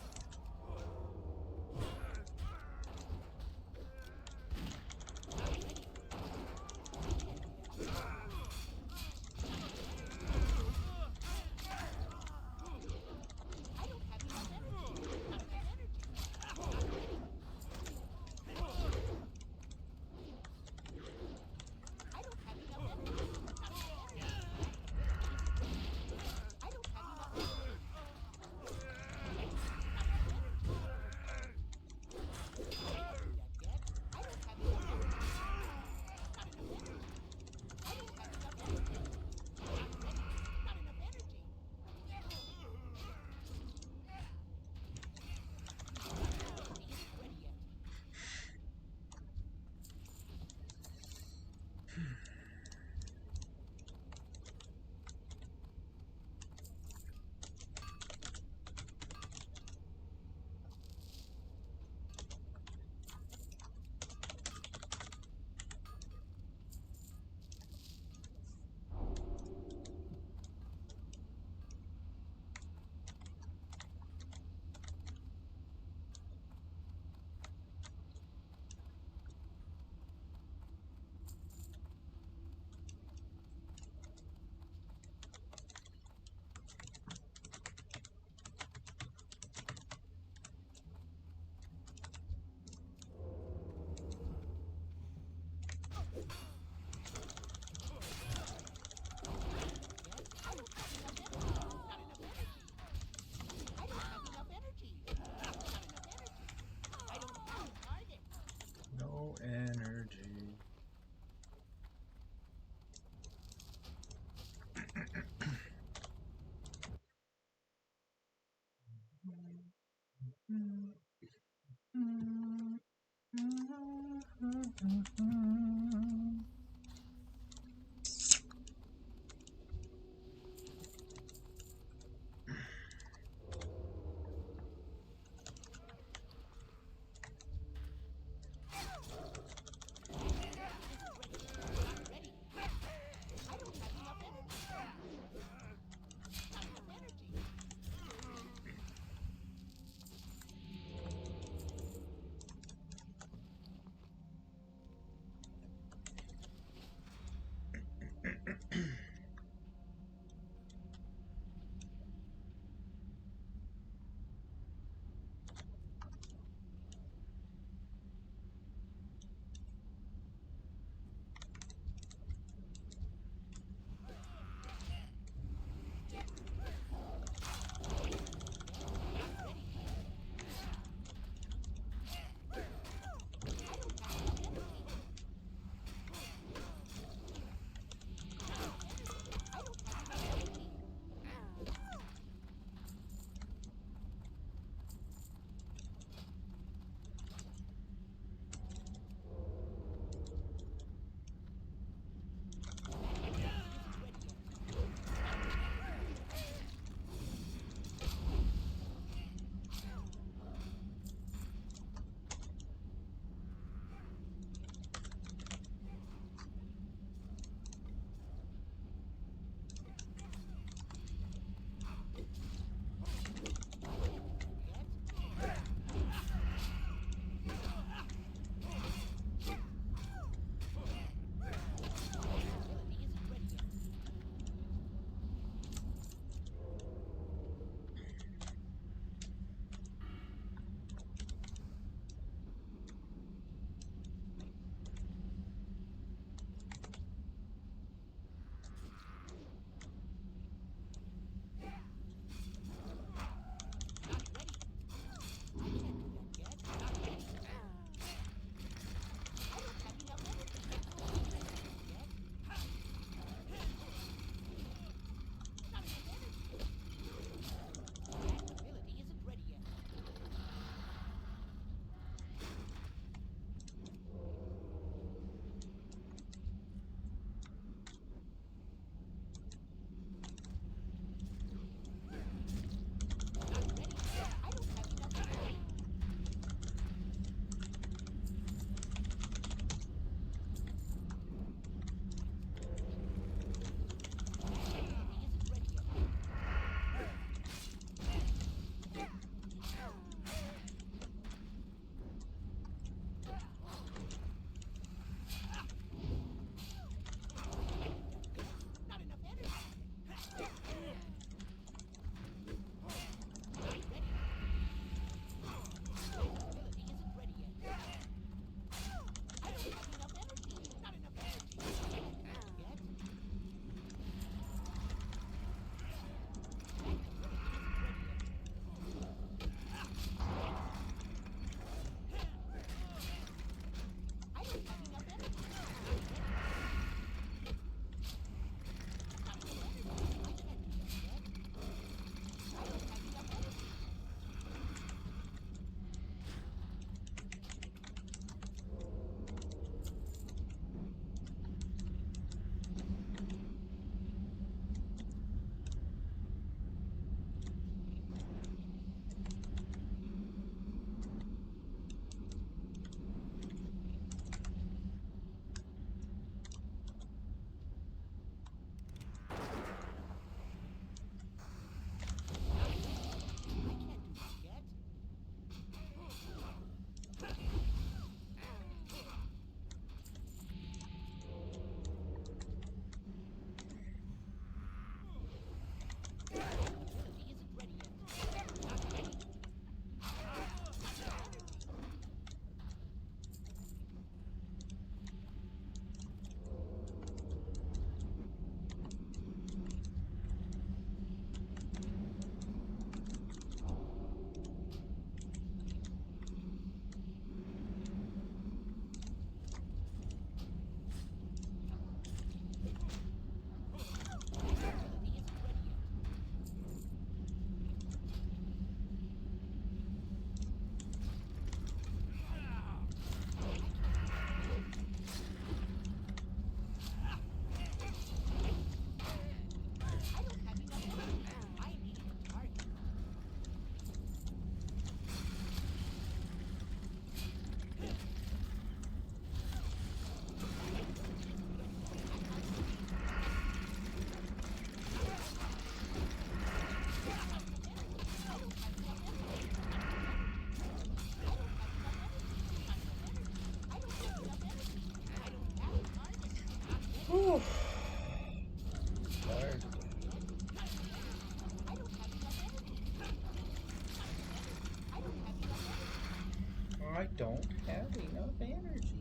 don't have enough energy.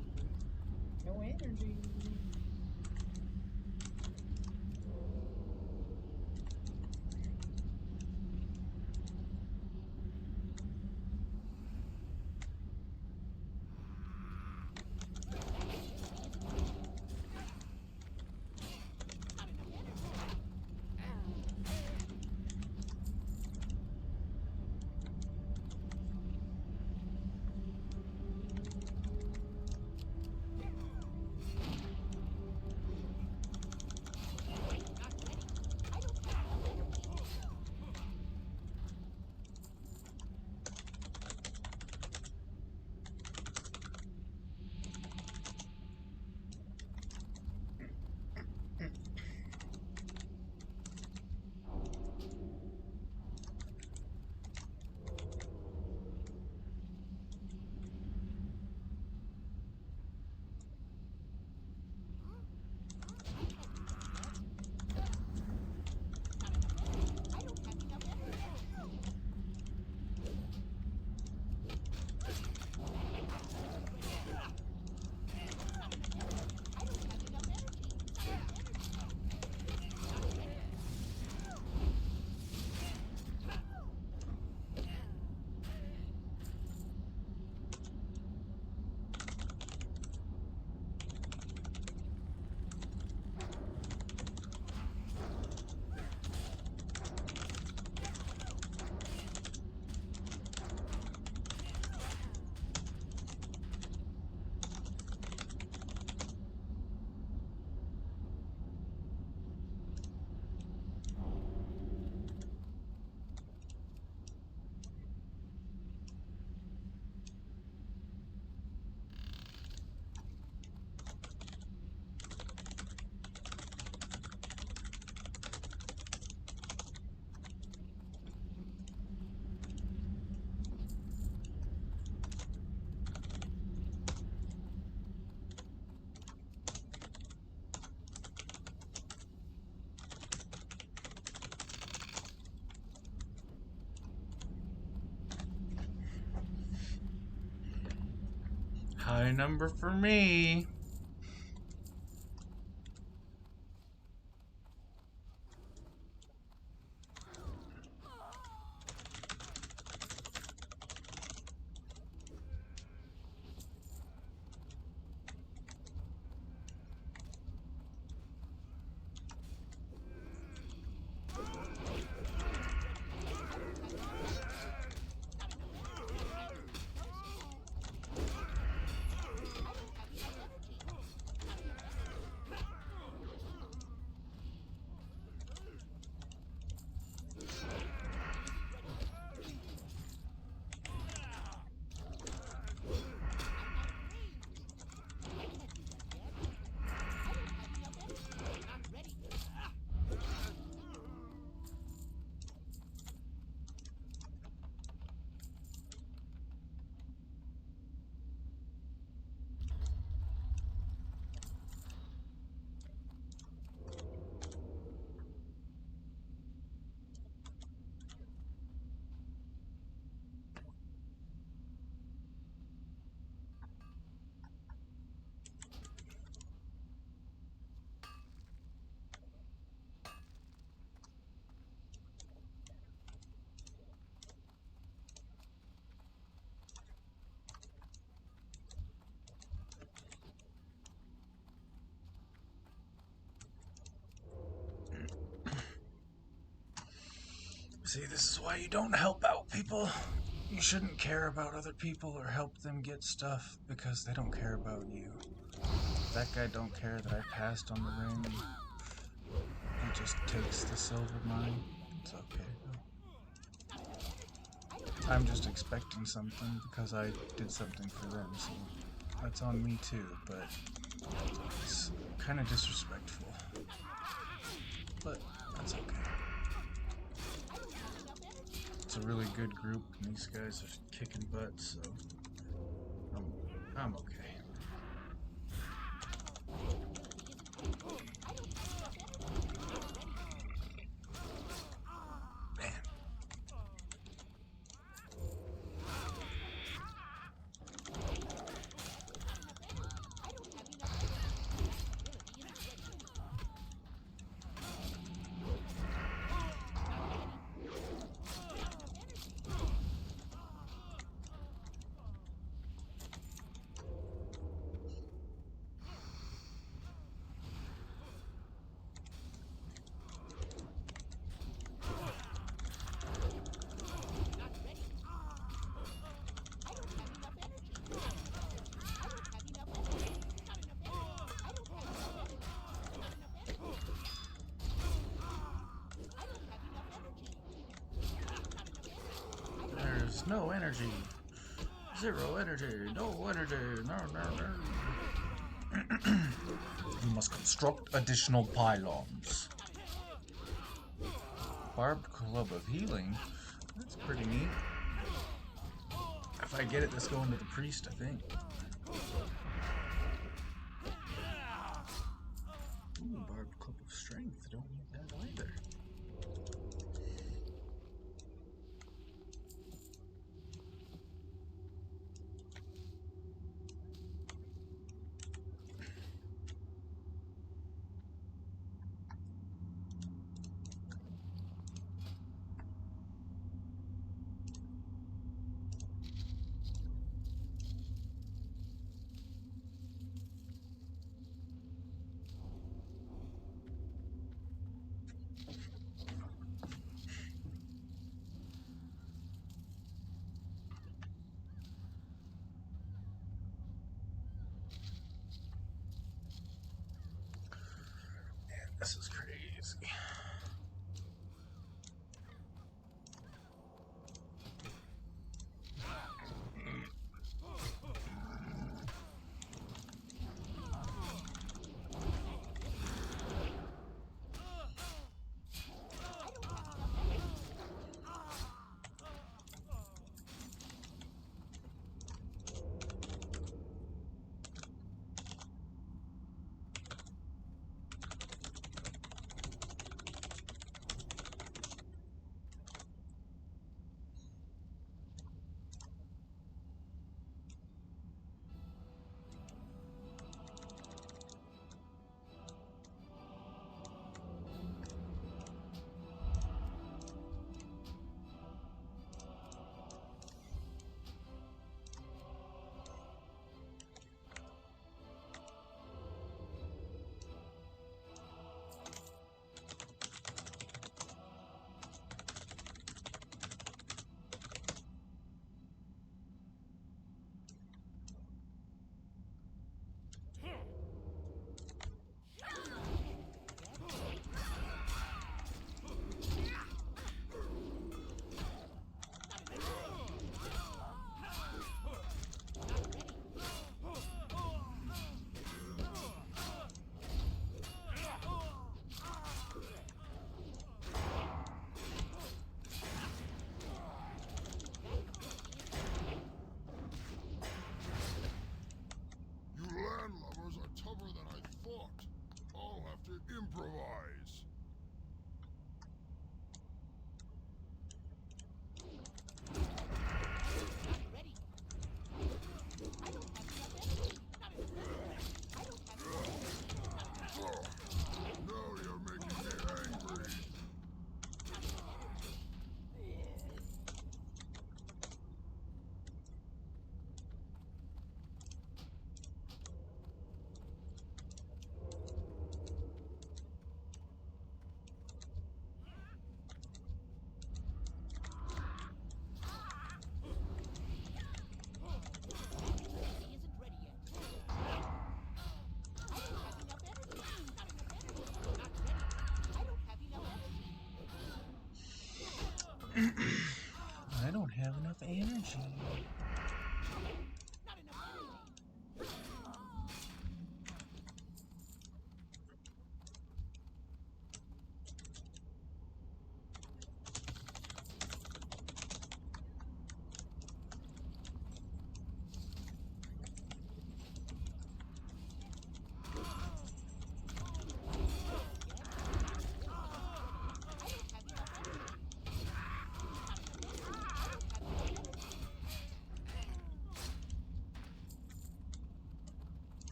No energy. High number for me. See, this is why you don't help out people. You shouldn't care about other people or help them get stuff because they don't care about you. That guy don't care that I passed on the ring. He just takes the silver mine. It's okay though. I'm just expecting something because I did something for them, so that's on me too, but it's kind of disrespectful. But that's okay. It's a really good group, and these guys are kicking butt, so I'm okay. Man. No energy. Zero energy. No energy. No, no, no. You must construct additional pylons. Barbed Club of Healing. That's pretty neat. If I get it, let's go into the priest, I think. Ooh, Barbed Club of Strength. Don't need that either. This is crazy. You landlubbers are tougher than I thought. I'll have to improvise. Ready. I don't have enough energy. Not enough energy. I don't have enough energy. Not enough energy. Now you're making me angry. He isn't ready yet. I don't have enough energy. Not enough energy. Not ready. I don't have enough energy. I don't have enough energy. Not enough energy.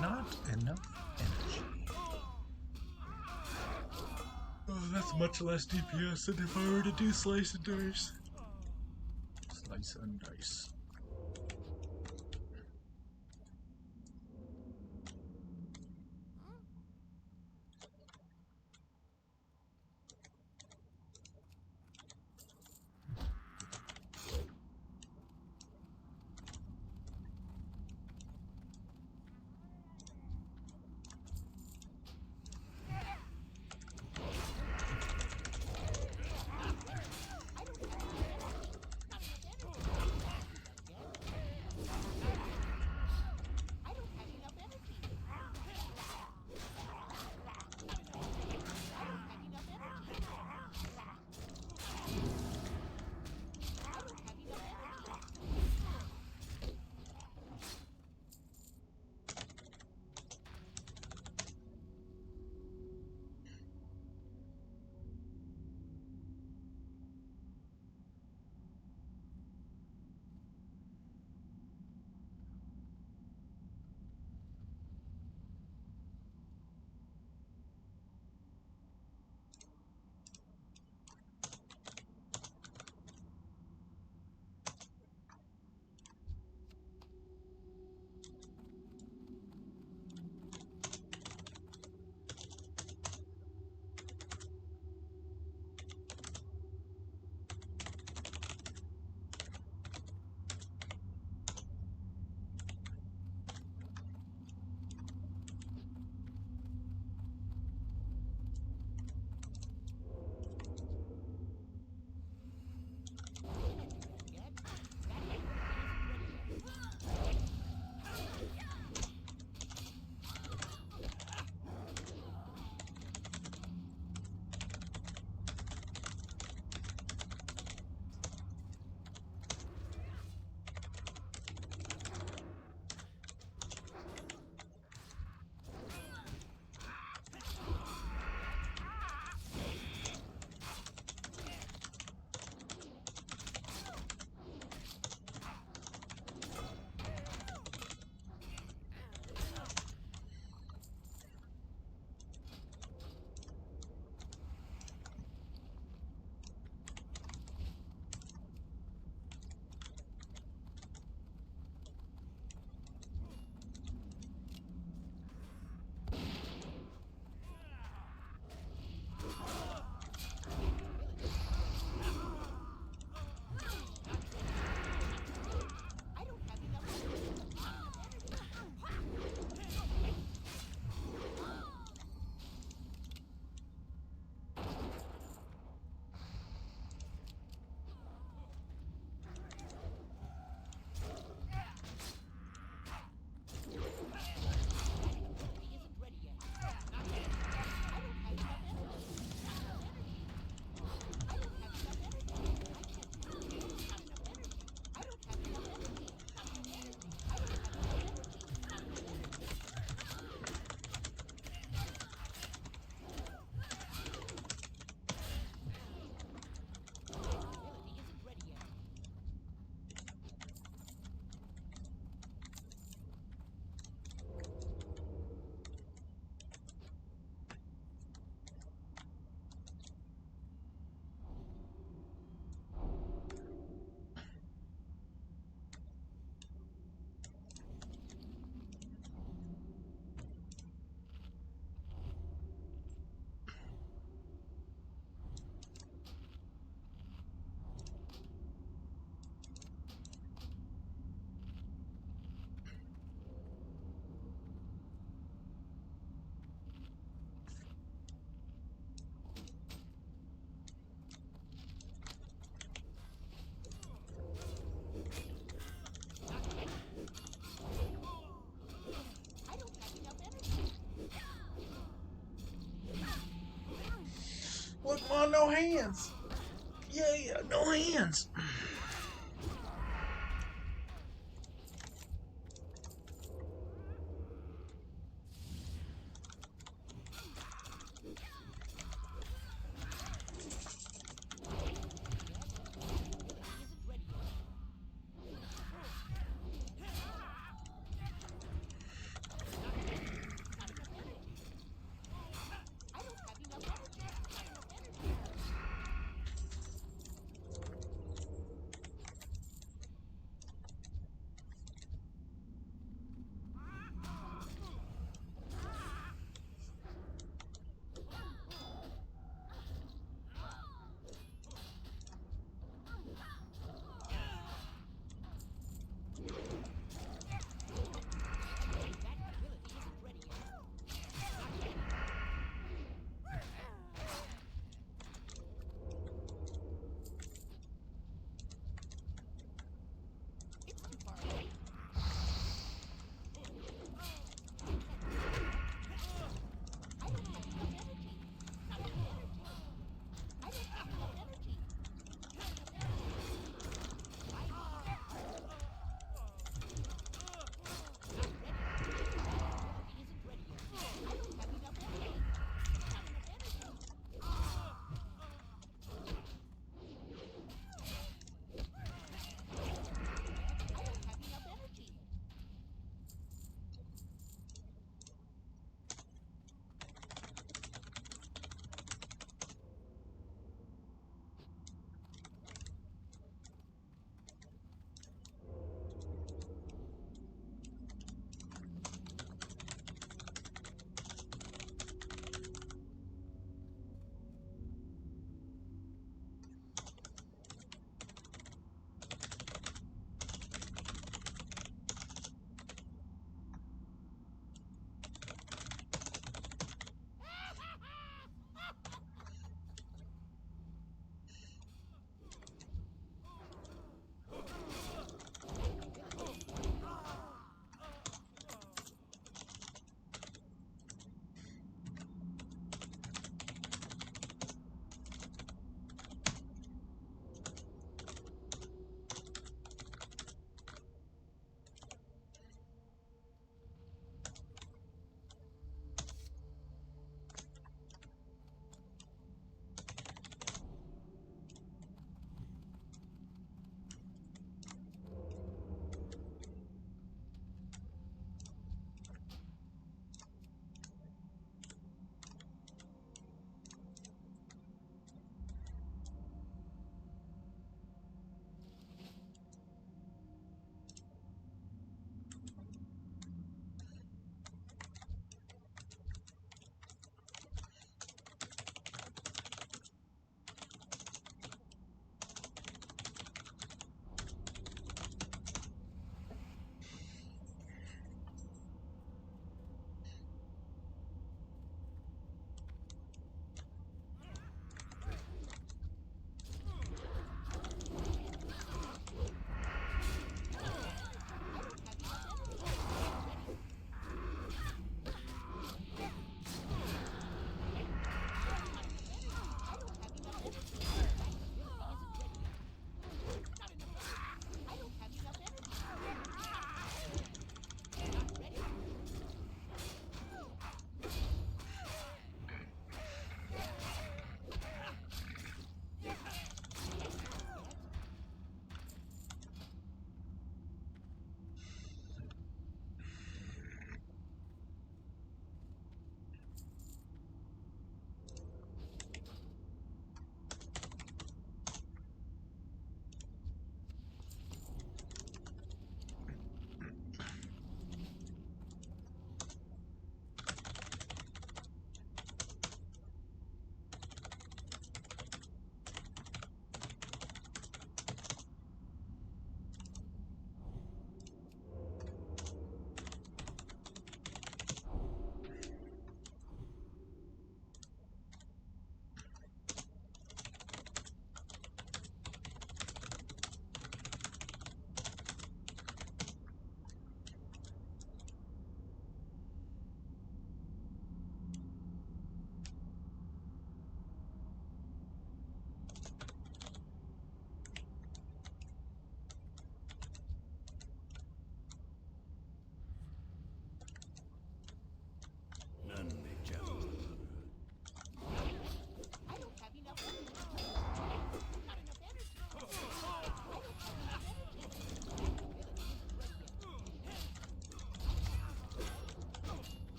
Not enough energy. Oh, that's much less DPS than if I were to do slice and dice. Slice and dice. no hands! Yeah, no hands! Isn't ready yet. Not enough energy. I don't have enough energy. Not enough energy.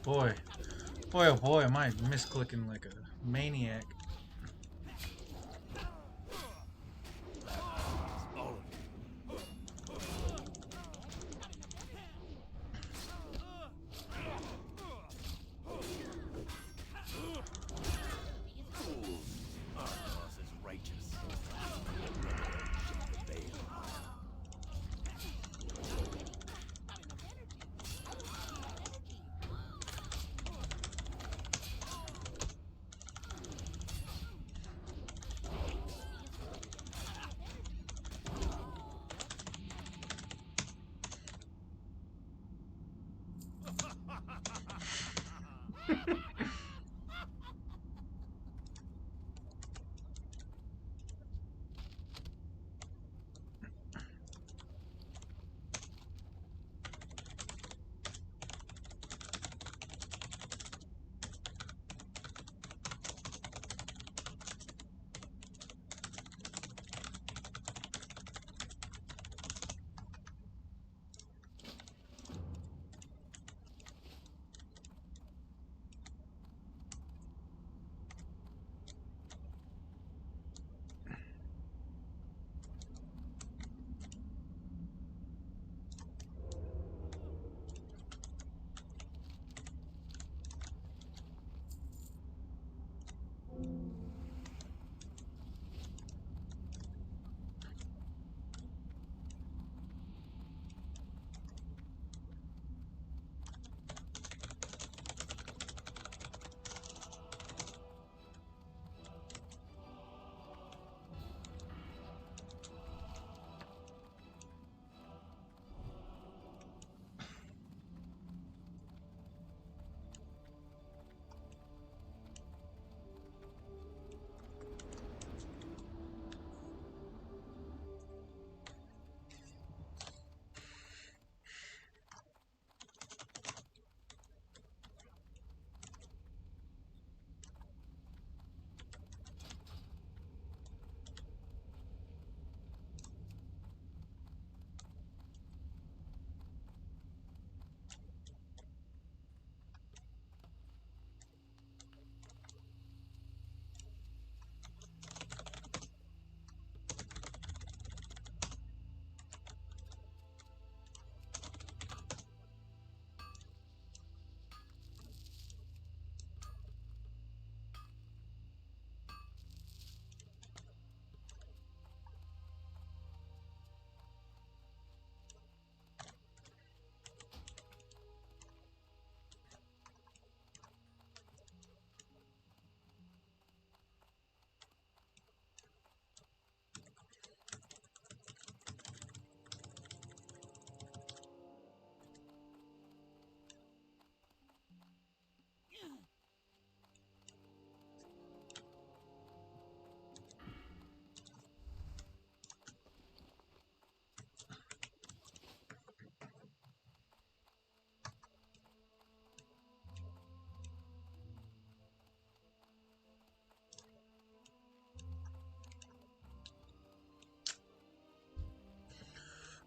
boy. Boy, oh boy, am I misclicking like a maniac. All of you. Our cause is righteous.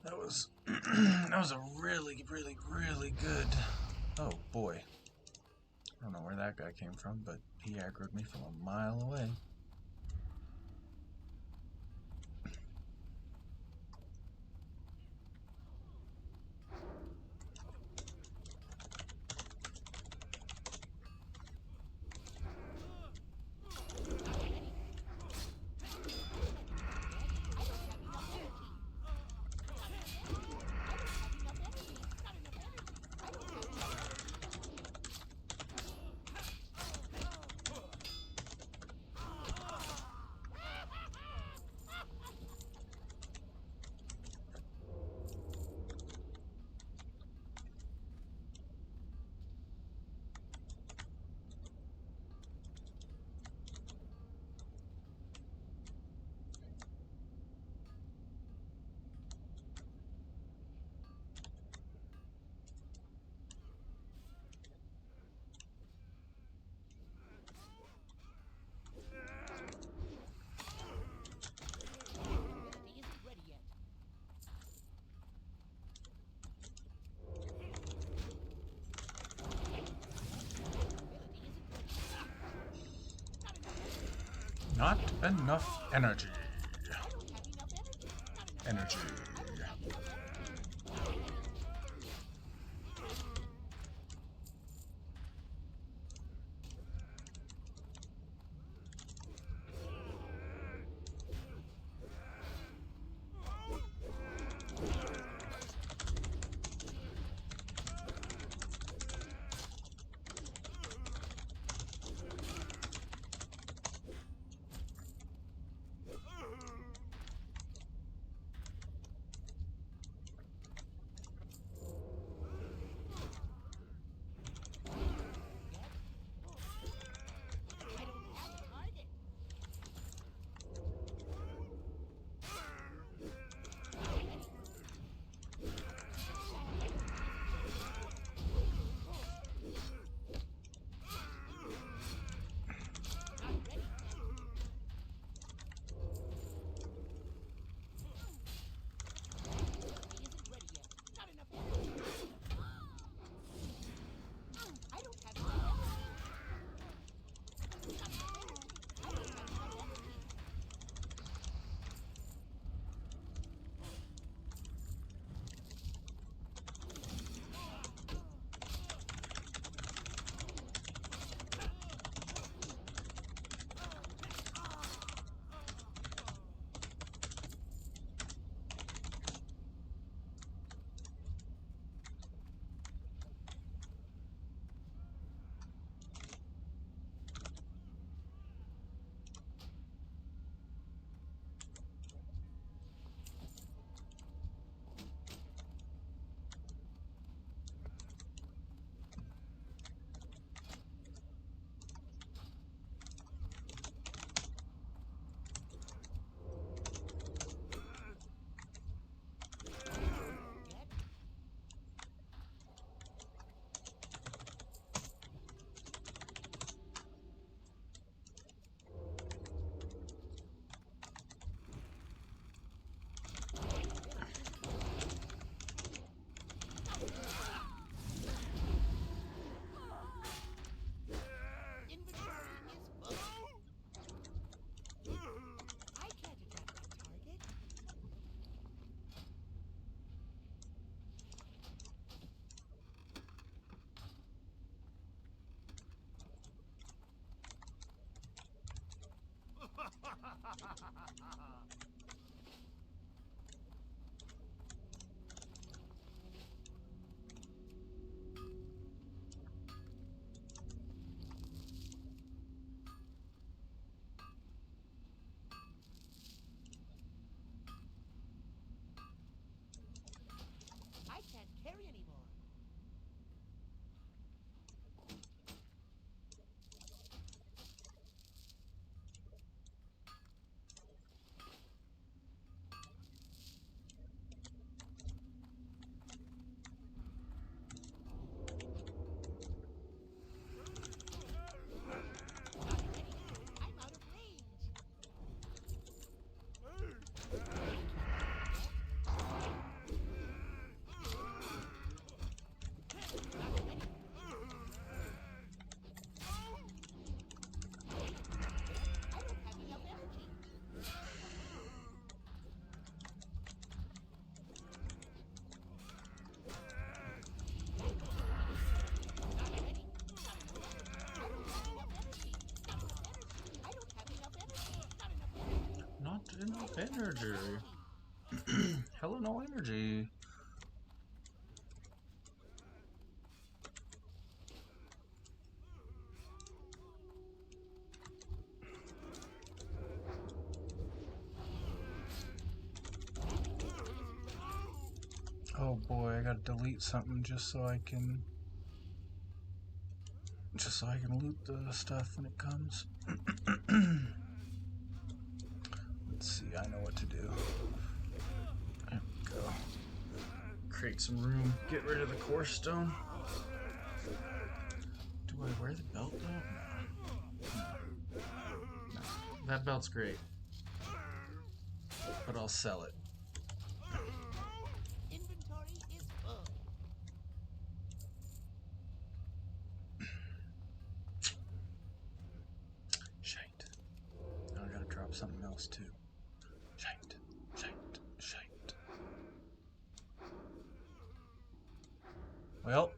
That was that was a really, really, really good. Oh boy. I don't know where that guy came from, but he aggroed me from a mile away. Not enough energy. I don't have enough energy. Not enough Energy. I don't have enough energy. I don't have a target. Not ready. Certainly isn't ready yet. Not enough energy. I don't have enough energy. Not enough energy. I don't have enough energy. Get inventory is full. I can't attack that target. I can't carry anymore. Not ready. I'm out of range. Not ready. I don't have enough energy. Not ready. I don't have enough energy. Not enough energy. I don't have enough energy. Not enough energy. Not enough I don't have enough energy. energy. Hella no energy. Oh boy, I gotta delete something just so I can loot the stuff when it comes. Let's see, I know what to do. There we go. Create some room. Get rid of the core stone. Do I wear the belt though? No. No. That belt's great. But I'll sell it. Inventory is full. Shite. Now I something else too. Shite, shite, shite. Well.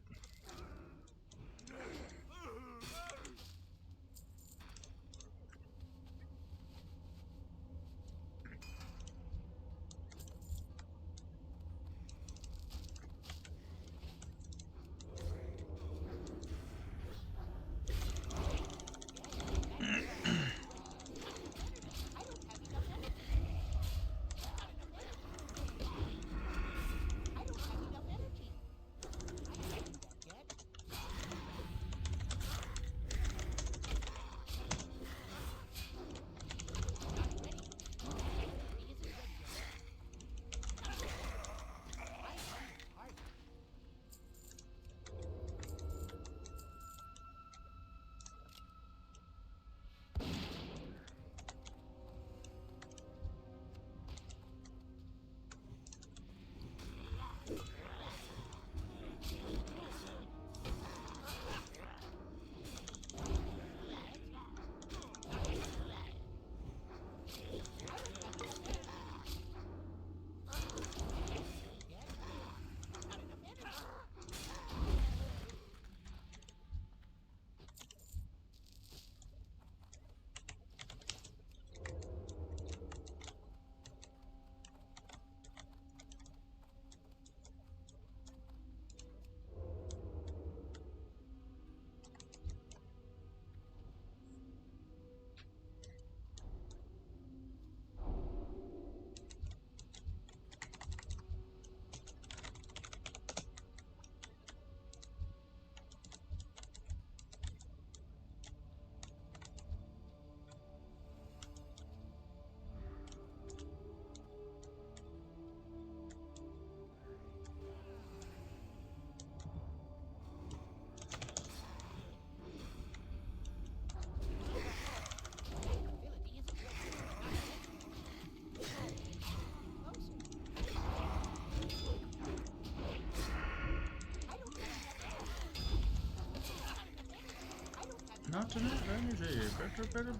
Not enough energy.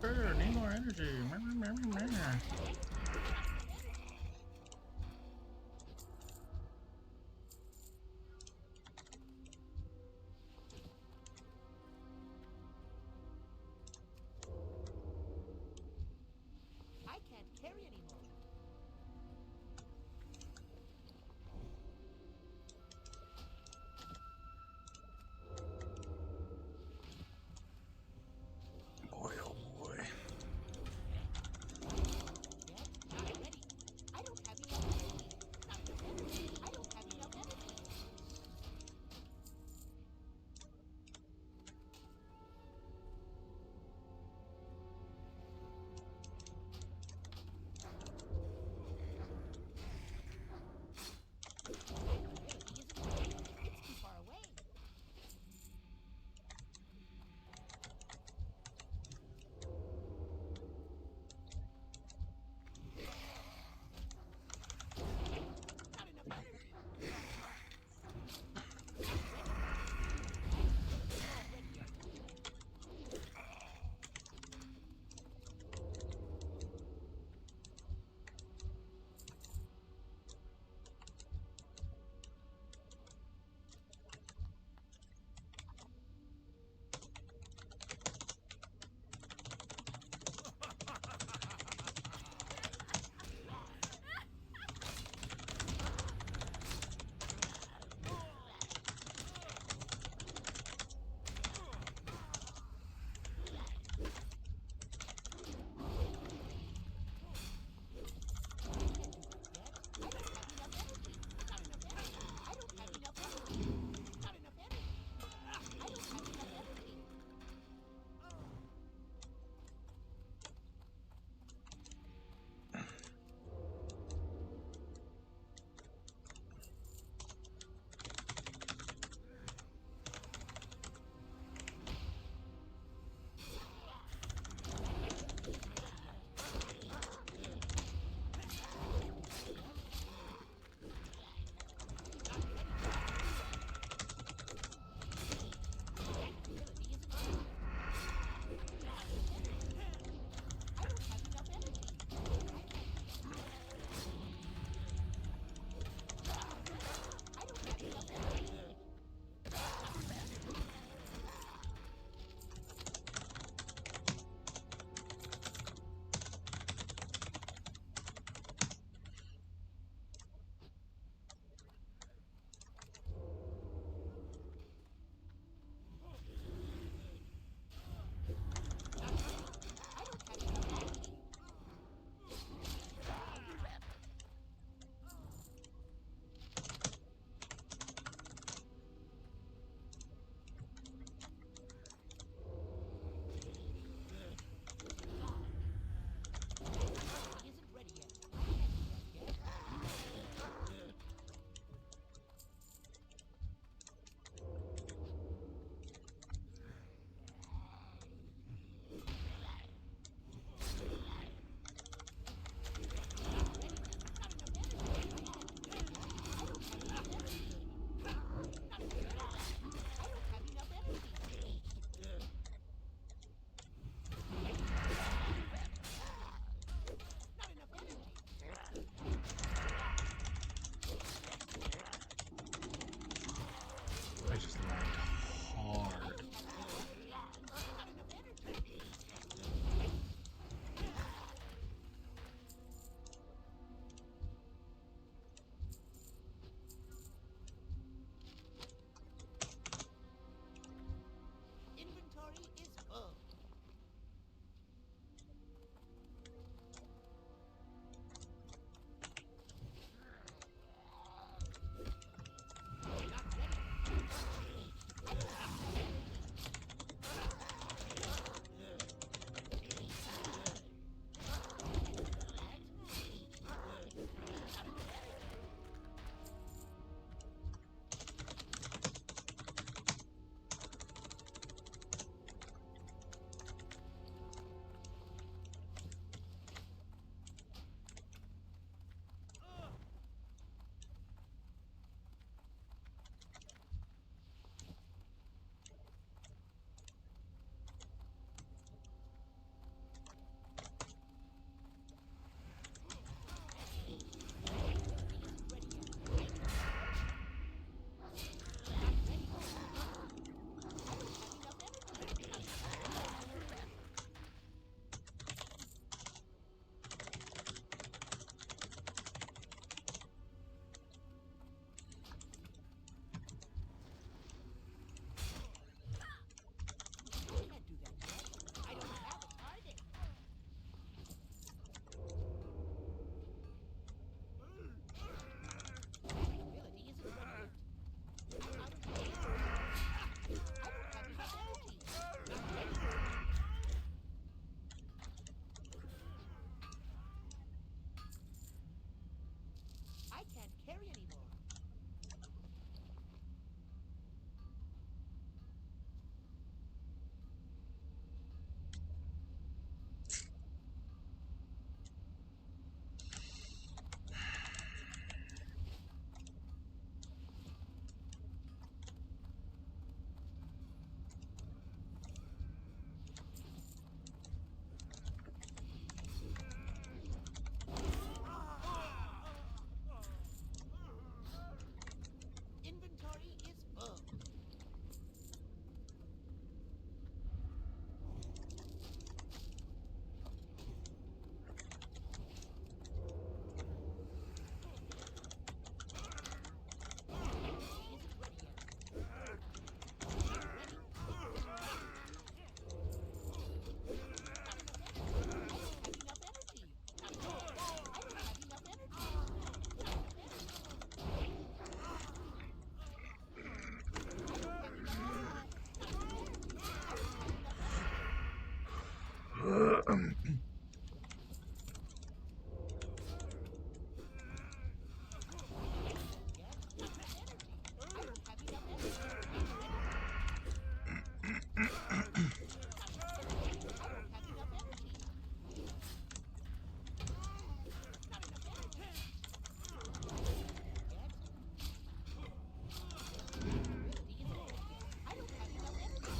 Better. Need more energy. I can't carry anymore. Boy, oh boy.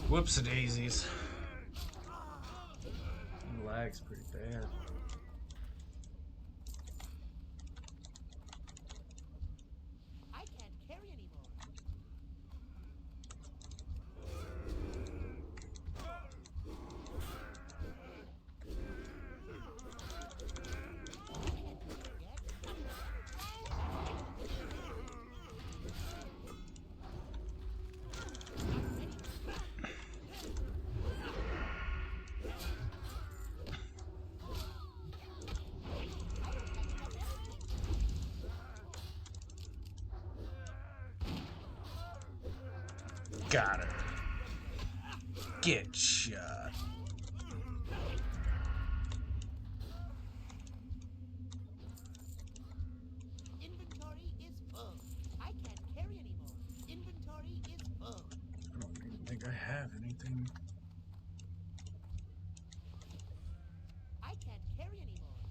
Whoops a daisies. Lag's pretty bad. I can't carry anymore. Got her. Get shot. Inventory is full. I can't carry anymore. Inventory is full. I don't even think I have anything. I can't carry anymore.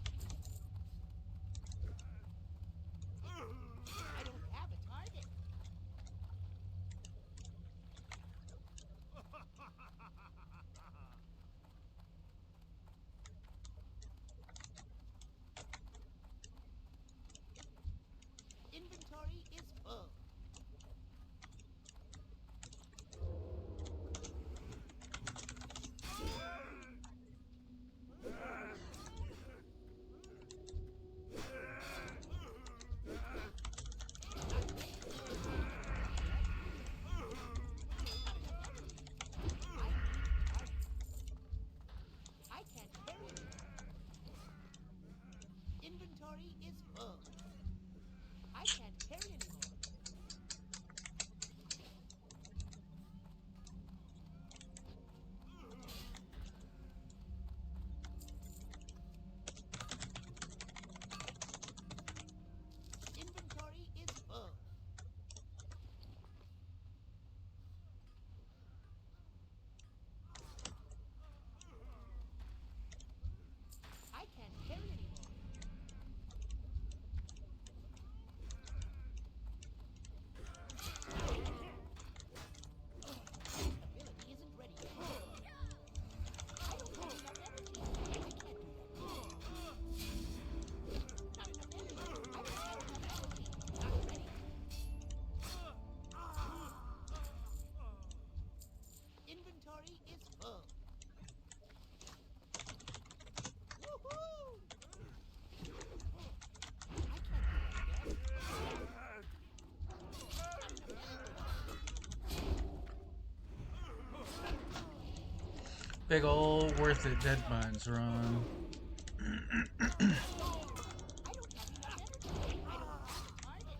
I don't have a target. Inventory is full. I can't carry anymore. Inventory is full. I can't carry anymore. Inventory is full. I can't carry anymore. Ability isn't ready yet. I don't have enough energy. I can't do that. Not enough energy. I don't have enough energy. Not ready. Inventory is full. Woohoo! I can't do that yet. Not enough energy. Big ol' worth it dead mines run. I don't have enough energy. I don't have a target.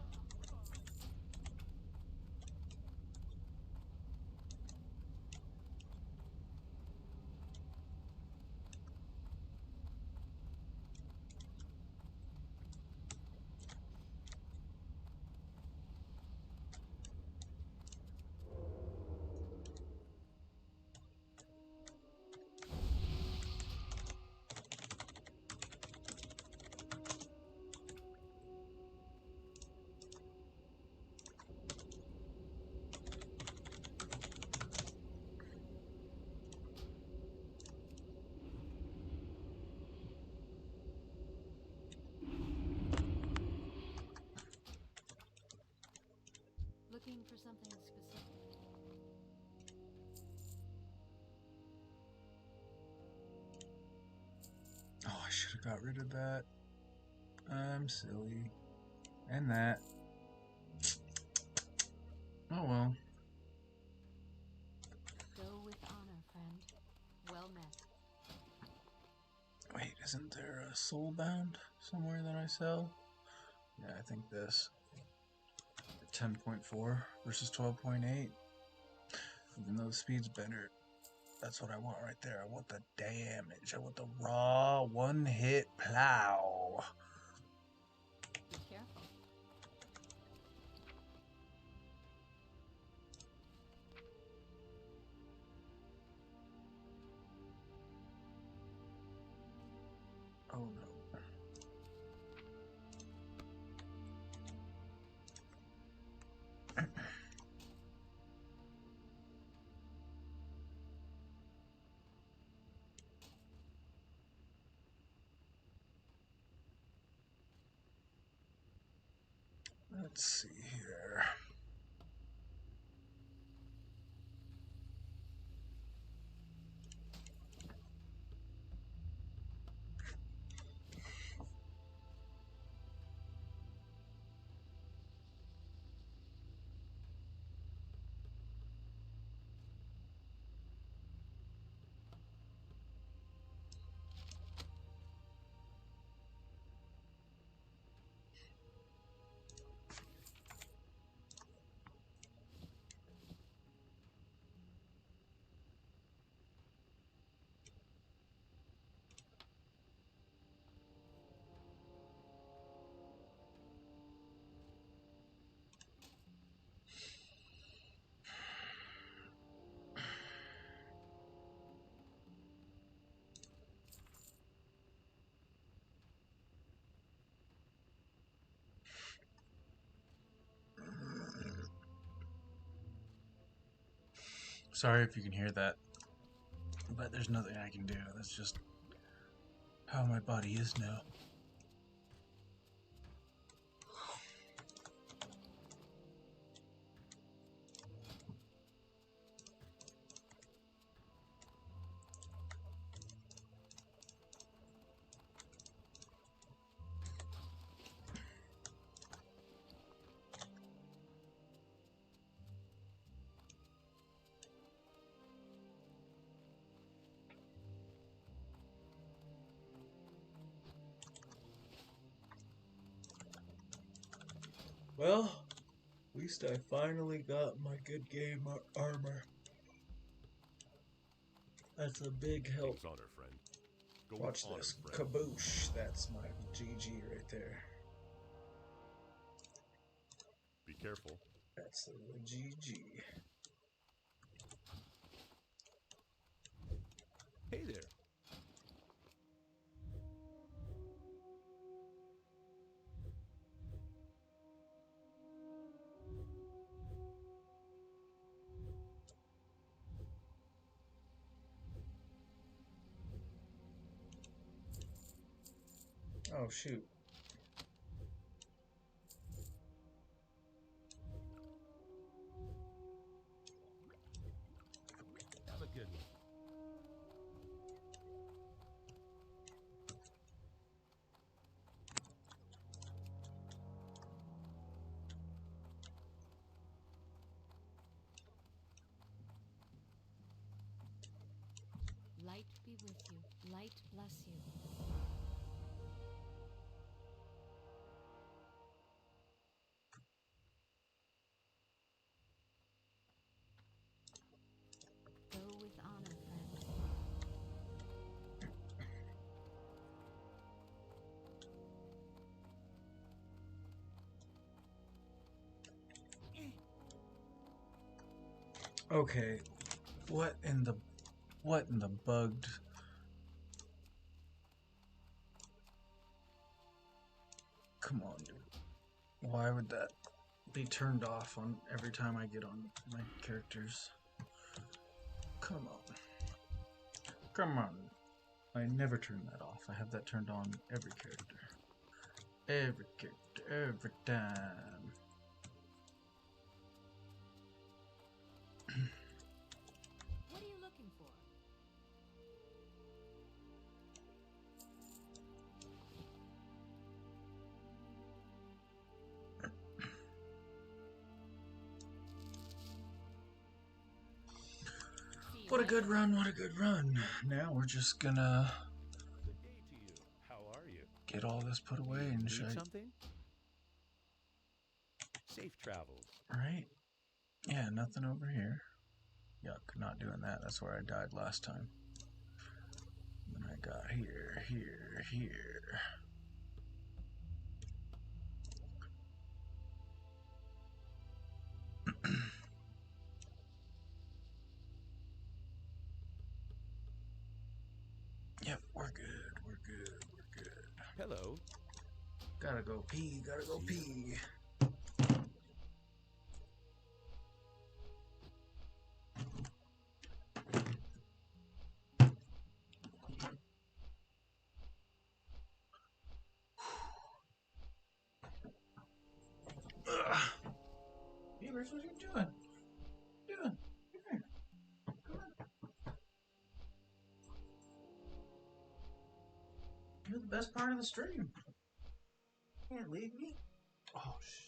Looking for something specific? Oh, I should have got rid of that. I'm silly. And that. Oh well. Go with honor, friend. Well met. Wait, isn't there a soulbound somewhere that I sell? Yeah, I think this. 10.4 versus 12.8. Even though the speed's better. That's what I want right there. I want the damage. I want the raw one-hit plow. Be careful. Oh no. Let's see here. Sorry if you can hear that, but there's nothing I can do. That's just how my body is now. Well, at least I finally got my good game armor. That's a big help. King's honor, friend. Go Watch with honor, this. friend. Kaboosh. That's my GG right there. Be careful. That's the GG. Hey there. Oh, shoot. Have a good one. Light be with you. Light bless you. Go with honor, friend. Okay. What in the bugged? Come on, dude. Why would that be turned off on every time I get on my characters? Come on. Come on. I never turn that off. I have that turned on every character. Every character, every time. What are you looking for? See you What a later. good run, what a good run. Now we're just gonna Good day to you. How are you? get all this put away You and need shit. something? Safe travels. Right? Yeah, nothing over here. Yuck, not doing that. That's where I died last time. And I got here, here, here. Yep, we're good, we're good, we're good. Hello. Gotta go pee, gotta go See ya. pee. Beavers, what are you doing? Come here. Come on. You're the best part of the stream. You can't leave me. Oh, shh.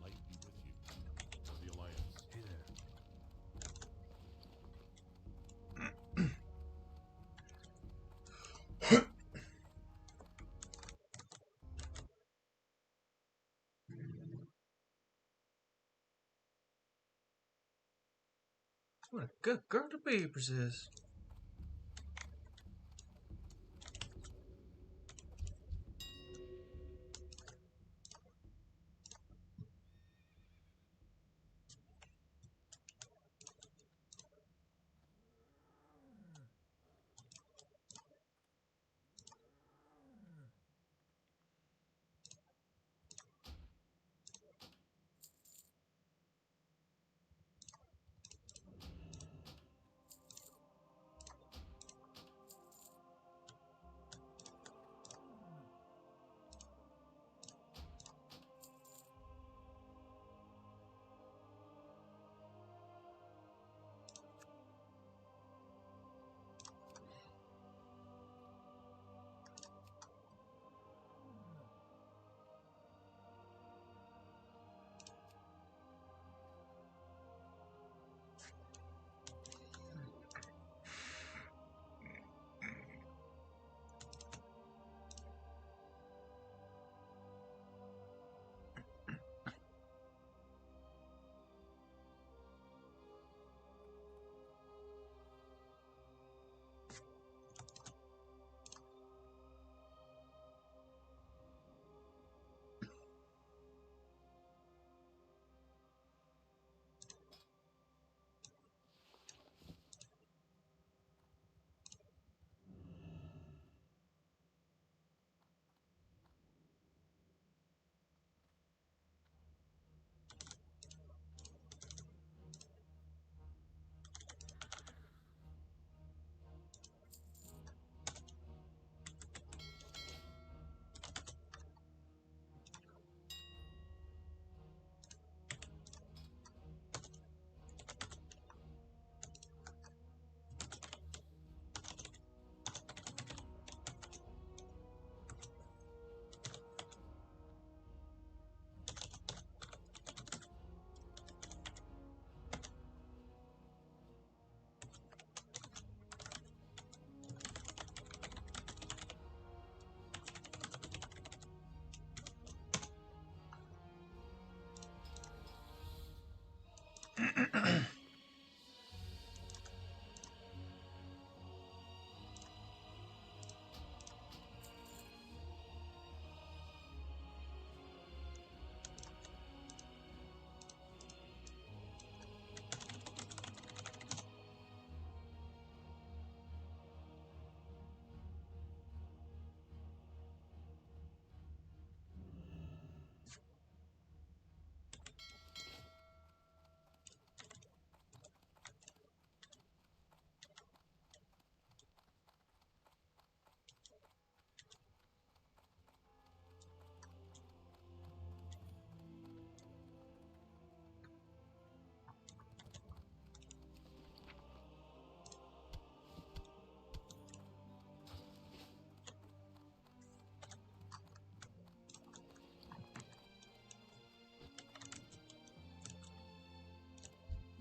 Light be with you. For the Alliance. Hey there. What a good girl to be, Persist.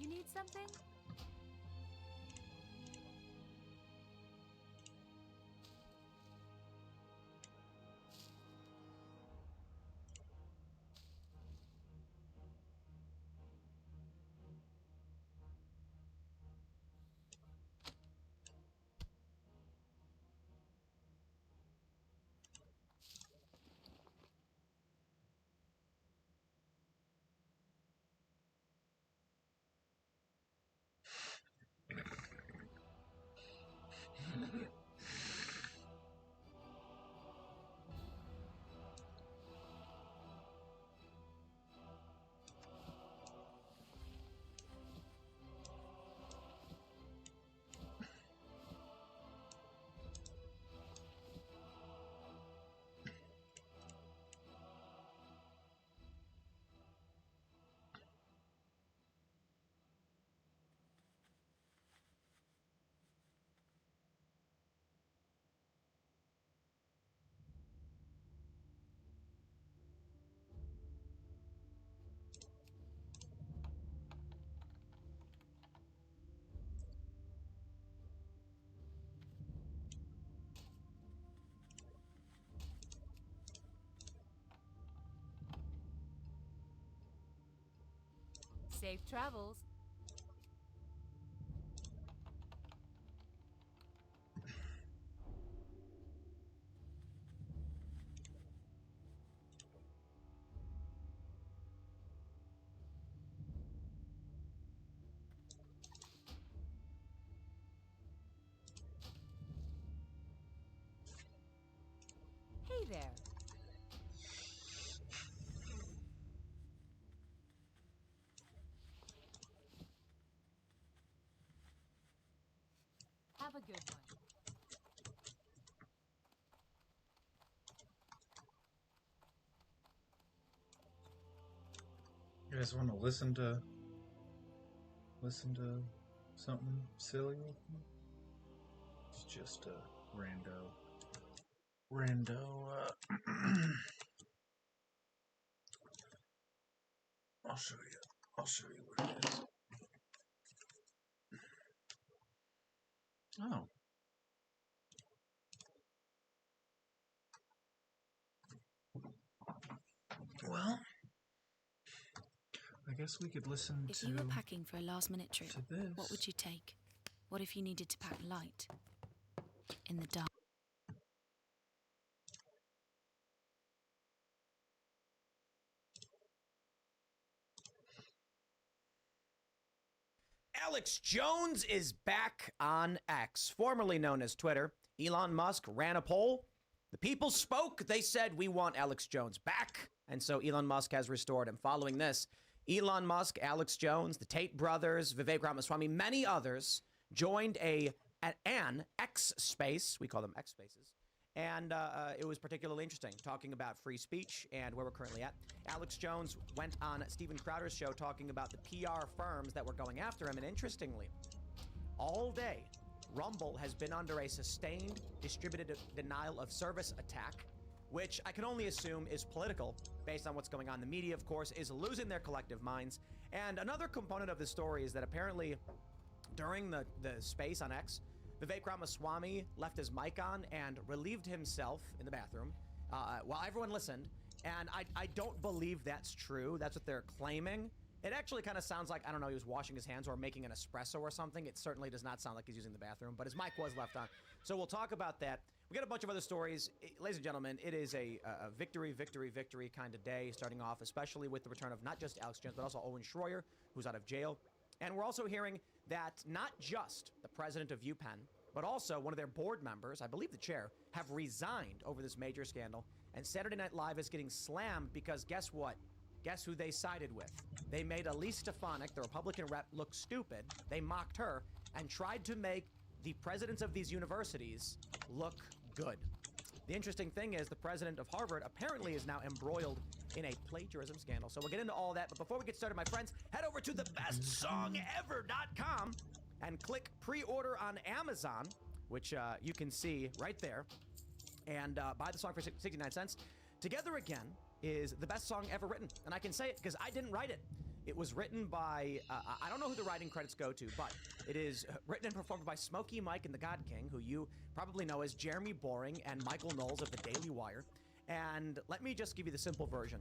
You need something? Safe travels. Hey there. Have a good one. You guys want to listen to something silly with me? It's just a rando. I'll show you. I'll show you what it is. Oh. Well, I guess we could listen If to. you were packing for a last-minute trip, to this. what would you take? What if you needed to pack light? In the dark? Alex Jones is back on X, formerly known as Twitter. Elon Musk ran a poll. The people spoke. They said, we want Alex Jones back. And so Elon Musk has restored him. Following this, Elon Musk, Alex Jones, the Tate brothers, Vivek Ramaswamy, many others joined an X space. We call them X spaces. And it was particularly interesting, talking about free speech and where we're currently at. Alex Jones went on Steven Crowder's show talking about the PR firms that were going after him. And interestingly, all day, Rumble has been under a sustained distributed denial of service attack, which I can only assume is political based on what's going on. The media, of course, is losing their collective minds. And another component of the story is that apparently during the space on X, Vivek Ramaswamy left his mic on and relieved himself in the bathroom while everyone listened. And I don't believe that's true. That's what they're claiming. It actually kind of sounds like, I don't know, he was washing his hands or making an espresso or something. It certainly does not sound like he's using the bathroom, but his mic was left on. So we'll talk about that. We got a bunch of other stories. Ladies and gentlemen, it is a victory kind of day, starting off, especially with the return of not just Alex Jones, but also Owen Schroyer, who's out of jail. And we're also hearing that not just the president of UPenn, but also one of their board members, I believe the chair, have resigned over this major scandal. And Saturday Night Live is getting slammed because guess what? Guess who they sided with? They made Elise Stefanik, the Republican rep, look stupid. They mocked her and tried to make the presidents of these universities look good. The interesting thing is the president of Harvard apparently is now embroiled in a plagiarism scandal. So we'll get into all that. But before we get started, my friends, head over to thebestsongever.com and click pre-order on Amazon, which you can see right there, and buy the song for 69 cents. Together Again is the best song ever written, and I can say it because I didn't write it. It was written by, I don't know who the writing credits go to, but it is written and performed by Smokey Mike and the God King, who you probably know as Jeremy Boring and Michael Knowles of the Daily Wire. And let me just give you the simple version.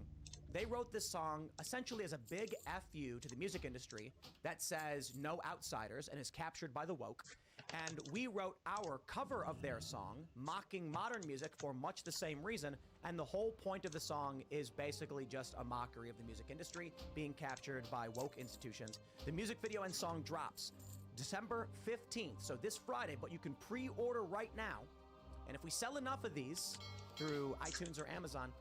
They wrote this song essentially as a big FU to the music industry that says no outsiders and is captured by the woke. And we wrote our cover of their song, mocking modern music for much the same reason. And the whole point of the song is basically just a mockery of the music industry being captured by woke institutions. The music video and song drops December 15th, so this Friday, but you can pre-order right now. And if we sell enough of these through iTunes or Amazon,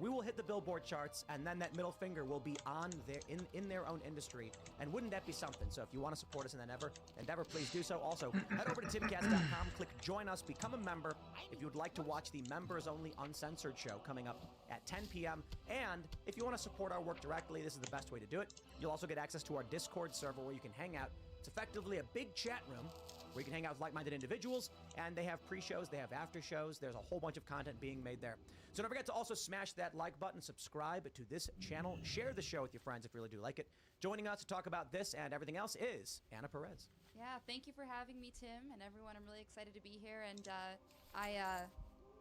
we will hit the Billboard charts, and then that middle finger will be on their in their own industry. And wouldn't that be something? So if you want to support us in that endeavor, please do so. Also, head over to timcast.com, click join us, become a member if you would like to watch the members-only uncensored show coming up at 10 p.m. And if you want to support our work directly, this is the best way to do it. You'll also get access to our Discord server where you can hang out. It's effectively a big chat room where you can hang out with like-minded individuals, and they have pre-shows, they have after-shows, there's a whole bunch of content being made there. So don't forget to also smash that like button, subscribe to this channel, share the show with your friends if you really do like it. Joining us to talk about this and everything else is Anna Perez. Yeah, thank you for having me, Tim, and everyone. I'm really excited to be here, and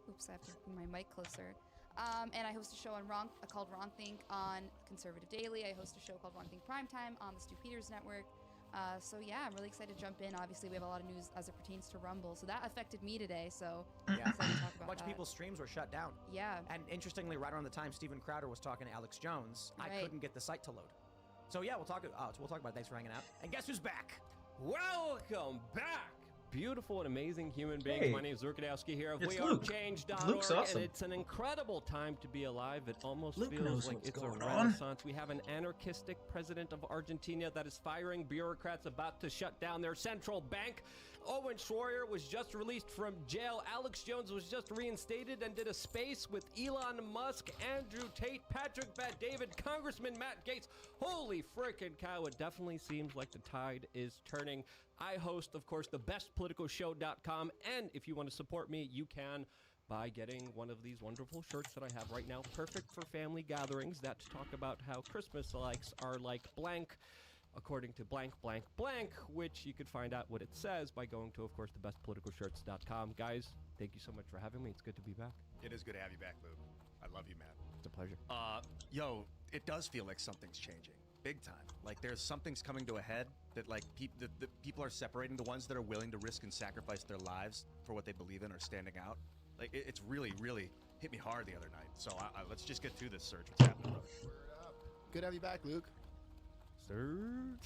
oops, I have to bring my mic closer. And I host a show on called Wrong Think on Conservative Daily. I host a show called Wrong Think Primetime on the Stu Peters Network. So yeah, I'm really excited to jump in. Obviously, we have a lot of news as it pertains to Rumble, so that affected me today. So yeah, I'm excited to talk about a bunch that. of people's streams were shut down. Yeah. And interestingly, right around the time Steven Crowder was talking to Alex Jones, I couldn't get the site to load. So yeah, we'll talk about it. Thanks for hanging out. And guess who's back? Welcome back, beautiful and amazing human beings. Hey, My name is Zurkadowski here of it's Luke. WeAreChange.org, Luke's awesome. and it's an incredible time to be alive. It almost Luke feels knows like what's it's a going on. renaissance. We have an anarchistic president of Argentina that is firing bureaucrats about to shut down their central bank. Owen Schroyer was just released from jail. Alex Jones was just reinstated and did a space with Elon Musk, Andrew Tate, Patrick Bet-David, Congressman Matt Gaetz. Holy frickin' cow, it definitely seems like the tide is turning. I host, of course, the bestpoliticalshow.com, and if you want to support me, you can by getting one of these wonderful shirts that I have right now, perfect for family gatherings that talk about how Christmas likes are like blank, according to blank, blank, blank, which you could find out what it says by going to, of course, thebestpoliticalshirts.com. Guys, thank you so much for having me. It's good to be back. It is good to have you back, Luke. I love you, man. It's a pleasure. Yo, it does feel like something's changing. Big time. Like something's coming to a head that like the people are separating. The ones that are willing to risk and sacrifice their lives for what they believe in are standing out. Like it's really, really hit me hard the other night. So let's just get through this search. What's happening, brother? Word up. Good to have you back, Luke. Sir?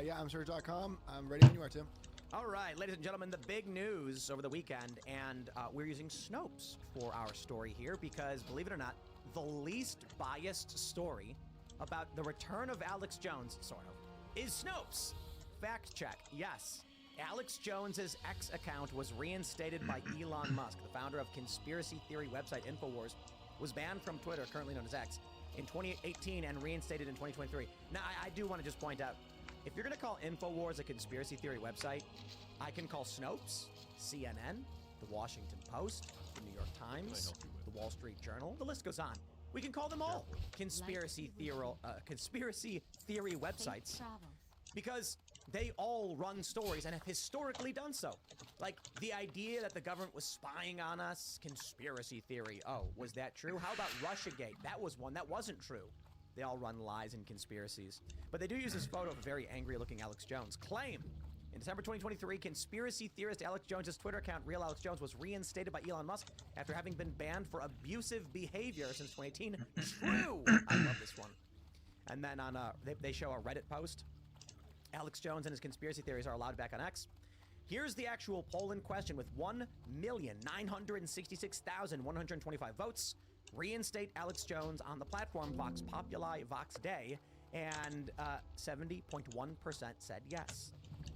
Yeah, I'm Serge.com. I'm ready when you are, Tim. All right, ladies and gentlemen, the big news over the weekend, and we're using Snopes for our story here because, believe it or not, the least biased story about the return of Alex Jones, sort of, is Snopes. Fact check, yes. Alex Jones's X account was reinstated by Elon Musk, the founder of conspiracy theory website InfoWars, was banned from Twitter, currently known as X, in 2018 and reinstated in 2023. Now, I do want to just point out, if you're going to call InfoWars a conspiracy theory website, I can call Snopes, CNN, The Washington Post, The New York Times, The Wall Street Journal, the list goes on. We can call them all conspiracy theory websites because they all run stories and have historically done so. Like the idea that the government was spying on us, conspiracy theory. Oh, was that true? How about Russiagate? That was one that wasn't true. They all run lies and conspiracies. But they do use this photo of a very angry-looking Alex Jones. Claim in December 2023, conspiracy theorist Alex Jones' Twitter account, Real Alex Jones, was reinstated by Elon Musk after having been banned for abusive behavior since 2018. True! I love this one. And then on they show a Reddit post. Alex Jones and his conspiracy theories are allowed back on X. Here's the actual poll in question with 1,966,125 votes. Reinstate Alex Jones on the platform Vox Populi, Vox Day, and 70.1% said yes.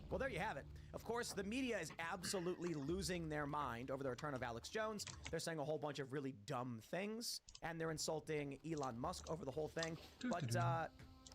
Well, there you have it. Of course, the media is absolutely losing their mind over the return of Alex Jones. They're saying a whole bunch of really dumb things, and they're insulting Elon Musk over the whole thing. But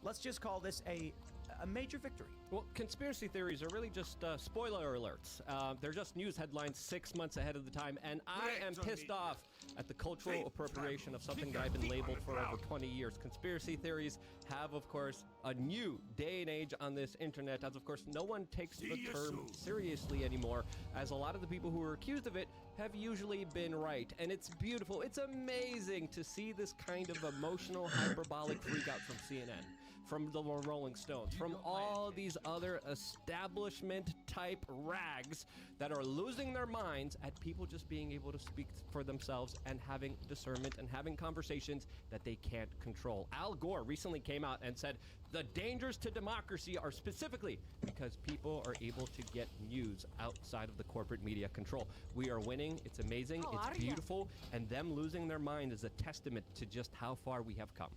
let's just call this a a major victory. Well, conspiracy theories are really just spoiler alerts. They're just news headlines 6 months ahead of the time, and I am pissed off at the cultural appropriation of something that I've been labeled for over 20 years. Conspiracy theories have, of course, a new day and age on this internet, as, of course, no one takes the term seriously anymore, as a lot of the people who are accused of it have usually been right. And it's beautiful. It's amazing to see this kind of emotional, hyperbolic freakout from CNN, from the Rolling Stones, from all these other establishment-type rags that are losing their minds at people just being able to speak for themselves and having discernment and having conversations that they can't control. Al Gore recently came out and said the dangers to democracy are specifically because people are able to get news outside of the corporate media control. We are winning. It's amazing. It's beautiful. And them losing their mind is a testament to just how far we have come.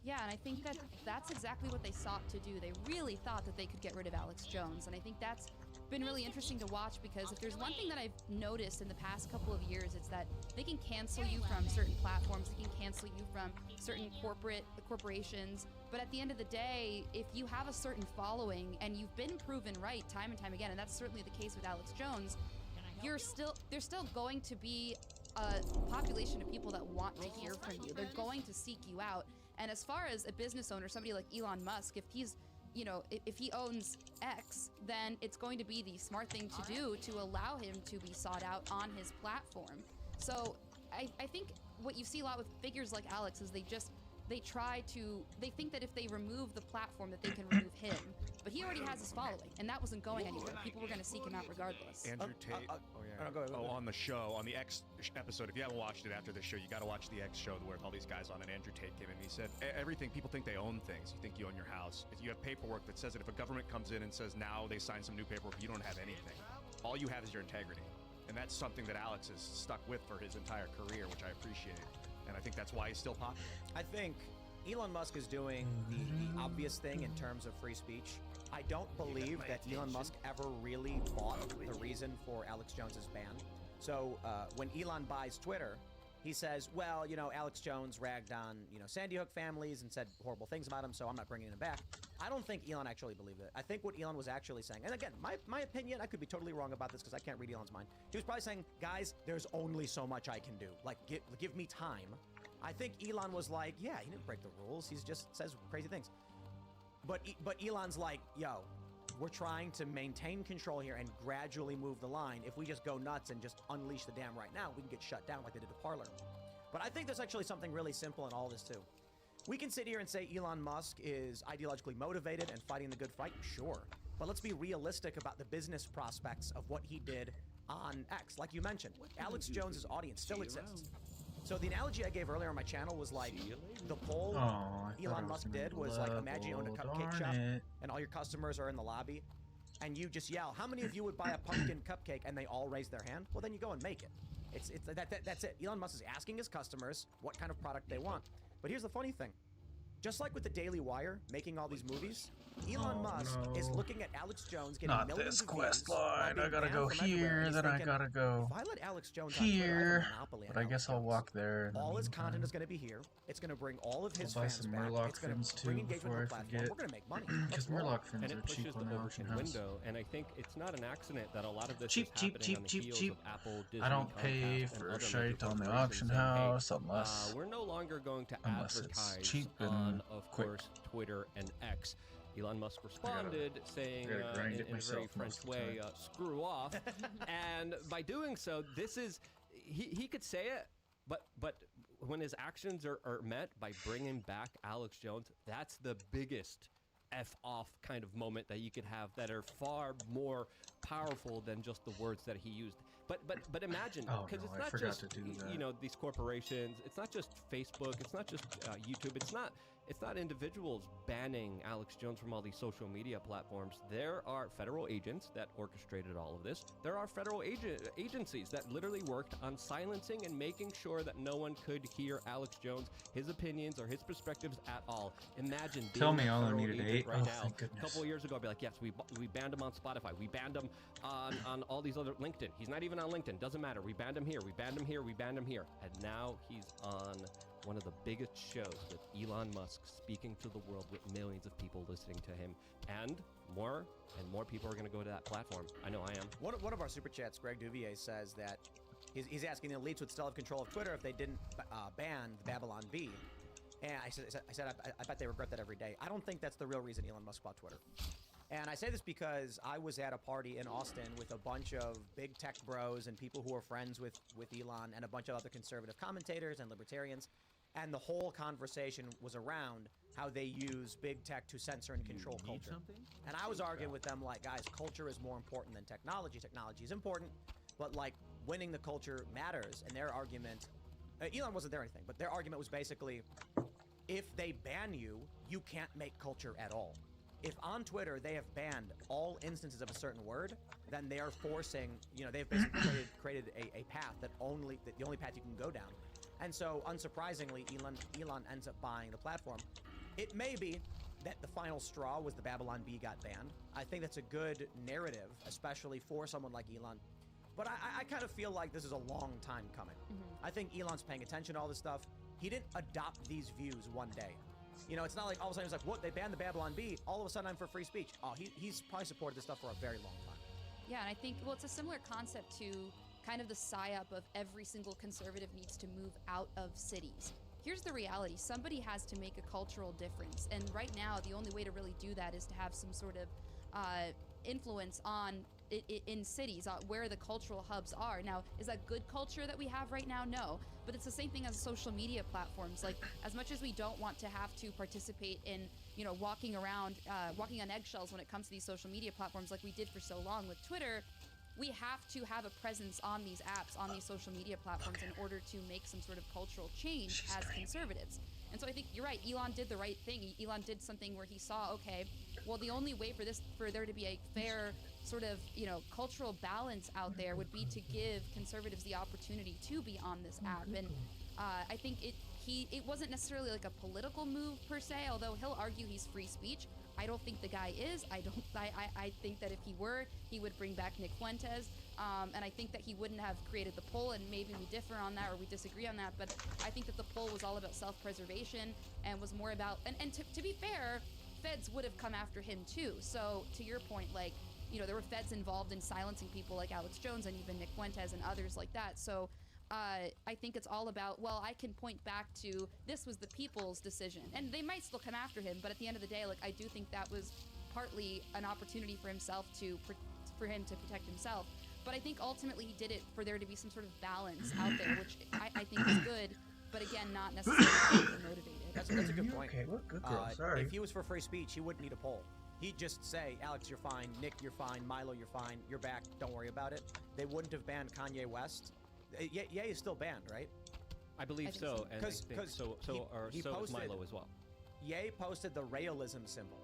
Yeah, and I think that that's exactly what they sought to do. They really thought that they could get rid of Alex Jones, and I think that's been really interesting to watch, because if there's one thing that I've noticed in the past couple of years, it's that they can cancel you from certain platforms, they can cancel you from certain corporations, but at the end of the day, if you have a certain following and you've been proven right time and time again, and that's certainly the case with Alex Jones, there's still going to be a population of people that want to hear from you. They're going to seek you out. And as far as a business owner, somebody like Elon Musk, if he's, if he owns X, then it's going to be the smart thing to do to allow him to be sought out on his platform. So I think what you see a lot with figures like Alex is they think that if they remove the platform that they can remove him. But he already has his following, and that wasn't going anywhere. People were going to seek him out regardless. Andrew Tate. Go ahead. On the show, on the X episode. If you haven't watched it after this show, you got to watch the X show where all these guys on it. Andrew Tate came in and he said, everything, people think they own things. You think you own your house. If you have paperwork that says that if a government comes in and says now they sign some new paperwork, you don't have anything. All you have is your integrity. And that's something that Alex has stuck with for his entire career, which I appreciate. And I think that's why he's still popular. I think Elon Musk is doing the obvious thing in terms of free speech. I don't believe that Elon Musk ever really bought the reason for Alex Jones's ban. So when Elon buys Twitter, he says, well, Alex Jones ragged on, Sandy Hook families and said horrible things about him, so I'm not bringing him back. I don't think Elon actually believed it. I think what Elon was actually saying, and again, my opinion, I could be totally wrong about this because I can't read Elon's mind. He was probably saying, guys, there's only so much I can do. Like, give me time. I think Elon was like, yeah, he didn't break the rules. He just says crazy things. But Elon's like, yo, we're trying to maintain control here and gradually move the line. If we just go nuts and just unleash the dam right now, we can get shut down like they did to Parler. But I think there's actually something really simple in all this too. We can sit here and say Elon Musk is ideologically motivated and fighting the good fight, sure. But let's be realistic about the business prospects of what he did on X. Like you mentioned, Alex Jones's audience still exists. So the analogy I gave earlier on my channel was like the poll Elon Musk did was like, imagine you own a cupcake shop and all your customers are in the lobby and you just yell, how many of you would buy a pumpkin cupcake, and they all raise their hand? Well, then you go and make it. That's it. Elon Musk is asking his customers what kind of product they want. But here's the funny thing. Just like with the Daily Wire making all these movies, Elon Musk is looking at Alex Jones getting millions of views. Not this quest line. I gotta go here, then I gotta go if I let Alex Jones here. Monopoly, But I guess I'll walk there. All his content is going to be here. It's going to bring all of his I'll buy fans some back. Murloc It's going fins to bring too engagement before with the I platform. forget. We're going to make money. Because Let's roll. Murloc fins And are it cheap pushes on the the auction open house. window, and I think it's not an accident that a lot of this Cheap, is cheap, happening on the cheap, heels cheap. of Apple, Disney, I don't pay Comcast, and for other shite major on the corporations auction saying, hey, house unless we're no longer going to unless it's advertise cheap and on, of quick. course, Twitter and X. Elon Musk responded saying I gotta grind in it a very myself French most of the way, time. screw off. And by doing so, this is, he could say it, but when his actions are met by bringing back Alex Jones, that's the biggest F off kind of moment that you could have that are far more powerful than just the words that he used. But imagine, because it's not just these corporations, it's not just Facebook, it's not just YouTube, it's not individuals banning Alex Jones from all these social media platforms. There are federal agents that orchestrated all of this. There are federal agencies that literally worked on silencing and making sure that no one could hear Alex Jones, his opinions, or his perspectives at all. Imagine being Tell me a all I federal needed agent 8. right Oh, now. thank A goodness. couple of years ago, I'd be like, yes, we banned him on Spotify. We banned him on all these other LinkedIn. He's not even on LinkedIn. Doesn't matter. We banned him here. We banned him here. We banned him here. And now he's on one of the biggest shows with Elon Musk speaking to the world with millions of people listening to him. And more people are going to go to that platform. I know I am. One of our super chats, Greg Duvier, says that he's asking the elites would still have control of Twitter if they didn't ban the Babylon Bee. And I said, I bet they regret that every day. I don't think that's the real reason Elon Musk bought Twitter. And I say this because I was at a party in Austin with a bunch of big tech bros and people who are friends with Elon and a bunch of other conservative commentators and libertarians. And the whole conversation was around how they use big tech to censor and control culture. And I was arguing with them like, guys, culture is more important than technology. Technology is important, but like winning the culture matters. And their argument, Elon wasn't there or anything, but their argument was basically, if they ban you, you can't make culture at all. If on Twitter they have banned all instances of a certain word, then they are forcing, they've basically created a path that the only path you can go down. And so, unsurprisingly, Elon ends up buying the platform. It may be that the final straw was the Babylon Bee got banned. I think that's a good narrative, especially for someone like Elon. But I kind of feel like this is a long time coming. Mm-hmm. I think Elon's paying attention to all this stuff. He didn't adopt these views one day. It's not like all of a sudden he's like, what, they banned the Babylon Bee, all of a sudden I'm for free speech. Oh, he's probably supported this stuff for a very long time. Yeah, and I think, it's a similar concept to kind of the psyop of every single conservative needs to move out of cities. Here's the reality. Somebody has to make a cultural difference. And right now, the only way to really do that is to have some sort of influence on in cities, where the cultural hubs are. Now, is that good culture that we have right now? No. But it's the same thing as social media platforms. Like, as much as we don't want to have to participate in, walking around, walking on eggshells when it comes to these social media platforms like we did for so long with Twitter, we have to have a presence on these apps, on these social media platforms in order to make some sort of cultural change as conservatives. And so I think you're right, Elon did the right thing. Elon did something where he saw, okay, well, the only way for there to be a fair sort of, cultural balance out there would be to give conservatives the opportunity to be on this app. And I think it wasn't necessarily like a political move per se, although he'll argue he's free speech. I don't think the guy is. I think that if he were, he would bring back Nick Fuentes. And I think that he wouldn't have created the poll, and maybe we differ on that or we disagree on that, but I think that the poll was all about self-preservation and was more about, and to be fair, feds would have come after him too. So to your point, like, there were feds involved in silencing people like Alex Jones and even Nick Fuentes and others like that. So I think it's all about, well, I can point back to this was the people's decision, and they might still come after him, but at the end of the day, like, I do think that was partly an opportunity for himself for him to protect himself. But I think ultimately he did it for there to be some sort of balance out there, which I think is good, but again, not necessarily motivated. That's a good point. Okay, what good girl, sorry. If he was for free speech, he wouldn't need a poll. He'd just say, Alex, you're fine. Nick, you're fine. Milo, you're fine. You're back. Don't worry about it. They wouldn't have banned Kanye West. Ye is still banned, right? I believe so. And I think so is Milo as well. Ye posted the realism symbol,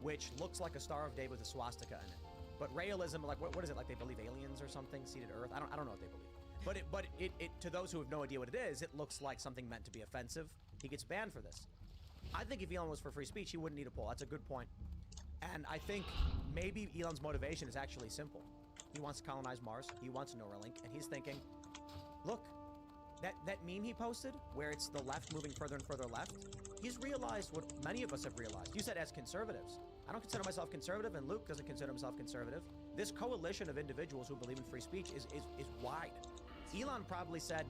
which looks like a Star of David with a swastika in it. But realism, like, what is it? Like, they believe aliens or something, seeded Earth? I don't know what they believe. But it to those who have no idea what it is, it looks like something meant to be offensive. He gets banned for this. I think if Elon was for free speech, he wouldn't need a poll. That's a good point. And I think maybe Elon's motivation is actually simple. He wants to colonize Mars. He wants Neuralink, and he's thinking, look, that meme he posted, where it's the left moving further and further left, he's realized what many of us have realized. You said as conservatives. I don't consider myself conservative, and Luke doesn't consider himself conservative. This coalition of individuals who believe in free speech is wide. Elon probably said,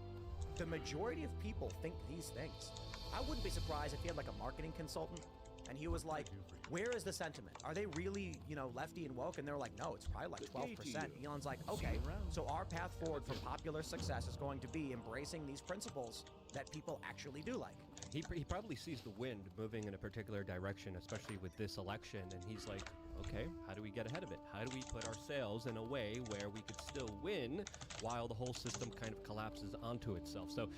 the majority of people think these things. I wouldn't be surprised if he had like a marketing consultant, and he was like, where is the sentiment? Are they really, lefty and woke? And they're like, no, it's probably like 12%. Elon's like, okay, so our path forward for popular success is going to be embracing these principles that people actually do like. He probably sees the wind moving in a particular direction, especially with this election, and he's like, okay, how do we get ahead of it? How do we put ourselves in a way where we could still win while the whole system kind of collapses onto itself? So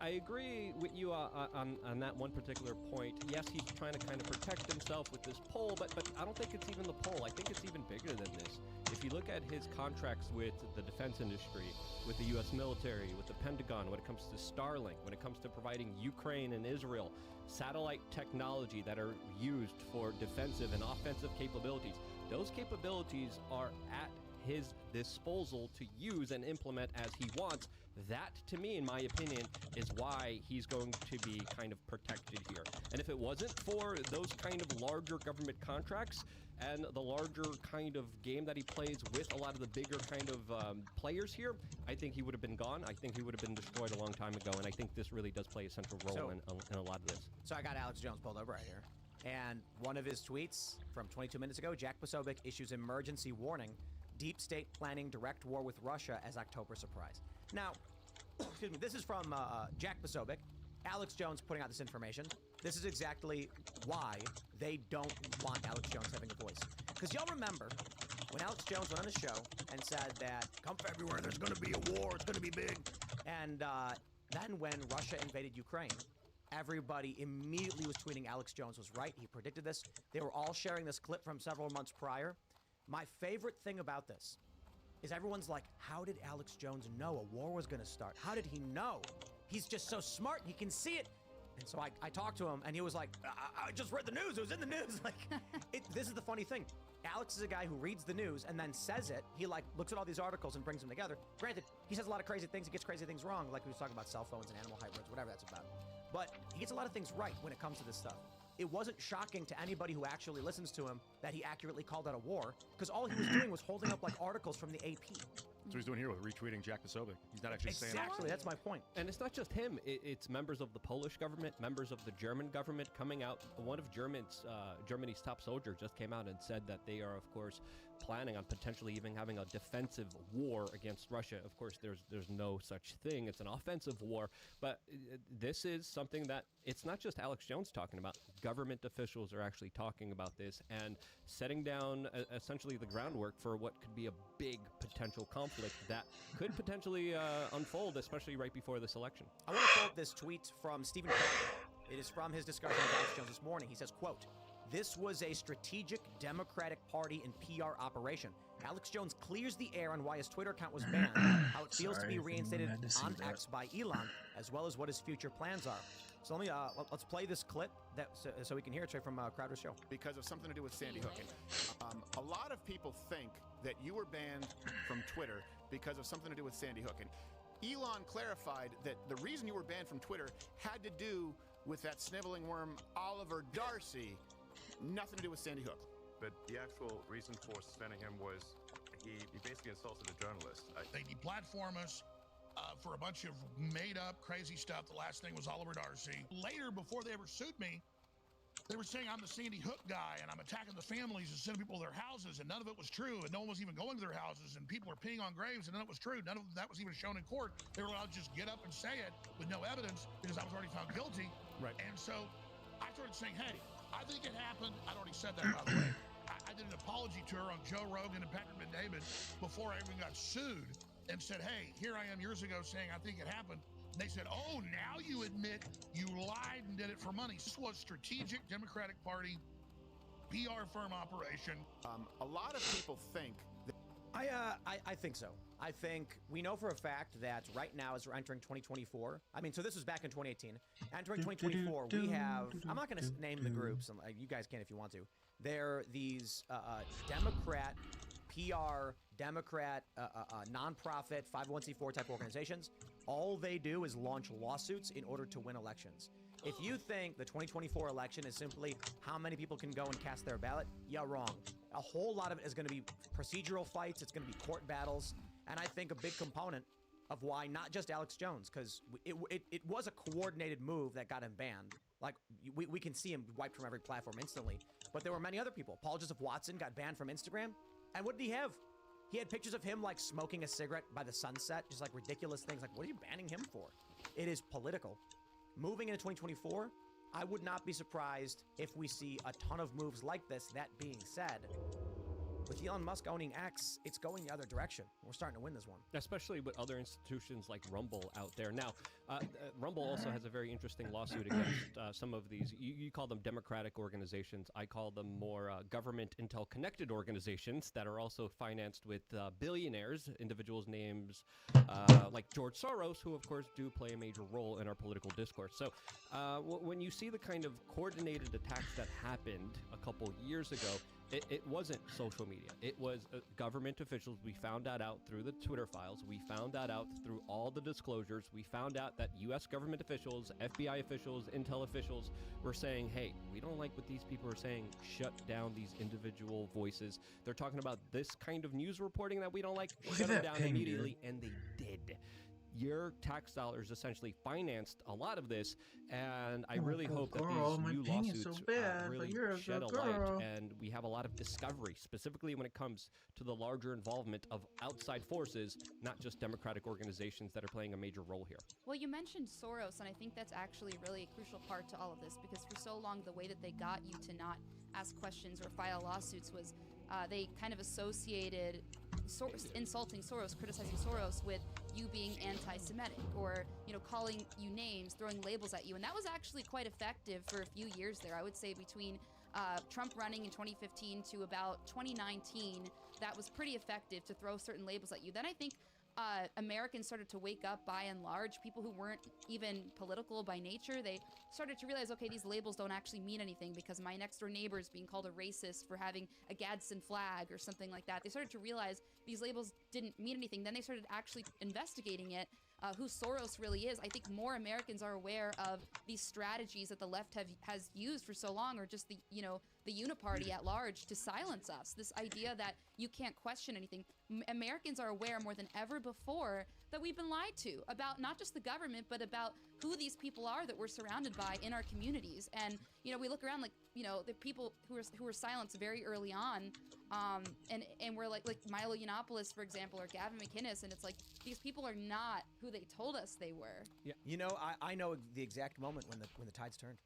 I agree with you on that one particular point. Yes, he's trying to kind of protect himself with this poll, but I don't think it's even the poll. I think it's even bigger than this. If you look at his contracts with the defense industry, with the U.S. military, with the Pentagon, when it comes to Starlink, when it comes to providing Ukraine and Israel satellite technology that are used for defensive and offensive capabilities, those capabilities are at his disposal to use and implement as he wants, That, to me, in my opinion, is why he's going to be kind of protected here. And if it wasn't for those kind of larger government contracts and the larger kind of game that he plays with a lot of the bigger kind of players here, I think he would have been gone. I think he would have been destroyed a long time ago. And I think this really does play a central role in a lot of this. So I got Alex Jones pulled up right here. And one of his tweets from 22 minutes ago, Jack Posobiec issues emergency warning. Deep state planning direct war with Russia as October surprise. Now, excuse me, this is from Jack Posobiec. Alex Jones putting out this information. This is exactly why they don't want Alex Jones having a voice. Because y'all remember when Alex Jones went on the show and said that come February, there's going to be a war, it's going to be big. And then when Russia invaded Ukraine, everybody immediately was tweeting Alex Jones was right. He predicted this. They were all sharing this clip from several months prior. My favorite thing about this is everyone's like, how did Alex Jones know a war was going to start? How did he know? He's just so smart. He can see it. And so I talked to him, and he was like, I just read the news. It was in the news. Like, this is the funny thing. Alex is a guy who reads the news and then says it. He, like, looks at all these articles and brings them together. Granted, he says a lot of crazy things. He gets crazy things wrong, like we was talking about cell phones and animal hybrids, whatever that's about. But he gets a lot of things right when it comes to this stuff. It wasn't shocking to anybody who actually listens to him that he accurately called out a war, because all he was doing was holding up, like, articles from the AP. That's what he's doing here with retweeting Jack Posobiec. He's not actually saying Exactly, that's my point. And it's not just him. It's members of the Polish government, members of the German government coming out. One of Germany's top soldiers just came out and said that they are, of course, planning on potentially even having a defensive war against Russia. Of course, there's no such thing. It's an offensive war. But this is something that it's not just Alex Jones talking about. Government officials are actually talking about this and setting down essentially the groundwork for what could be a big potential conflict that could potentially unfold, especially right before this election. I want to quote this tweet from Stephen Crowder. It is from his discussion with Alex Jones this morning. He says, quote, "This was a strategic Democratic Party and PR operation. Alex Jones clears the air on why his Twitter account was banned, how it feels to be reinstated on X by Elon, as well as what his future plans are." So let me let's play this clip so we can hear it straight from Crowder's show. Because of something to do with Sandy Hook. A lot of people think that you were banned from Twitter because of something to do with Sandy Hook. And Elon clarified that the reason you were banned from Twitter had to do with that sniveling worm Oliver Darcy. Nothing to do with Sandy Hook. But the actual reason for suspending him was he basically insulted a journalist. They deplatform us for a bunch of made-up, crazy stuff. The last thing was Oliver Darcy. Later, before they ever sued me, they were saying I'm the Sandy Hook guy, and I'm attacking the families and sending people to their houses, and none of it was true, and no one was even going to their houses, and people were peeing on graves, and none of it was true. None of that was even shown in court. They were allowed to just get up and say it with no evidence because I was already found guilty. Right. And so I started saying, hey, I think it happened. I'd already said that, by the way. I did an apology tour on Joe Rogan and Patrick Bet-David before I even got sued and said, hey, here I am years ago saying I think it happened. And they said, oh, now you admit you lied and did it for money. This was strategic Democratic Party PR firm operation. A lot of people think that I think so. I think we know for a fact that right now, as we're entering 2024, I mean, so this was back in 2018. Entering 2024, we have, I'm not going to name the groups, and you guys can if you want to. They're these Democrat PR, Democrat, nonprofit, 501c4 type organizations. All they do is launch lawsuits in order to win elections. If you think the 2024 election is simply how many people can go and cast their ballot, you're wrong. A whole lot of it is going to be procedural fights. It's going to be court battles. And I think a big component of why not just Alex Jones, because it was a coordinated move that got him banned. Like, we can see him wiped from every platform instantly. But there were many other people. Paul Joseph Watson got banned from Instagram. And what did he have? He had pictures of him, like, smoking a cigarette by the sunset. Just, like, ridiculous things. Like, what are you banning him for? It is political. Moving into 2024, I would not be surprised if we see a ton of moves like this. That being said, with Elon Musk owning X, it's going the other direction. We're starting to win this one. Especially with other institutions like Rumble out there. Now, Rumble also has a very interesting lawsuit against some of these, you call them democratic organizations. I call them more government intel-connected organizations that are also financed with billionaires, individuals' names like George Soros, who, of course, do play a major role in our political discourse. So when you see the kind of coordinated attacks that happened a couple years ago, It wasn't social media. It was government officials. We found that out through the Twitter files. We found that out through all the disclosures. We found out that U.S. government officials, FBI officials, intel officials were saying, hey, we don't like what these people are saying. Shut down these individual voices. They're talking about this kind of news reporting that we don't like. Shut them down immediately, and they did. Your tax dollars essentially financed a lot of this, and I really hope that these new lawsuits really shed a light, and we have a lot of discovery, specifically when it comes to the larger involvement of outside forces, not just democratic organizations that are playing a major role here. Well, you mentioned Soros, and I think that's actually really a crucial part to all of this, because for so long, the way that they got you to not ask questions or file lawsuits was they kind of associated insulting Soros, criticizing Soros with you being anti-Semitic, or calling you names, throwing labels at you, and that was actually quite effective for a few years there. I would say between Trump running in 2015 to about 2019, that was pretty effective to throw certain labels at you. Then I think Americans started to wake up by and large. People who weren't even political by nature, they started to realize, okay, these labels don't actually mean anything because my next door neighbor is being called a racist for having a Gadsden flag or something like that. They started to realize these labels didn't mean anything. Then they started actually investigating it, who Soros really is. I think more Americans are aware of these strategies that the left has used for so long, or just the uniparty at large, to silence us. This idea that you can't question anything. Americans are aware more than ever before that we've been lied to about not just the government, but about who these people are that we're surrounded by in our communities. And we look around, like the people who were silenced very early on, and we're like Milo Yiannopoulos, for example, or Gavin McInnes, and it's like these people are not who they told us they were. Yeah. I know the exact moment when the tides turned.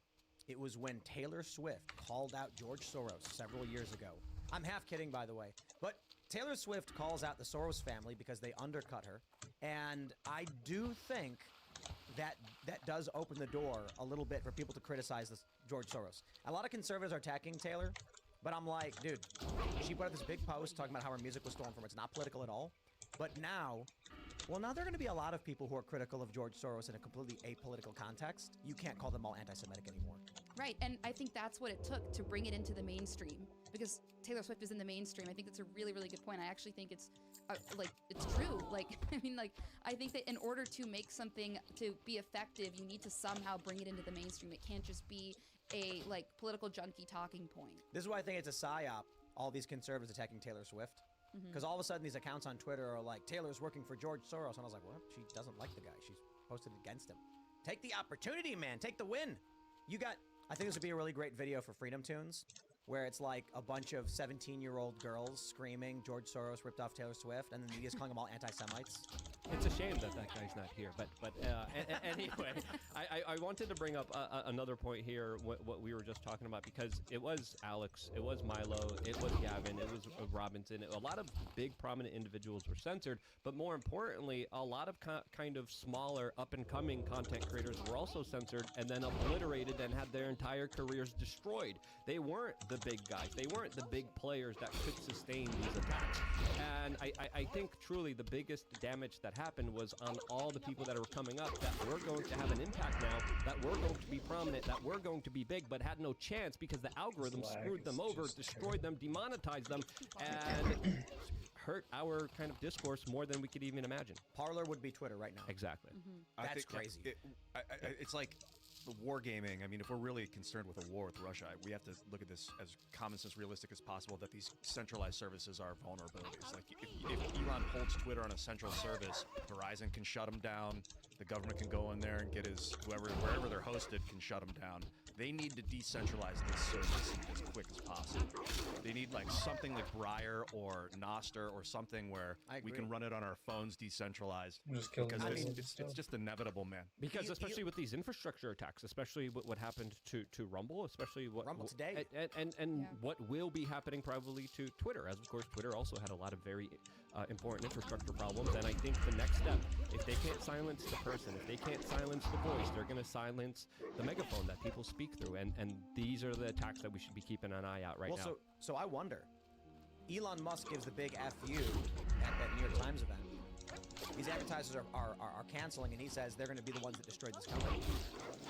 It was when Taylor Swift called out George Soros several years ago. I'm half kidding, by the way. But Taylor Swift calls out the Soros family because they undercut her. And I do think that does open the door a little bit for people to criticize this George Soros. A lot of conservatives are attacking Taylor, but I'm like, dude, she put up this big post talking about how her music was stolen from her. It's not political at all. But now there are going to be a lot of people who are critical of George Soros in a completely apolitical context. You can't call them all anti-Semitic anymore. Right, and I think that's what it took to bring it into the mainstream, because Taylor Swift is in the mainstream. I think that's a really, really good point. I actually think it's it's true. I think that in order to make something to be effective, you need to somehow bring it into the mainstream. It can't just be a political junkie talking point. This is why I think it's a psyop, all these conservatives attacking Taylor Swift. Because all of a sudden these accounts on Twitter are like, Taylor's working for George Soros. And I was like, what? She doesn't like the guy. She's posted against him. Take the opportunity, man. Take the win. I think this would be a really great video for Freedom Tunes, where it's like a bunch of 17-year-old girls screaming George Soros ripped off Taylor Swift, and then the media's calling them all anti-Semites. It's a shame that guy's not here, but anyway, I wanted to bring up another point here, what we were just talking about, because it was Alex, it was Milo, it was Gavin, it was Robinson. A lot of big prominent individuals were censored, but more importantly, a lot of kind of smaller up-and-coming content creators were also censored and then obliterated and had their entire careers destroyed. They weren't the big guys. They weren't the big players that could sustain these attacks. And I think truly the biggest damage that happened was on all the people that are coming up that were going to have an impact now, that were going to be prominent, that were going to be big, but had no chance because the algorithm screwed them over, destroyed them, demonetized them, and hurt our kind of discourse more than we could even imagine. Parler would be Twitter right now. Exactly. That's crazy. It's like wargaming. I mean, if we're really concerned with a war with Russia, we have to look at this as common sense realistic as possible, that these centralized services are vulnerabilities. Like, if Elon holds Twitter on a central service, Verizon can shut them down, the government can go in there and get wherever they're hosted can shut them down. They need to decentralize this service as quick as possible. They need like something like Briar or Noster or something where we can run it on our phones decentralized. Because it's just inevitable, man. Because especially with these infrastructure attacks, especially what happened to Rumble, especially what Rumble today, and what will be happening probably to Twitter, as of course Twitter also had a lot of very important infrastructure problems. And I think the next step, if they can't silence the person, if they can't silence the voice, they're going to silence the megaphone that people speak through. And these are the attacks that we should be keeping an eye out right now. So I wonder, Elon Musk gives the big FU at that New York Times event. These advertisers are canceling, and he says they're going to be the ones that destroyed this company.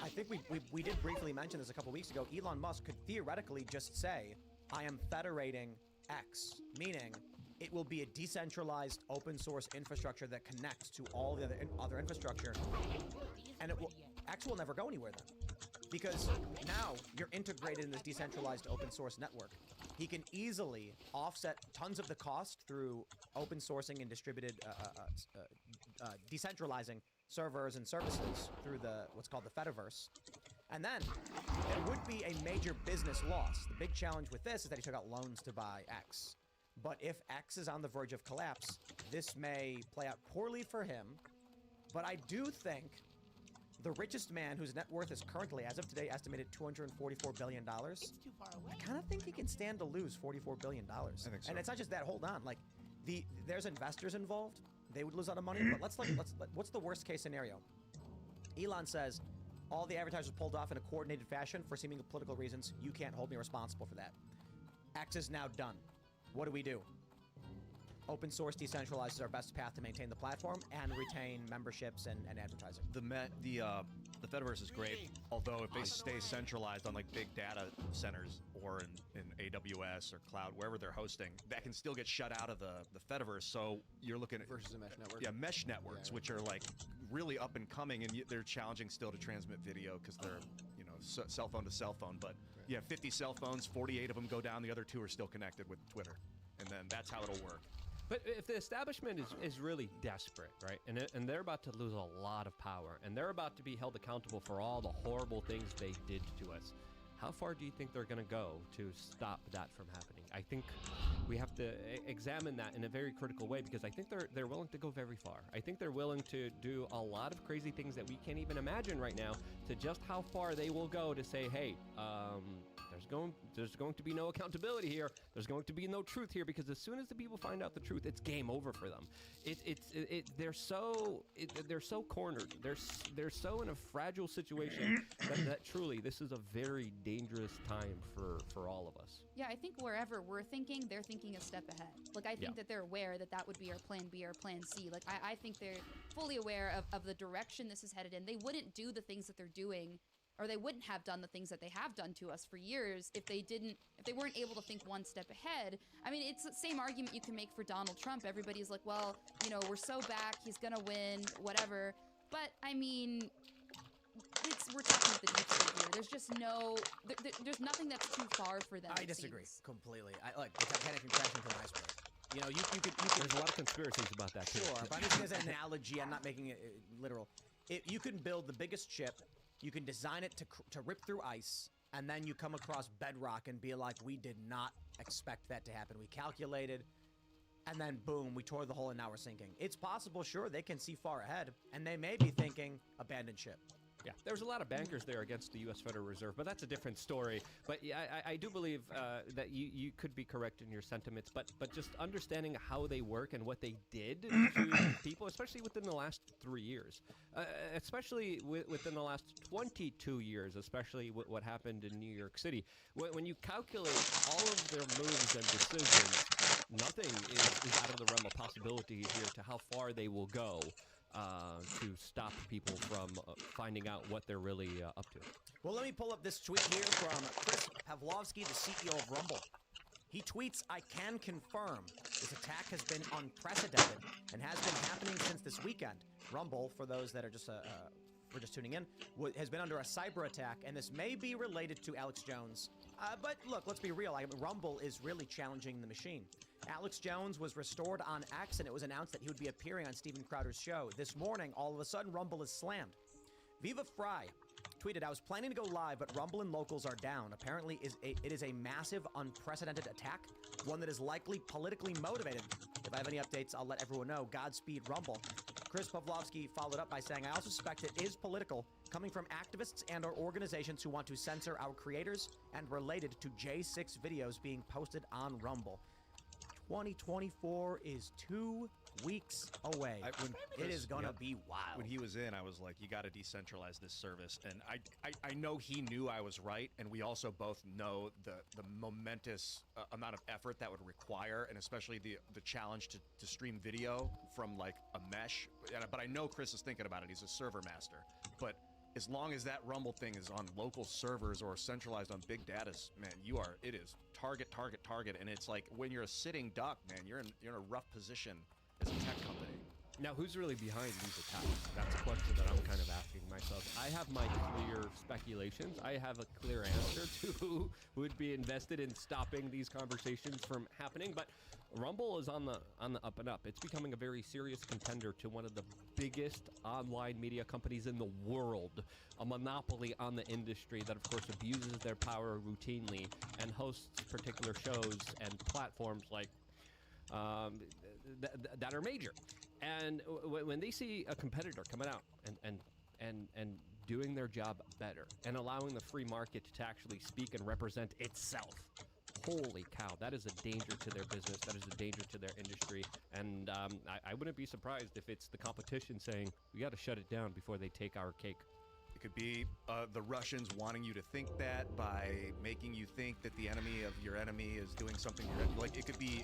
I think we did briefly mention this a couple weeks ago. Elon Musk could theoretically just say, I am federating X, meaning it will be a decentralized open source infrastructure that connects to all the other infrastructure, and X will never go anywhere then. Because now you're integrated in this decentralized open source network. He can easily offset tons of the cost through open sourcing and distributed, decentralizing servers and services through what's called the Fediverse. And then it would be a major business loss. The big challenge with this is that he took out loans to buy X. But if X is on the verge of collapse, this may play out poorly for him. But I do think the richest man whose net worth is currently, as of today, estimated $244 billion. It's too far away. I kind of think he can stand to lose $44 billion. I think so. And it's not just that. Hold on. Like, there's investors involved. They would lose a lot of money. But what's the worst case scenario? Elon says, all the advertisers pulled off in a coordinated fashion for seeming political reasons. You can't hold me responsible for that. X is now done. What do we do? Open source decentralized is our best path to maintain the platform and retain memberships and advertising. The Fediverse is great, although if they stay centralized on like big data centers or in AWS or cloud, wherever they're hosting, that can still get shut out of the Fediverse. So you're looking at versus a mesh network. Yeah, mesh networks, which are like really up and coming, and they're challenging still to transmit video because they're cell phone to cell phone. But you have 50 cell phones, 48 of them go down, the other 2 are still connected with Twitter, and then that's how it'll work. But if the establishment is really desperate, right, and they're about to lose a lot of power, and they're about to be held accountable for all the horrible things they did to us, how far do you think they're going to go to stop that from happening? I think we have to examine that in a very critical way, because I think they're willing to go very far. I think they're willing to do a lot of crazy things that we can't even imagine right now, to just how far they will go to say, hey, there's going to be no accountability here. There's going to be no truth here, because as soon as the people find out the truth, it's game over for them. They're so cornered. They're so in a fragile situation that truly this is a very dangerous time for all of us. Yeah, I think wherever we're thinking, they're thinking a step ahead. Like, I think that they're aware that would be our plan B or plan C. Like, I think they're fully aware of the direction this is headed in. They wouldn't do the things that they're doing, or they wouldn't have done the things that they have done to us for years if they weren't able to think one step ahead. I mean, it's the same argument you can make for Donald Trump. Everybody's like, well, we're so back, he's gonna win, whatever. But, I mean, we're talking with the deep state here. There's just there's nothing that's too far for them. I disagree completely. I can't even crash into an iceberg. You could. There's a lot of conspiracies about that too. Sure, but I'm using it as an analogy. I'm not making it literal. You can build the biggest ship. You can design it to rip through ice, and then you come across bedrock and be like, we did not expect that to happen. We calculated, and then boom, we tore the hole, and now we're sinking. It's possible, sure, they can see far ahead, and they may be thinking, abandoned ship. Yeah, there's a lot of bankers there against the U.S. Federal Reserve, but that's a different story. But yeah, I do believe that you could be correct in your sentiments, but just understanding how they work and what they did to people, especially within the last 3 years, especially within the last 22 years, especially what happened in New York City. When you calculate all of their moves and decisions, nothing is out of the realm of possibility here to how far they will go to stop people from finding out what they're really up to. Well, let me pull up this tweet here from Chris Pavlovsky, the CEO of Rumble. He tweets, I can confirm this attack has been unprecedented and has been happening since this weekend. Rumble, for those that are just tuning in, has been under a cyber attack, and this may be related to Alex Jones. But look, let's be real. Rumble is really challenging the machine. Alex Jones was restored on X, and it was announced that he would be appearing on Steven Crowder's show. This morning, all of a sudden, Rumble is slammed. Viva Fry tweeted, I was planning to go live, but Rumble and locals are down. Apparently, it is a massive, unprecedented attack, one that is likely politically motivated. If I have any updates, I'll let everyone know. Godspeed, Rumble. Chris Pavlovsky followed up by saying, I also suspect it is political, coming from activists and our organizations who want to censor our creators and related to J6 videos being posted on Rumble. 2024 is 2 weeks away. It is going to be wild. When he was in, I was like, you got to decentralize this service. And I know he knew I was right, and we also both know the momentous amount of effort that would require, and especially the challenge to stream video from like a mesh. But I know Chris is thinking about it. He's a server master. But as long as that Rumble thing is on local servers or centralized on big data, man, it is target, target, target, and it's like when you're a sitting duck, man, you're in a rough position as a tech company. Now, who's really behind these attacks? That's a question that I'm kind of asking myself. I have my clear speculations. I have a clear answer to who would be invested in stopping these conversations from happening, but Rumble is on the up and up. It's becoming a very serious contender to one of the biggest online media companies in the world, a monopoly on the industry that, of course, abuses their power routinely and hosts particular shows and platforms like that are major. And when they see a competitor coming out and doing their job better and allowing the free market to actually speak and represent itself, holy cow, that is a danger to their business. That is a danger to their industry. And I wouldn't be surprised if it's the competition saying, we got to shut it down before they take our cake. It could be the Russians wanting you to think that by making you think that the enemy of your enemy is doing something. Like it could be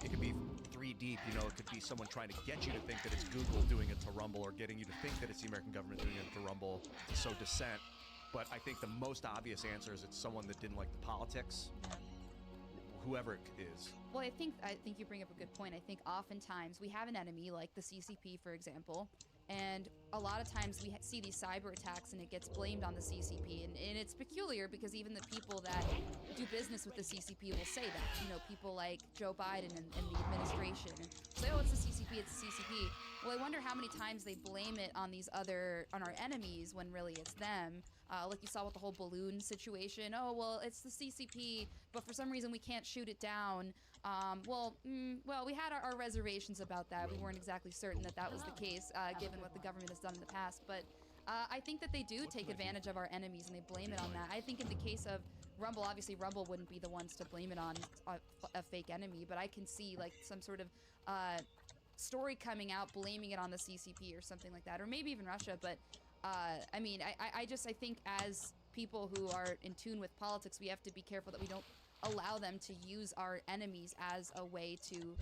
3 deep. You know, it could be someone trying to get you to think that it's Google doing it to Rumble, or getting you to think that it's the American government doing it to Rumble to sow dissent. But I think the most obvious answer is it's someone that didn't like the politics, whoever it is. Well, I think you bring up a good point. I think oftentimes we have an enemy like the CCP, for example, and a lot of times we see these cyber attacks and it gets blamed on the CCP, and it's peculiar because even the people that do business with the CCP will say that. You know, people like Joe Biden and the administration and say, oh, it's the CCP, it's the CCP. Well, I wonder how many times they blame it on on our enemies when really it's them. Like you saw with the whole balloon situation. Oh, well, it's the CCP, but for some reason we can't shoot it down. Well, we had our reservations about that. We weren't exactly certain that was the case, given what the government has done in the past. But I think that they do take advantage of our enemies and they blame it on that. I think in the case of Rumble, obviously Rumble wouldn't be the ones to blame it on a fake enemy, but I can see like some sort of story coming out blaming it on the CCP or something like that, or maybe even Russia. But I mean, I think as people who are in tune with politics, we have to be careful that we don't allow them to use our enemies as a way to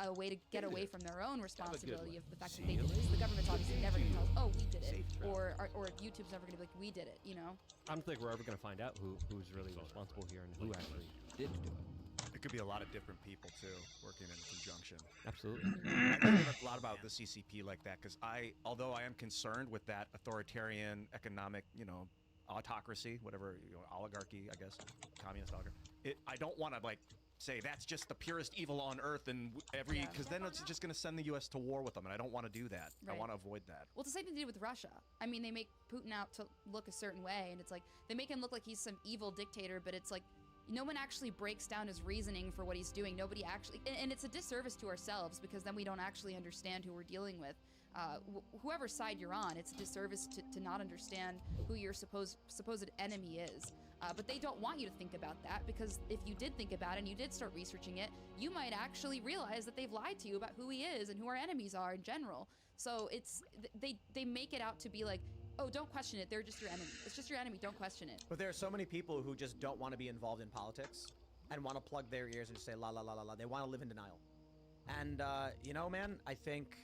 a way to get away from their own responsibility of the fact that they did this. The government's obviously never going to tell us, oh, we did it, or YouTube's never going to be like, we did it, you know? I don't think we're ever going to find out who's really responsible here and who actually did do it. It could be a lot of different people too, working in conjunction. Absolutely. I think a lot about the CCP like that, because although I am concerned with that authoritarian economic, autocracy, whatever, oligarchy, I guess, communist oligarchy. I don't want to say that's just the purest evil on earth, and because then it's just going to send the U.S. to war with them, and I don't want to do that. Right. I want to avoid that. Well, it's the same thing they did with Russia. I mean, they make Putin out to look a certain way, and it's like they make him look like he's some evil dictator, but it's like no one actually breaks down his reasoning for what he's doing. Nobody actually, and it's a disservice to ourselves because then we don't actually understand who we're dealing with. Whoever side you're on, it's a disservice to not understand who your supposed enemy is. But they don't want you to think about that, because if you did think about it and you did start researching it, you might actually realize that they've lied to you about who he is and who our enemies are in general. So they make it out to be like, oh, don't question it, they're just your enemy. It's just your enemy, don't question it. But there are so many people who just don't want to be involved in politics and want to plug their ears and just say la la la la la. They want to live in denial. And man, I think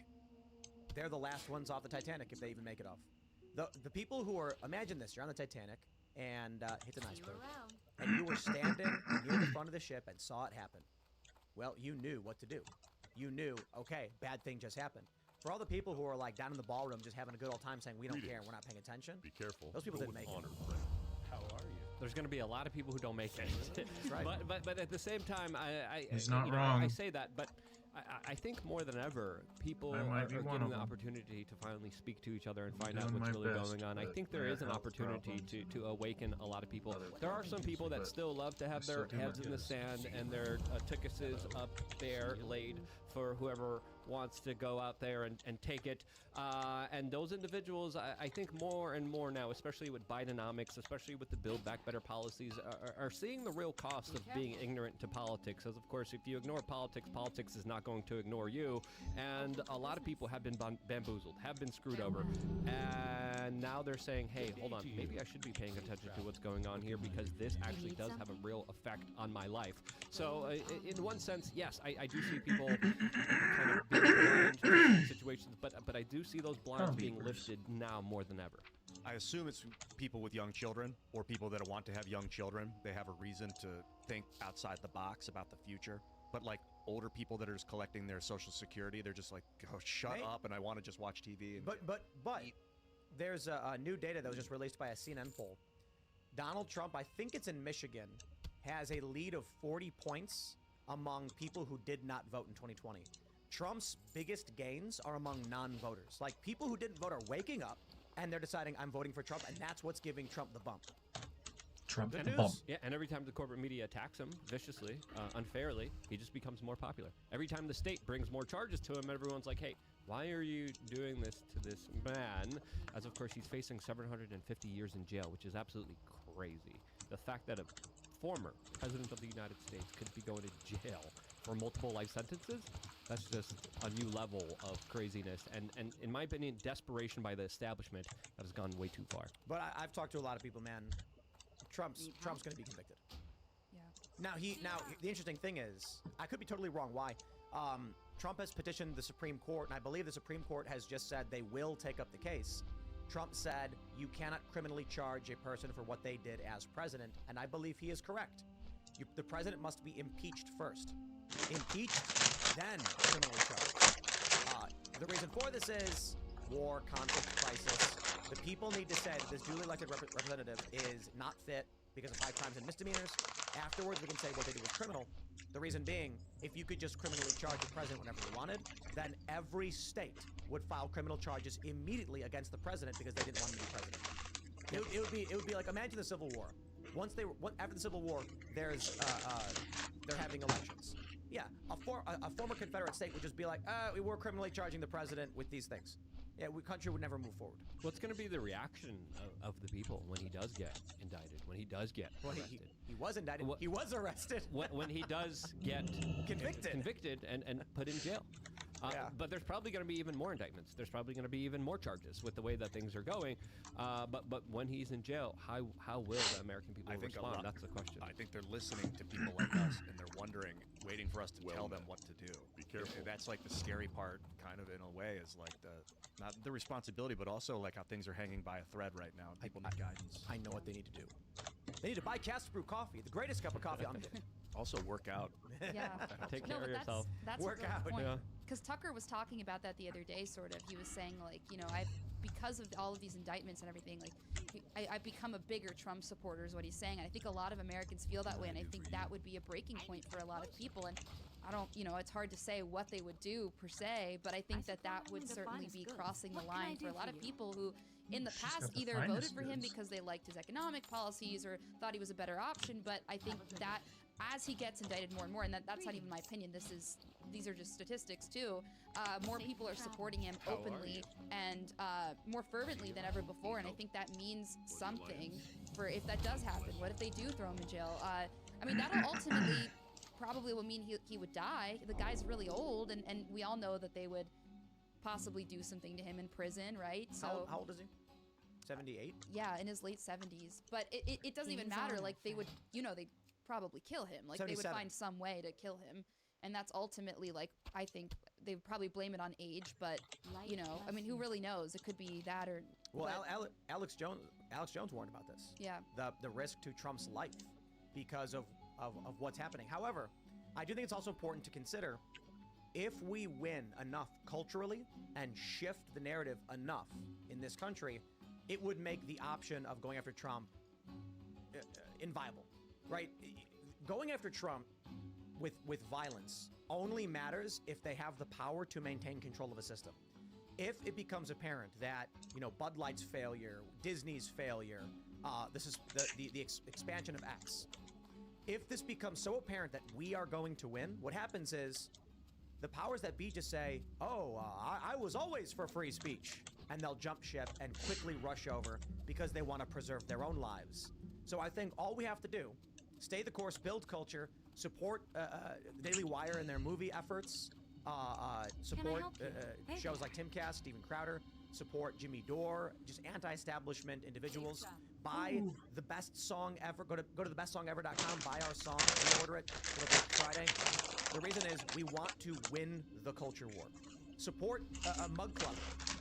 they're the last ones off the Titanic if they even make it off. The people who are, imagine this, you're on the Titanic and hit an iceberg, and you were standing near the front of the ship and saw it happen. Well, you knew what to do. You knew, okay, bad thing just happened. For all the people who are down in the ballroom just having a good old time saying we don't care and we're not paying attention, be careful. Those people didn't make it. How are you? There's going to be a lot of people who don't make it. That's right. But at the same time, He's not wrong. I say that, but I think more than ever, people are given the opportunity to finally speak to each other and find out what's really going on. I think there is an opportunity to awaken a lot of people. There are some people that still love to have their heads in the sand and their tickets up there laid for whoever wants to go out there and take it. And those individuals, I think more and more now, especially with Bidenomics, especially with the Build Back Better policies, are seeing the real cost of being ignorant to politics. As of course, if you ignore politics, politics is not going to ignore you. And a lot of people have been bamboozled, have been screwed over. And now they're saying, hey, hold on, maybe I should be paying attention to what's going on here, because this actually does have a real effect on my life. So in one sense, yes, I do see people kind of being blind to situations, but I do see those blinds being lifted now more than ever. I assume it's people with young children or people that want to have young children. They have a reason to think outside the box about the future. But like older people that are just collecting their Social Security, they're just like, oh, shut up, and I want to just watch TV. And But there's a new data that was just released by a CNN poll. Donald Trump, I think it's in Michigan, has a lead of 40 points among people who did not vote in 2020. Trump's biggest gains are among non-voters. Like, people who didn't vote are waking up, and they're deciding, I'm voting for Trump, and that's what's giving Trump the bump. Trump Good the news. bump. Yeah, and every time the corporate media attacks him viciously, unfairly, he just becomes more popular. Every time the state brings more charges to him, everyone's like, hey, why are you doing this to this man? As of course, he's facing 750 years in jail, which is absolutely crazy. The fact that a former president of the United States could be going to jail for multiple life sentences, that's just a new level of craziness. And in my opinion, desperation by the establishment that has gone way too far. But I've talked to a lot of people, man. Trump's going to be convicted. Yeah. Now the interesting thing is, I could be totally wrong. Why? Trump has petitioned the Supreme Court, and I believe the Supreme Court has just said they will take up the case. Trump said you cannot criminally charge a person for what they did as president, and I believe he is correct. The president must be impeached first. Impeached, then criminally charged. The reason for this is war, conflict, crisis. The people need to say that this duly elected representative is not fit because of high crimes and misdemeanors. Afterwards, we can say what they did was criminal. The reason being, if you could just criminally charge the president whenever you wanted, then every state would file criminal charges immediately against the president because they didn't want him to be president. It would be like, imagine the Civil War. After the Civil War, they're having elections. Yeah, a former Confederate state would just be like, we were criminally charging the president with these things. Yeah, country would never move forward. What's going to be the reaction of the people when he does get indicted, when he does get arrested? He was indicted. He was arrested. when he does get convicted and put in jail. But there's probably going to be even more indictments. There's probably going to be even more charges with the way that things are going. But when he's in jail, how will the American people respond? That's the question. I think they're listening to people like us, and they're wondering, waiting for us to tell them what to do. Be careful. And that's like the scary part, kind of in a way, is like not the responsibility, but also like how things are hanging by a thread right now. And people need guidance. I know what they need to do. They need to buy Cast Brew coffee, the greatest cup of coffee on the day. Also, work out. Yeah. Take care of yourself. That's Work a good out. point. Yeah. Because Tucker was talking about that the other day, sort of. He was saying, like, because of all of these indictments and everything, like, I've become a bigger Trump supporter is what he's saying. And I think a lot of Americans feel that way, and I think that would be a breaking point for a lot of people. And I don't, it's hard to say what they would do per se, but I think that would certainly be crossing the line for a lot of people who, in the past, either voted for him because they liked his economic policies or thought he was a better option. But I think that as he gets indicted more and more, and that's not even my opinion, these are just statistics too, more people are supporting him openly and more fervently than ever before, and I think that means something for if that does happen. What if they do throw him in jail? I mean, that'll ultimately probably will mean he would die. The guy's really old, and we all know that they would possibly do something to him in prison, right? So How old is he? 78? Yeah, in his late 70s. But it doesn't even matter. Like, they would, they'd probably kill him. Like, they would find some way to kill him. And that's ultimately, like, I think they would probably blame it on age, but, I mean, who really knows? It could be that or... Well, Alex Jones warned about this. Yeah. The risk to Trump's life because of what's happening. However, I do think it's also important to consider if we win enough culturally and shift the narrative enough in this country, it would make the option of going after Trump inviable, right? Going after Trump with violence only matters if they have the power to maintain control of a system. If it becomes apparent that, Bud Light's failure, Disney's failure, this is the expansion of X. If this becomes so apparent that we are going to win, what happens is the powers that be just say, I was always for free speech. And they'll jump ship and quickly rush over because they want to preserve their own lives. So I think all we have to do, stay the course, build culture, support Daily Wire and their movie efforts, support shows like Timcast, Steven Crowder, support Jimmy Dore, just anti-establishment individuals. Buy the best song ever. Go to thebestsongever.com, buy our song, pre-order it. It'll be Friday. The reason is we want to win the culture war. Support a mug club.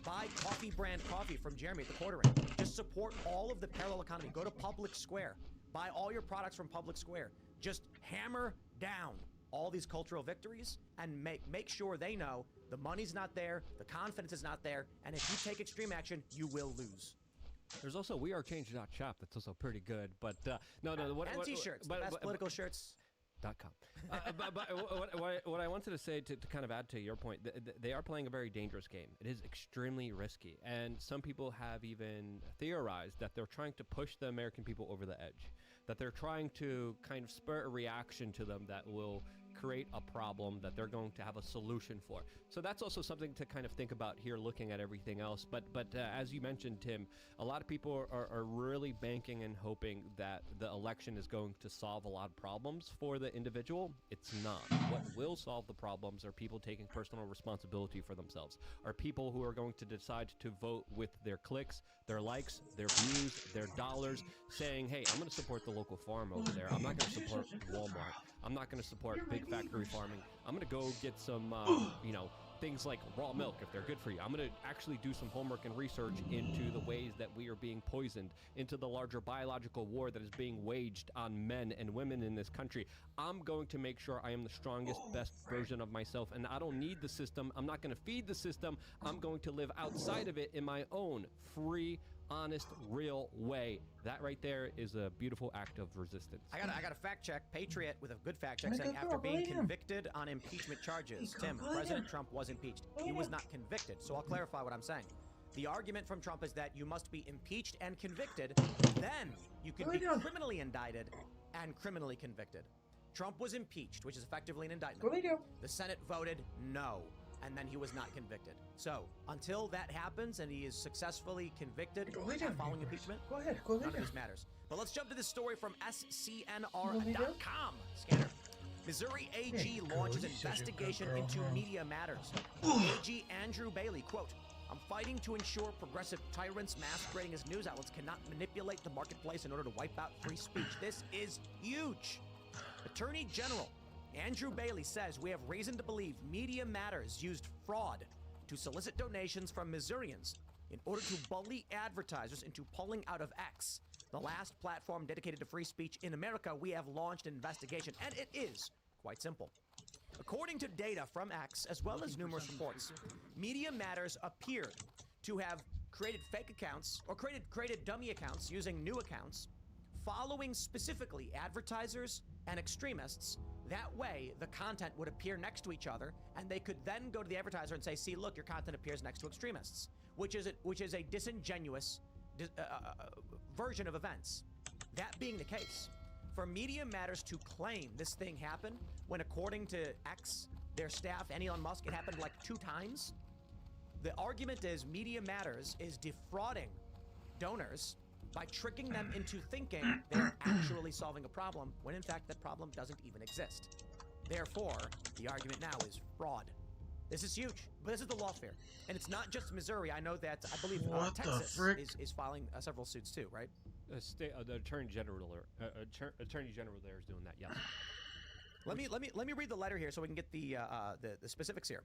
Buy coffee brand coffee from Jeremy at the Quartering. Just support all of the parallel economy. Go to Public Square. Buy all your products from Public Square. Just hammer down all these cultural victories and make sure they know the money's not there, the confidence is not there, and if you take extreme action, you will lose. There's also wearechange.shop that's also pretty good, but no. And t-shirts, the best political shirts. .com. But what I wanted to say to kind of add to your point, they are playing a very dangerous game. It is extremely risky, and some people have even theorized that they're trying to push the American people over the edge, that they're trying to kind of spur a reaction to them that will create a problem that they're going to have a solution for. So that's also something to kind of think about here, looking at everything else. But as you mentioned, Tim, a lot of people are really banking and hoping that the election is going to solve a lot of problems for the individual. It's not. What will solve the problems are people taking personal responsibility for themselves, are people who are going to decide to vote with their clicks, their likes, their views, their dollars, saying, hey, I'm going to support the local farm over there. I'm not going to support Walmart. I'm not going to support big factory farming. I'm going to go get some, things like raw milk if they're good for you. I'm going to actually do some homework and research into the ways that we are being poisoned, into the larger biological war that is being waged on men and women in this country. I'm going to make sure I am the strongest, best version of myself, and I don't need the system. I'm not going to feed the system. I'm going to live outside of it in my own free, honest, real way. That right there is a beautiful act of resistance. I got a fact check. Patriot with a good fact check saying after being convicted on impeachment charges, Tim, President Trump was impeached. He was not convicted. So I'll clarify what I'm saying. The argument from Trump is that you must be impeached and convicted, then you can be criminally indicted and criminally convicted. Trump was impeached, which is effectively an indictment. The Senate voted no, and then he was not convicted. So until that happens and he is successfully convicted following impeachment, none of this matters. But let's jump to this story from SCNR.com. Scanner. Missouri AG launches investigation into media matters. AG Andrew Bailey, quote, I'm fighting to ensure progressive tyrants masquerading as news outlets cannot manipulate the marketplace in order to wipe out free speech. This is huge. Attorney General Andrew Bailey says we have reason to believe Media Matters used fraud to solicit donations from Missourians in order to bully advertisers into pulling out of X, the last platform dedicated to free speech in America. We have launched an investigation, and it is quite simple. According to data from X, as well as numerous reports, Media Matters appeared to have created fake accounts or created dummy accounts using new accounts, following specifically advertisers and extremists. That way, the content would appear next to each other, and they could then go to the advertiser and say, see, look, your content appears next to extremists, which is a disingenuous version of events. That being the case, for Media Matters to claim this thing happened, when according to X, their staff and Elon Musk, it happened like 2 times, the argument is Media Matters is defrauding donors by tricking them into thinking they're actually solving a problem, when in fact that problem doesn't even exist. Therefore, the argument now is fraud. This is huge, but this is the lawfare. And it's not just Missouri. I know that, I believe Texas is filing several suits too, right? The Attorney General there is doing that, yes. Let me read the letter here so we can get the specifics here.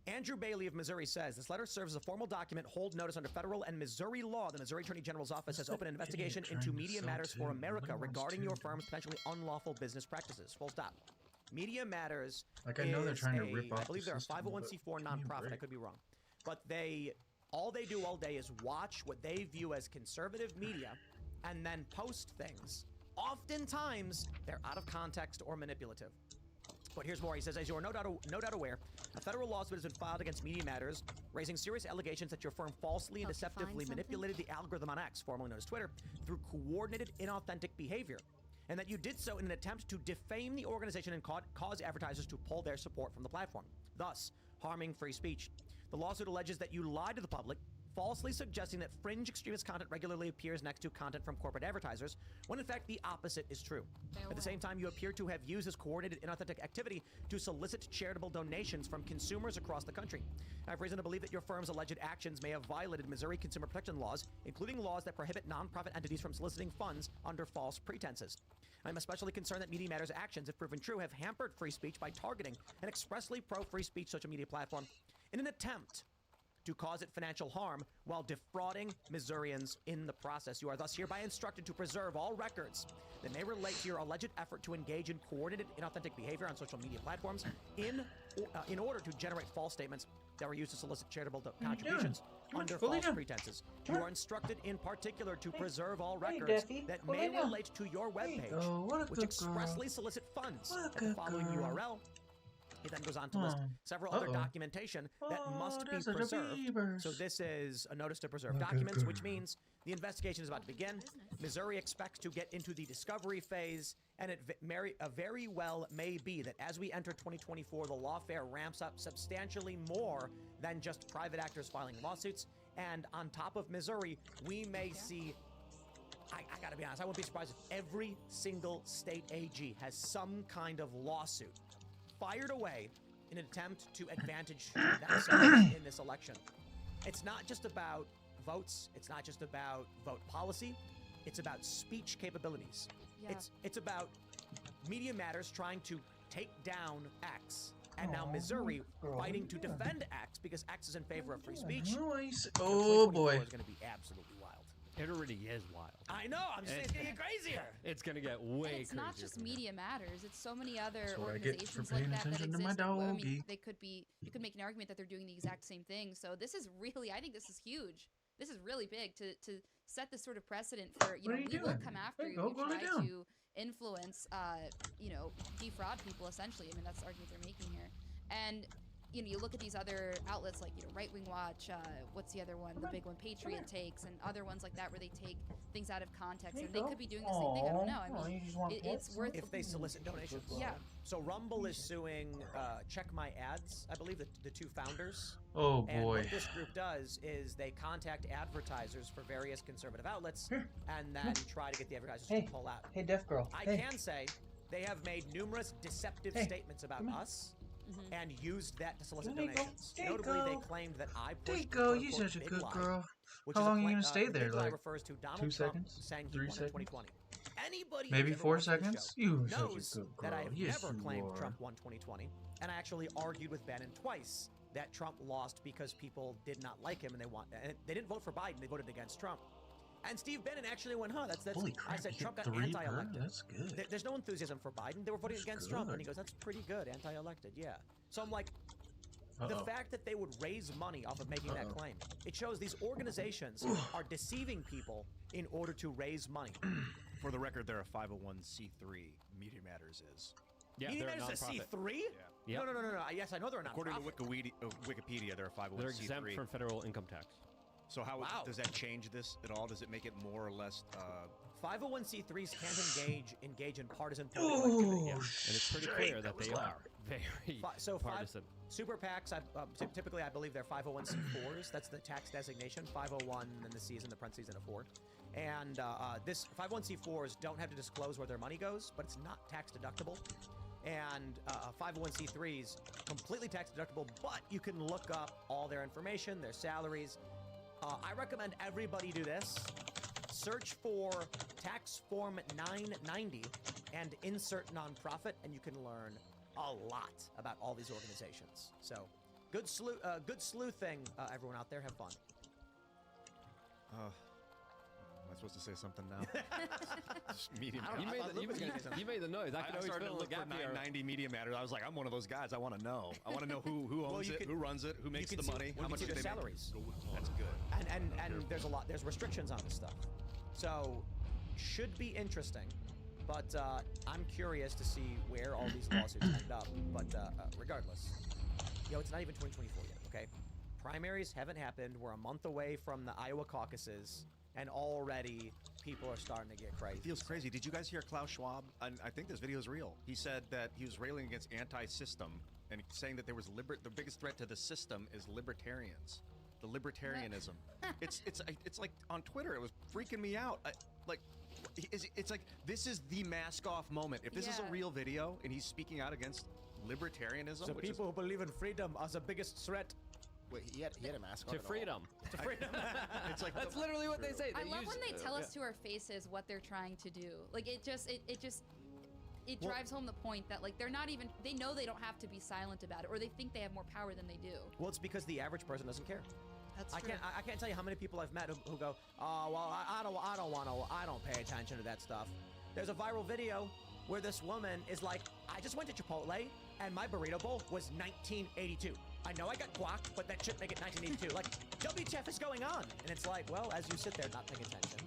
Andrew Bailey of Missouri says, this letter serves as a formal document, hold notice under federal and Missouri law. The Missouri Attorney General's office has opened an investigation into Media Matters for America regarding your firm's potentially unlawful business practices. Full stop. Media Matters I know they're trying to rip off I believe they're a 501c4 nonprofit. I could be wrong. But all they do all day is watch what they view as conservative media and then post things. Oftentimes, they're out of context or manipulative. But here's more. He says, as you are no doubt aware, a federal lawsuit has been filed against Media Matters, raising serious allegations that your firm falsely and deceptively manipulated the algorithm on X, formerly known as Twitter, through coordinated, inauthentic behavior, and that you did so in an attempt to defame the organization and cause advertisers to pull their support from the platform, thus harming free speech. The lawsuit alleges that you lied to the public, falsely suggesting that fringe extremist content regularly appears next to content from corporate advertisers, when in fact the opposite is true. At the same time, you appear to have used this coordinated, inauthentic activity to solicit charitable donations from consumers across the country. I have reason to believe that your firm's alleged actions may have violated Missouri consumer protection laws, including laws that prohibit nonprofit entities from soliciting funds under false pretenses. I'm especially concerned that Media Matters' actions, if proven true, have hampered free speech by targeting an expressly pro-free speech social media platform in an attempt to cause it financial harm while defrauding Missourians in the process. You are thus hereby instructed to preserve all records that may relate to your alleged effort to engage in coordinated inauthentic behavior on social media platforms in order to generate false statements that were used to solicit charitable contributions under false pretenses. You are instructed in particular to preserve all records that may relate to your webpage, which expressly solicit funds at the following URL. He then goes on to list several other documentation that must be preserved. So this is a notice to preserve documents, which means the investigation is about to begin. Missouri expects to get into the discovery phase, and it very well may be that as we enter 2024, the lawfare ramps up substantially more than just private actors filing lawsuits. And on top of Missouri, we may see, I gotta be honest, I wouldn't be surprised if every single state AG has some kind of lawsuit fired away in an attempt to advantage themselves in this election. It's not just about votes. It's not just about vote policy. It's about speech capabilities. Yeah. It's about Media Matters trying to take down X, and now Missouri fighting to defend X because X is in favor of free speech. Oh boy, it's going to be absolutely wild. It already is wild. I know. I'm just saying it's going to get crazier. It's going to get way And it's crazier. not just Media Matters. It's so many other That's what I get for organizations paying like that attention to my exist. I doggy. mean, they could be. You could make an argument that they're doing the exact same thing. So this is really. I think this is huge. This is really big to set this sort of precedent for. You know, we will come after you if you try to influence. You know, defraud people. Essentially, I mean that's the argument they're making here. And you know, you look at these other outlets like, you know, Right Wing Watch, what's the other one, the big one, Patriot Takes, and other ones like that where they take things out of context, and they could be doing the same thing. I don't know. I mean, it's worth if they solicit donations. Yeah. So Rumble is suing Check My Ads, I believe, the two founders. Oh And boy. what this group does is they contact advertisers for various conservative outlets and then try to get the advertisers to pull out. Hey, deaf girl. I can say they have made numerous deceptive statements about us and used that to solicit donations. Notably, they claimed that I pushed Go, the you're quote-unquote such a big good lie, girl. which How is a long are you claim- gonna stay the there? big lie Like refers to Donald 2 Trump seconds? saying he 3 won in seconds? 2020. Anybody Maybe who's ever 4 watched this seconds? show You such a knows good that I girl. have Yes, never you claimed are. Trump won 2020, and I actually argued with Bannon twice that Trump lost because people did not like him and they didn't vote for Biden, they voted against Trump. And Steve Bannon actually went, that's Holy crap, I said you Trump hit got 3 per? anti-elected. That's good. There's no enthusiasm for Biden. They were voting That's against Trump, and he good. goes, that's pretty good, anti-elected, yeah. So I'm like, the fact that they would raise money off of making that claim, it shows these organizations are deceiving people in order to raise money. For the record, they're a 501c3. Media Matters is. Yeah, Media they're a Matters is a nonprofit. C3? Yeah. No. Yes, I know they're a According to nonprofit. Wikipedia, they're a 501c3. They're exempt from federal income tax. So how does that change this at all? Does it make it more or less? 501c3s can't engage in partisan political activity. Yeah. And it's pretty clear that they are very partisan. Super PACs, typically I believe they're 501c4s. That's the tax designation. 501, and the C is in the parentheses and a 4. And this 501c4s don't have to disclose where their money goes, but it's not tax deductible. And 501c3s, completely tax deductible, but you can look up all their information, their salaries. I recommend everybody do this. Search for Tax Form 990 and insert nonprofit, and you can learn a lot about all these organizations. So, good sleuthing, everyone out there. Have fun. Am I supposed to say something now? Just Media I don't know. You made the noise. I could always started to fill the look at gap here. 990 Media Matters. I was like, I'm one of those guys. I want to know. I want to know who owns it, who runs it, who makes the money, how much do their they salaries. make. That's good. And there's restrictions on this stuff. So, should be interesting. But I'm curious to see where all these lawsuits end up. But regardless, it's not even 2024 yet, okay? Primaries haven't happened. We're a month away from the Iowa caucuses, and already people are starting to get crazy. It feels crazy. Did you guys hear Klaus Schwab? And I think this video is real. He said that he was railing against anti-system and saying that there was the biggest threat to the system is libertarians. The libertarianism. It's like on Twitter. It was freaking me out. It's like this is the mask off moment. If this is a real video and he's speaking out against libertarianism, The people who believe in freedom are the biggest threat. Wait, he had a mask on To at all? freedom. To freedom. It's like That's literally what they say. I They love use- when they tell us to our faces what they're trying to do. Like it drives home the point that like they're not even, they know they don't have to be silent about it, or they think they have more power than they do. Well, it's because the average person doesn't care. That's I true. can't tell you how many people I've met who go, oh well, I don't pay attention to that stuff. There's a viral video where this woman is like, I just went to Chipotle and my burrito bowl was 1982. I know I got guac, but that should make it 1982. Like, WTF is going on? And it's like, well, as you sit there not paying attention,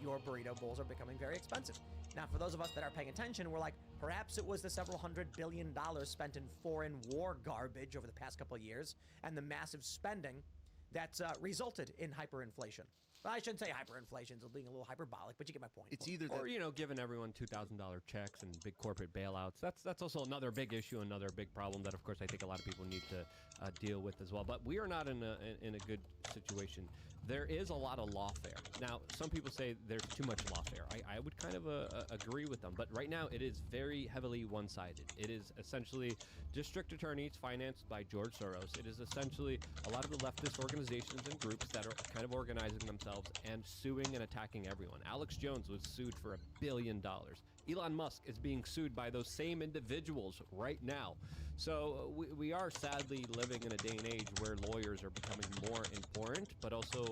your burrito bowls are becoming very expensive. Now, for those of us that are paying attention, we're like, perhaps it was the several $100 billion spent in foreign war garbage over the past couple of years and the massive spending that's resulted in hyperinflation. Well, I shouldn't say hyperinflation, it's being a little hyperbolic, but you get my point. It's either Or, you know, giving everyone $2,000 checks and big corporate bailouts. That's also another big issue, another big problem that, of course, I think a lot of people need to deal with as well. But we are not in a good situation. There is a lot of lawfare. Now, some people say there's too much lawfare. I would kind of agree with them. But right now, it is very heavily one-sided. It is essentially district attorneys financed by George Soros. It is essentially a lot of the leftist organizations and groups that are kind of organizing themselves and suing and attacking everyone. Alex Jones was sued for $1 billion. Elon Musk is being sued by those same individuals right now. So we are sadly living in a day and age where lawyers are becoming more important, but also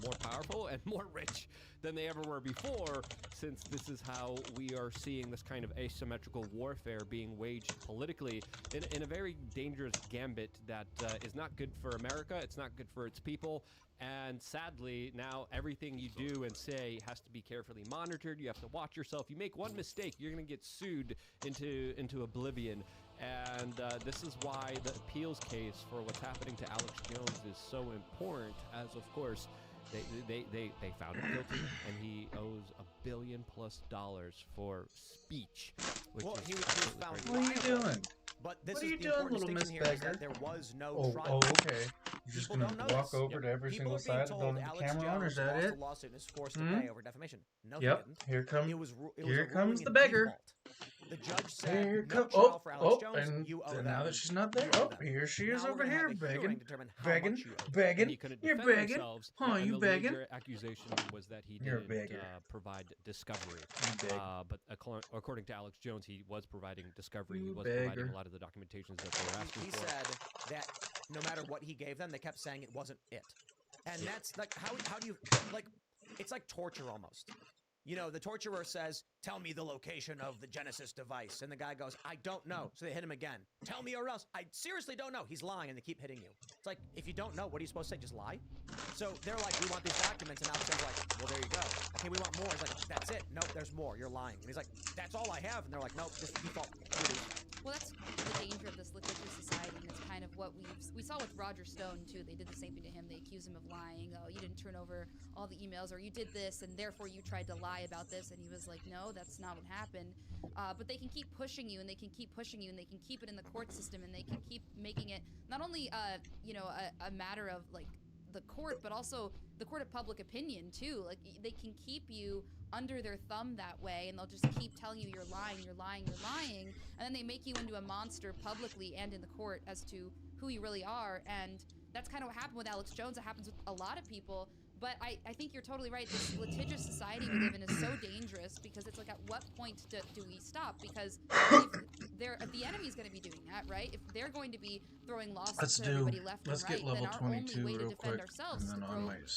more powerful and more rich than they ever were before, since this is how we are seeing this kind of asymmetrical warfare being waged politically in a very dangerous gambit that is not good for America, it's not good for its people, and sadly, now everything you do and say has to be carefully monitored. You have to watch yourself. You make one mistake, you're going to get sued into oblivion. And this is why the appeals case for what's happening to Alex Jones is so important, as of course they found him guilty, and he owes $1 billion+ for speech. Which Well, is he was found What are you liable, doing? But this What are is you the doing, important little distinction Miss here is Beggar? that there was no Oh, trial. okay. You're just People gonna don't know walk this. over to every People single are being side told on the Alex camera on, or is Jones that lost it? a lawsuit and is forced Hmm? to pay over defamation. No, he Yep. didn't. Here comes. It was a Here comes ruling the in beggar. default. The judge said, Here no come. trial for Alex Jones. And You owe then them. now that she's not there, You owe oh, them. here she is Now we're over gonna here, have a hearing begging, to determine how begging, much you owe them. And begging. he couldn't You're defend begging. themselves. Huh? And You the begging? major accusation was that he You're a didn't beggar. provide discovery. You beg. But according to Alex Jones, he was providing discovery. He You was providing beggar. a lot of the documentations that they were asking He for. said that no matter what he gave them, they kept saying it wasn't it. And that's like, how do you, like, it's like torture almost. You know, the torturer says, tell me the location of the Genesis device. And the guy goes, I don't know. So they hit him again. Tell me or else. I seriously don't know. He's lying, and they keep hitting you. It's like, if you don't know, what are you supposed to say? Just lie? So they're like, we want these documents. And Alex Jones is like, well, there you go. Okay, we want more. He's like, that's it. Nope, there's more. You're lying. And he's like, that's all I have. And they're like, nope, just default. Well, that's the danger of this litigious society, and it's kind of what we saw with Roger Stone too. They did the same thing to him. They accused him of lying. Oh, you didn't turn over all the emails, or you did this, and therefore you tried to lie about this. And he was like, no, that's not what happened. But they can keep pushing you, and they can keep pushing you, and they can keep it in the court system, and they can keep making it not only a matter of like the court, but also the court of public opinion too. Like, they can keep you under their thumb that way, and they'll just keep telling you you're lying, you're lying, you're lying, and then they make you into a monster publicly and in the court as to who you really are. And that's kind of what happened with Alex Jones. It happens with a lot of people. But I think you're totally right. This litigious society we live in is so dangerous, because it's like, at what point do we stop? Because if the enemy's going to be doing that, right? If they're going to be throwing lawsuits at everybody left and right, then our only way to defend ourselves is to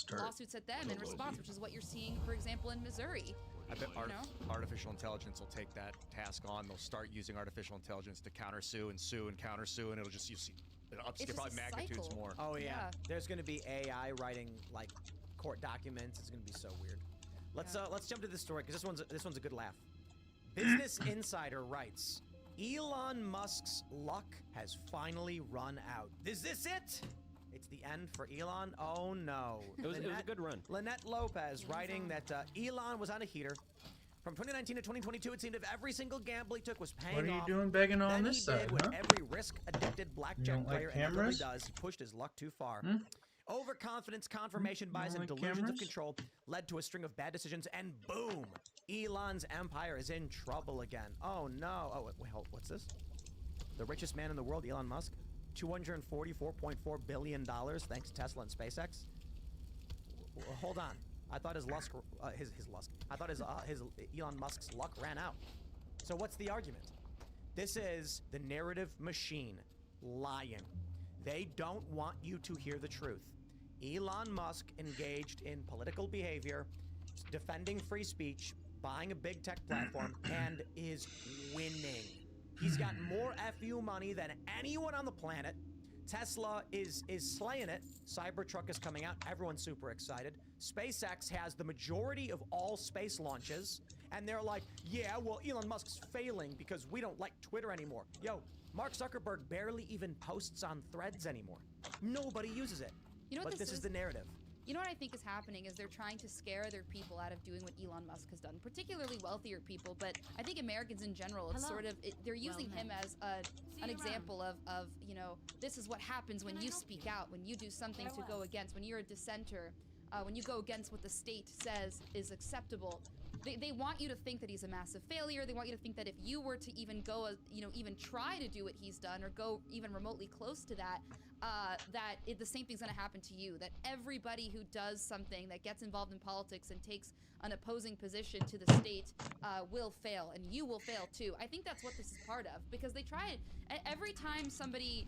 throw lawsuits at them in response, which is what you're seeing, for example, in Missouri. I bet artificial intelligence will take that task on. They'll start using artificial intelligence to countersue and sue and countersue, and it'll just, you'll see, it'll upscale probably magnitudes more. Oh yeah. There's going to be AI writing like court documents. It's going to be so weird. Let's jump to this story, because this one's a good laugh. Business Insider writes, Elon Musk's luck has finally run out. Is this it? It's the end for Elon? Oh no. It was a good run. Lynette Lopez writing that Elon was on a heater. From 2019 to 2022, it seemed if every single gamble he took was paying off. What are you doing begging on this Then he side, did what huh? every risk-addicted blackjack like player inevitably cameras? does. He pushed his luck too far. Hmm? Overconfidence, confirmation bias, and like delusions of cameras? control led to a string of bad decisions, and boom! Elon's empire is in trouble again. Oh no. Oh, wait, hold, what's this? The richest man in the world, Elon Musk? $244.4 billion thanks to Tesla and SpaceX? Hold on. I thought his Elon Musk's luck ran out. So what's the argument? This is the narrative machine lying. They don't want you to hear the truth. Elon Musk engaged in political behavior, defending free speech, buying a big tech platform, and is winning. He's got more FU money than anyone on the planet. Tesla is slaying it. Cybertruck is coming out. Everyone's super excited. SpaceX has the majority of all space launches. And they're like, yeah, well, Elon Musk's failing because we don't like Twitter anymore. Yo, Mark Zuckerberg barely even posts on Threads anymore. Nobody uses it. You know what But this is the narrative. You know what I think is happening is they're trying to scare their people out of doing what Elon Musk has done, particularly wealthier people. But I think Americans in general, it's Hello. they're using Well him met. as See an you example of this is what happens when you speak out, when you do something to go against, when you're a dissenter, when you go against what the state says is acceptable. They want you to think that he's a massive failure. They want you to think that if you were to even go, even try to do what he's done or go even remotely close to that, the same thing's going to happen to you. That everybody who does something that gets involved in politics and takes an opposing position to the state will fail, and you will fail too. I think that's what this is part of, because they try it every time somebody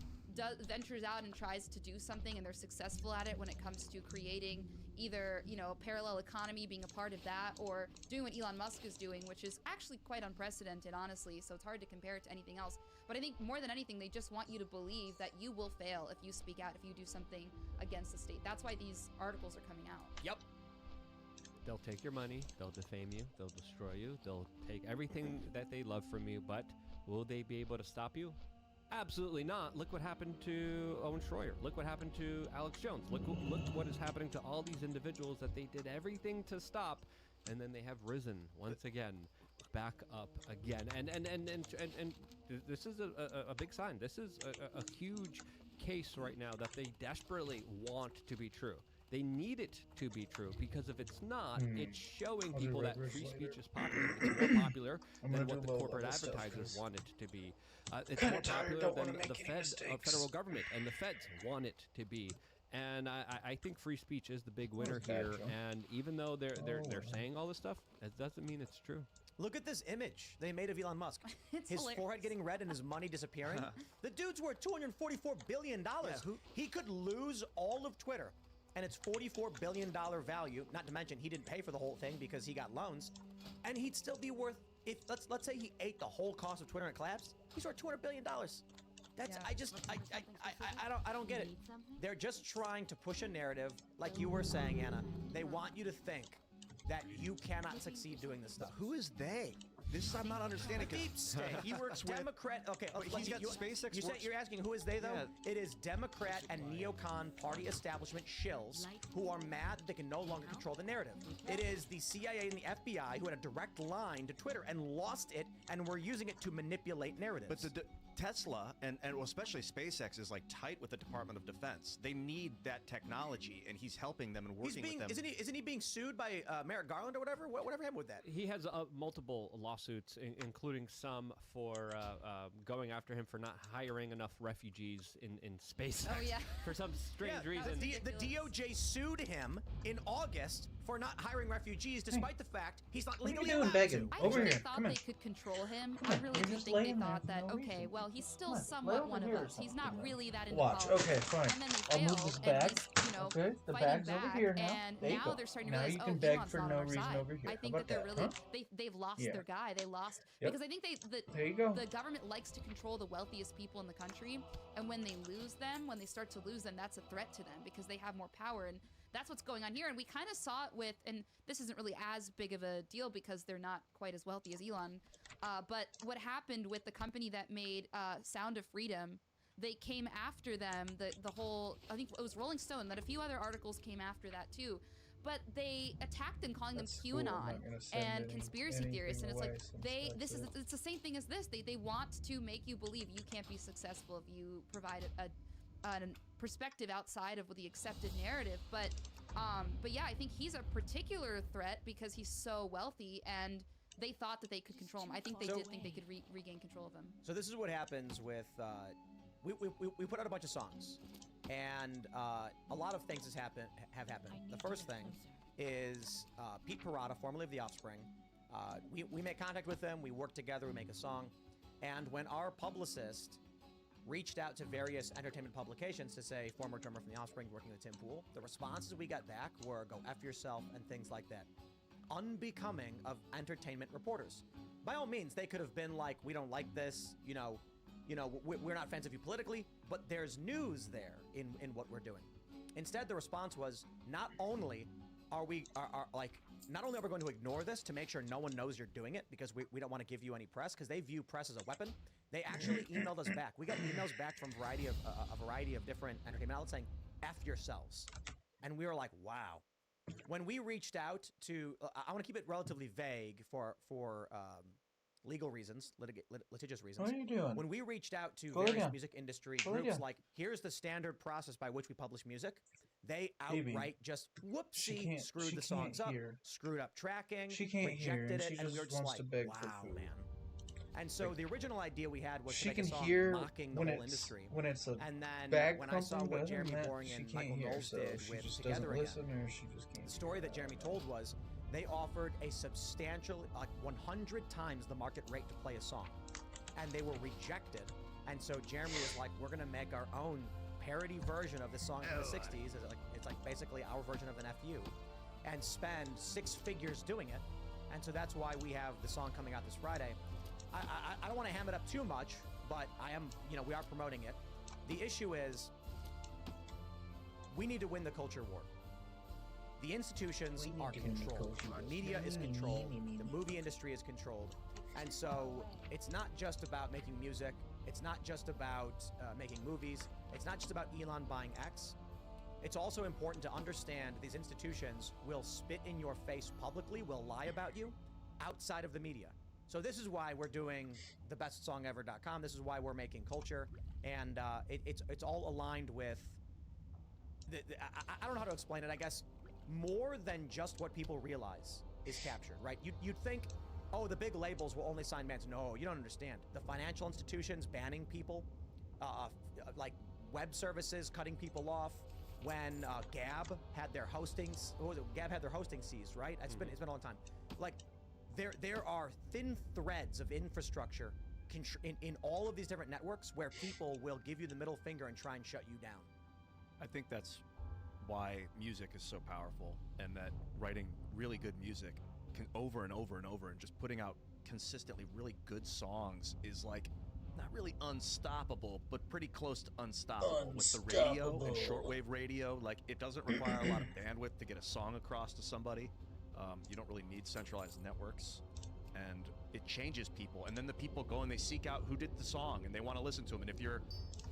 ventures out and tries to do something and they're successful at it when it comes to creating either a parallel economy, being a part of that, or doing what Elon Musk is doing, which is actually quite unprecedented, honestly, so it's hard to compare it to anything else. But I think more than anything, they just want you to believe that you will fail if you speak out, if you do something against the state. That's why these articles are coming out. Yep. They'll take your money, they'll defame you, they'll destroy you, they'll take everything that they love from you, but will they be able to stop you? Absolutely not. Look what happened to Owen Schroyer. Look what happened to Alex Jones. Look what is happening to all these individuals that they did everything to stop, and then they have risen once again, back up again. And this is a big sign. This is a huge case right now that they desperately want to be true. They need it to be true, because if it's not, it's showing people that free speech is popular. It's more popular than what the corporate advertisers want it to be. It's more popular than the federal government and the feds want it to be. And I think free speech is the big winner here. And even though they're saying all this stuff, it doesn't mean it's true. Look at this image they made of Elon Musk. His hilarious. forehead getting red and his money disappearing. The dude's worth $244 billion. He could lose all of Twitter, and it's $44 billion value, not to mention he didn't pay for the whole thing because he got loans, and he'd still be worth, if let's say he ate the whole cost of Twitter and it collapsed, he's worth $200 billion. That's, I don't get it. They're just trying to push a narrative, like you were saying, Anna. They want you to think that you cannot succeed doing this stuff. Who is they? This I'm not understanding. Deep state. He works with Democrat. Okay, he's got SpaceX. You said you're asking who is they though? Yeah. It is Democrat and neocon party establishment shills who are mad that they can no longer control the narrative. It is the CIA and the FBI who had a direct line to Twitter and lost it, and were using it to manipulate narratives. But Tesla and especially SpaceX is like tight with the Department of Defense. They need that technology, and he's helping them and working with them. Isn't he being sued by Merrick Garland or whatever? Whatever happened with that? He has multiple lawsuits, including some for going after him for not hiring enough refugees in space. Oh, yeah. For some strange reason. The DOJ sued him in August for not hiring refugees, despite the fact he's not legally allowed to. I actually thought they could control him. I really do think they thought that, okay, well, he's still somewhat one of us. He's not really that into politics. Okay, fine. And then they I'll move failed, this and bag. he's, Okay, the fighting bag's back, over here now. and There you now go. they're starting to Now realize, you can oh, beg Elon's for not no on our reason side. over here. I think How that they're about really, that, they've lost Yeah. their guy. They lost, Yep. because I think There you go. the government likes to control the wealthiest people in the country, and when they lose them, when they start to lose them, that's a threat to them because they have more power, and that's what's going on here. And we kind of saw it with, and this isn't really as big of a deal because they're not quite as wealthy as Elon, but what happened with the company that made Sound of Freedom, they came after them, the whole, I think it was Rolling Stone, that a few other articles came after that too. But they attacked them, calling them QAnon and conspiracy theorists, and it's like it's the same thing as this. They want to make you believe you can't be successful if you provide a perspective outside of the accepted narrative. But yeah, I think he's a particular threat because he's so wealthy, and they thought that they could control him. I think they did think they could regain control of him. So this is what happens with we put out a bunch of songs, and a lot of things have happened. The first thing is Pete Parada, formerly of The Offspring. We make contact with them. We work together. We make a song, and when our publicist reached out to various entertainment publications to say, former drummer from The Offspring working with Tim Pool. The responses we got back were go F yourself and things like that. Unbecoming of entertainment reporters. By all means, they could have been like, we don't like this, we're not fans of you politically, but there's news there in what we're doing. Instead, the response was, not only are we going to ignore this to make sure no one knows you're doing it because we don't want to give you any press because they view press as a weapon. They actually emailed us back. We got emails back from a variety of different entertainment outlets saying, F yourselves. And we were like, wow. When we reached out to, I want to keep it relatively vague for legal reasons, litigious reasons. What are you doing? When we reached out to Go various again. music industry Go groups, again. like, here's the standard process by which we publish music, they Baby, outright just she whoopsie screwed the songs can't up, hear. screwed up tracking, She can't hear, rejected and it, she and we just were just wants like, to beg wow, for food. man. And so the original idea we had was to She make can a song hear mocking the when whole it's industry. when it's a And then bag when I saw pumping, what but Jeremy other than Boring that, and she can't Michael hear, Knowles so did she with just Together doesn't Again, listen, or she just can't the story hear. that Jeremy told was they offered a substantial, like 100 times the market rate to play a song, and they were rejected. And so Jeremy was like, we're gonna make our own parody version of the song from the 60s. It's like basically our version of an FU, and spend 6 figures doing it. And so that's why we have the song coming out this Friday. I don't want to ham it up too much, but we are promoting it. The issue is we need to win the culture war. The institutions are controlled. The media is controlled. The movie industry is controlled. And so it's not just about making music. It's not just about making movies. It's not just about Elon buying X. It's also important to understand these institutions will spit in your face publicly, will lie about you outside of the media. So this is why we're doing thebestsongever.com. This is why we're making culture. And it's all aligned with, I don't know how to explain it. I guess more than just what people realize is captured, right? You'd think, oh, the big labels will only sign bands. No, you don't understand. The financial institutions banning people, like web services cutting people off. When Gab had their hostings, Gab had their hosting seized, right? It's been a long time. Like, there are thin threads of infrastructure in all of these different networks where people will give you the middle finger and try and shut you down. I think that's why music is so powerful, and that writing really good music over and over and over and just putting out consistently really good songs is like not really unstoppable, but pretty close to unstoppable. With the radio and shortwave radio. Like, it doesn't require a lot of bandwidth to get a song across to somebody. You don't really need centralized networks, and it changes people. And then the people go and they seek out who did the song, and they want to listen to them. And if you're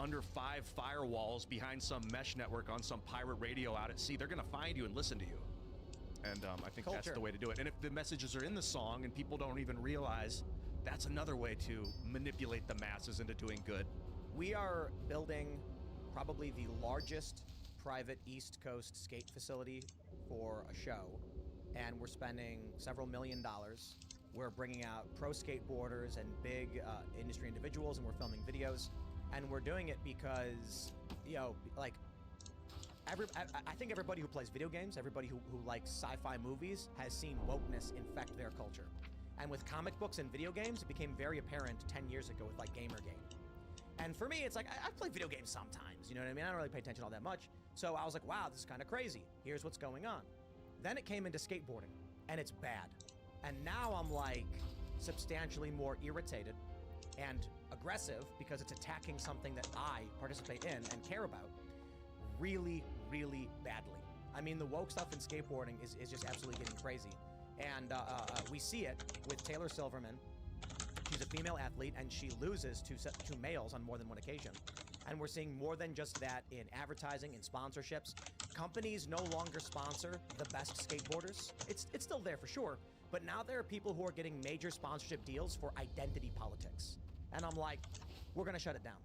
under 5 firewalls behind some mesh network on some pirate radio out at sea, they're going to find you and listen to you. And I think that's the way to do it. And if the messages are in the song and people don't even realize, that's another way to manipulate the masses into doing good. We are building probably the largest private East Coast skate facility for a show, and we're spending several $1 million. We're bringing out pro skateboarders and big industry individuals, and we're filming videos, and we're doing it because, I think everybody who plays video games, everybody who likes sci-fi movies has seen wokeness infect their culture. And with comic books and video games, it became very apparent 10 years ago with, like, Gamergate. And for me, it's like, I play video games sometimes, you know what I mean? I don't really pay attention all that much. So I was like, wow, this is kind of crazy. Here's what's going on. Then it came into skateboarding, and it's bad. And now I'm, like, substantially more irritated and aggressive because it's attacking something that I participate in and care about really, really badly. I mean, the woke stuff in skateboarding is just absolutely getting crazy. And we see it with Taylor Silverman. She's a female athlete, and she loses to males on more than one occasion. And we're seeing more than just that in advertising, in sponsorships. Companies no longer sponsor the best skateboarders. It's still there for sure, but now there are people who are getting major sponsorship deals for identity politics. And I'm like, we're gonna shut it down.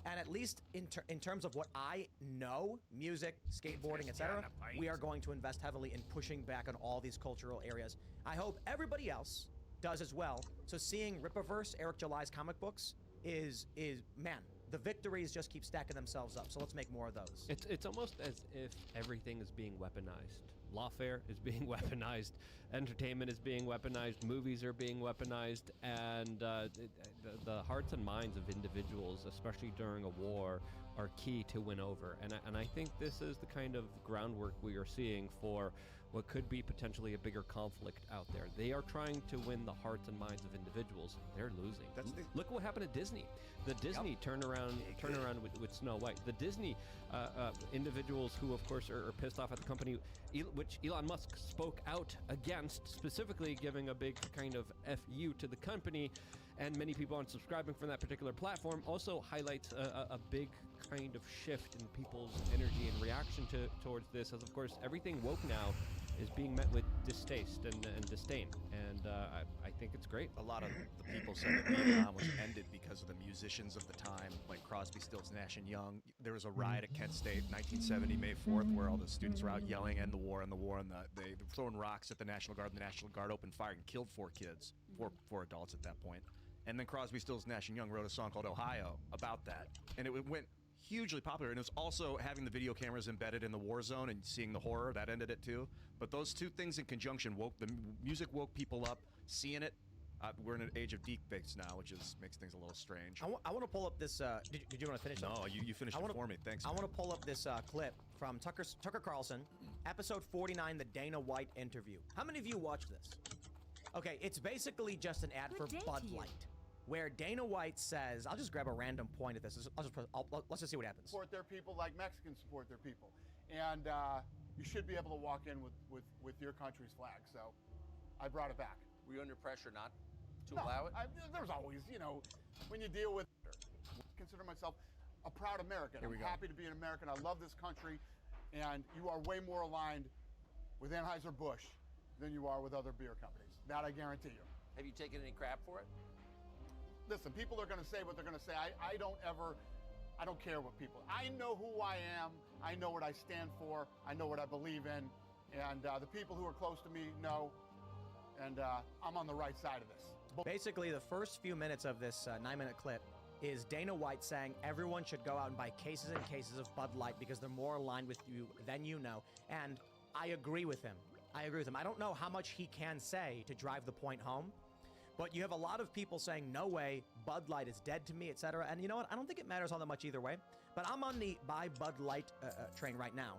And at least in terms of what I know, music, skateboarding, etc., we are going to invest heavily in pushing back on all these cultural areas. I hope everybody else does as well. So seeing Rippaverse, Eric July's comic books, is man, the victories just keep stacking themselves up. So let's make more of those. It's almost as if everything is being weaponized. lawfare is being weaponized, entertainment is being weaponized, movies are being weaponized, and the hearts and minds of individuals, especially during a war, are key to win over. And I think this is the kind of groundwork we are seeing for what could be potentially a bigger conflict out there. They are trying to win the hearts and minds of individuals. They're losing. Look at what happened at Disney. The Disney turnaround with Snow White. The Disney individuals who, of course, are pissed off at the company, which Elon Musk spoke out against, specifically giving a big kind of FU to the company, and many people unsubscribing from that particular platform, also highlights a big kind of shift in people's energy and reaction towards this, as of course everything woke now is being met with distaste and disdain, and I think it's great. A lot of the people said that Vietnam was ended because of the musicians of the time, like Crosby, Stills, Nash and Young. There was a riot at Kent State, 1970, May 4th, where all the students were out yelling, "End the war, end the war," and they were throwing rocks at the National Guard. The National Guard opened fire and killed 4 kids, four adults at that point. And then Crosby, Stills, Nash and Young wrote a song called "Ohio" about that, and it went hugely popular. And it was also having the video cameras embedded in the war zone and seeing the horror that ended it too. But those two things in conjunction music woke people up. Seeing it, we're in an age of deep fakes now, which makes things a little strange. I want to pull up this. Did you want to finish? No, you finished it for me. Thanks. I want to pull up this clip from Tucker Carlson, episode 49, the Dana White interview. How many of you watched this? Okay, it's basically just an ad for Bud Light, where Dana White says, I'll just grab a random point at this. Let's just see what happens. Support their people like Mexicans support their people. And you should be able to walk in with your country's flag. So I brought it back. Were you under pressure not to allow it? There's always, when you deal with, I consider myself a proud American. I'm happy to be an American. I love this country. And you are way more aligned with Anheuser-Busch than you are with other beer companies. That I guarantee you. Have you taken any crap for it? Listen, people are going to say what they're going to say. I don't care what people. I know who I am. I know what I stand for. I know what I believe in. And the people who are close to me know. And I'm on the right side of this. Basically, the first few minutes of this 9-minute clip is Dana White saying everyone should go out and buy cases and cases of Bud Light because they're more aligned with you than you know. And I agree with him. I don't know how much he can say to drive the point home. But you have a lot of people saying, no way, Bud Light is dead to me, etc. And you know what? I don't think it matters all that much either way. But I'm on the buy Bud Light train right now.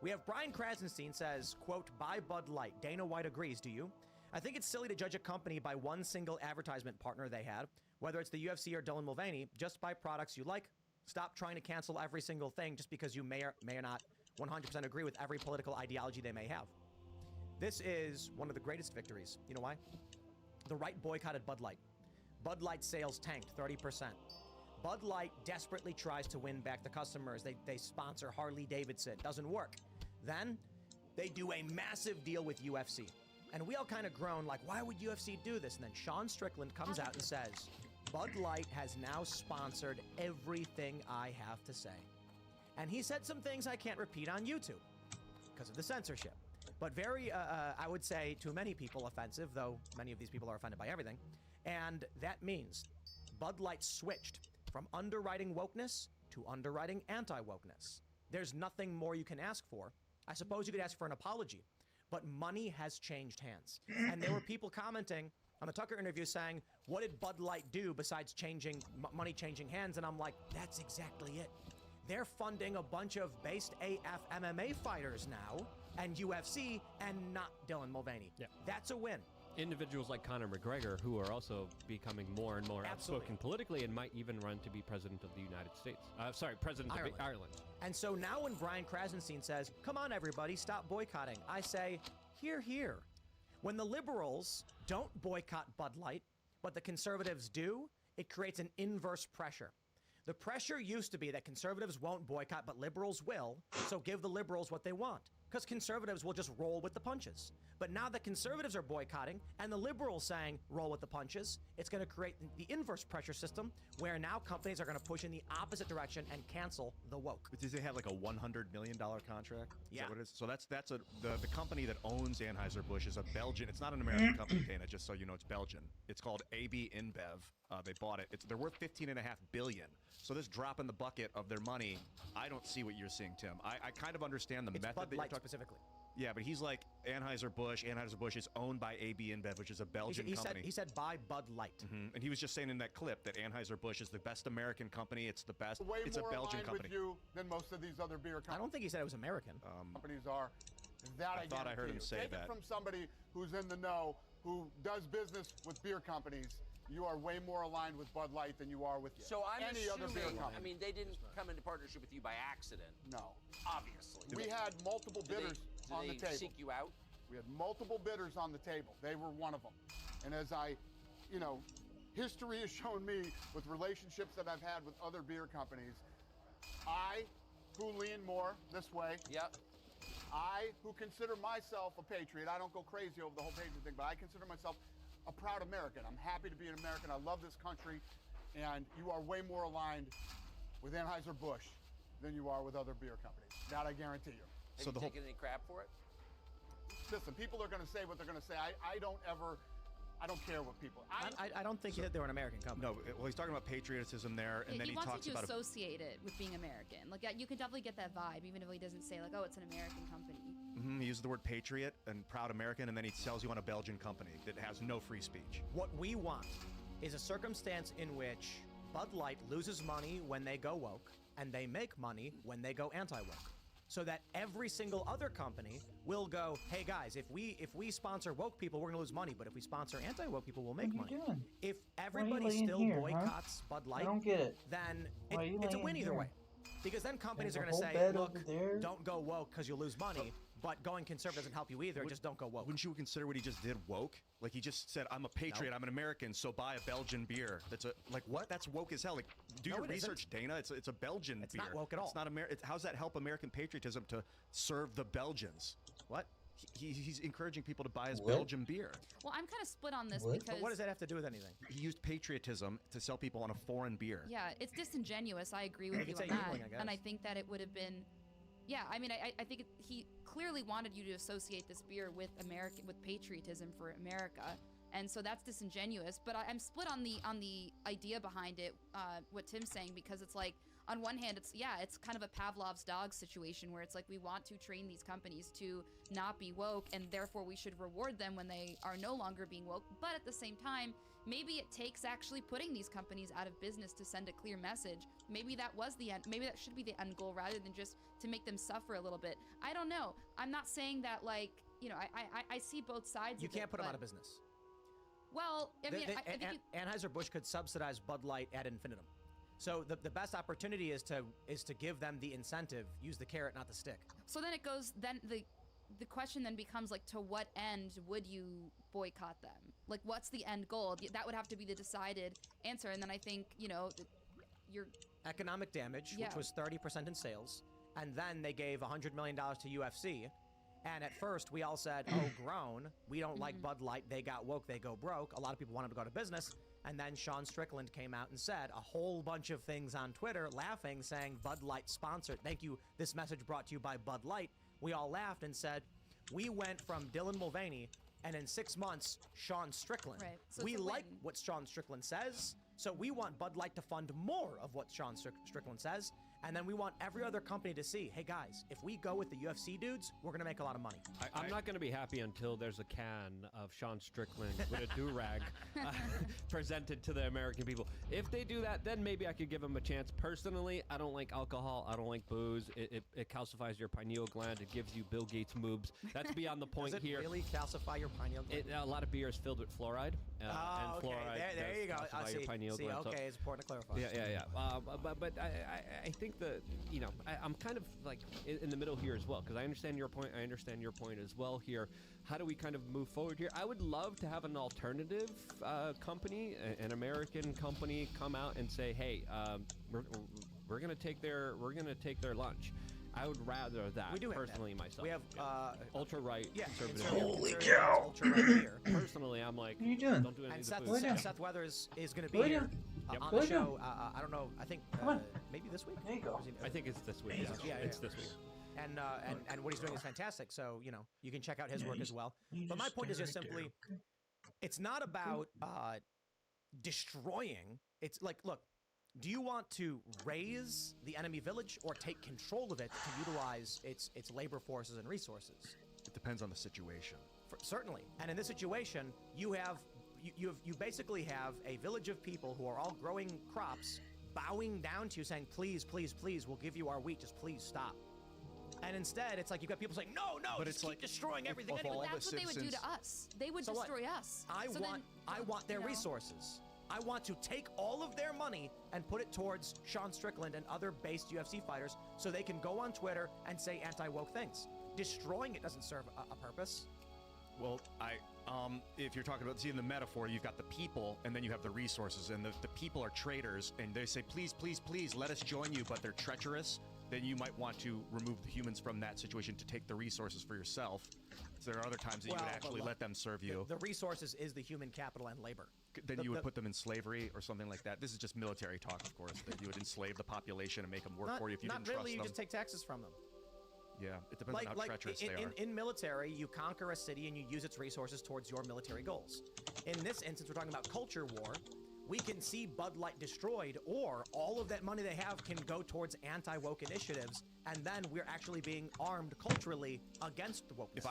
We have Brian Krasenstein says, quote, buy Bud Light. Dana White agrees, do you? I think it's silly to judge a company by one single advertisement partner they had, whether it's the UFC or Dylan Mulvaney. Just buy products you like. Stop trying to cancel every single thing just because you may or not 100% agree with every political ideology they may have. This is one of the greatest victories. You know why? The right boycotted Bud Light. Bud Light sales tanked 30%. Bud Light desperately tries to win back the customers. They sponsor Harley Davidson. Doesn't work. Then they do a massive deal with UFC. And we all kind of groan like, why would UFC do this? And then Sean Strickland comes out and says, Bud Light has now sponsored everything I have to say. And he said some things I can't repeat on YouTube because of the censorship. But very, I would say, to many people offensive, though many of these people are offended by everything. And that means Bud Light switched from underwriting wokeness to underwriting anti-wokeness. There's nothing more you can ask for. I suppose you could ask for an apology, but money has changed hands. And there were people commenting on the Tucker interview saying, what did Bud Light do besides money changing hands? And I'm like, that's exactly it. They're funding a bunch of based AF MMA fighters now, and UFC, and not Dylan Mulvaney. Yeah. That's a win. Individuals like Conor McGregor, who are also becoming more and more outspoken politically and might even run to be president of the United States. President of Ireland. And so now when Brian Krasenstein says, come on everybody, stop boycotting, I say, hear, hear. When the liberals don't boycott Bud Light, but the conservatives do, it creates an inverse pressure. The pressure used to be that conservatives won't boycott, but liberals will, so give the liberals what they want. Because conservatives will just roll with the punches. But now that conservatives are boycotting and the liberals saying roll with the punches, it's going to create the inverse pressure system where now companies are going to push in the opposite direction and cancel the woke. But does they have like a $100 million contract? Is Yeah. that what it is? So the company that owns Anheuser-Busch is a Belgian. It's not an American company, Dana, just so you know, it's Belgian. It's called AB InBev. They bought it. They're worth $15.5 billion. So this drop in the bucket of their money, I don't see what you're seeing, Tim. I kind of understand the method Bud that Light you're talking. specifically. Yeah, but he's like Anheuser-Busch. Anheuser-Busch is owned by AB InBev, which is a Belgian company. He said buy Bud Light. And he was just saying in that clip that Anheuser-Busch is the best American company. It's the best. Way It's a more Belgian aligned company. with you than most of these other beer companies. I don't think he said it was American. Companies are. That I thought I heard him guarantee say you. Take that. it from somebody who's in the know, who does business with beer companies. You are way more aligned with Bud Light than you are with So I'm any other beer assuming, company. I mean, they didn't come into partnership with you by accident. No. Obviously. We had multiple bidders on the table. Seek you out? We had multiple bidders on the table. They were one of them. And as history has shown me with relationships that I've had with other beer companies, I, who lean more this way, I, who consider myself a patriot, I don't go crazy over the whole patriot thing, but I consider myself a proud American. I'm happy to be an American. I love this country. And you are way more aligned with Anheuser-Busch than you are with other beer companies. That I guarantee you. Have you taken any crap for it? Listen, people are going to say what they're going to say. I don't care what people. I don't think they were an American company. No, well, he's talking about patriotism there, and then he wants talks you to about associate it with being American. Like you can definitely get that vibe, even if he doesn't say like, oh, it's an American company. He uses the word patriot and proud American, and then he sells you on a Belgian company that has no free speech. What we want is a circumstance in which Bud Light loses money when they go woke, and they make money when they go anti-woke. So that every single other company will go, hey guys, if we sponsor woke people, we're gonna lose money, but if we sponsor anti-woke people, we'll make money. If everybody still boycotts Bud Light, I don't get it. then Why are you it's a laying win either here? way. Because then companies There's are a gonna whole say, bed look, over there. don't go woke because you'll lose money, but going conservative doesn't help you either, just don't go woke. Wouldn't you consider what he just did woke? Like he just said, I'm a patriot, I'm an American, so buy a Belgian beer. That's what? That's woke as hell. Like, do No, your it research, Dana. It's a Belgian beer. It's not woke at all. It's not how's that help American patriotism to serve the Belgians? What? He's encouraging people to buy his What? Belgian beer. Well, I'm kind of split on this What? because But what does that have to do with anything? He used patriotism to sell people on a foreign beer. yeah, it's disingenuous. I agree with You you could on say that, equaling, I guess. and I think that it would have been. Yeah, I mean, I think he clearly wanted you to associate this beer with patriotism for America, and so that's disingenuous. But I'm split on the idea behind it, what Tim's saying, because it's like on one hand, it's kind of a Pavlov's dog situation where it's like we want to train these companies to not be woke, and therefore we should reward them when they are no longer being woke. But at the same time, maybe it takes actually putting these companies out of business to send a clear message. Maybe that was the end. Maybe that should be the end goal rather than just to make them suffer a little bit. I don't know. I'm not saying that I see both sides. You of can't it, put them but- out of business. Well, I mean, I think Anheuser-Busch could subsidize Bud Light ad infinitum. So the best opportunity is to give them the incentive, use the carrot, not the stick. so then it goes. Then the question then becomes like, to what end would you boycott them? Like, what's the end goal? That would have to be the decided answer. And then I think you're Economic damage, Yeah. which was 30% in sales, and then they gave $100 million to UFC. And at first, we all said, oh, grown, we don't like Bud Light, they got woke, they go broke. A lot of people wanted to go to business. And then Sean Strickland came out and said a whole bunch of things on Twitter, laughing, saying Bud Light sponsored. Thank you. This message brought to you by Bud Light. We all laughed and said, we went from Dylan Mulvaney, and in 6 months, Sean Strickland. Right. So We it's a like win. what Sean Strickland says, so we want Bud Light to fund more of what Sean Strickland says. And then we want every other company to see, hey guys, if we go with the UFC dudes, we're going to make a lot of money. I'm not going to be happy until there's a can of Sean Strickland with a do-rag presented to the American people. If they do that, then maybe I could give them a chance. Personally, I don't like alcohol. I don't like booze. It calcifies your pineal gland. It gives you Bill Gates moobs. That's beyond the point Does it here. really calcify your pineal gland? A lot of beer is filled with fluoride. And okay. fluoride There does you go. calcify your pineal See, gland. So- okay, it's important to clarify. Yeah. But I think that, I'm kind of like in the middle here as well, because I understand your point. I understand your point as well here. How do we kind of move forward here? I would love to have an alternative company, an American company, come out and say, hey, we're gonna take their lunch. I would rather that. We do have personally that. myself. We have ultra right conservative. Holy cow! Ultra-right beer. Personally, I'm like, What are you doing? don't do any And of Seth, the food. Seth Weathers is going to be What are you here doing? on What the are you show. doing? I don't know. I think maybe this week. There you go. Or is he- I think it's this week. Yeah, It's this week. And what he's doing is fantastic. So you can check out his Yeah, work you as well. you But my just point is stay just right there, simply, it's not about destroying. It's like, look, do you want to raise the enemy village or take control of it to utilize its labor forces and resources? It depends on the situation. Certainly. And in this situation, you basically have a village of people who are all growing crops, bowing down to you, saying, "Please, please, please, we'll give you our wheat. Just please stop." And instead, it's like you've got people saying, "No, no, But just it's keep like destroying everything if anyway." all But that's the what they would do to citizens- us. They would So what? destroy us. I So want their you know. resources. I want to take all of their money and put it towards Sean Strickland and other based UFC fighters so they can go on Twitter and say anti-woke things. Destroying it doesn't serve a purpose. Well, if you're talking about, see, in the metaphor, you've got the people, and then you have the resources, and the people are traitors, and they say, please, please, please, let us join you, but they're treacherous, then you might want to remove the humans from that situation to take the resources for yourself. So there are other times that you would actually let them serve you. The resources is the human capital and labor. Then you would put them in slavery or something like that. This is just military talk, of course, that you would enslave the population and make them work for you if you didn't trust them. Not really, you just take taxes from them. Yeah, it depends on how treacherous they are. In military, you conquer a city and you use its resources towards your military goals. In this instance, we're talking about culture war. We can see Bud Light destroyed, or all of that money they have can go towards anti-woke initiatives, and then we're actually being armed culturally against the wokeness.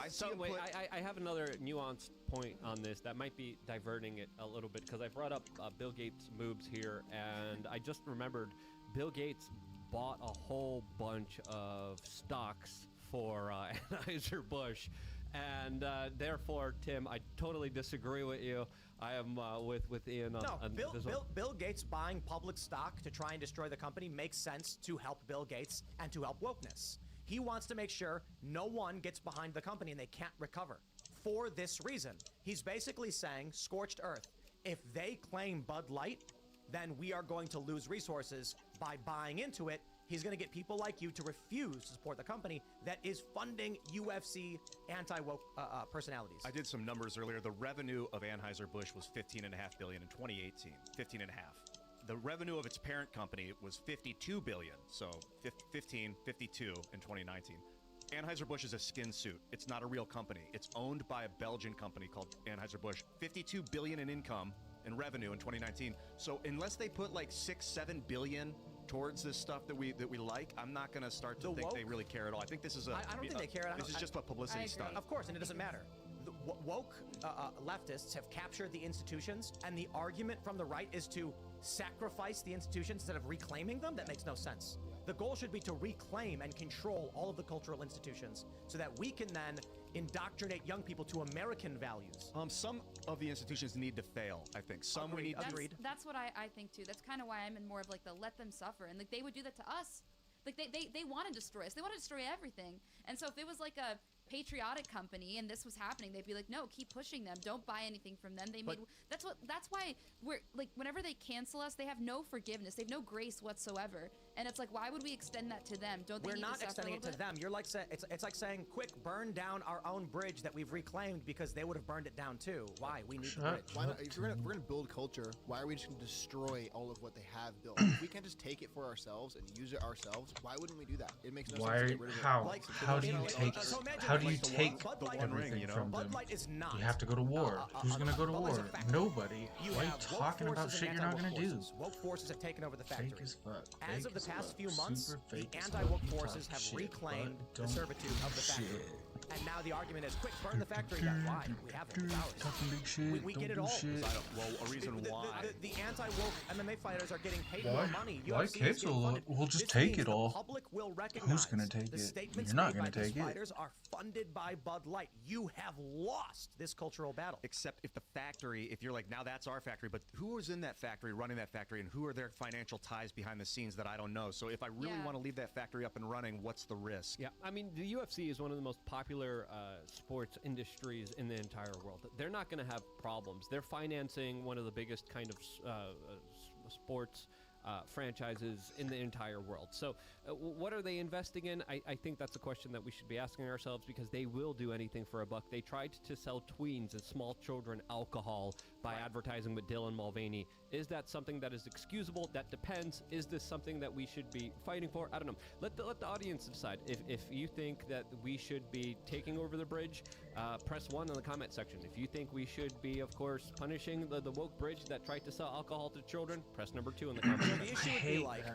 I have another nuanced point on this that might be diverting it a little bit, because I brought up Bill Gates' moves here, and I just remembered Bill Gates bought a whole bunch of stocks for Anheuser-Busch, and therefore, Tim, I totally disagree with you. I am with Ian on this one. Bill Gates buying public stock to try and destroy the company makes sense to help Bill Gates and to help wokeness. He wants to make sure no one gets behind the company and they can't recover. For this reason, he's basically saying, scorched earth, if they claim Bud Light, then we are going to lose resources. By buying into it, he's going to get people like you to refuse to support the company that is funding UFC anti-woke personalities. I did some numbers earlier. The revenue of Anheuser-Busch was $15.5 billion in 2018. 15.5. The revenue of its parent company was $52 billion. So 15, 52 in 2019. Anheuser-Busch is a skin suit. It's not a real company. It's owned by a Belgian company called Anheuser-Busch. $52 billion in income and revenue in 2019. So unless they put like 6-7 billion towards this stuff that we like, I'm not going to start to think they really care at all. I think this is I don't think they care. This is just a publicity stunt. Of course, and it doesn't matter. The woke leftists have captured the institutions, and the argument from the right is to sacrifice the institutions instead of reclaiming them. That makes no sense. The goal should be to reclaim and control all of the cultural institutions so that we can then indoctrinate young people to American values. Some of the institutions need to fail, I think. Some we need to... That's what I think too. That's kind of why I'm in more of like the let them suffer. And like they would do that to us. Like they want to destroy us. They want to destroy everything. And so if it was like a patriotic company and this was happening, they'd be like, no, keep pushing them. Don't buy anything from them. That's why we're like, whenever they cancel us, they have no forgiveness. They have no grace whatsoever. And it's like, why would we extend that to them? Don't they We're need not to suffer extending a it little to bit? them. You're like it's like saying, quick, burn down our own bridge that we've reclaimed because they would have burned it down too. Why? We need the bridge. Why not, if we're gonna build culture, why are we just gonna destroy all of what they have built? If we can't just take it for ourselves and use it ourselves, why wouldn't we do that? It makes no sense to get rid of it. How do you take everything from them? Bud Light is not. You have to go to war. Who's gonna go to war? Nobody. Why are you talking about shit you're not gonna do? Woke forces have taken over the factory. Fake as fuck. As of the past few months, the fake as anti-woke fuck. You forces talk have shit, reclaimed but the don't servitude of the factory. shit. And now the argument is, quick, burn the factory down. Why? We have it. It's ours. Talking big shit. We don't get it do all. shit. Well, a reason why. The anti-woke MMA fighters are getting paid Why? more money. Why UFC is getting cancel? funded. We'll just This take means it the all. public will recognize Who's gonna take the it? statements You're not made by gonna these take it. fighters are funded by Bud Light. You have lost this cultural battle. Except if the factory, if you're like, now that's our factory, but who is in that factory, running that factory, and who are their financial ties behind the scenes that I don't know? So if I really want to leave that factory up and running, what's the risk? Yeah, I mean, the UFC is one of the most popular sports industries in the entire world. They're not going to have problems. They're financing one of the biggest kind of sports franchises in the entire world. So what are they investing in? I think that's a question that we should be asking ourselves, because they will do anything for a buck. They tried to sell tweens and small children alcohol by advertising with Dylan Mulvaney. Is that something that is excusable? That depends. Is this something that we should be fighting for? I don't know. Let the audience decide. If you think that we should be taking over the bridge, press 1 in the comment section. If you think we should be, of course, punishing the woke bridge that tried to sell alcohol to children, press number 2 in the comment section. The issue would be like,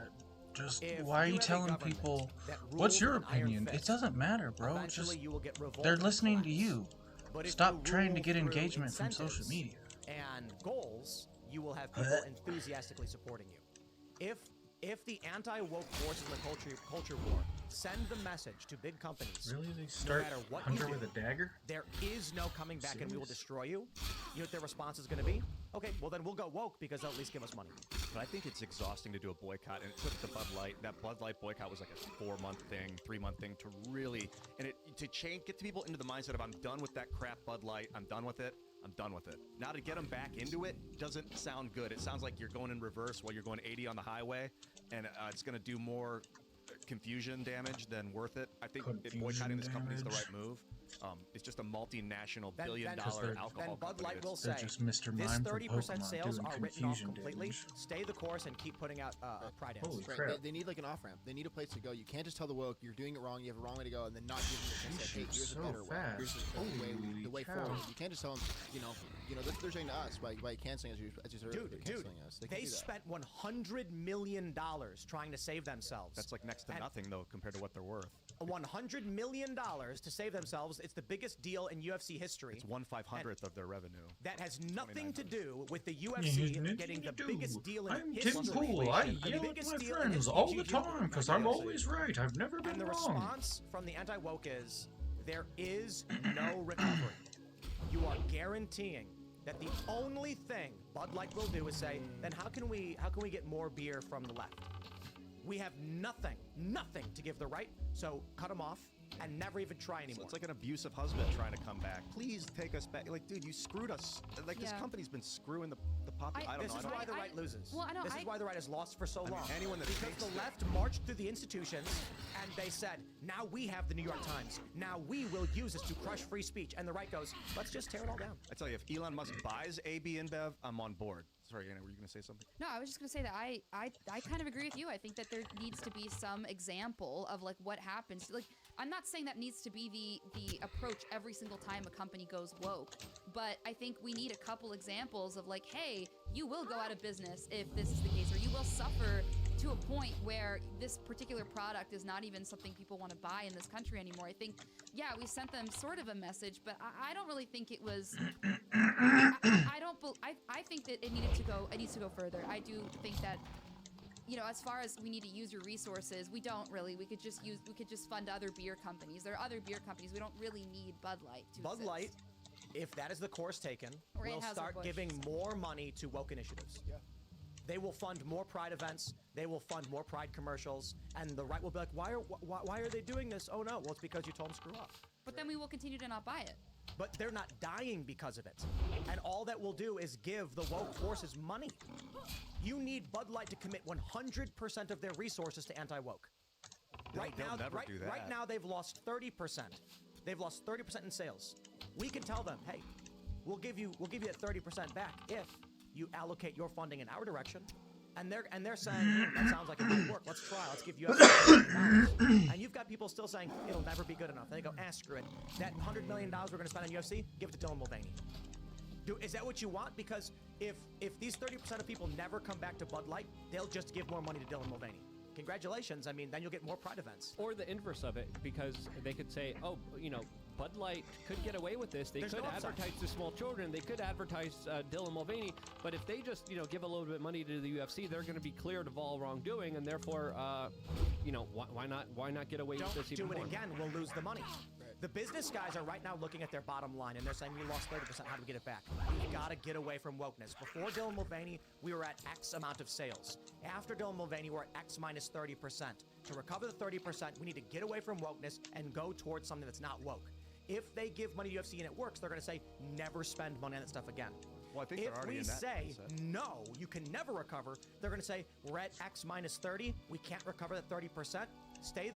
Just If why are you have a telling government people that what's rules your with an iron opinion? It fist, doesn't matter, bro. eventually Just you will get revolt they're and listening to collapse. you. But if Stop you trying to rule get through engagement from social incentives media. and goals, you will have people enthusiastically supporting you. If the anti-woke forces in the culture war send the message to big companies, Really? They start no matter what Hunter you do, with a dagger? there is no coming back and we will Serious? destroy you. You know what their response is going to be? Okay, well then we'll go woke because they'll at least give us money. But I think it's exhausting to do a boycott, and it took the Bud Light. That Bud Light boycott was like a 4-month thing, 3-month thing to really, and to change, get the people into the mindset of I'm done with that crap Bud Light. I'm done with it. I'm done with it. Now to get them back into it doesn't sound good. It sounds like you're going in reverse while you're going 80 on the highway, and it's going to do more confusion damage than worth it. I think boycotting this company is the right move. It's just a multinational billion-dollar alcohol Bud company. Light will They're say, just Mr. this Mime from 30% Pokemon sales doing are written off confusion completely. damage. Stay the course and keep putting out Pride Ends. Holy Right, crap. they need like an off-ramp. They need a place to go. You can't just tell the woke, you're doing it wrong, you have a wrong way to go, and then not give them the chance to say, hey, shoot here's so a better way. fast. Here's the way Holy cow. forward. You can't just tell them, that's what they're saying to us by canceling us. As you said earlier, they're canceling us. They can't do that. spent $100 million trying to save themselves. That's like next to nothing, though, compared to what they're worth. $100 million to save themselves. It's the biggest deal in UFC history. It's 1/500th of their revenue. That has nothing to do with the UFC getting the biggest deal in I'm history. Tim Pool. I And the yell at biggest my deal in friends history. all the time because I'm always right. I've never been And the wrong. response from the anti-woke is, there is no recovery. You are guaranteeing that the only thing Bud Light will do is say, then how can we get more beer from the left? We have nothing to give the right, so cut them off and never even try anymore. So it's like an abusive husband trying to come back. Please take us back. Like, dude, you screwed us. Like, this company's been screwing the puppy. I don't know. This is why the right loses. Well, I know, this is why the right has lost for so long. anyone that because takes the left marched through the institutions and they said, now we have the New York Times. Now we will use this to crush free speech. And the right goes, let's just tear it all down. I tell you, if Elon Musk buys AB InBev, I'm on board. Sorry, Anna, were you going to say something? No, I was just going to say that I kind of agree with you. I think that there needs to be some example of like what happens. Like, I'm not saying that needs to be the approach every single time a company goes woke, but I think we need a couple examples of like, hey, you will go out of business if this is the case, or you will suffer to a point where this particular product is not even something people want to buy in this country anymore. I think, yeah, we sent them sort of a message, but I don't really think it was. I think that it needs to go further. I do think that, as far as we need to use your resources, we don't really. We could just fund other beer companies. There are other beer companies. We don't really need Bud Light to Bud exist. Light, if that is the course taken, Or will Anheuser-Busch. start giving more money to woke initiatives. Yeah. They will fund more Pride events. They will fund more Pride commercials. And the right will be like, why are they doing this? Oh, no. Well, it's because you told them screw up. But then we will continue to not buy it. But they're not dying because of it. And all that will do is give the woke forces money. You need Bud Light to commit 100% of their resources to anti-woke. Right They'll now, never do that. Right now, they've lost 30%. They've lost 30% in sales. We can tell them, hey, we'll give you that 30% back if you allocate your funding in our direction. And they're saying, that sounds like it might work. Let's try. Let's give you $100 And you've got people still saying, it'll never be good enough. And they go, screw it. That $100 million we're going to spend on UFC, give it to Dylan Mulvaney. Is that what you want? Because if these 30% of people never come back to Bud Light, they'll just give more money to Dylan Mulvaney. Congratulations. I mean, then you'll get more Pride events. Or the inverse of it, because they could say, oh, Bud Light could get away with this. They There's could no upside. advertise to small children. They could advertise Dylan Mulvaney. But if they just, give a little bit of money to the UFC, they're going to be cleared of all wrongdoing, and therefore, why not get away with this even Don't do more? it again. We'll lose the money. The business guys are right now looking at their bottom line, and they're saying, we lost 30%. How do we get it back? We've got to get away from wokeness. Before Dylan Mulvaney, we were at X amount of sales. After Dylan Mulvaney, we're at X minus 30%. To recover the 30%, we need to get away from wokeness and go towards something that's not woke. If they give money to UFC and it works, they're going to say, never spend money on that stuff again. Well, I think they're already in that If we say, mindset. no, you can never recover, they're going to say, we're at X minus 30. We can't recover that 30%. Stay